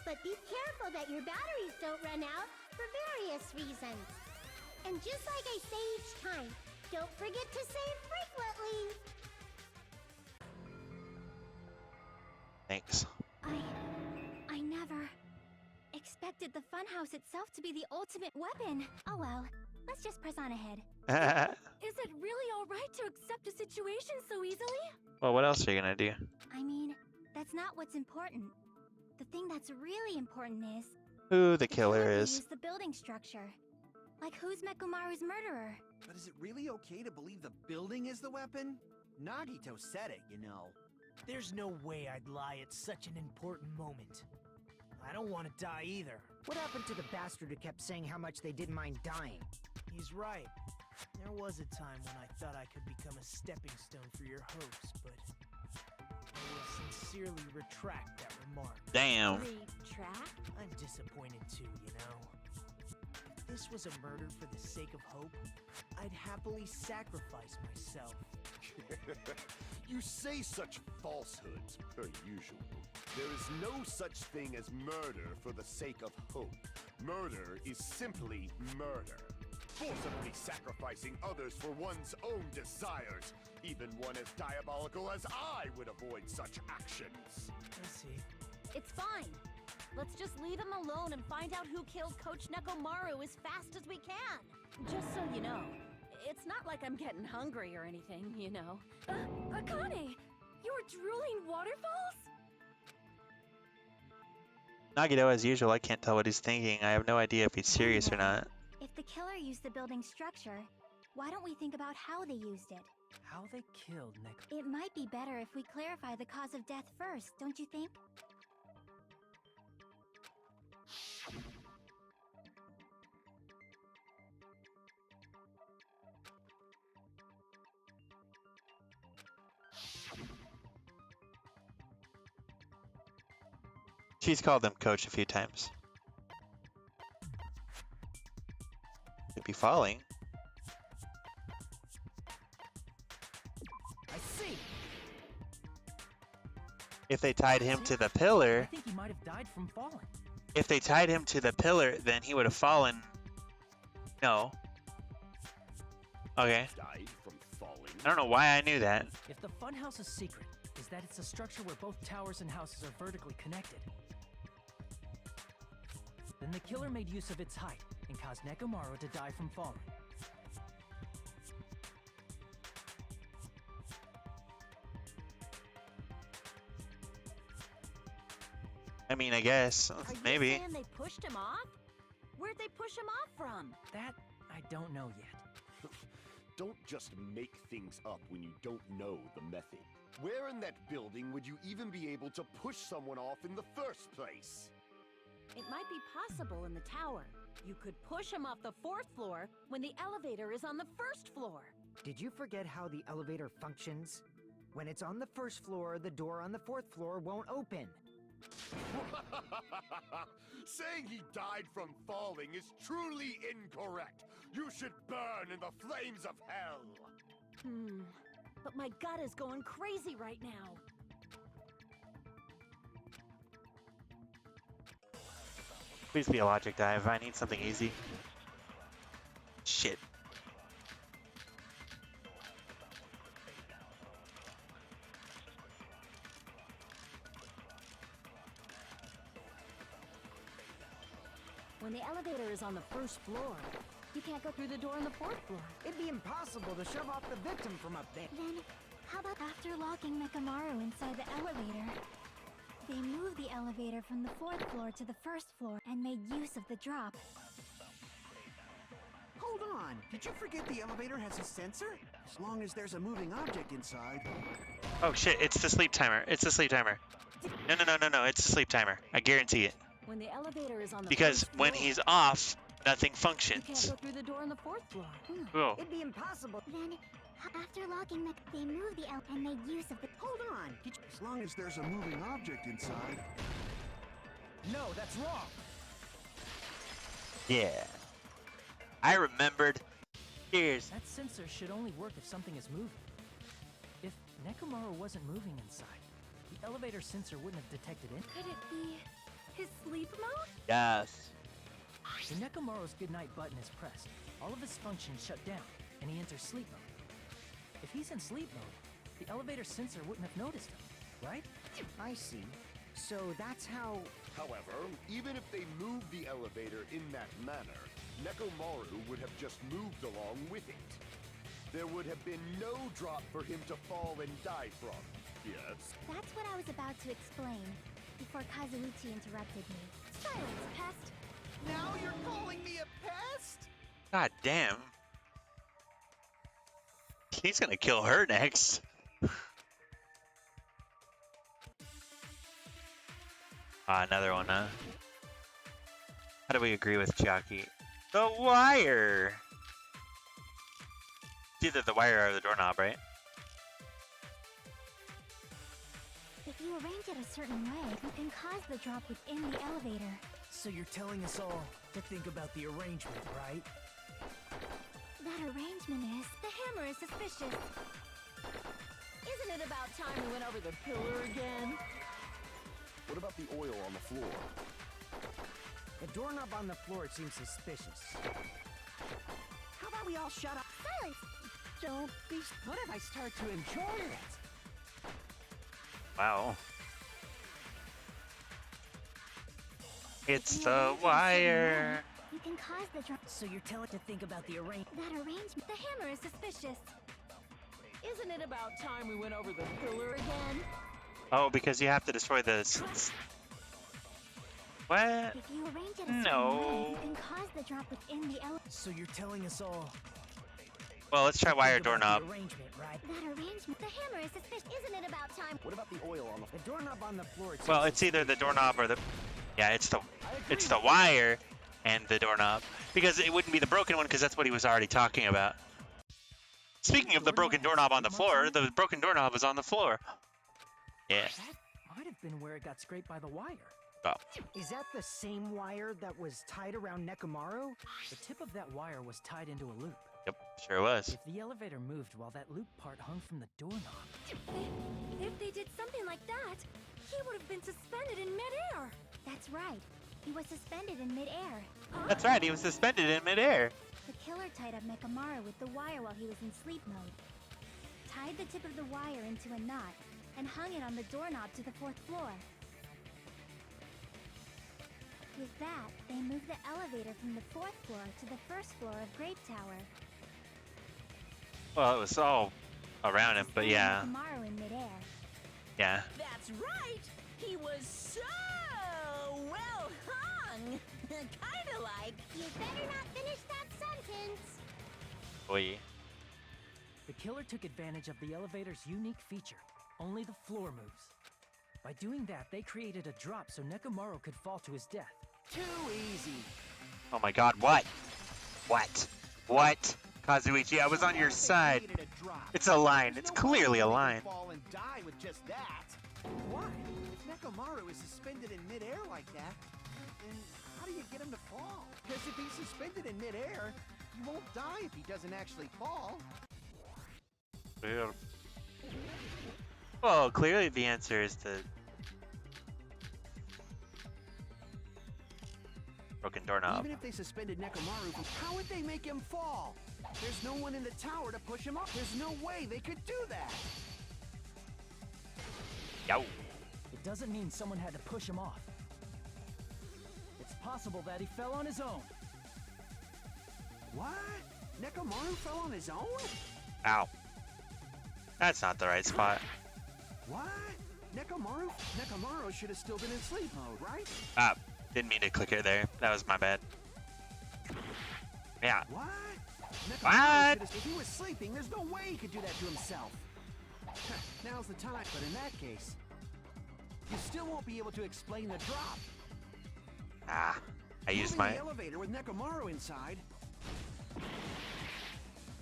But be careful that your batteries don't run out for various reasons. And just like I say each time, don't forget to save frequently.
Thanks.
I never expected the funhouse itself to be the ultimate weapon. Oh well, let's just press on ahead.
Is it really alright to accept a situation so easily?
Well, what else are you gonna do?
I mean, that's not what's important. The thing that's really important is
Who the killer
who
is.
used the building structure. Like who's Mekumaru's murderer?
But is it really okay to believe the building is the weapon? Nagito said it, you know.
There's no way I'd lie at such an important moment. I don't want to die either.
What happened to the bastard who kept saying how much they didn't mind dying?
He's right. There was a time when I thought I could become a stepping stone for your hopes, but I will sincerely retract that remark.
Damn.
Retract?
I'm disappointed too, you know. If this was a murder for the sake of hope, I'd happily sacrifice myself.
You say such falsehoods, per usual. There is no such thing as murder for the sake of hope. Murder is simply murder. Forcibly sacrificing others for one's own desires. Even one as diabolical as I would avoid such actions.
I see.
It's fine. Let's just leave him alone and find out who killed Coach Nekomaru as fast as we can. Just so you know, it's not like I'm getting hungry or anything, you know.
Akane! You were drooling waterfalls?
Nagito, as usual, I can't tell what he's thinking. I have no idea if he's serious or not.
If the killer used the building structure, why don't we think about how they used it?
How they killed Neko.
It might be better if we clarify the cause of death first, don't you think?
She's called him coach a few times. Could be falling.
I see.
If they tied him to the pillar,
I think he might have died from falling.
if they tied him to the pillar, then he would have fallen. No. Okay.
Died from falling.
I don't know why I knew that.
If the funhouse's secret is that it's a structure where both towers and houses are vertically connected, then the killer made use of its height and caused Nekomaru to die from falling.
I mean, I guess.
Are you
Maybe.
saying they pushed him off? Where'd they push him off from?
That I don't know yet.
Don't just make things up when you don't know the method. Where in that building would you even be able to push someone off in the first place?
It might be possible in the tower. You could push him off the 4th floor when the elevator is on the 1st floor.
Did you forget how the elevator functions? When it's on the 1st floor, the door on the 4th floor won't open.
Saying he died from falling is truly incorrect. You should burn in the flames of hell.
But my gut is going crazy right now.
Please be a logic dive. I need something easy. Shit.
When the elevator is on the first floor, you can't go through the door on the fourth floor.
It'd be impossible to shove off the victim from up there.
Then, how about after locking Mechamaru inside the elevator, they moved the elevator from the fourth floor to the first floor and made use of the drop.
Hold on. Did you forget the elevator has a sensor? As long as there's a moving object inside.
Oh shit, it's the sleep timer. It's the sleep timer. No, it's the sleep timer. I guarantee it.
When the elevator is on the
Because
first
when
floor,
he's off, nothing
you can't
functions.
go through the door on the fourth floor.
Oh.
It'd be impossible.
Then, after locking they moved the and made use of the.
Hold on.
As long as there's a moving object inside.
No, that's wrong.
Yeah. I remembered. Cheers.
That sensor should only work if something is moving. If Nekomaru wasn't moving inside, the elevator sensor wouldn't have detected it.
Could it be his sleep mode?
Yes.
When Nekomaru's goodnight button is pressed, all of his functions shut down, and he enters sleep mode. If he's in sleep mode, the elevator sensor wouldn't have noticed him, right?
I see. So that's how...
However, even if they moved the elevator in that manner, Nekomaru would have just moved along with it. There would have been no drop for him to fall and die from. Yes?
That's what I was about to explain before Kazuichi interrupted me. Silence, pest!
Now you're calling me a pest?
God damn. He's gonna kill her next. Another one, huh? How do we agree with Chiaki? The wire! It's either the wire or the doorknob, right?
If you arrange it a certain way, you can cause the drop within the elevator.
So you're telling us all to think about the arrangement, right?
That arrangement is...
The hammer is suspicious. Isn't it about time we went over the pillar again?
What about the oil on the floor?
The doorknob on the floor seems suspicious. How about we all shut up?
Silence!
Don't be... What if I start to enjoy it?
Wow. It's the wire.
You can cause the drop.
So you're telling to think about the arrangement.
That arrangement... The hammer is suspicious.
Isn't it about time we went over the pillar again?
Oh, because you have to destroy the... What?
If you arrange it a certain way, you can cause the drop within the elevator.
So you're telling us all...
Well, let's try wire
think about
doorknob.
the arrangement, right?
That arrangement... The hammer is suspicious. Isn't it about time...
What about the oil on the
The doorknob on the floor...
Well, it's either the doorknob or the... Yeah, it's the wire and the doorknob. Because it wouldn't be the broken one, because that's what he was already talking about. Speaking of the broken doorknob on the floor, the broken doorknob was on the floor. Yeah.
That might have been where it got scraped by the wire.
Oh.
Is that the same wire that was tied around Nekomaru?
The tip of that wire was tied into a loop.
Yep, sure was.
If the elevator moved while that loop part hung from the doorknob...
If they did something like that, he would have been suspended in midair.
That's right. He was suspended in midair.
That's right, he was suspended in midair.
The killer tied up Mechamaru with the wire while he was in sleep mode. Tied the tip of the wire into a knot and hung it on the doorknob to the fourth floor. With that, they moved the elevator from the fourth floor to the first floor of Grape Tower.
Well, it was all around him, but yeah.
Mechamaru in midair.
Yeah.
That's right! He was so well hung! Kinda like...
You better not finish that sentence!
Boy.
The killer took advantage of the elevator's unique feature. Only the floor moves. By doing that, they created a drop so Nekomaru could fall to his death.
Too easy.
Oh my god, what? What? What? Kazuichi, I was on your side. It's a line. It's clearly a line.
Fall and die with just that. Why? If Nekomaru is suspended in midair like that, then how do you get him to fall? Because if he's suspended in midair, he won't die if he doesn't actually fall.
Yeah. Well, clearly the answer is the broken doorknob.
Even if they suspended Nekomaru, how would they make him fall? There's no one in the tower to push him up. There's no way they could do that.
Yow.
It doesn't mean someone had to push him off. It's possible that he fell on his own.
What? Nekomaru fell on his own?
Ow. That's not the right spot.
What? Nekomaru? Nekomaru should have still been in sleep mode, right?
Ah, didn't mean to click it there. That was my bad. Yeah.
What?
What?
If he was sleeping, there's no way he could do that to himself. Now's the time, but in that case, you still won't be able to explain the drop.
Ah, I used
Moving
my...
the elevator with Nekomaru inside.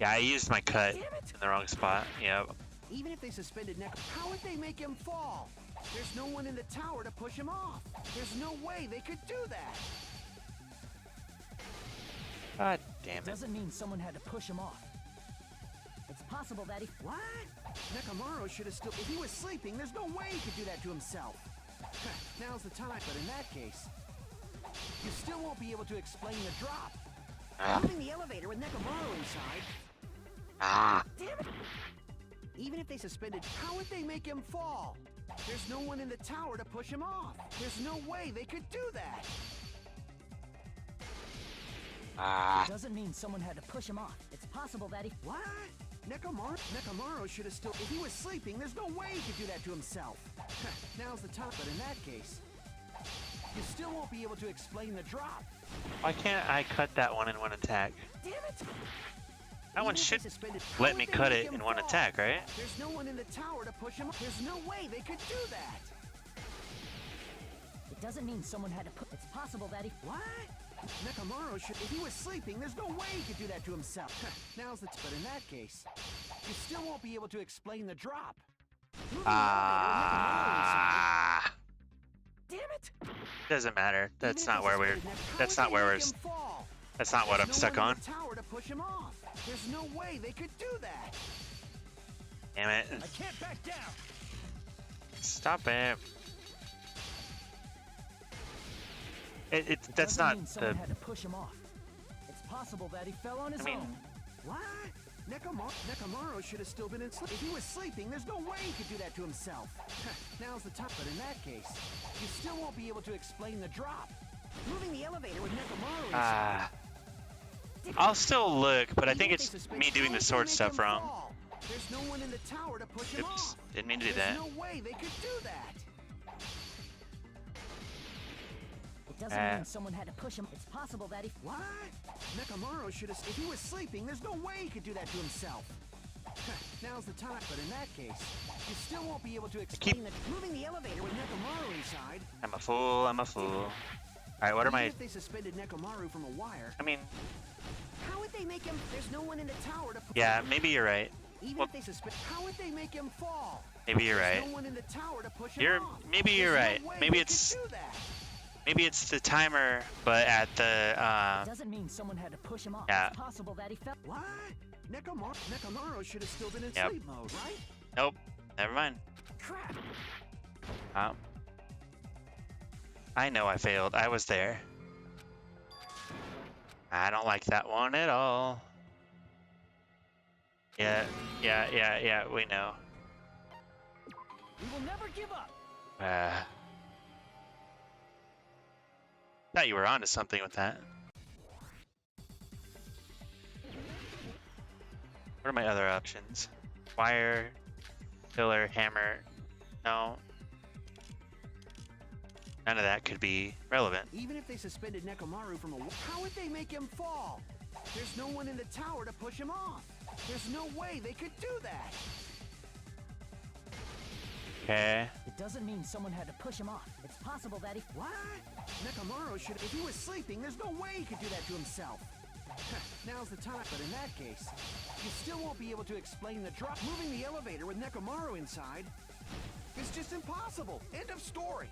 Yeah, I used my cut in the wrong spot. Yep.
Even if they suspended Nekomaru, how would they make him fall? There's no one in the tower to push him off. There's no way they could do that.
God damn it.
Doesn't mean someone had to push him off. It's possible that he...
What? Nekomaru should have still... If he was sleeping, there's no way he could do that to himself. Now's the time, but in that case, you still won't be able to explain the drop. Moving the elevator with Nekomaru inside.
Ah.
Damn it! Even if they suspended, how would they make him fall? There's no one in the tower to push him off. There's no way they could do that.
Ah.
It doesn't mean someone had to push him off. It's possible that he...
What? Nekomaru should have still... If he was sleeping, there's no way he could do that to himself. Now's the time, but in that case, you still won't be able to explain the drop.
Why can't I cut that one in one attack?
Damn it!
That one should let me cut it in one attack, right?
There's no one in the tower to push him up. There's no way they could do that.
It doesn't mean someone had to put... It's possible that he...
What? Nekomaru should... If he was sleeping, there's no way he could do that to himself. Now's the... But in that case, you still won't be able to explain the drop.
Ah.
Damn it!
Doesn't matter. That's not where we're... That's not where we're... That's not what I'm stuck on.
Tower to push him off. There's no way they could do that.
Damn it.
I can't back down.
Stop it. That's
doesn't
not
mean someone
the...
had to push him off. It's possible that he fell on his own.
What? Nekomaru should have still been in sleep. If he was sleeping, there's no way he could do that to himself. Now's the time, but in that case, you still won't be able to explain the drop. Moving the elevator with Nekomaru inside.
I'll still look, but I think it's me doing the sword stuff wrong.
There's no one in the tower to push him off.
Didn't mean to do that.
There's no way they could do that.
It doesn't mean someone had to push him. It's possible that he...
What? Nekomaru should have... If he was sleeping, there's no way he could do that to himself. Now's the time, but in that case, you still won't be able to explain moving the elevator with Nekomaru inside.
I'm a fool. I'm a fool. Alright, what are my...
If they suspended Nekomaru from a wire...
I mean...
How would they make him... There's no one in the tower to...
Yeah, maybe you're right.
Even if they suspend... How would they make him fall?
Maybe you're
There's
right.
no one in the tower to push him off.
Maybe you're
There's
right.
no way
Maybe
they
it's...
could do that.
Maybe it's the timer, but at the...
It doesn't mean someone had to push him off.
Yeah.
It's possible that he fell...
What? Nekomaru should have still been in
Yep.
sleep mode, right?
Nope. Never mind.
Crap.
I know I failed. I was there. I don't like that one at all. Yeah, we know.
We will never give up.
Thought you were onto something with that. What are my other options? Wire, pillar, hammer. No. None of that could be relevant.
Even if they suspended Nekomaru from a... How would they make him fall? There's no one in the tower to push him off. There's no way they could do that.
Okay.
It doesn't mean someone had to push him off. It's possible that he...
What? Nekomaru should... If he was sleeping, there's no way he could do that to himself. Now's the time, but in that case, you still won't be able to explain the drop. Moving the elevator with Nekomaru inside. It's just impossible. End of story.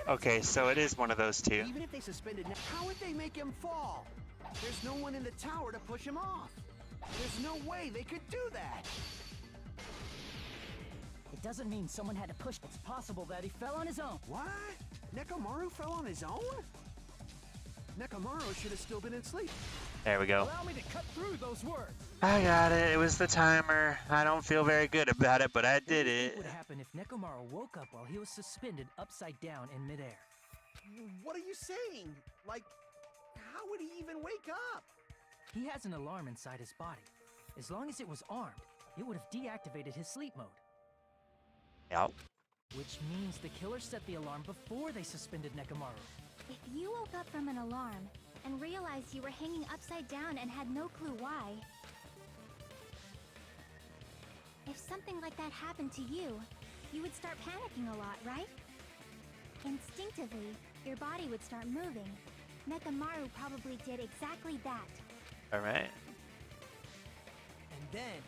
Okay, so it is one of those two.
Even if they suspended, how would they make him fall? There's no one in the tower to push him off. There's no way they could do that.
It doesn't mean someone had to push. It's possible that he fell on his own.
What? Nekomaru fell on his own? Nekomaru should have still been asleep.
There we go.
Allow me to cut through those words.
I got it. It was the timer. I don't feel very good about it, but I did it.
What would happen if Nekomaru woke up while he was suspended upside down in midair?
What are you saying? Like, how would he even wake up?
He has an alarm inside his body. As long as it was armed, it would have deactivated his sleep mode.
Yep.
Which means the killer set the alarm before they suspended Nekomaru.
If you woke up from an alarm and realized you were hanging upside down and had no clue why, if something like that happened to you, you would start panicking a lot, right? Instinctively, your body would start moving. Nekomaru probably did exactly that.
All right.
And then,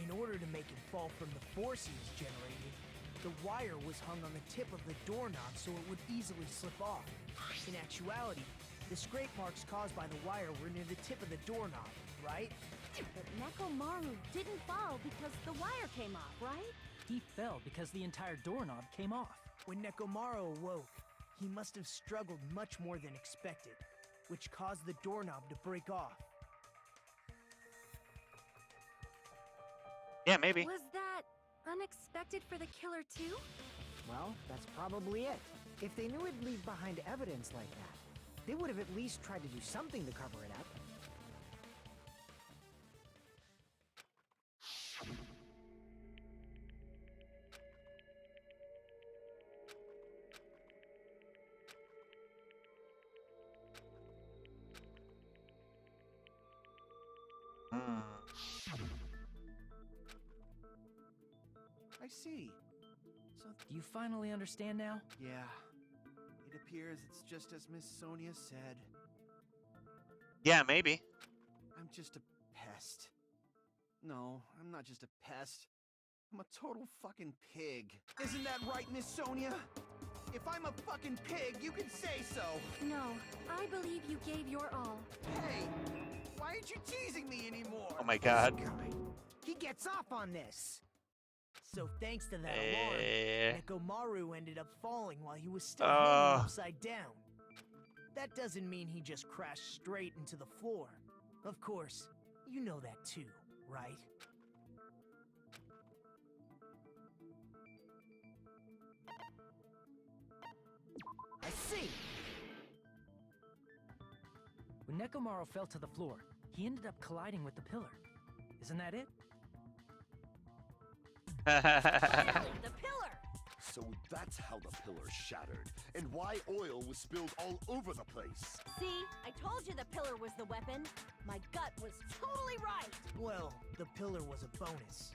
in order to make him fall from the force he was generating, the wire was hung on the tip of the doorknob so it would easily slip off. In actuality, the scrape marks caused by the wire were near the tip of the doorknob, right?
But Nekomaru didn't fall because the wire came off, right?
He fell because the entire doorknob came off.
When Nekomaru awoke, he must have struggled much more than expected, which caused the doorknob to break off.
Yeah, maybe.
Was that unexpected for the killer too?
Well, that's probably it. If they knew it'd leave behind evidence like that, they would have at least tried to do something to cover it up.
I see. So,
Do you finally understand now?
yeah. It appears it's just as Miss Sonia said.
Yeah, maybe.
I'm just a pest. No, I'm not just a pest. I'm a total fucking pig. Isn't that right, Miss Sonia? If I'm a fucking pig, you can say so.
No, I believe you gave your all.
Hey, why aren't you teasing me anymore?
Oh my god.
He gets off on this! So thanks to that
Eh.
alarm, Nekomaru ended up falling while he was still hanging upside down. That doesn't mean he just crashed straight into the floor. Of course, you know that too, right?
I see! When Nekomaru fell to the floor, he ended up colliding with the pillar. Isn't that it?
The pillar!
So that's how the pillar shattered, and why oil was spilled all over the place.
See, I told you the pillar was the weapon. My gut was totally right.
Well, the pillar was a bonus.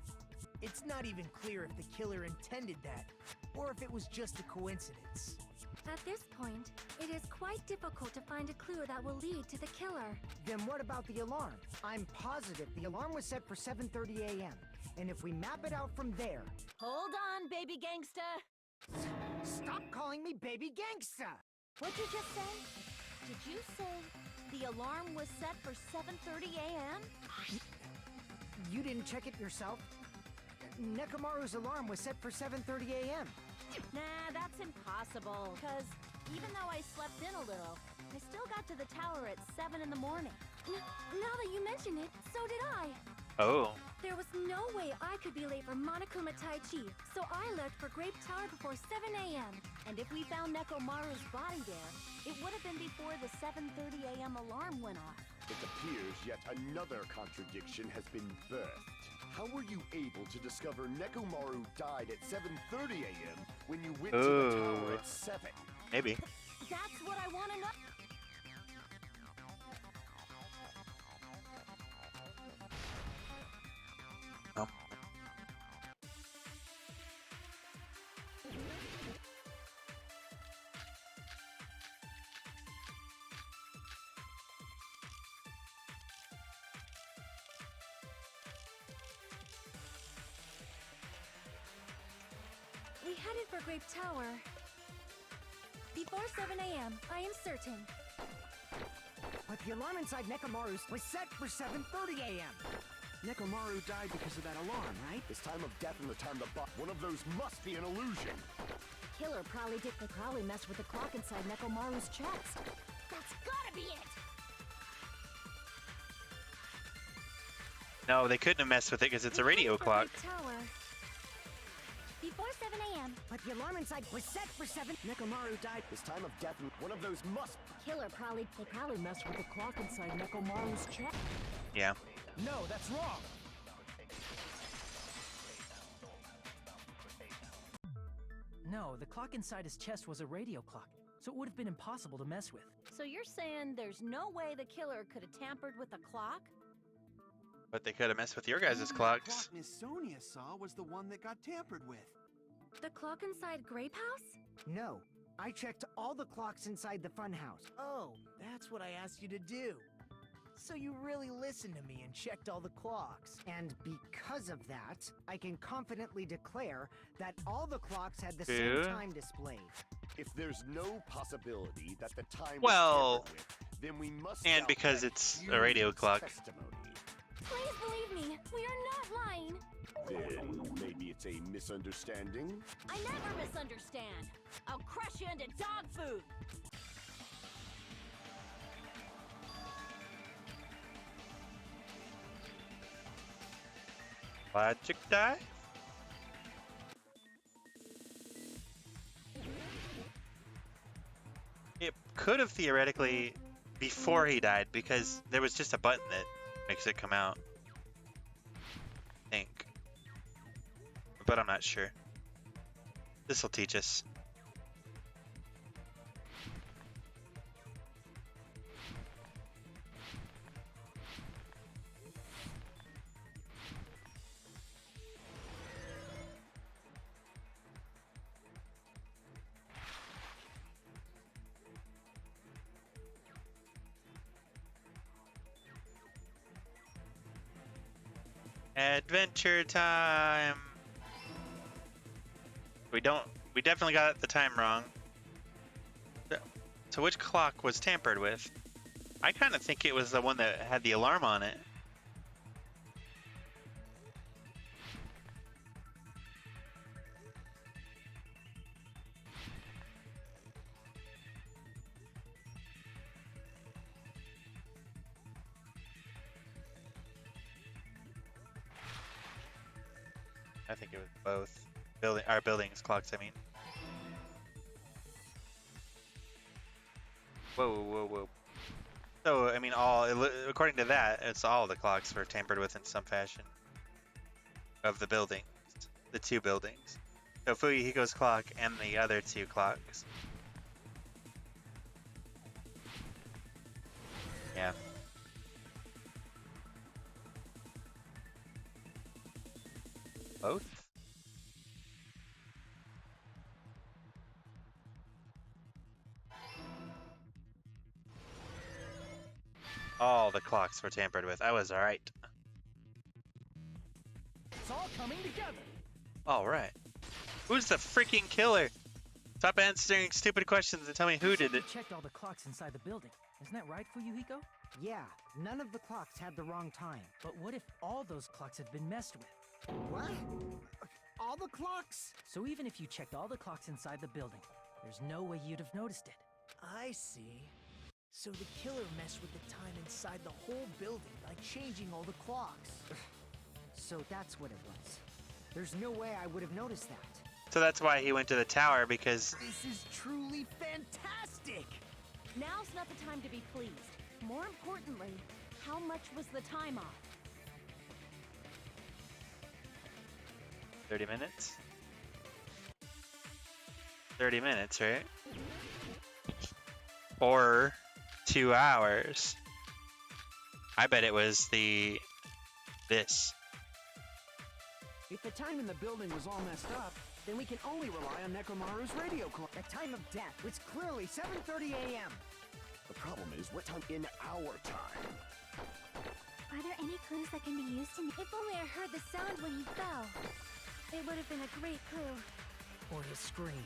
It's not even clear if the killer intended that, or if it was just a coincidence.
At this point, it is quite difficult to find a clue that will lead to the killer.
Then what about the alarm? I'm positive the alarm was set for 7:30 a.m. And if we map it out from there...
Hold on, baby gangsta.
Stop calling me baby gangsta!
What'd you just say? Did you say the alarm was set for 7:30 a.m.?
You didn't check it yourself? Nekomaru's alarm was set for 7:30 a.m.
Nah, that's impossible. Because even though I slept in a little, I still got to the tower at 7 in the morning.
Now that you mention it, so did I.
Oh.
There was no way I could be late for Monokuma Tai Chi, so I left for Grape Tower before 7 a.m.
And if we found Nekomaru's body there, it would have been before the 7:30 a.m. alarm went off.
It appears yet another contradiction has been birthed. How were you able to discover Nekomaru died at 7:30 a.m. when you went to the tower at 7?
Maybe.
That's what I want to know.
Grape Tower. Before 7 a.m., I am certain.
But the alarm inside Nekomaru's was set for 7:30 a.m.
Nekomaru died because of that alarm, right?
This time of death and the time the one of those must be an illusion.
Killer probably messed with the clock inside Nekomaru's chest.
That's gotta be it!
No, they couldn't have messed with it because it's a radio clock.
Tower. Before 7 a.m.
But the alarm inside was set for 7.
Nekomaru died.
This time of death and one of those must.
Killer probably messed with the clock inside Nekomaru's chest.
Yeah.
No, that's wrong. No, the clock inside his chest was a radio clock, so it would have been impossible to mess with.
So you're saying there's no way the killer could have tampered with the clock?
But they could have messed with your guys'
Maybe
clocks.
The clock Miss Sonia saw was the one that got tampered with.
The clock inside Grape House?
No, I checked all the clocks inside the funhouse.
Oh, that's what I asked you to do. So you really listened to me and checked all the clocks.
And because of that, I can confidently declare that all the clocks had the
Boo.
same time displayed.
If there's no possibility that the time
Well,
was tampered with, then we must
and
doubt
because
that
it's a
human
radio clock.
testimony.
Please believe me, we are not lying.
Then maybe it's a misunderstanding?
I never misunderstand. I'll crush you into dog food.
Logic die? It could have theoretically before he died because there was just a button that makes it come out. I think. But I'm not sure. This will teach us. Adventure time! We definitely got the time wrong. So which clock was tampered with? I kind of think it was the one that had the alarm on it. I think it was both. Our buildings clocks, I mean. Whoa, whoa, whoa. So, I mean, according to that, it's all the clocks were tampered with in some fashion. Of the buildings. The two buildings. So Fuyuhiko's clock and the other two clocks. Yeah. Both? All the clocks were tampered with. I was alright.
It's all coming together.
Alright. Who's the freaking killer? Stop answering stupid questions and tell me who did it.
You checked all the clocks inside the building. Isn't that right, Fuyuhiko?
Yeah, none of the clocks had the wrong time.
But what if all those clocks had been messed with?
What? All the clocks?
So even if you checked all the clocks inside the building, there's no way you'd have noticed it.
I see. So the killer messed with the time inside the whole building by changing all the clocks.
So that's what it was. There's no way I would have noticed that.
So that's why he went to the tower, because...
This is truly fantastic!
Now's not the time to be pleased. More importantly, how much was the time off?
30 minutes? 30 minutes, right? Or 2 hours. I bet it was this.
If the time in the building was all messed up, then we can only rely on Nekomaru's radio clock.
The time of death was clearly 7:30 a.m.
The problem is, what time in our time?
Are there any clues that can be used to... If only I heard the sound when he fell. It would have been a great clue.
Or a scream.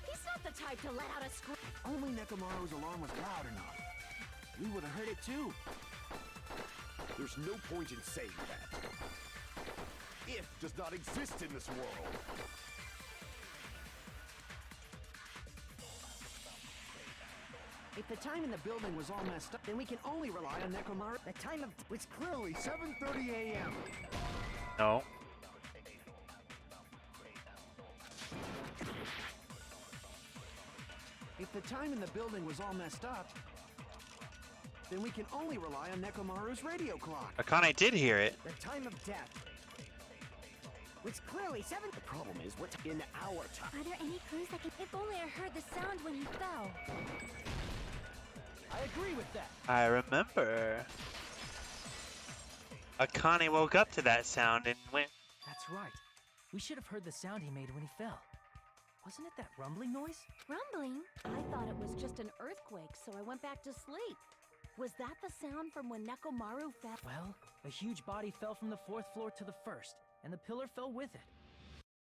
He's not the type to let out a scream.
Only Nekomaru's alarm was loud enough. We would have heard it too.
There's no point in saying that. If does not exist in this world.
If the time in the building was all messed up, then we can only rely on Nekomaru.
The time of...
It's clearly 7:30 a.m.
No.
If the time in the building was all messed up, then we can only rely on Nekomaru's radio clock.
Akane did hear it.
The time of death. Which clearly 7...
The problem is, what's in our time?
Are there any clues that can... If only I heard the sound when he fell.
I agree with that.
I remember. Akane woke up to that sound and went...
That's right. We should have heard the sound he made when he fell. Wasn't it that rumbling noise?
Rumbling? I thought it was just an earthquake, so I went back to sleep. Was that the sound from when Nekomaru fell?
Well, a huge body fell from the 4th floor to the 1st, and the pillar fell with it.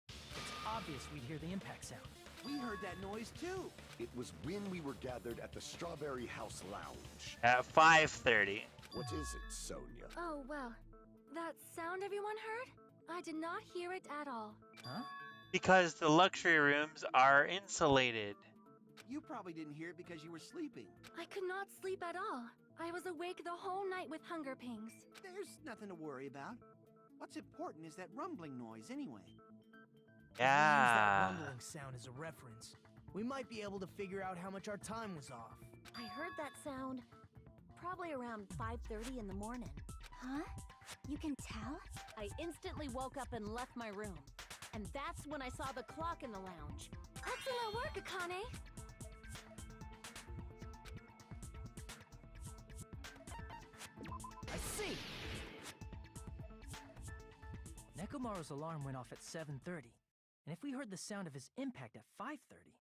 It's obvious we'd hear the impact sound.
We heard that noise too.
It was when we were gathered at the Strawberry House Lounge.
At 5:30.
What is it, Sonia?
Oh, well. That sound everyone heard? I did not hear it at all.
Huh?
Because the luxury rooms are insulated.
You probably didn't hear it because you were sleeping.
I could not sleep at all. I was awake the whole night with hunger pangs.
There's nothing to worry about. What's important is that rumbling noise anyway.
If we use that
Yeah.
rumbling sound as a reference, we might be able to figure out how much our time was off.
I heard that sound probably around 5:30 in the morning.
Huh? You can tell?
I instantly woke up and left my room. And that's when I saw the clock in the lounge.
Excellent work, Akane.
I see!
Nekomaru's alarm went off at 7:30, and if we heard the sound of his impact at 5:30,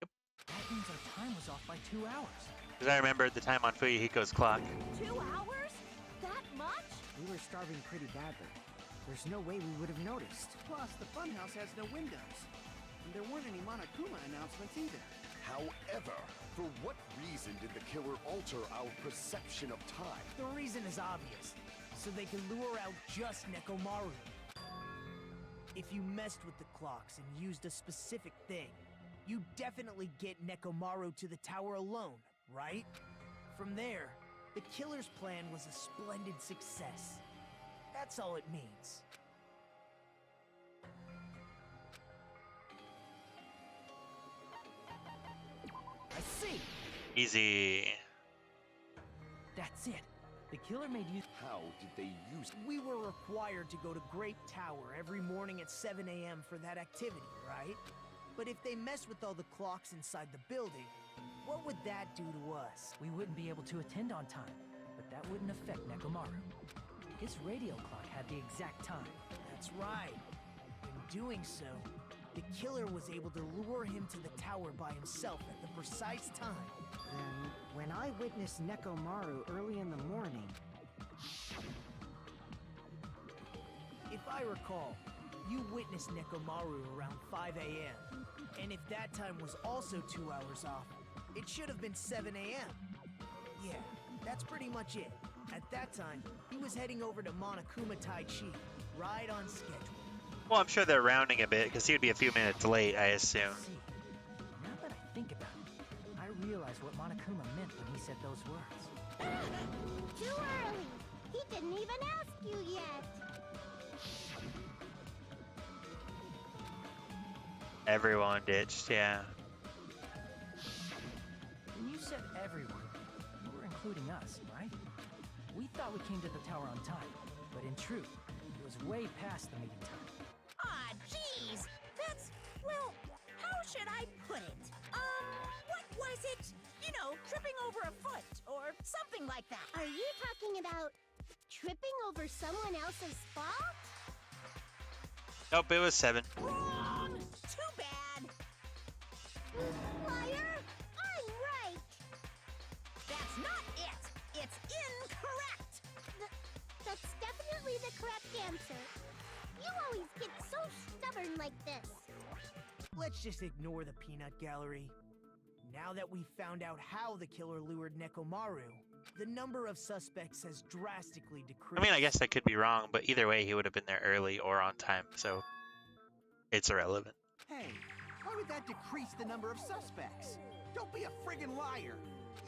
that means our time was off by 2 hours.
Because I remembered the time on Fuyuhiko's clock.
2 hours? That much?
We were starving pretty badly. There's no way we would have noticed.
Plus, the funhouse has no windows. And there weren't any Monokuma announcements either.
However, for what reason did the killer alter our perception of time?
The reason is obvious. So they can lure out just Nekomaru. If you messed with the clocks and used a specific thing, you definitely get Nekomaru to the tower alone, right? From there, the killer's plan was a splendid success. That's all it means. I see!
Easy.
That's it. The killer made use...
How did they use it?
We were required to go to Grape Tower every morning at 7 a.m. for that activity, right? But if they mess with all the clocks inside the building, what would that do to us?
We wouldn't be able to attend on time, but that wouldn't affect Nekomaru. His radio clock had the exact time.
That's right. In doing so, the killer was able to lure him to the tower by himself at the precise time.
Then, when I witnessed Nekomaru early in the morning...
If I recall, you witnessed Nekomaru around 5 a.m. And if that time was also 2 hours off, it should have been 7 a.m. Yeah, that's pretty much it. At that time, he was heading over to Monokuma Taichi, right on schedule.
Well, I'm sure they're rounding a bit because he would be a few minutes late, I assume.
See, now that I think about it, I realize what Monokuma meant when he said those words.
Too early! He didn't even ask you yet!
Everyone ditched, yeah.
When you said everyone, you were including us, right? We thought we came to the tower on time, but in truth, it was way past the meeting time.
Ah, jeez. That's, well, how should I put it? What was it? You know, tripping over a foot or something like that.
Are you talking about tripping over someone else's fault?
Nope, it was 7.
Wrong! Too bad.
Liar! I'm right!
That's not it. It's incorrect.
That's definitely the correct answer. You always get so stubborn like this.
let's just ignore the peanut gallery. Now that we've found out how the killer lured Nekomaru, the number of suspects has drastically decreased.
I mean, I guess I could be wrong, but either way, he would have been there early or on time, so it's irrelevant.
Hey, why would that decrease the number of suspects? Don't be a friggin' liar!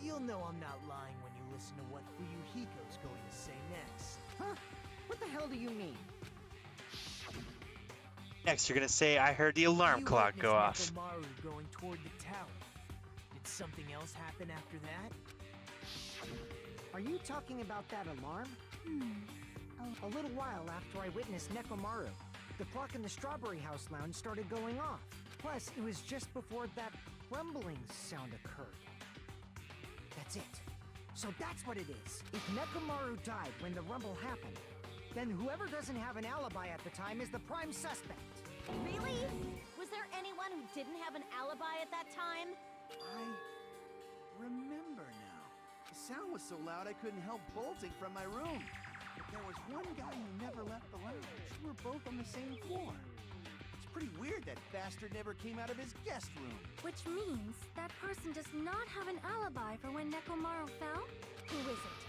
You'll know I'm not lying when you listen to what Fuyuhiko's going to say next.
Huh? What the hell do you mean?
Next, you're gonna say, I heard the alarm clock go off.
Nekomaru going toward the tower. Did something else happen after that?
Are you talking about that alarm? A little while after I witnessed Nekomaru, the clock in the Strawberry House lounge started going off. Plus, it was just before that rumbling sound occurred. That's it. So that's what it is. If Nekomaru died when the rumble happened, then whoever doesn't have an alibi at the time is the prime suspect.
Really? Was there anyone who didn't have an alibi at that time?
I remember now. The sound was so loud I couldn't help bolting from my room. But there was one guy who never left the lounge. We were both on the same floor. It's pretty weird that bastard never came out of his guest room.
Which means that person does not have an alibi for when Nekomaru fell?
Who is it?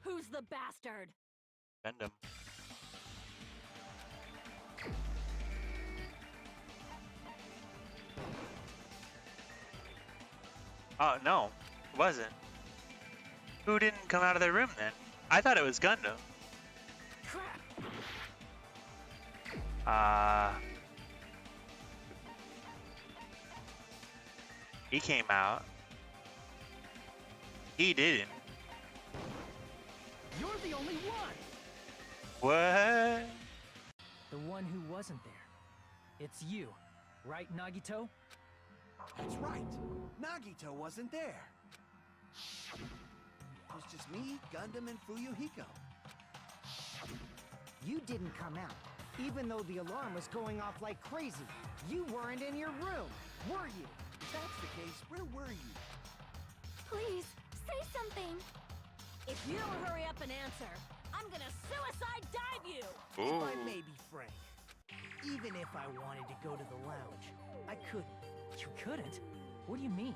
Who's the bastard?
Gundam. Oh, no, it wasn't. Who didn't come out of their room then? I thought it was Gundam. He came out. He didn't.
You're the only one!
What?
The one who wasn't there. It's you, right, Nagito?
That's right. Nagito wasn't there. It was just me, Gundam, and Fuyuhiko.
You didn't come out, even though the alarm was going off like crazy. You weren't in your room, were you?
If that's the case, where were you?
Please, say something!
If you don't hurry up and answer, I'm gonna suicide dive you!
If I may be frank, even if I wanted to go to the lounge, I couldn't.
You couldn't? What do you mean?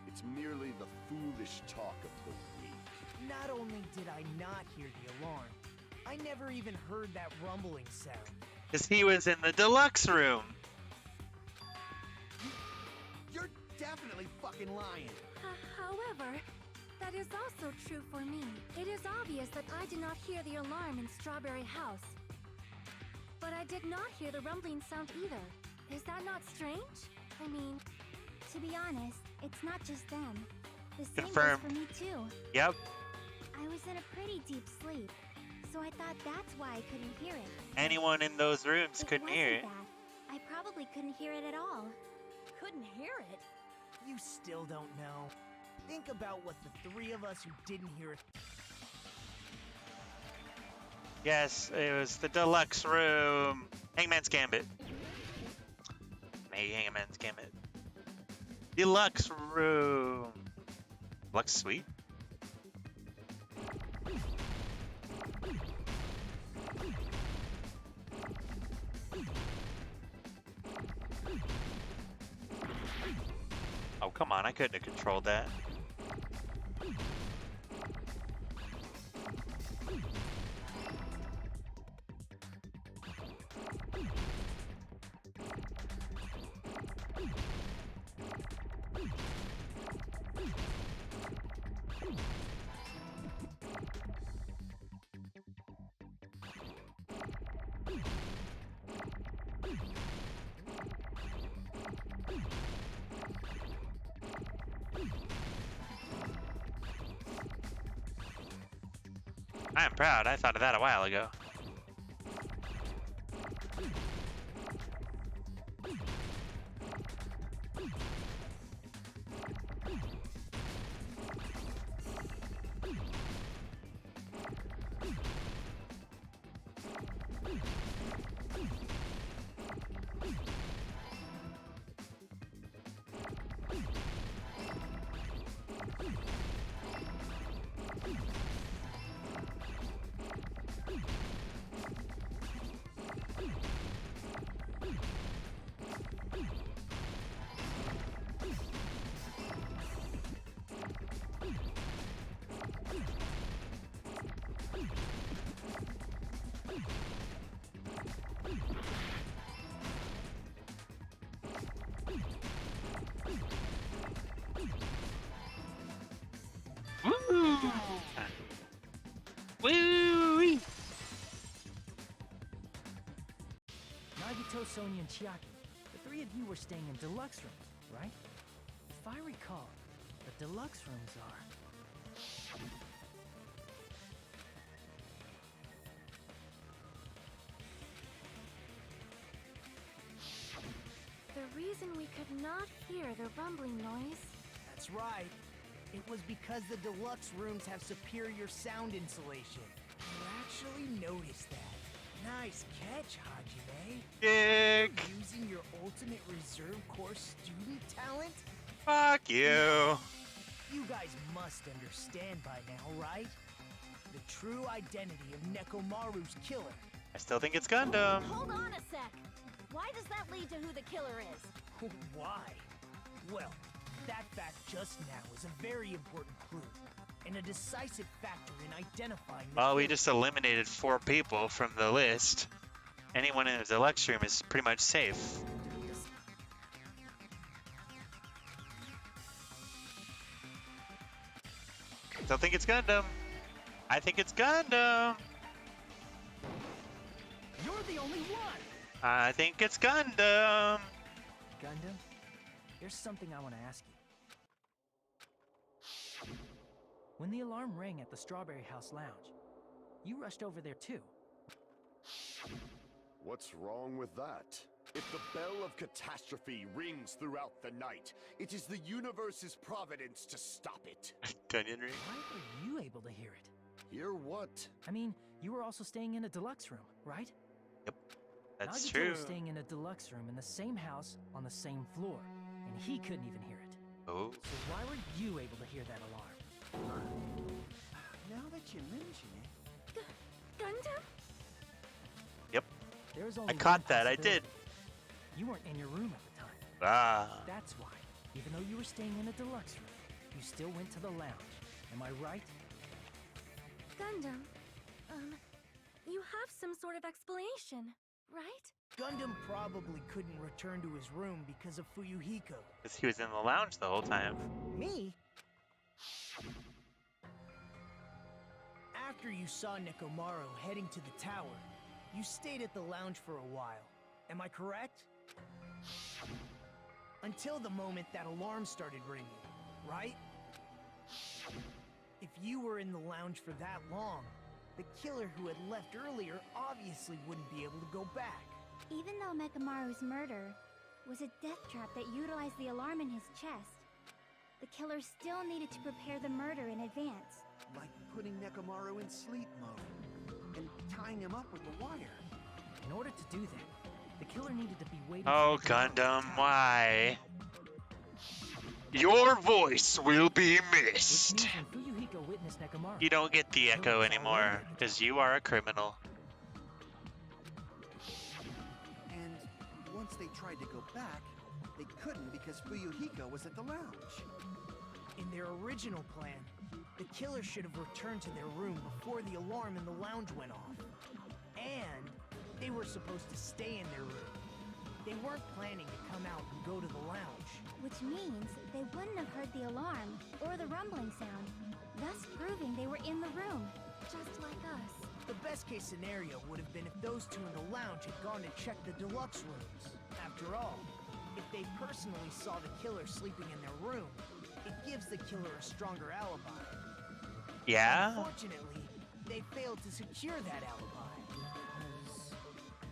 It's merely the foolish talk of the weak.
Not only did I not hear the alarm, I never even heard that rumbling sound.
Because he was in the deluxe room.
You're definitely fucking lying.
However, that is also true for me. It is obvious that I did not hear the alarm in Strawberry House. But I did not hear the rumbling sound either. Is that not strange? I mean,
to be honest, it's not just them. The same
Confirmed.
goes for me too.
Yep.
I was in a pretty deep sleep, so I thought that's why I couldn't hear it.
Anyone in those rooms couldn't hear it.
Wasn't that. I probably couldn't hear it at all.
Couldn't hear it?
You still don't know. Think about what the three of us who didn't hear it.
Yes, it was the deluxe room. Hangman's Gambit. Maybe Hangman's Gambit. Deluxe room. Deluxe suite? Oh, come on, I couldn't have controlled that. I am proud. I thought of that a while ago.
Sonia, and Chiaki, the three of you were staying in deluxe rooms, right? If I recall, the deluxe rooms are...
The reason we could not hear the rumbling noise.
That's right. It was because the deluxe rooms have superior sound insulation. You actually noticed that. Nice catch, Hajime.
Dick.
Using your ultimate reserve corps student talent?
Fuck you.
You guys must understand by now, right? The true identity of Nekomaru's killer.
I still think it's Gundam.
Hold on a sec. Why does that lead to who the killer is?
Why? Well, that fact just now is a very important clue, and a decisive factor in identifying the
Well, we
killer.
just eliminated 4 people from the list. Anyone in the deluxe room is pretty much safe. Still think it's Gundam. I think it's Gundam.
You're the only one!
I think it's Gundam.
Gundam, there's something I want to ask you. When the alarm rang at the Strawberry House Lounge, you rushed over there too.
What's wrong with that? If the bell of catastrophe rings throughout the night, it is the universe's providence to stop it.
Dunyan ring.
Why were you able to hear it?
Hear what?
I mean, you were also staying in a deluxe room, right?
Yep, that's
Nagito
true.
was staying in a deluxe room in the same house on the same floor, and he couldn't even hear it.
Oh.
So why were you able to hear that alarm?
Now that you mention it...
Gundam?
Yep.
There was
I
only
caught
one
that. I did.
possibility. You weren't in your room at the time.
Ah.
That's why, even though you were staying in a deluxe room, you still went to the lounge. Am I right?
Gundam, you have some sort of explanation, right?
Gundam probably couldn't return to his room because of Fuyuhiko.
Because he was in the lounge the whole time.
Me? After you saw Nekomaru heading to the tower, you stayed at the lounge for a while. Am I correct? Until the moment that alarm started ringing, right? If you were in the lounge for that long, the killer who had left earlier obviously wouldn't be able to go back.
Even though Mekamaru's murder was a death trap that utilized the alarm in his chest, the killer still needed to prepare the murder in advance.
Like putting Nekomaru in sleep mode and tying him up with the wire.
In order to do that, the killer needed to be waiting
Oh,
for Nekomaru to
Gundam,
attack.
why? Your voice will be
Which
missed.
means when Fuyuhiko witnessed Nekomaru,
You don't get the echo anymore, because you are a criminal.
And once they tried to go back, they couldn't because Fuyuhiko was at the lounge.
In their original plan, the killer should have returned to their room before the alarm in the lounge went off. And they were supposed to stay in their room. They weren't planning to come out and go to the lounge.
Which means they wouldn't have heard the alarm or the rumbling sound, thus proving they were in the room, just like us.
The best case scenario would have been if those two in the lounge had gone to check the deluxe rooms. After all, if they personally saw the killer sleeping in their room, it gives the killer a stronger alibi.
Yeah?
Unfortunately, they failed to secure that alibi. Because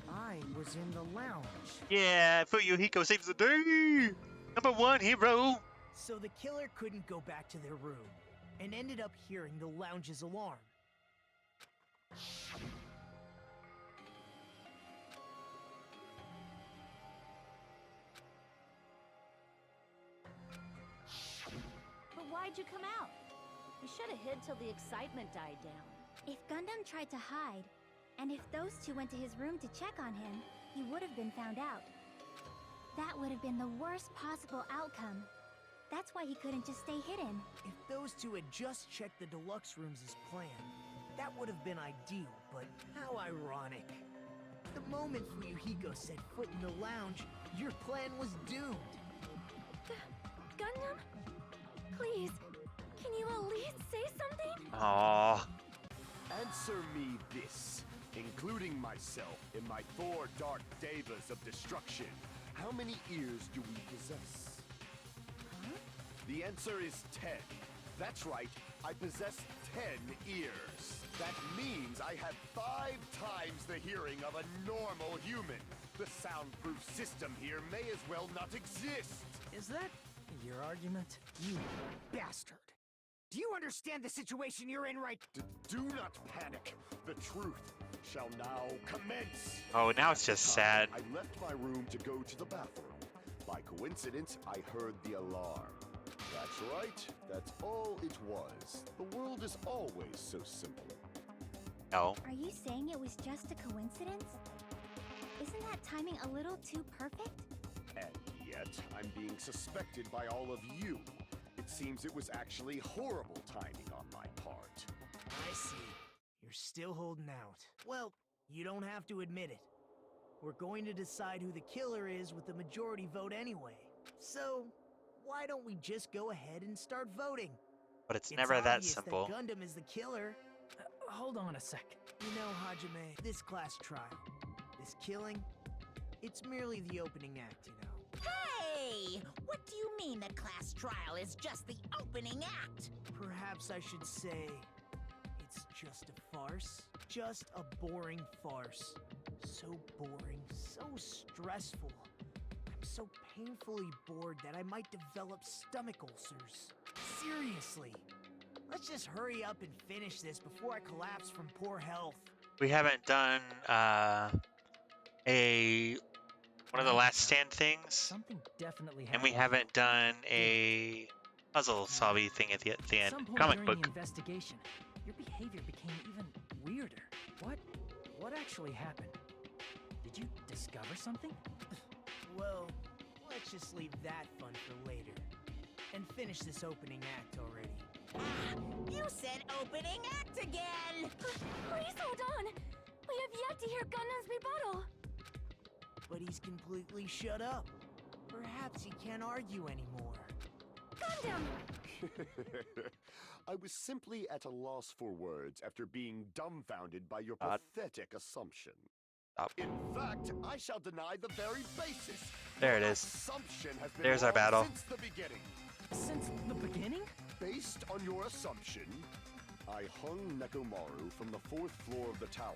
I was in the lounge.
Yeah, Fuyuhiko saves the day! #1 hero!
So the killer couldn't go back to their room, and ended up hearing the lounge's alarm.
But why'd you come out? You should have hid till the excitement died down.
If Gundam tried to hide, and if those two went to his room to check on him, he would have been found out. That would have been the worst possible outcome. That's why he couldn't just stay hidden.
If those two had just checked the deluxe rooms as planned, that would have been ideal, but how ironic. The moment Fuyuhiko set foot in the lounge, your plan was doomed.
Gundam? Please, can you at least say something?
Aww.
Answer me this. including myself in my 4 Dark Devas of Destruction. How many ears do we possess?
Huh?
The answer is 10. That's right, I possess 10 ears. That means I have 5 times the hearing of a normal human. The soundproof system here may as well not exist.
Is that your argument?
You bastard! Do you understand the situation you're in right?
Do not panic. The truth shall now commence.
Oh, now it's just sad.
I left my room to go to the bathroom. By coincidence, I heard the alarm. That's right. That's all it was. The world is always so simple.
No.
Are you saying it was just a coincidence? Isn't that timing a little too perfect?
And yet, I'm being suspected by all of you. It seems it was actually horrible timing on my part.
I see. You're still holding out. Well, you don't have to admit it. We're going to decide who the killer is with the majority vote anyway. So, why don't we just go ahead and start voting?
But it's never that simple.
That Gundam is the killer. Hold on a sec. You know, Hajime, this class trial, this killing, it's merely the opening act, you know.
Hey! What do you mean the class trial is just the opening act?
Perhaps I should say it's just a farce. Just a boring farce. So boring, so stressful. I'm so painfully bored that I might develop stomach ulcers. Seriously. Let's just hurry up and finish this before I collapse from poor health.
We haven't done one of the last stand things.
Something definitely happened.
And we haven't done a puzzle solving thing at the end.
At some point
Comic
during
book.
the investigation, your behavior became even weirder. What actually happened? Did you discover something?
Well, let's just leave that fun for later. And finish this opening act already.
You said opening act again!
Please hold on! We have yet to hear Gundam's rebuttal!
But he's completely shut up. Perhaps he can't argue anymore.
Gundam!
I was simply at a loss for words after being dumbfounded by your pathetic assumption. In fact, I shall deny the very basis.
There it is.
Assumption has been
There's our
wrong
battle.
Since the beginning.
Since the beginning?
Based on your assumption, I hung Nekomaru from the 4th floor of the tower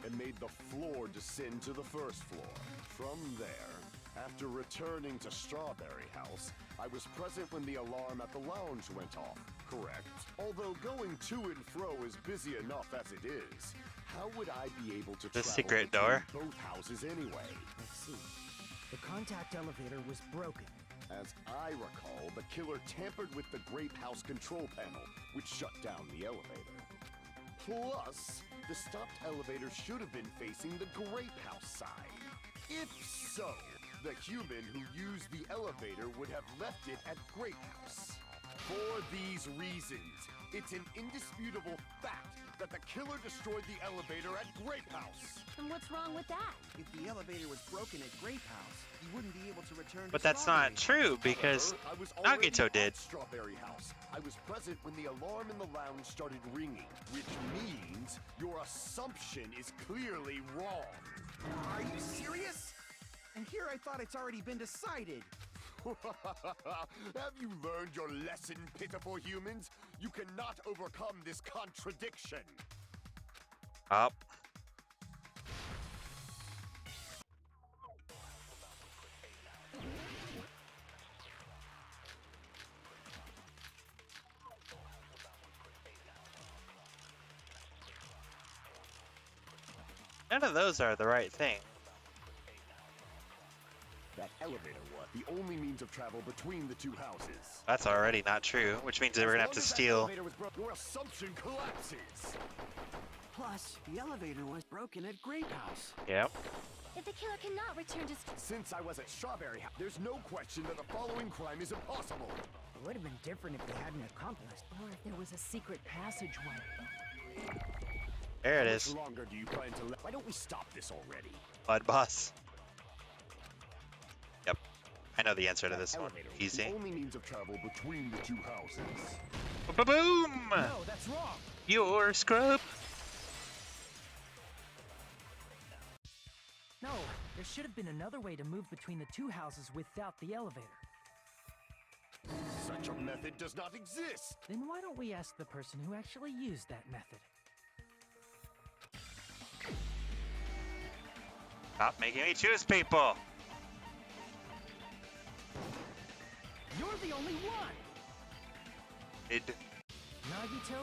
and made the floor descend to the 1st floor. From there, after returning to Strawberry House, I was present when the alarm at the lounge went off, correct? Although going to and fro is busy enough as it is, how would I be able to
The
travel
secret
between
door?
both houses anyway?
Let's see. The contact elevator was broken.
As I recall, the killer tampered with the Grape House control panel, which shut down the elevator. Plus, the stopped elevator should have been facing the Grape House side. If so, the human who used the elevator would have left it at Grape House. For these reasons, it's an indisputable fact that the killer destroyed the elevator at Grape House.
And what's wrong with that?
If the elevator was broken at Grape House, he wouldn't be able to return
But
to
that's not true because
However, I was already
Nagito
at
did.
Strawberry House. I was present when the alarm in the lounge started ringing, which means your assumption is clearly wrong.
Are you serious? And here I thought it's already been decided.
Have you learned your lesson, pitiful humans? You cannot overcome this contradiction.
Up. None of those are the right thing.
That elevator was the only means of travel between the two houses.
That's already not true, which means that we're gonna have to steal.
Your assumption collapses.
Plus, the elevator was broken at Grape House.
Yep.
If the killer cannot return to...
Since I was at Strawberry House, there's no question that the following crime is impossible.
It would have been different if they had an accomplice.
Or if there was a secret passageway.
There it
How
is.
much longer do you plan to let? Why don't we stop this already?
Blood boss. Yep. I know the answer to this one. Easy.
The only means of travel between the two houses.
Ba-boom!
No, that's wrong.
Your scrub.
There should have been another way to move between the two houses without the elevator.
Such a method does not exist!
Then why don't we ask the person who actually used that method?
Stop making me choose people!
You're the only one! Nagito,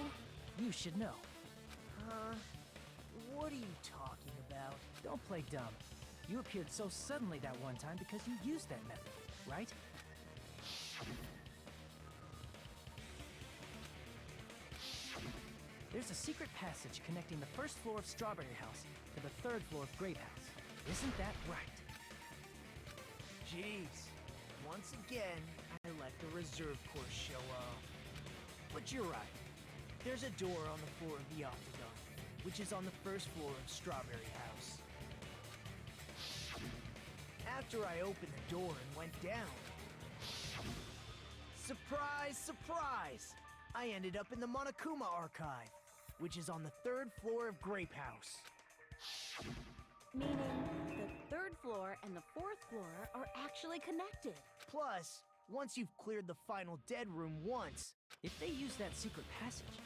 you should know. What are you talking about? Don't play dumb. You appeared so suddenly that one time because you used that method, right? There's a secret passage connecting the first floor of Strawberry House to the third floor of Grape House. Isn't that right?
Jeez. Once again, I let the reserve course show up. But you're right. There's a door on the floor of the Octagon, which is on the first floor of Strawberry House. After I opened the door and went down, surprise, surprise! I ended up in the Monokuma Archive, which is on the third floor of Grape House.
Meaning, the third floor and the fourth floor are actually connected.
Plus, once you've cleared the final dead room once,
if they used that secret passage,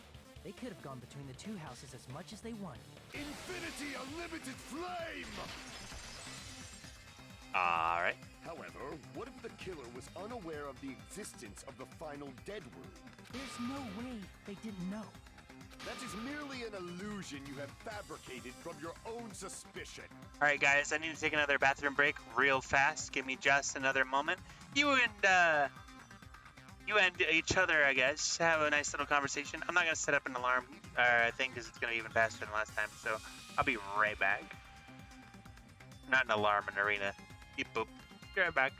they could have gone between the two houses as much as they wanted.
Infinity Unlimited Flame!
Alright.
However, what if the killer was unaware of the existence of the final dead room?
There's no way they didn't know.
That is merely an illusion you have fabricated from your own suspicion.
Alright guys, I need to take another bathroom break real fast. Give me just another moment. You and each other, I guess, have a nice little conversation. I'm not going to set up an alarm thing because it's going to be even faster than last time, so I'll be right back. Not an alarm, an arena. Beep boop. Be right back.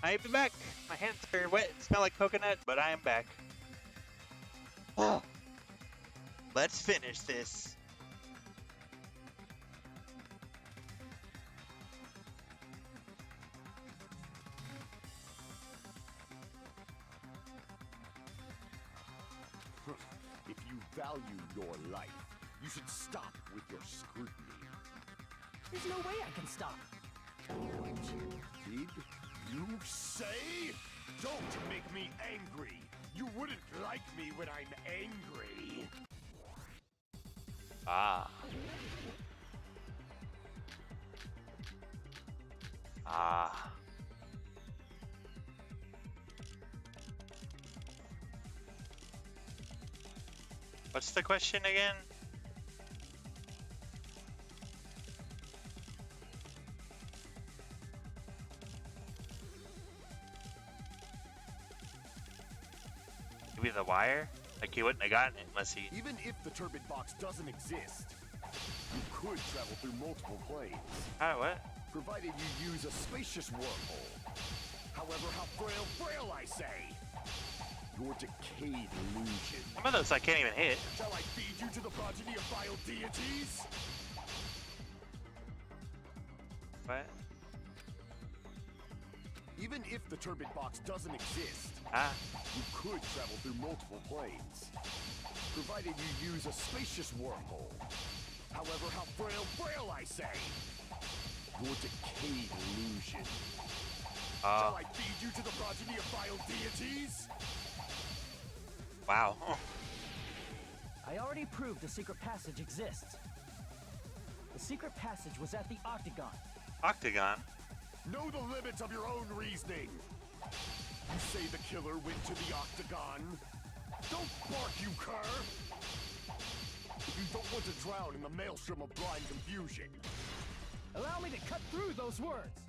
I am back. My hands are wet and smell like coconut, but I am back. Oh. Let's finish this.
If you value your life, you should stop with your scrutiny.
There's no way I can stop.
Did you say? Don't make me angry. You wouldn't like me when I'm angry.
Ah. Ah. What's the question again? Maybe the wire? Like he wouldn't have gotten it unless he...
Even if the turbid box doesn't exist, you could travel through multiple planes.
What?
Provided you use a spacious wormhole. However, how frail I say! Your decayed illusion.
Some of those I can't even hit.
Shall I feed you to the progeny of vile deities?
What?
Even if the turbid box doesn't exist, you could travel through multiple planes, provided you use a spacious wormhole. However, how frail I say! Your decayed illusion. Shall I feed you to the progeny of vile deities?
Wow.
I already proved the secret passage exists. The secret passage was at the Octagon.
Octagon?
Know the limits of your own reasoning. You say the killer went to the Octagon? Don't bark, you cur! If you don't want to drown in the maelstrom of blind confusion.
Allow me to cut through those words.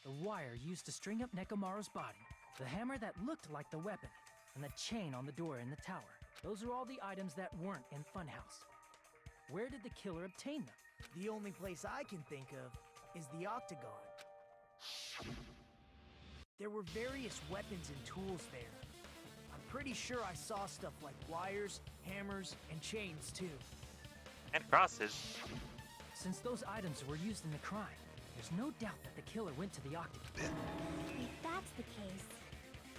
The wire used to string up Nekomaru's body, the hammer that looked like the weapon, and the chain on the door in the tower. Those are all the items that weren't in Funhouse. Where did the killer obtain them?
The only place I can think of is the Octagon. There were various weapons and tools there. I'm pretty sure I saw stuff like wires, hammers, and chains too.
And crosses.
Since those items were used in the crime, there's no doubt that the killer went to the Octagon.
If that's the case,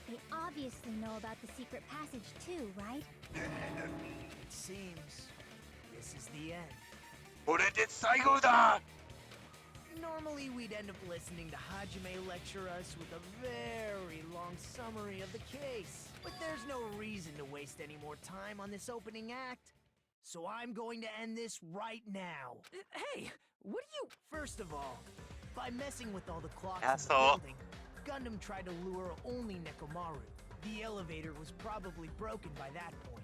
they obviously know about the secret passage too, right?
It seems this is the end. Normally we'd end up listening to Hajime lecture us with a very long summary of the case. But there's no reason to waste any more time on this opening act. So I'm going to end this right now.
Hey, what are you...
First of all, by messing with all the clocks
Asshole.
in the building, Gundam tried to lure only Nekomaru. The elevator was probably broken by that point.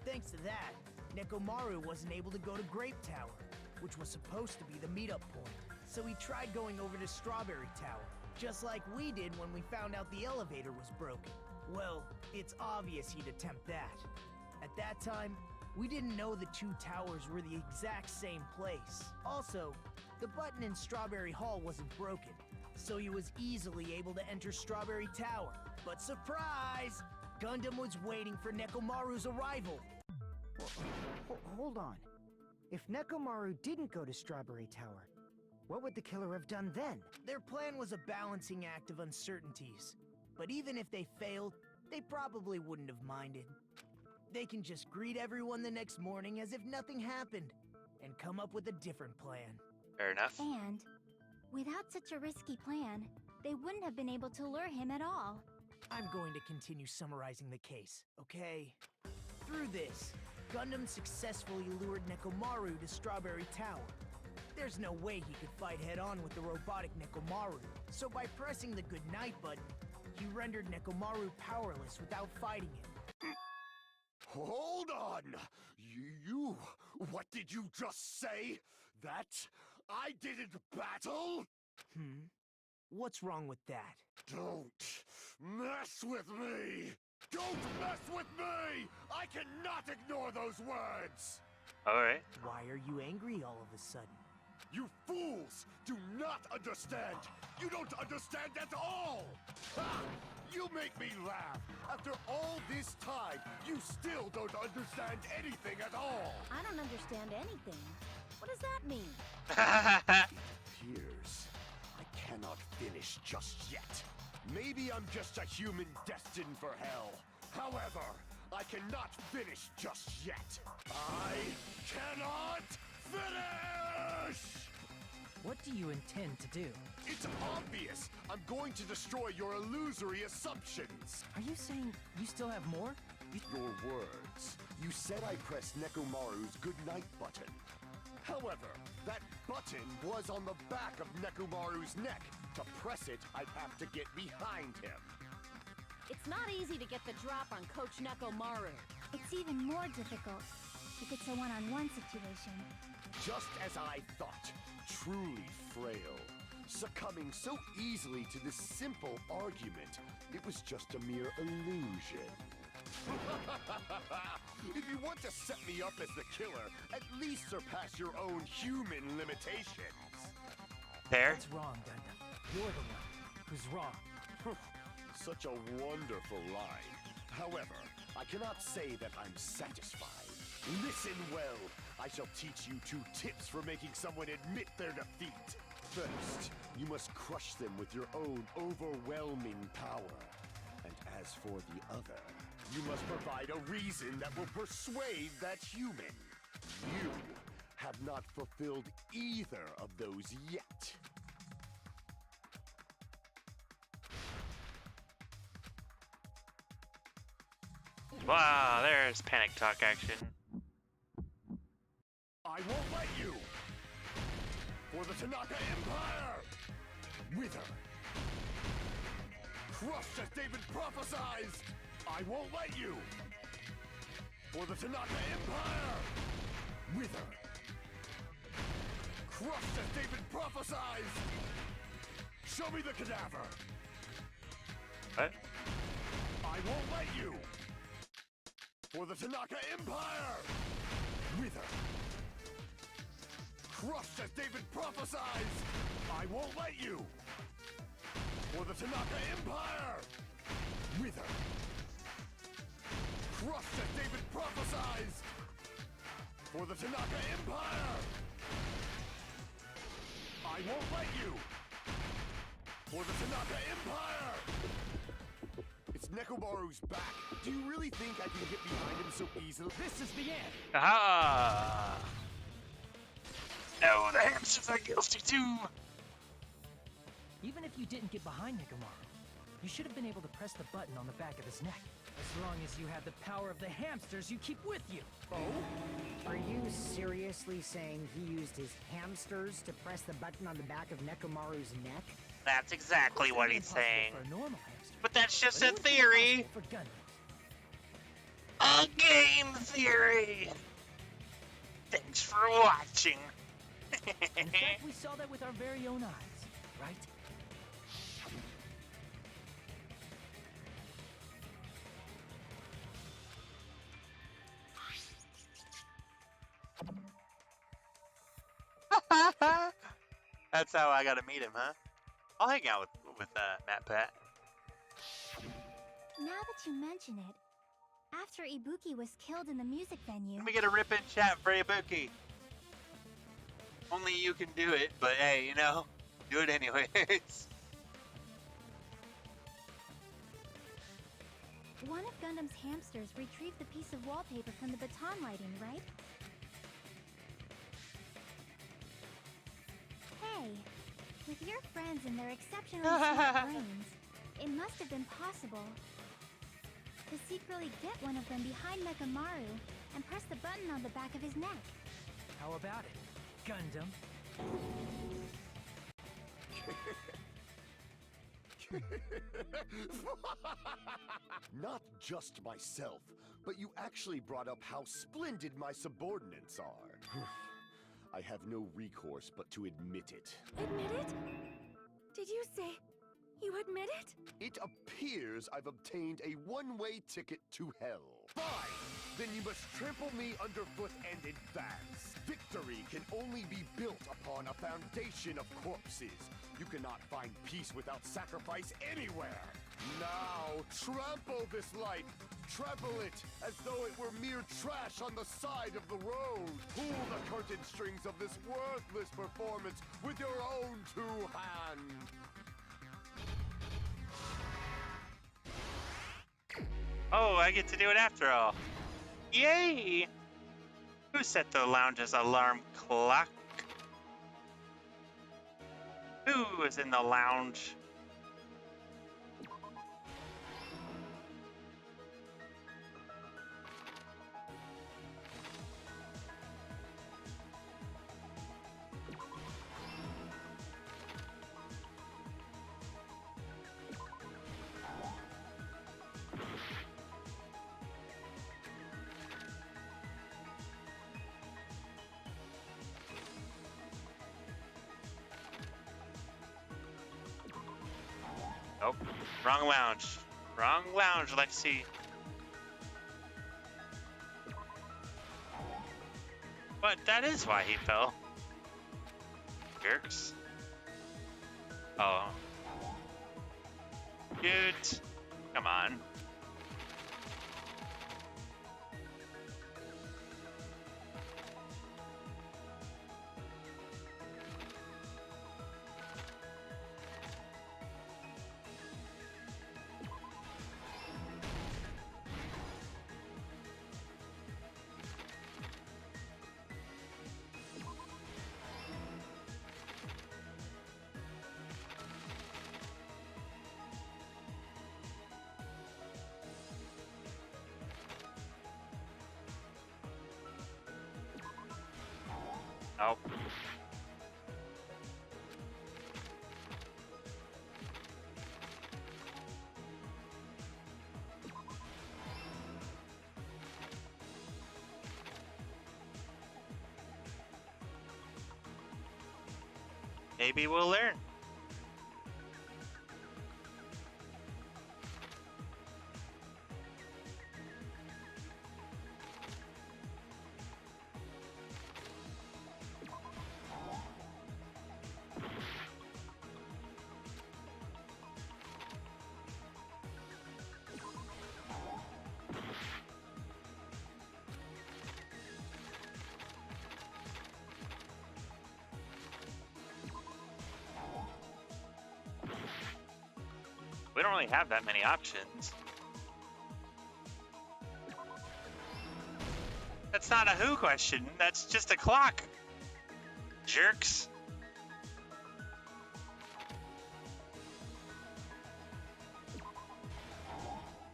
Thanks to that, Nekomaru wasn't able to go to Grape Tower, which was supposed to be the meetup point. So he tried going over to Strawberry Tower, just like we did when we found out the elevator was broken. Well, it's obvious he'd attempt that. At that time, we didn't know the two towers were the exact same place. Also, the button in Strawberry Hall wasn't broken, so he was easily able to enter Strawberry Tower. But surprise! Gundam was waiting for Nekomaru's arrival.
Hold on. If Nekomaru didn't go to Strawberry Tower, what would the killer have done then?
Their plan was a balancing act of uncertainties. But even if they failed, they probably wouldn't have minded. They can just greet everyone the next morning as if nothing happened, and come up with a different plan.
Fair enough.
And without such a risky plan, they wouldn't have been able to lure him at all.
I'm going to continue summarizing the case, okay? Through this, Gundam successfully lured Nekomaru to Strawberry Tower. There's no way he could fight head-on with the robotic Nekomaru, so by pressing the goodnight button, he rendered Nekomaru powerless without fighting him.
Hold on! You... What did you just say? That I didn't battle?
What's wrong with that?
Don't mess with me! Don't mess with me! I cannot ignore those words!
Alright.
Why are you angry all of a sudden?
You fools do not understand! You don't understand at all! Ha! You make me laugh! After all this time, you still don't understand anything at all!
I don't understand anything. What does that mean?
Piers, I cannot finish just yet. Maybe I'm just a human destined for hell. However, I cannot finish just yet. I cannot finish!
What do you intend to do?
It's obvious! I'm going to destroy your illusory assumptions!
Are you saying you still have more?
Your words. You said I pressed Nekomaru's goodnight button. However, that button was on the back of Nekomaru's neck. To press it, I'd have to get behind him.
It's not easy to get the drop on Coach Nekomaru.
It's even more difficult if it's a one-on-one situation.
Just as I thought. Truly frail. Succumbing so easily to this simple argument. It was just a mere illusion. If you want to set me up as the killer, at least surpass your own human limitations.
Fair.
That's wrong, Gundam. You're the one who's wrong.
Such a wonderful line. However, I cannot say that I'm satisfied. Listen well. I shall teach you 2 tips for making someone admit their defeat. First, you must crush them with your own overwhelming power. And as for the other, you must provide a reason that will persuade that human. You have not fulfilled either of those yet.
Wow, there's panic talk action.
I won't let you! For the Tanaka Empire! Wither! Crushed as David prophesied! I won't let you! For the Tanaka Empire! Wither! Crushed as David prophesied! Show me the cadaver!
What?
I won't let you! For the Tanaka Empire! Wither! Crushed as David prophesied! I won't let you! For the Tanaka Empire! Wither! Crushed as David prophesied! For the Tanaka Empire! I won't let you! For the Tanaka Empire! It's Nekomaru's back. Do you really think I can get behind him so easily? This is the end!
Aha! No, the hamsters are guilty too!
Even if you didn't get behind Nekomaru, you should have been able to press the button on the back of his neck. As long as you had the power of the hamsters you keep with you.
Oh? Are you seriously saying he used his hamsters to press the button on the back of Nekomaru's neck?
That's exactly what he's saying.
For a normal hamster,
But that's just
but
a
it would be
theory!
impossible for
A
Gundams.
game theory! Thanks for watching!
In fact, we saw that with our very own eyes, right?
That's how I gotta meet him, huh? I'll hang out with Matt Pat.
Now that you mention it, after Ibuki was killed in the music venue...
Let me get a rip in chat for Ibuki. Only you can do it, but hey, you know, do it anyways.
One of Gundam's hamsters retrieved the piece of wallpaper from the baton lighting, right? Hey, with your friends and their exceptionally smart brains, it must have been possible to secretly get one of them behind Nekomaru and press the button on the back of his neck.
How about it, Gundam?
Not just myself, but you actually brought up how splendid my subordinates are. I have no recourse but to admit it.
Admit it? Did you say you admit it?
It appears I've obtained a one-way ticket to hell. Fine! Then you must trample me underfoot and advance. Victory can only be built upon a foundation of corpses. You cannot find peace without sacrifice anywhere. Now, trample this light. Trample it as though it were mere trash on the side of the road. Pull the curtain strings of this worthless performance with your own 2 hands.
Oh, I get to do it after all. Yay! Who set the lounge's alarm clock? Who was in the lounge? Nope. Wrong lounge. Wrong lounge, Lexi. But that is why he fell. Jerks. Oh. Dude, come on. Oh. Maybe we'll learn. We don't really have that many options. That's not a who question, that's just a clock. Jerks.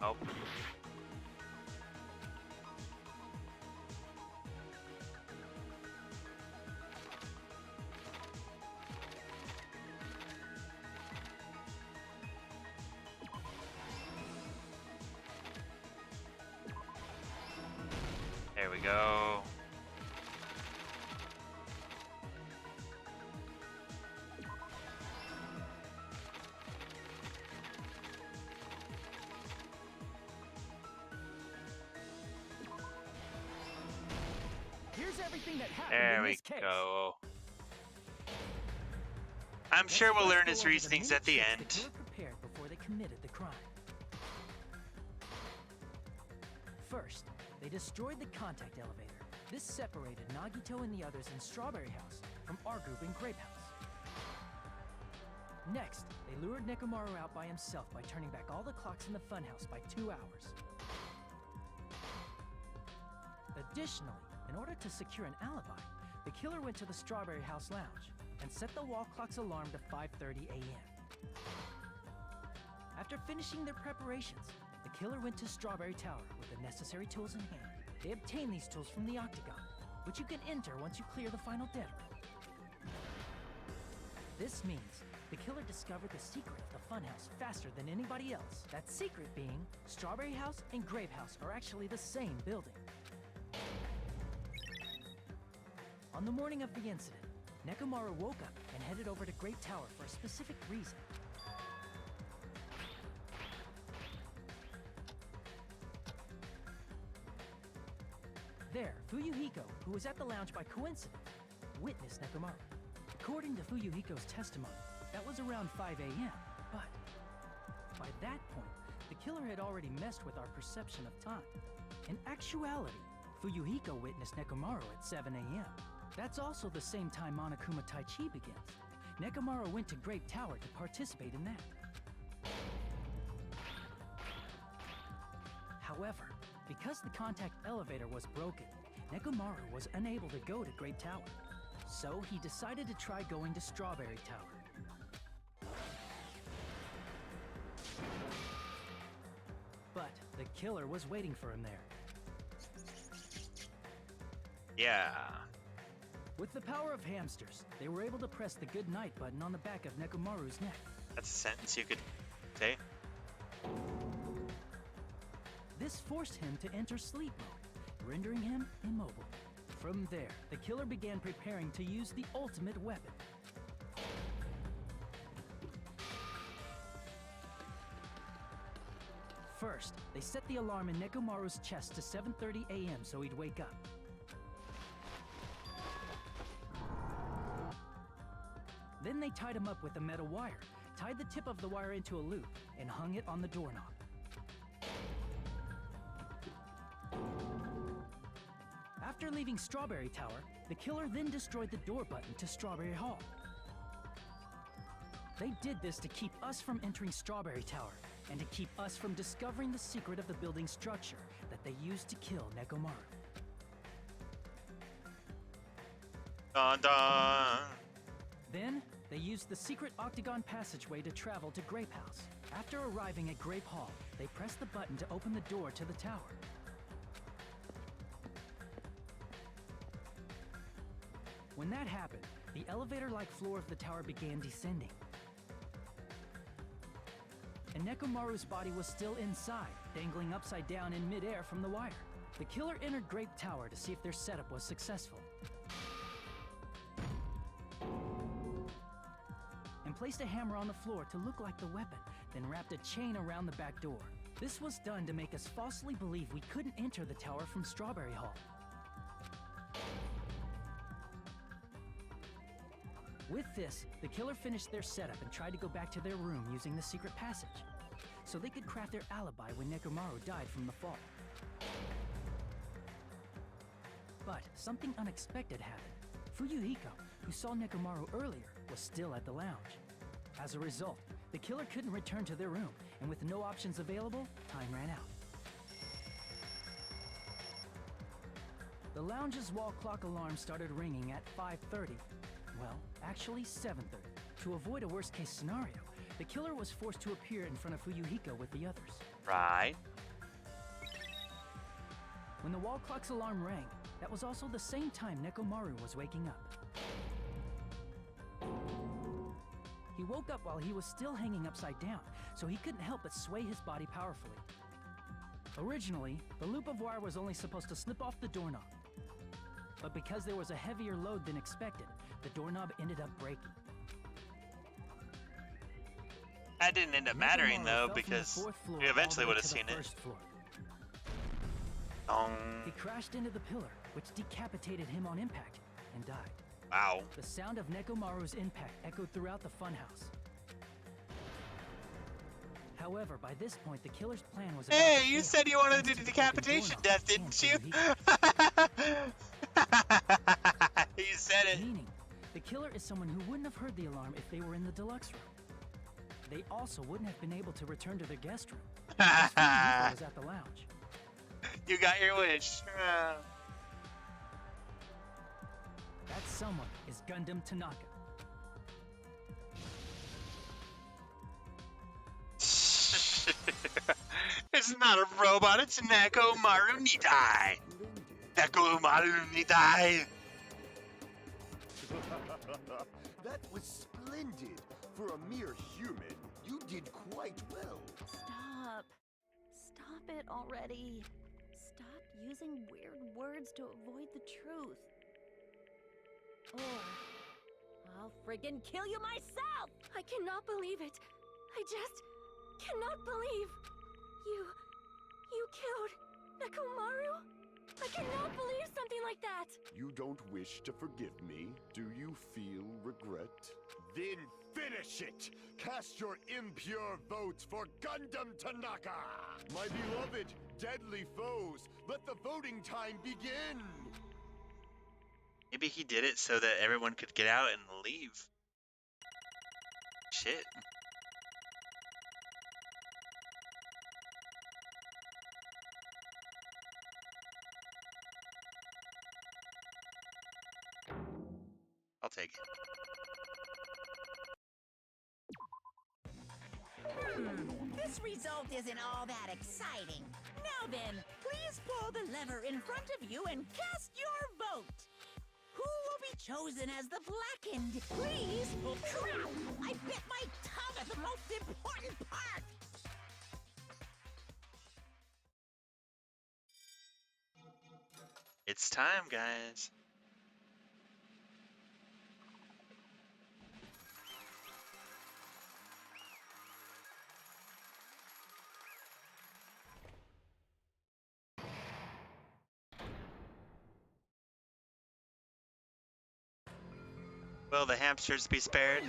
Oh. There we go.
Here's everything that happened
There
in
we
this case.
go. I'm sure we'll learn his reasonings at the end.
The killer prepared before they committed the crime. First, they destroyed the contact elevator. This separated Nagito and the others in Strawberry House from our group in Grape House. Next, they lured Nekomaru out by himself by turning back all the clocks in the funhouse by 2 hours. Additionally, in order to secure an alibi, the killer went to the Strawberry House lounge and set the wall clock's alarm to 5:30 a.m. After finishing their preparations, the killer went to Strawberry Tower with the necessary tools in hand. They obtained these tools from the Octagon, which you can enter once you clear the final dead room. This means the killer discovered the secret of the funhouse faster than anybody else. That secret being, Strawberry House and Grape House are actually the same building. On the morning of the incident, Nekomaru woke up and headed over to Grape Tower for a specific reason. There, Fuyuhiko, who was at the lounge by coincidence, witnessed Nekomaru. According to Fuyuhiko's testimony, that was around 5 a.m., but by that point, the killer had already messed with our perception of time. In actuality, Fuyuhiko witnessed Nekomaru at 7 a.m. That's also the same time Monokuma Taichi begins. Nekomaru went to Grape Tower to participate in that. However, because the contact elevator was broken, Nekomaru was unable to go to Grape Tower. So he decided to try going to Strawberry Tower. But the killer was waiting for him there.
Yeah.
With the power of hamsters, they were able to press the good night button on the back of Nekomaru's neck.
That's a sentence you could say.
This forced him to enter sleep mode, rendering him immobile. From there, the killer began preparing to use the ultimate weapon. First, they set the alarm in Nekomaru's chest to 7:30 a.m. so he'd wake up. Then they tied him up with a metal wire, tied the tip of the wire into a loop, and hung it on the doorknob. After leaving Strawberry Tower, the killer then destroyed the door button to Strawberry Hall. They did this to keep us from entering Strawberry Tower, and to keep us from discovering the secret of the building's structure that they used to kill Nekomaru.
Dun dun!
Then, they used the secret octagon passageway to travel to Grape House. After arriving at Grape Hall, they pressed the button to open the door to the tower. When that happened, the elevator-like floor of the tower began descending. And Nekomaru's body was still inside, dangling upside down in midair from the wire. The killer entered Grape Tower to see if their setup was successful, and placed a hammer on the floor to look like the weapon, then wrapped a chain around the back door. This was done to make us falsely believe we couldn't enter the tower from Strawberry Hall. With this, the killer finished their setup and tried to go back to their room using the secret passage, so they could craft their alibi when Nekomaru died from the fall. But something unexpected happened. Fuyuhiko, who saw Nekomaru earlier, was still at the lounge. As a result, the killer couldn't return to their room, and with no options available, time ran out. The lounge's wall clock alarm started ringing at 5:30. Well, actually 7:30. To avoid a worst-case scenario, the killer was forced to appear in front of Fuyuhiko with the others.
Right.
When the wall clock's alarm rang, that was also the same time Nekomaru was waking up. He woke up while he was still hanging upside down, so he couldn't help but sway his body powerfully. Originally, the loop of wire was only supposed to slip off the doorknob. But because there was a heavier load than expected, the doorknob ended up breaking.
That didn't end up mattering though, because we eventually would have seen it.
He crashed into the pillar, which decapitated him on impact, and died.
Wow.
The sound of Nekomaru's impact echoed throughout the funhouse. Said by this point, the killer's plan was.
Hey, you said you wanted to do the decapitation death, didn't you? You said it.
Meaning, the killer is someone who wouldn't have heard the alarm if they were in the deluxe room. They also wouldn't have been able to return to their guest room. Because Fuyuhiko was at the lounge.
You got your wish.
That someone is Gundam Tanaka.
It's not a robot, it's Nekomaru Nitai. Nekomaru Nitai.
That was splendid. For a mere human, you did quite well.
Stop. Stop it already. Stop using weird words to avoid the truth. Or I'll friggin' kill you myself!
I cannot believe it. I just cannot believe you killed Nekomaru? I cannot believe something like that.
You don't wish to forgive me? Do you feel regret? Then finish it! Cast your impure votes for Gundam Tanaka! My beloved, deadly foes, let the voting time begin!
Maybe he did it so that everyone could get out and leave. Shit. I'll take it.
This result isn't all that exciting. Now then, please pull the lever in front of you and cast your vote. Who will be chosen as the blackened? Please? Oh, crap! I bit my tongue at the most important part!
It's time, guys. Will the hamsters be spared?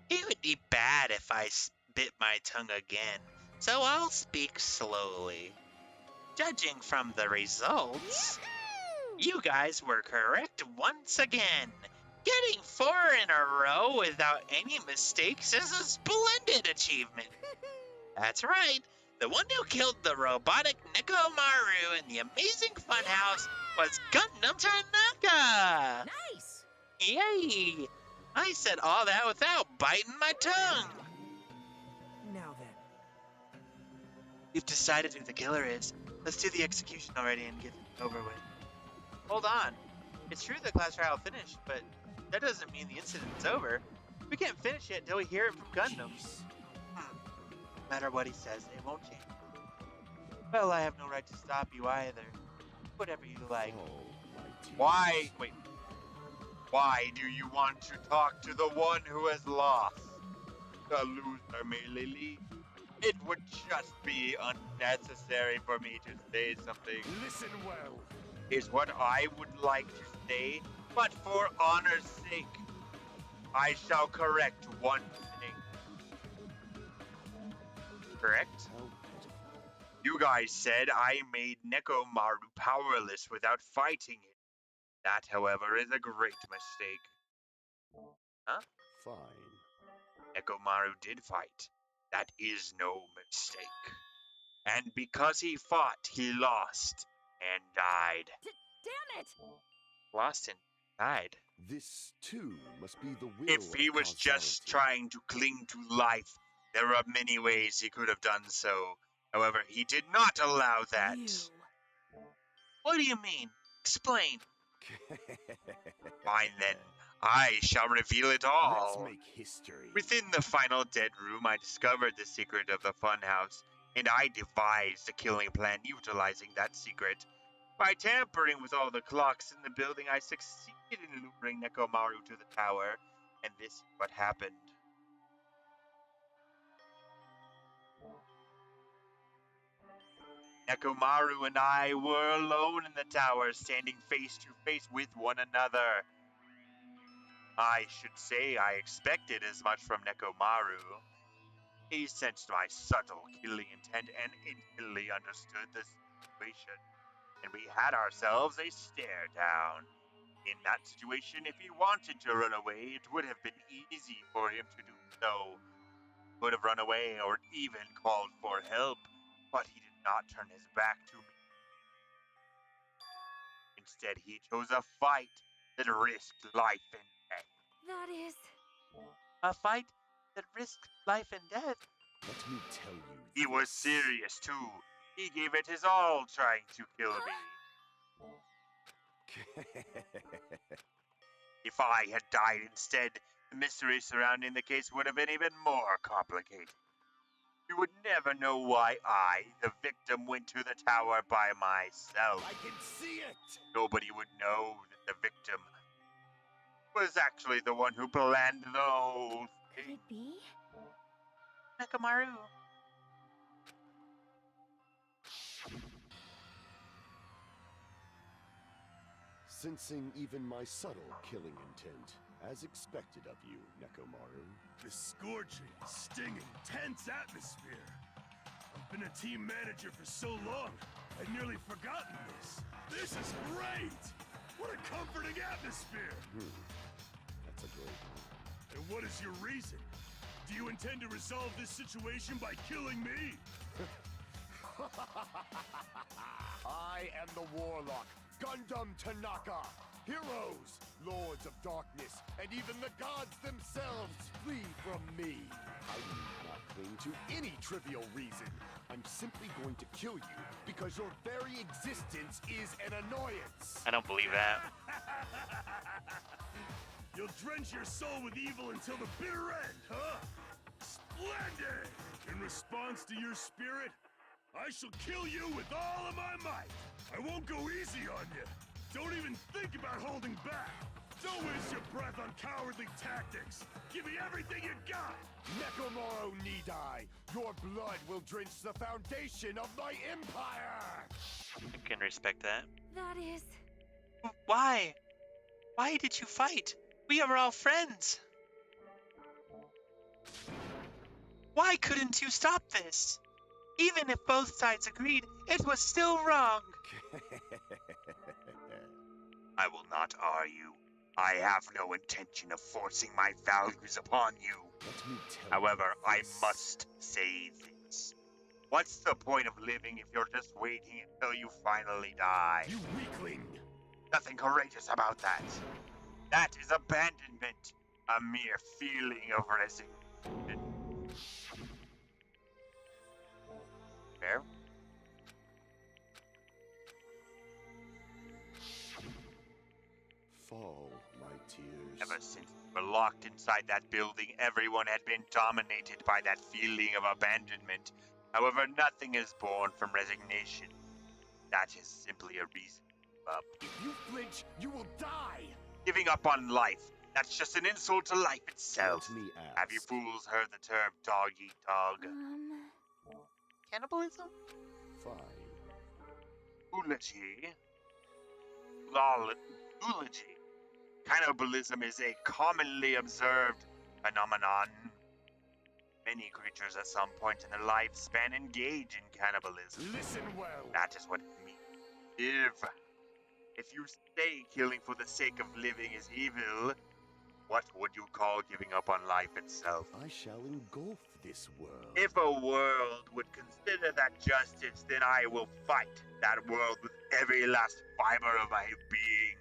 It would be bad if I bit my tongue again, so I'll speak slowly. Judging from the results, you guys were correct once again. Getting 4 in a row without any mistakes is a splendid achievement. That's right. The one who killed the robotic Nekomaru in the amazing funhouse was Gundam Tanaka!
Nice!
Yay! I said all that without biting my tongue!
Now then.
We've decided who the killer is. Let's do the execution already and get it over with. Hold on. It's true the class trial finished, but that doesn't mean the incident's over. We can't finish it until we hear it from Gundam. No matter what he says, it won't change. Well, I have no right to stop you either. Whatever you like.
Why? Wait. Why do you want to talk to the one who has lost? The loser may leave. It would just be unnecessary for me to say something.
Listen well.
Is what I would like to say, but for honor's sake, I shall correct one thing. Correct? You guys said I made Nekomaru powerless without fighting it. That, however, is a great mistake. Huh?
Fine.
Nekomaru did fight. That is no mistake. And because he fought, he lost and died.
Damn it!
Lost and died.
This, too, must be the will
If he
of
was just trying to cling to life, there are many ways he could have done so. However, he did not allow that.
What do you mean? Explain.
Fine then, I shall reveal it all.
Let's make history.
Within the final dead room, I discovered the secret of the funhouse, and I devised a killing plan utilizing that secret. By tampering with all the clocks in the building, I succeeded in luring Nekomaru to the tower, and this is what happened. Nekomaru and I were alone in the tower, standing face to face with one another. I should say I expected as much from Nekomaru. He sensed my subtle killing intent and instantly understood the situation, and we had ourselves a stare down. In that situation, if he wanted to run away, it would have been easy for him to do so. He could have run away or even called for help, but he did not turn his back to me. Instead, he chose a fight that risked life and death.
That is...
A fight that risked life and death?
Let me tell you.
He was serious, too. He gave it his all trying to kill me. If I had died instead, the mystery surrounding the case would have been even more complicated. You would never know why I, the victim, went to the tower by myself.
I can see it!
Nobody would know that the victim was actually the one who planned the whole thing.
Could it be?
Nekomaru.
Sensing even my subtle killing intent, as expected of you, Nekomaru.
The scorching, stinging, tense atmosphere. I've been a team manager for so long, I'd nearly forgotten this. This is great! What a comforting atmosphere!
That's a great one.
And what is your reason? Do you intend to resolve this situation by killing me?
I am the Warlock, Gundam Tanaka. Heroes, Lords of Darkness, and even the gods themselves flee from me. I need not cling to any trivial reason. I'm simply going to kill you because your very existence is an annoyance.
I don't believe that.
You'll drench your soul with evil until the bitter end, huh? Splendid! In response to your spirit, I shall kill you with all of my might. I won't go easy on you. Don't even think about holding back. Don't waste your breath on cowardly tactics. Give me everything you got.
Nekomaru Nidai, your blood will drench the foundation of my empire!
I can respect that.
That is...
Why? Why did you fight? We are all friends.
Why couldn't you stop this? Even if both sides agreed, it was still wrong.
I will not argue. I have no intention of forcing my values upon you. However, I must say this. What's the point of living if you're just waiting until you finally die?
You weakling!
Nothing courageous about that. That is abandonment. A mere feeling of resignation. Fair?
Fall, my tears.
Ever since we were locked inside that building, everyone had been dominated by that feeling of abandonment. However, nothing is born from resignation. That is simply a reason to give up.
If you flinch, you will die!
Giving up on life. That's just an insult to life itself.
Let me ask.
Have you fools heard the term dog eat dog?
Cannibalism?
Fine.
Eulogy. Eulogy. Cannibalism is a commonly observed phenomenon. Many creatures at some point in their lifespan engage in cannibalism.
Listen well.
That is what it means. If you say killing for the sake of living is evil, what would you call giving up on life itself?
I shall engulf this world.
If a world would consider that justice, then I will fight that world with every last fiber of my being.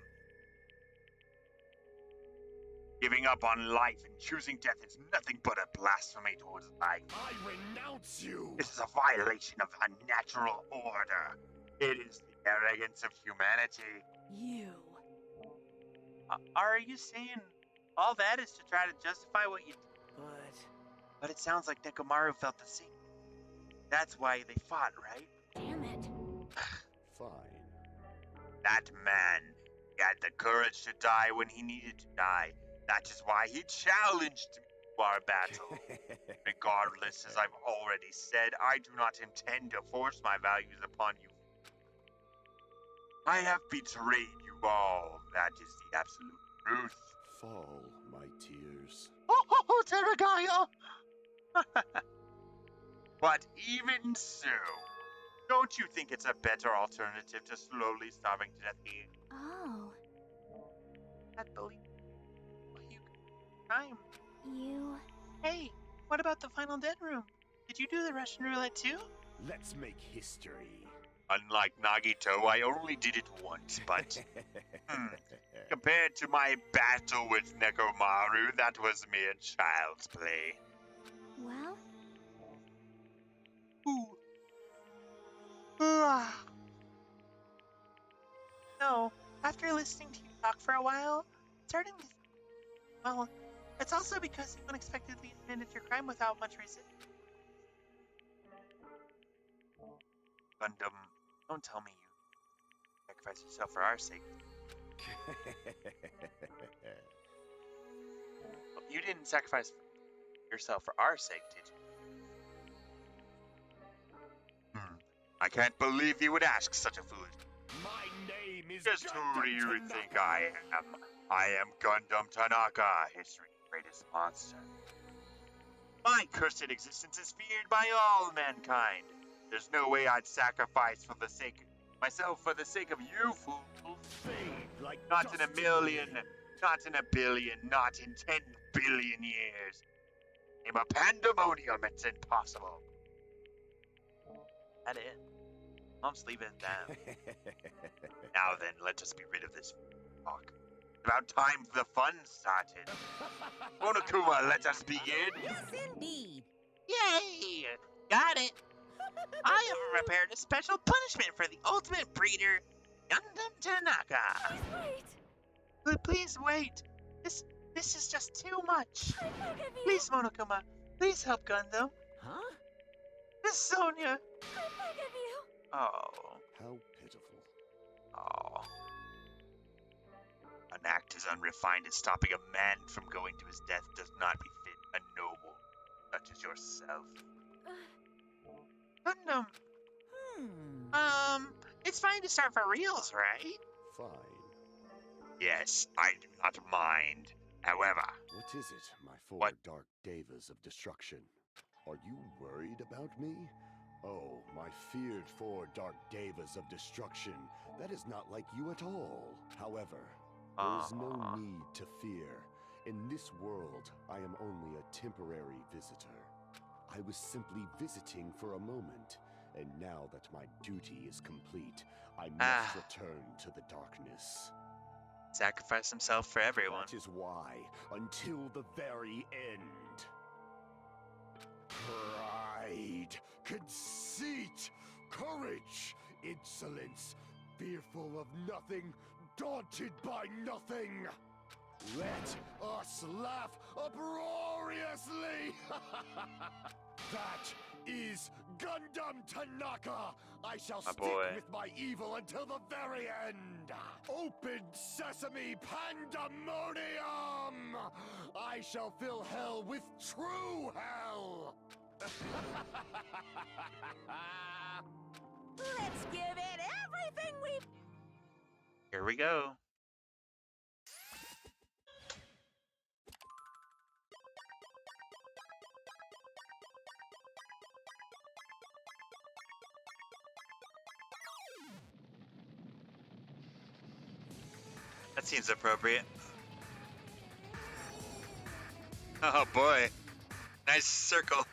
Giving up on life and choosing death is nothing but a blasphemy towards life.
I renounce you!
This is a violation of a natural order. It is the arrogance of humanity.
You.
Are you saying all that is to try to justify what you did? But it sounds like Nekomaru felt the same. That's why they fought, right?
Damn it.
Fine.
That man, he had the courage to die when he needed to die. That is why he challenged me to our battle. Regardless, as I've already said, I do not intend to force my values upon you. I have betrayed you all. That is the absolute truth.
Fall, my tears.
Oh, Terragaya! But even so, don't you think it's a better alternative to slowly starving to death here?
Oh,
Not believe you time.
you...
Hey, what about the final dead room? Did you do the Russian roulette too?
Let's make history.
Unlike Nagito, I only did it once, but compared to my battle with Nekomaru, that was mere child's play.
Well,
Ooh. No, after listening to you talk for a while, it's starting to... Well, it's also because you unexpectedly admitted your crime without much reason.
Gundam, don't tell me you sacrificed yourself for our sake. You didn't sacrifice yourself for our sake, did you?
I can't believe you would ask such a foolish...
My name is
Just who
Gundam
do you
Tanaka.
think I am? I am Gundam Tanaka, history's greatest monster. My cursed existence is feared by all mankind. There's no way I'd sacrifice for the sake myself for the sake of you, fool.
Fade like
Not in a
dust
million, not in a billion, not in 10 billion years. In a pandemonium, it's impossible.
That it? Mom's leaving it down.
Now then, let us be rid of this talk. It's about time the fun started. Monokuma, let us begin.
Yes, indeed.
Yay! Got it! I have prepared a special punishment for the ultimate breeder, Gundam Tanaka. Please wait. This is just too much. Please, Monokuma. Please help Gundam.
Huh?
Miss Sonia.
Oh.
How pitiful.
Oh.
An act as unrefined as stopping a man from going to his death does not befit a noble such as yourself.
Gundam. It's fine to start for reals, right?
Fine.
Yes, I do not mind. However,
What is it, my four
What?
dark devas of destruction? Are you worried about me? Oh, my feared four dark devas of destruction. That is not like you at all. However, there is no need to fear. In this world, I am only a temporary visitor. I was simply visiting for a moment, and now that my duty is complete, I must return to the darkness.
Sacrifice himself for everyone.
That is why, until the very end. Pride, conceit, courage, insolence, fearful of nothing, daunted by nothing. Let us laugh uproariously! That is Gundam Tanaka! I shall stick with my evil until the very end! Open sesame pandemonium! I shall fill hell with true hell!
Let's give it everything we've...
Here we go. That seems appropriate. Oh boy. Nice circle.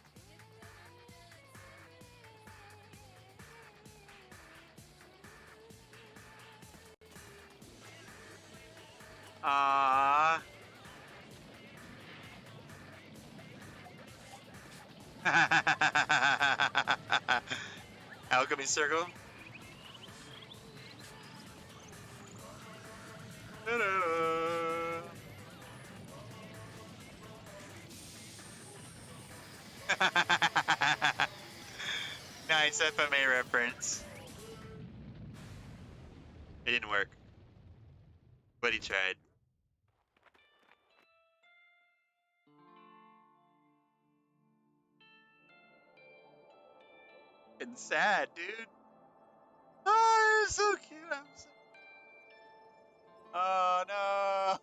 Ah. Alchemy circle. Nice FMA reference. It didn't work, but he tried. It's sad, dude. Oh, it's so cute. I'm so... Oh no!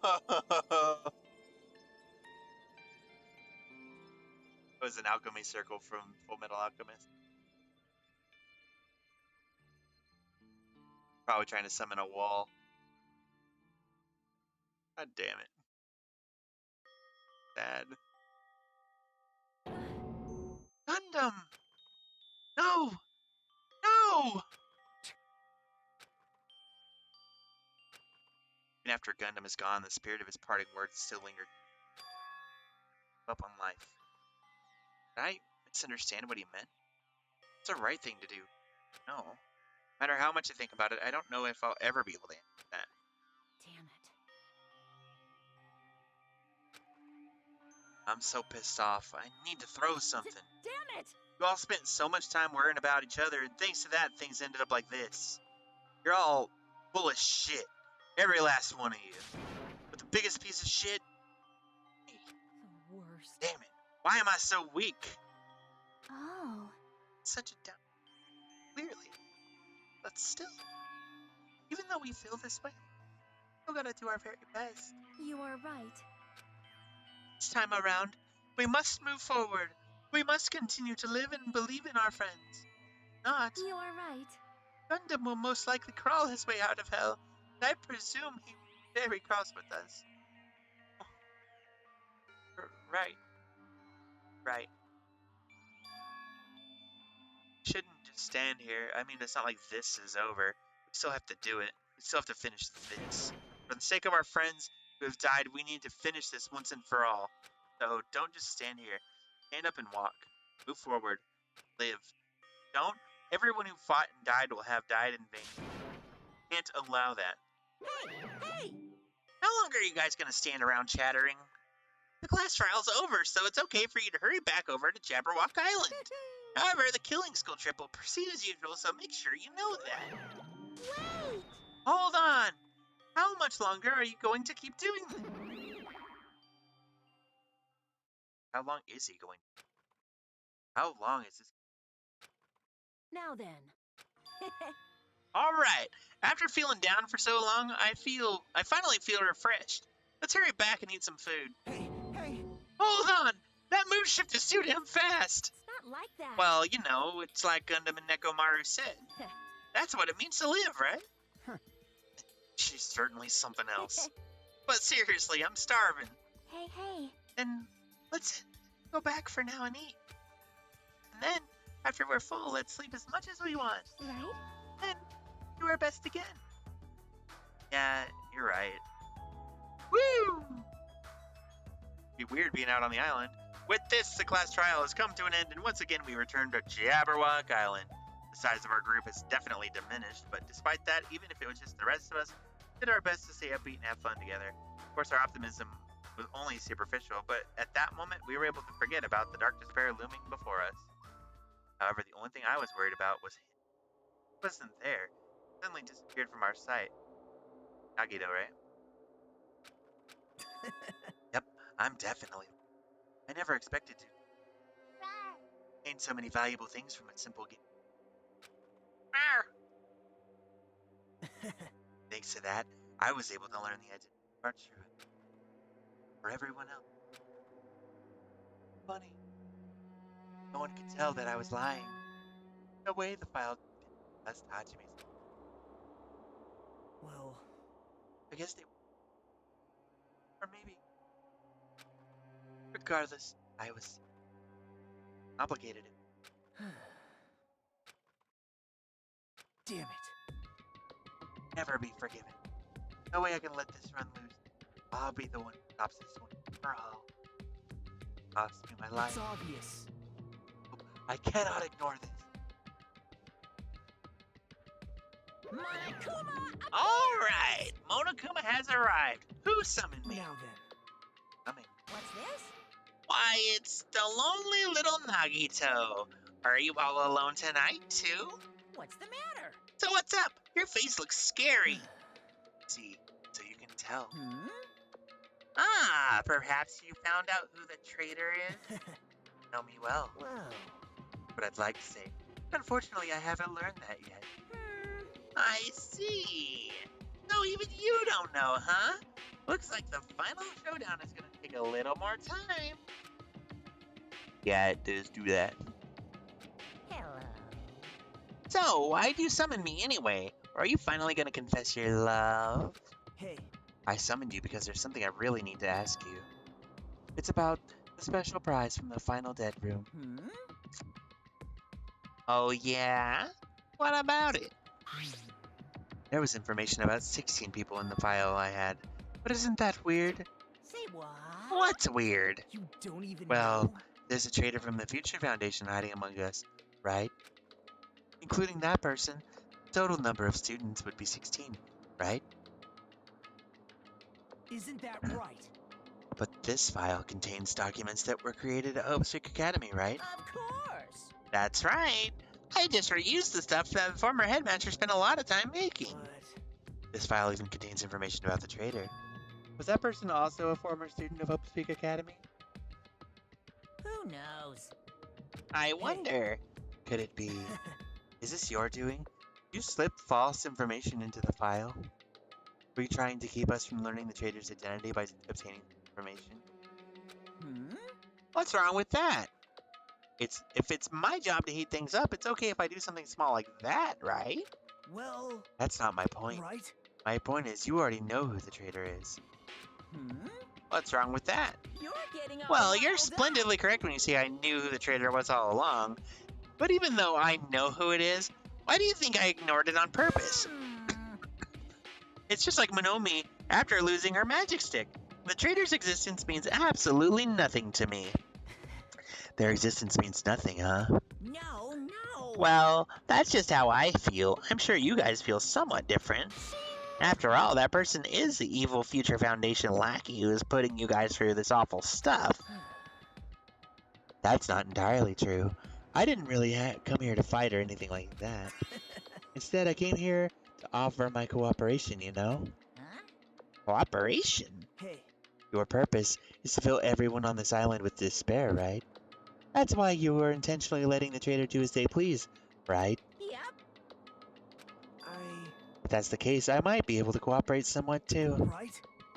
It was an alchemy circle from Full Metal Alchemist. Probably trying to summon a wall. God damn it. Sad. Gundam! No! No! Even after Gundam is gone, the spirit of his parting words still lingered up on life. Did I misunderstand what he meant? It's the right thing to do. No. No matter how much I think about it, I don't know if I'll ever be able to answer that.
Damn it.
I'm so pissed off. I need to throw something.
Damn it!
You all spent so much time worrying about each other, and thanks to that, things ended up like this. You're all full of shit. Every last one of you. But the biggest piece of shit? Me.
The worst.
Damn it. Why am I so weak?
Oh.
Such a down. Clearly. But still. Even though we feel this way, we're gonna do our very best.
You are right.
This time around, we must move forward. We must continue to live and believe in our friends. Not.
You are right.
Gundam will most likely crawl his way out of hell. I presume he will be very cross with us. Oh. Right. Right. Shouldn't just stand here. I mean, it's not like this is over. We still have to do it. We still have to finish this. For the sake of our friends who have died, we need to finish this once and for all. So don't just stand here. Stand up and walk. Move forward. Live. Don't. Everyone who fought and died will have died in vain. Can't allow that.
Hey! Hey!
How long are you guys going to stand around chattering? The class trial's over, so it's okay for you to hurry back over to Jabberwock Island. However, the killing skill trip will proceed as usual, so make sure you know that.
Wait!
Hold on! How much longer are you going to keep doing this? How long is he going? How long is this?
Now then.
Alright, after feeling down for so long, I finally feel refreshed. Let's hurry back and eat some food.
Hey!
Hold on! That move shift is too damn fast!
not like that.
Well, you know, it's like Gundam and Nekomaru said. That's what it means to live, right? She's certainly something else. But seriously, I'm starving.
Hey.
And let's go back for now and eat. And then, after we're full, let's sleep as much as we want.
Right?
And do our best again. Yeah, you're right. Woo! Be weird being out on the island. With this, the class trial has come to an end, and once again we return to Jabberwock Island. The size of our group has definitely diminished, but despite that, even if it was just the rest of us, we did our best to stay upbeat and have fun together. Of course, our optimism was only superficial, but at that moment, we were able to forget about the dark despair looming before us. However, the only thing I was worried about was him. He wasn't there. He suddenly disappeared from our sight. Nagito, right? Yep, I'm definitely. I never expected to gain so many valuable things from a simple game. Thanks to that, I was able to learn the edge of parts through it. For everyone else. Funny. No one could tell that I was lying. No way the file didn't Hajime.
Well,
I guess they. Or maybe. Regardless, I was obligated.
Damn it.
Never be forgiven. No way I can let this run loose. I'll be the one who stops this one for all. Cost me my life.
It's obvious.
I cannot ignore this.
Monokuma!
Alright! Monokuma has arrived. Who summoned me?
Now then.
Coming.
What's this?
Why, it's the lonely little Nagito. Are you all alone tonight, too?
What's the matter?
So what's up? Your face looks scary. See, so you can tell. Ah, perhaps you found out who the traitor is? Know me well.
Whoa.
But I'd like to say, unfortunately, I haven't learned that yet. I see. So even you don't know, huh? Looks like the final showdown is gonna take a little more time. Yeah, it does do that.
Hello.
So, why'd you summon me anyway? Or are you finally gonna confess your love?
Hey.
I summoned you because there's something I really need to ask you. It's about the special prize from the final dead room. Oh yeah? What about it? There was information about 16 people in the file I had. But isn't that weird?
Say what?
What's weird?
You don't even
Well,
know?
there's a traitor from the Future Foundation hiding among us, right? Including that person, the total number of students would be 16, right?
Isn't that right?
But this file contains documents that were created at Opsic Academy, right?
Of course.
That's right. I just reused the stuff that the former headmaster spent a lot of time making.
But
This file even contains information about the traitor. Was that person also a former student of Opsic Academy?
Who knows?
I wonder. Could it be? Is this your doing? You slipped false information into the file? Were you trying to keep us from learning the traitor's identity by obtaining information? What's wrong with that? If it's my job to heat things up, it's okay if I do something small like that, right?
well,
That's not my point.
right?
My point is you already know who the traitor is. What's wrong with that?
You're getting all
Well, you're
riled up.
splendidly correct when you say I knew who the traitor was all along. But even though I know who it is, why do you think I ignored it on purpose? It's just like Monomi after losing her magic stick. The traitor's existence means absolutely nothing to me. Their existence means nothing, huh?
No.
Well, that's just how I feel. I'm sure you guys feel somewhat different. After all, that person is the evil Future Foundation lackey who is putting you guys through this awful stuff. That's not entirely true. I didn't really come here to fight or anything like that. Instead, I came here to offer my cooperation, you know?
Huh?
Cooperation?
Hey,
Your purpose is to fill everyone on this island with despair, right? That's why you were intentionally letting the traitor do as they please, right?
Yep.
If that's the case, I might be able to cooperate somewhat too.
right?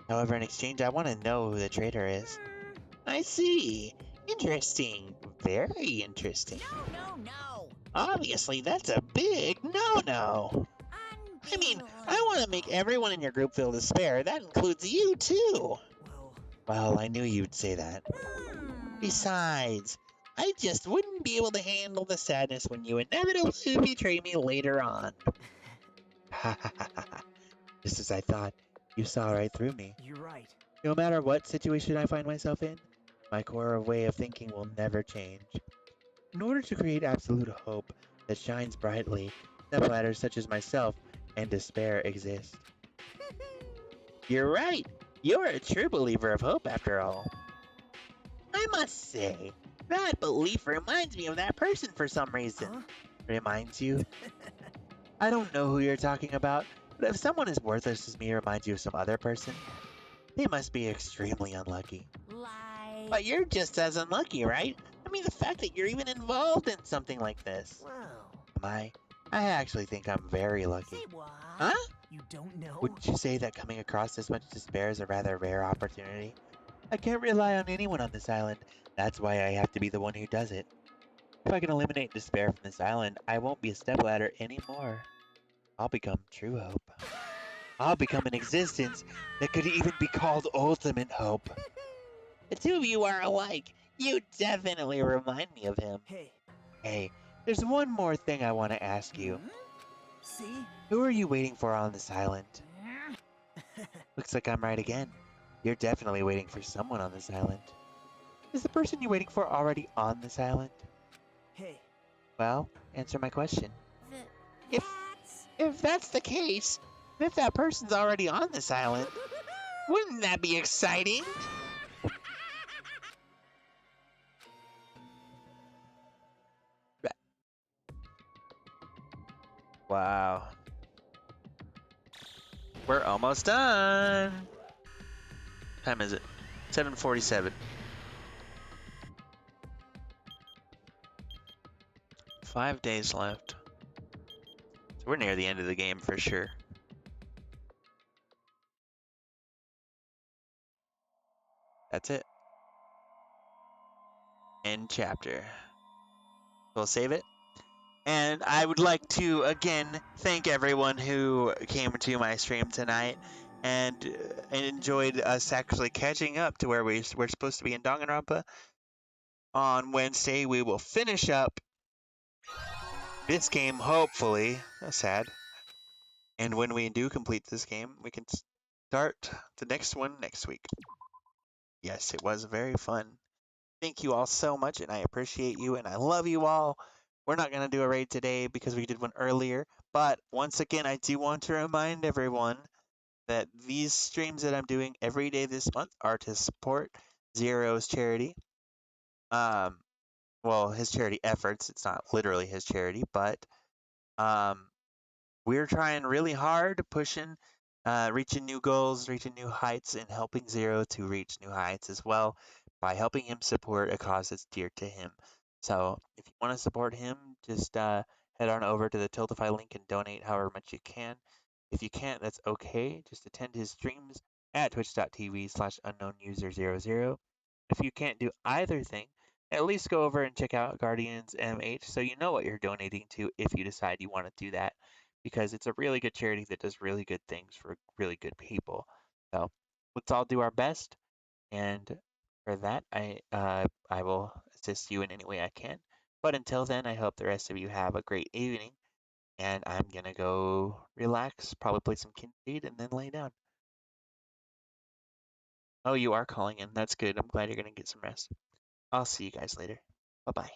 However, in exchange, I want to know who the traitor is. I see. Interesting. Very interesting.
No.
Obviously, that's a big no-no. I mean, I want to make everyone in your group feel despair. That includes you, too. Well, I knew you'd say that. Besides, I just wouldn't be able to handle the sadness when you inevitably betray me later on. Ha ha ha ha. Just as I thought, you saw right through me.
You're right.
No matter what situation I find myself in, my core way of thinking will never change. In order to create absolute hope that shines brightly, stepladders such as myself and despair exist. You're right. You're a true believer of hope after all. I must say, that belief reminds me of that person for some reason.
Huh?
Reminds you? I don't know who you're talking about, but if someone as worthless as me reminds you of some other person, they must be extremely unlucky.
Like...
But you're just as unlucky, right? I mean, the fact that you're even involved in something like this.
Wow.
Am I? I actually think I'm very lucky.
Say what?
Huh?
You don't know?
Wouldn't you say that coming across this much despair is a rather rare opportunity? I can't rely on anyone on this island. That's why I have to be the one who does it. If I can eliminate despair from this island, I won't be a stepladder anymore. I'll become true hope. I'll become an existence that could even be called ultimate hope. The two of you are alike. You definitely remind me of him. Hey, there's one more thing I want to ask you.
See?
Who are you waiting for on this island? Looks like I'm right again. You're definitely waiting for someone on this island. Is the person you're waiting for already on this island?
Hey.
Well, answer my question. If that's the case, if that person's already on this island, wouldn't that be exciting? Wow. We're almost done. What time is it? 7:47. 5 days left. So we're near the end of the game for sure. That's it. End chapter. We'll save it. And I would like to, again, thank everyone who came to my stream tonight and enjoyed us actually catching up to where we're supposed to be in Danganronpa. On Wednesday, we will finish up this game, hopefully. That's sad. And when we do complete this game, we can start the next one next week. Yes, it was very fun. Thank you all so much, and I appreciate you, and I love you all. We're not going to do a raid today because we did one earlier, but once again, I do want to remind everyone that these streams that I'm doing every day this month are to support Zero's charity. Well, his charity efforts. It's not literally his charity, but we're trying really hard, pushing, reaching new goals, reaching new heights, and helping Zero to reach new heights as well by helping him support a cause that's dear to him. So if you want to support him, just head on over to the Tiltify link and donate however much you can. If you can't, that's okay. Just attend his streams at twitch.tv/unknownuser00. If you can't do either thing, at least go over and check out Guardians MH so you know what you're donating to if you decide you want to do that, because it's a really good charity that does really good things for really good people. So let's all do our best, and for that, I will assist you in any way I can. But until then, I hope the rest of you have a great evening, and I'm going to go relax, probably play some Kindred, and then lay down. Oh, you are calling in. That's good. I'm glad you're going to get some rest. I'll see you guys later. Bye-bye.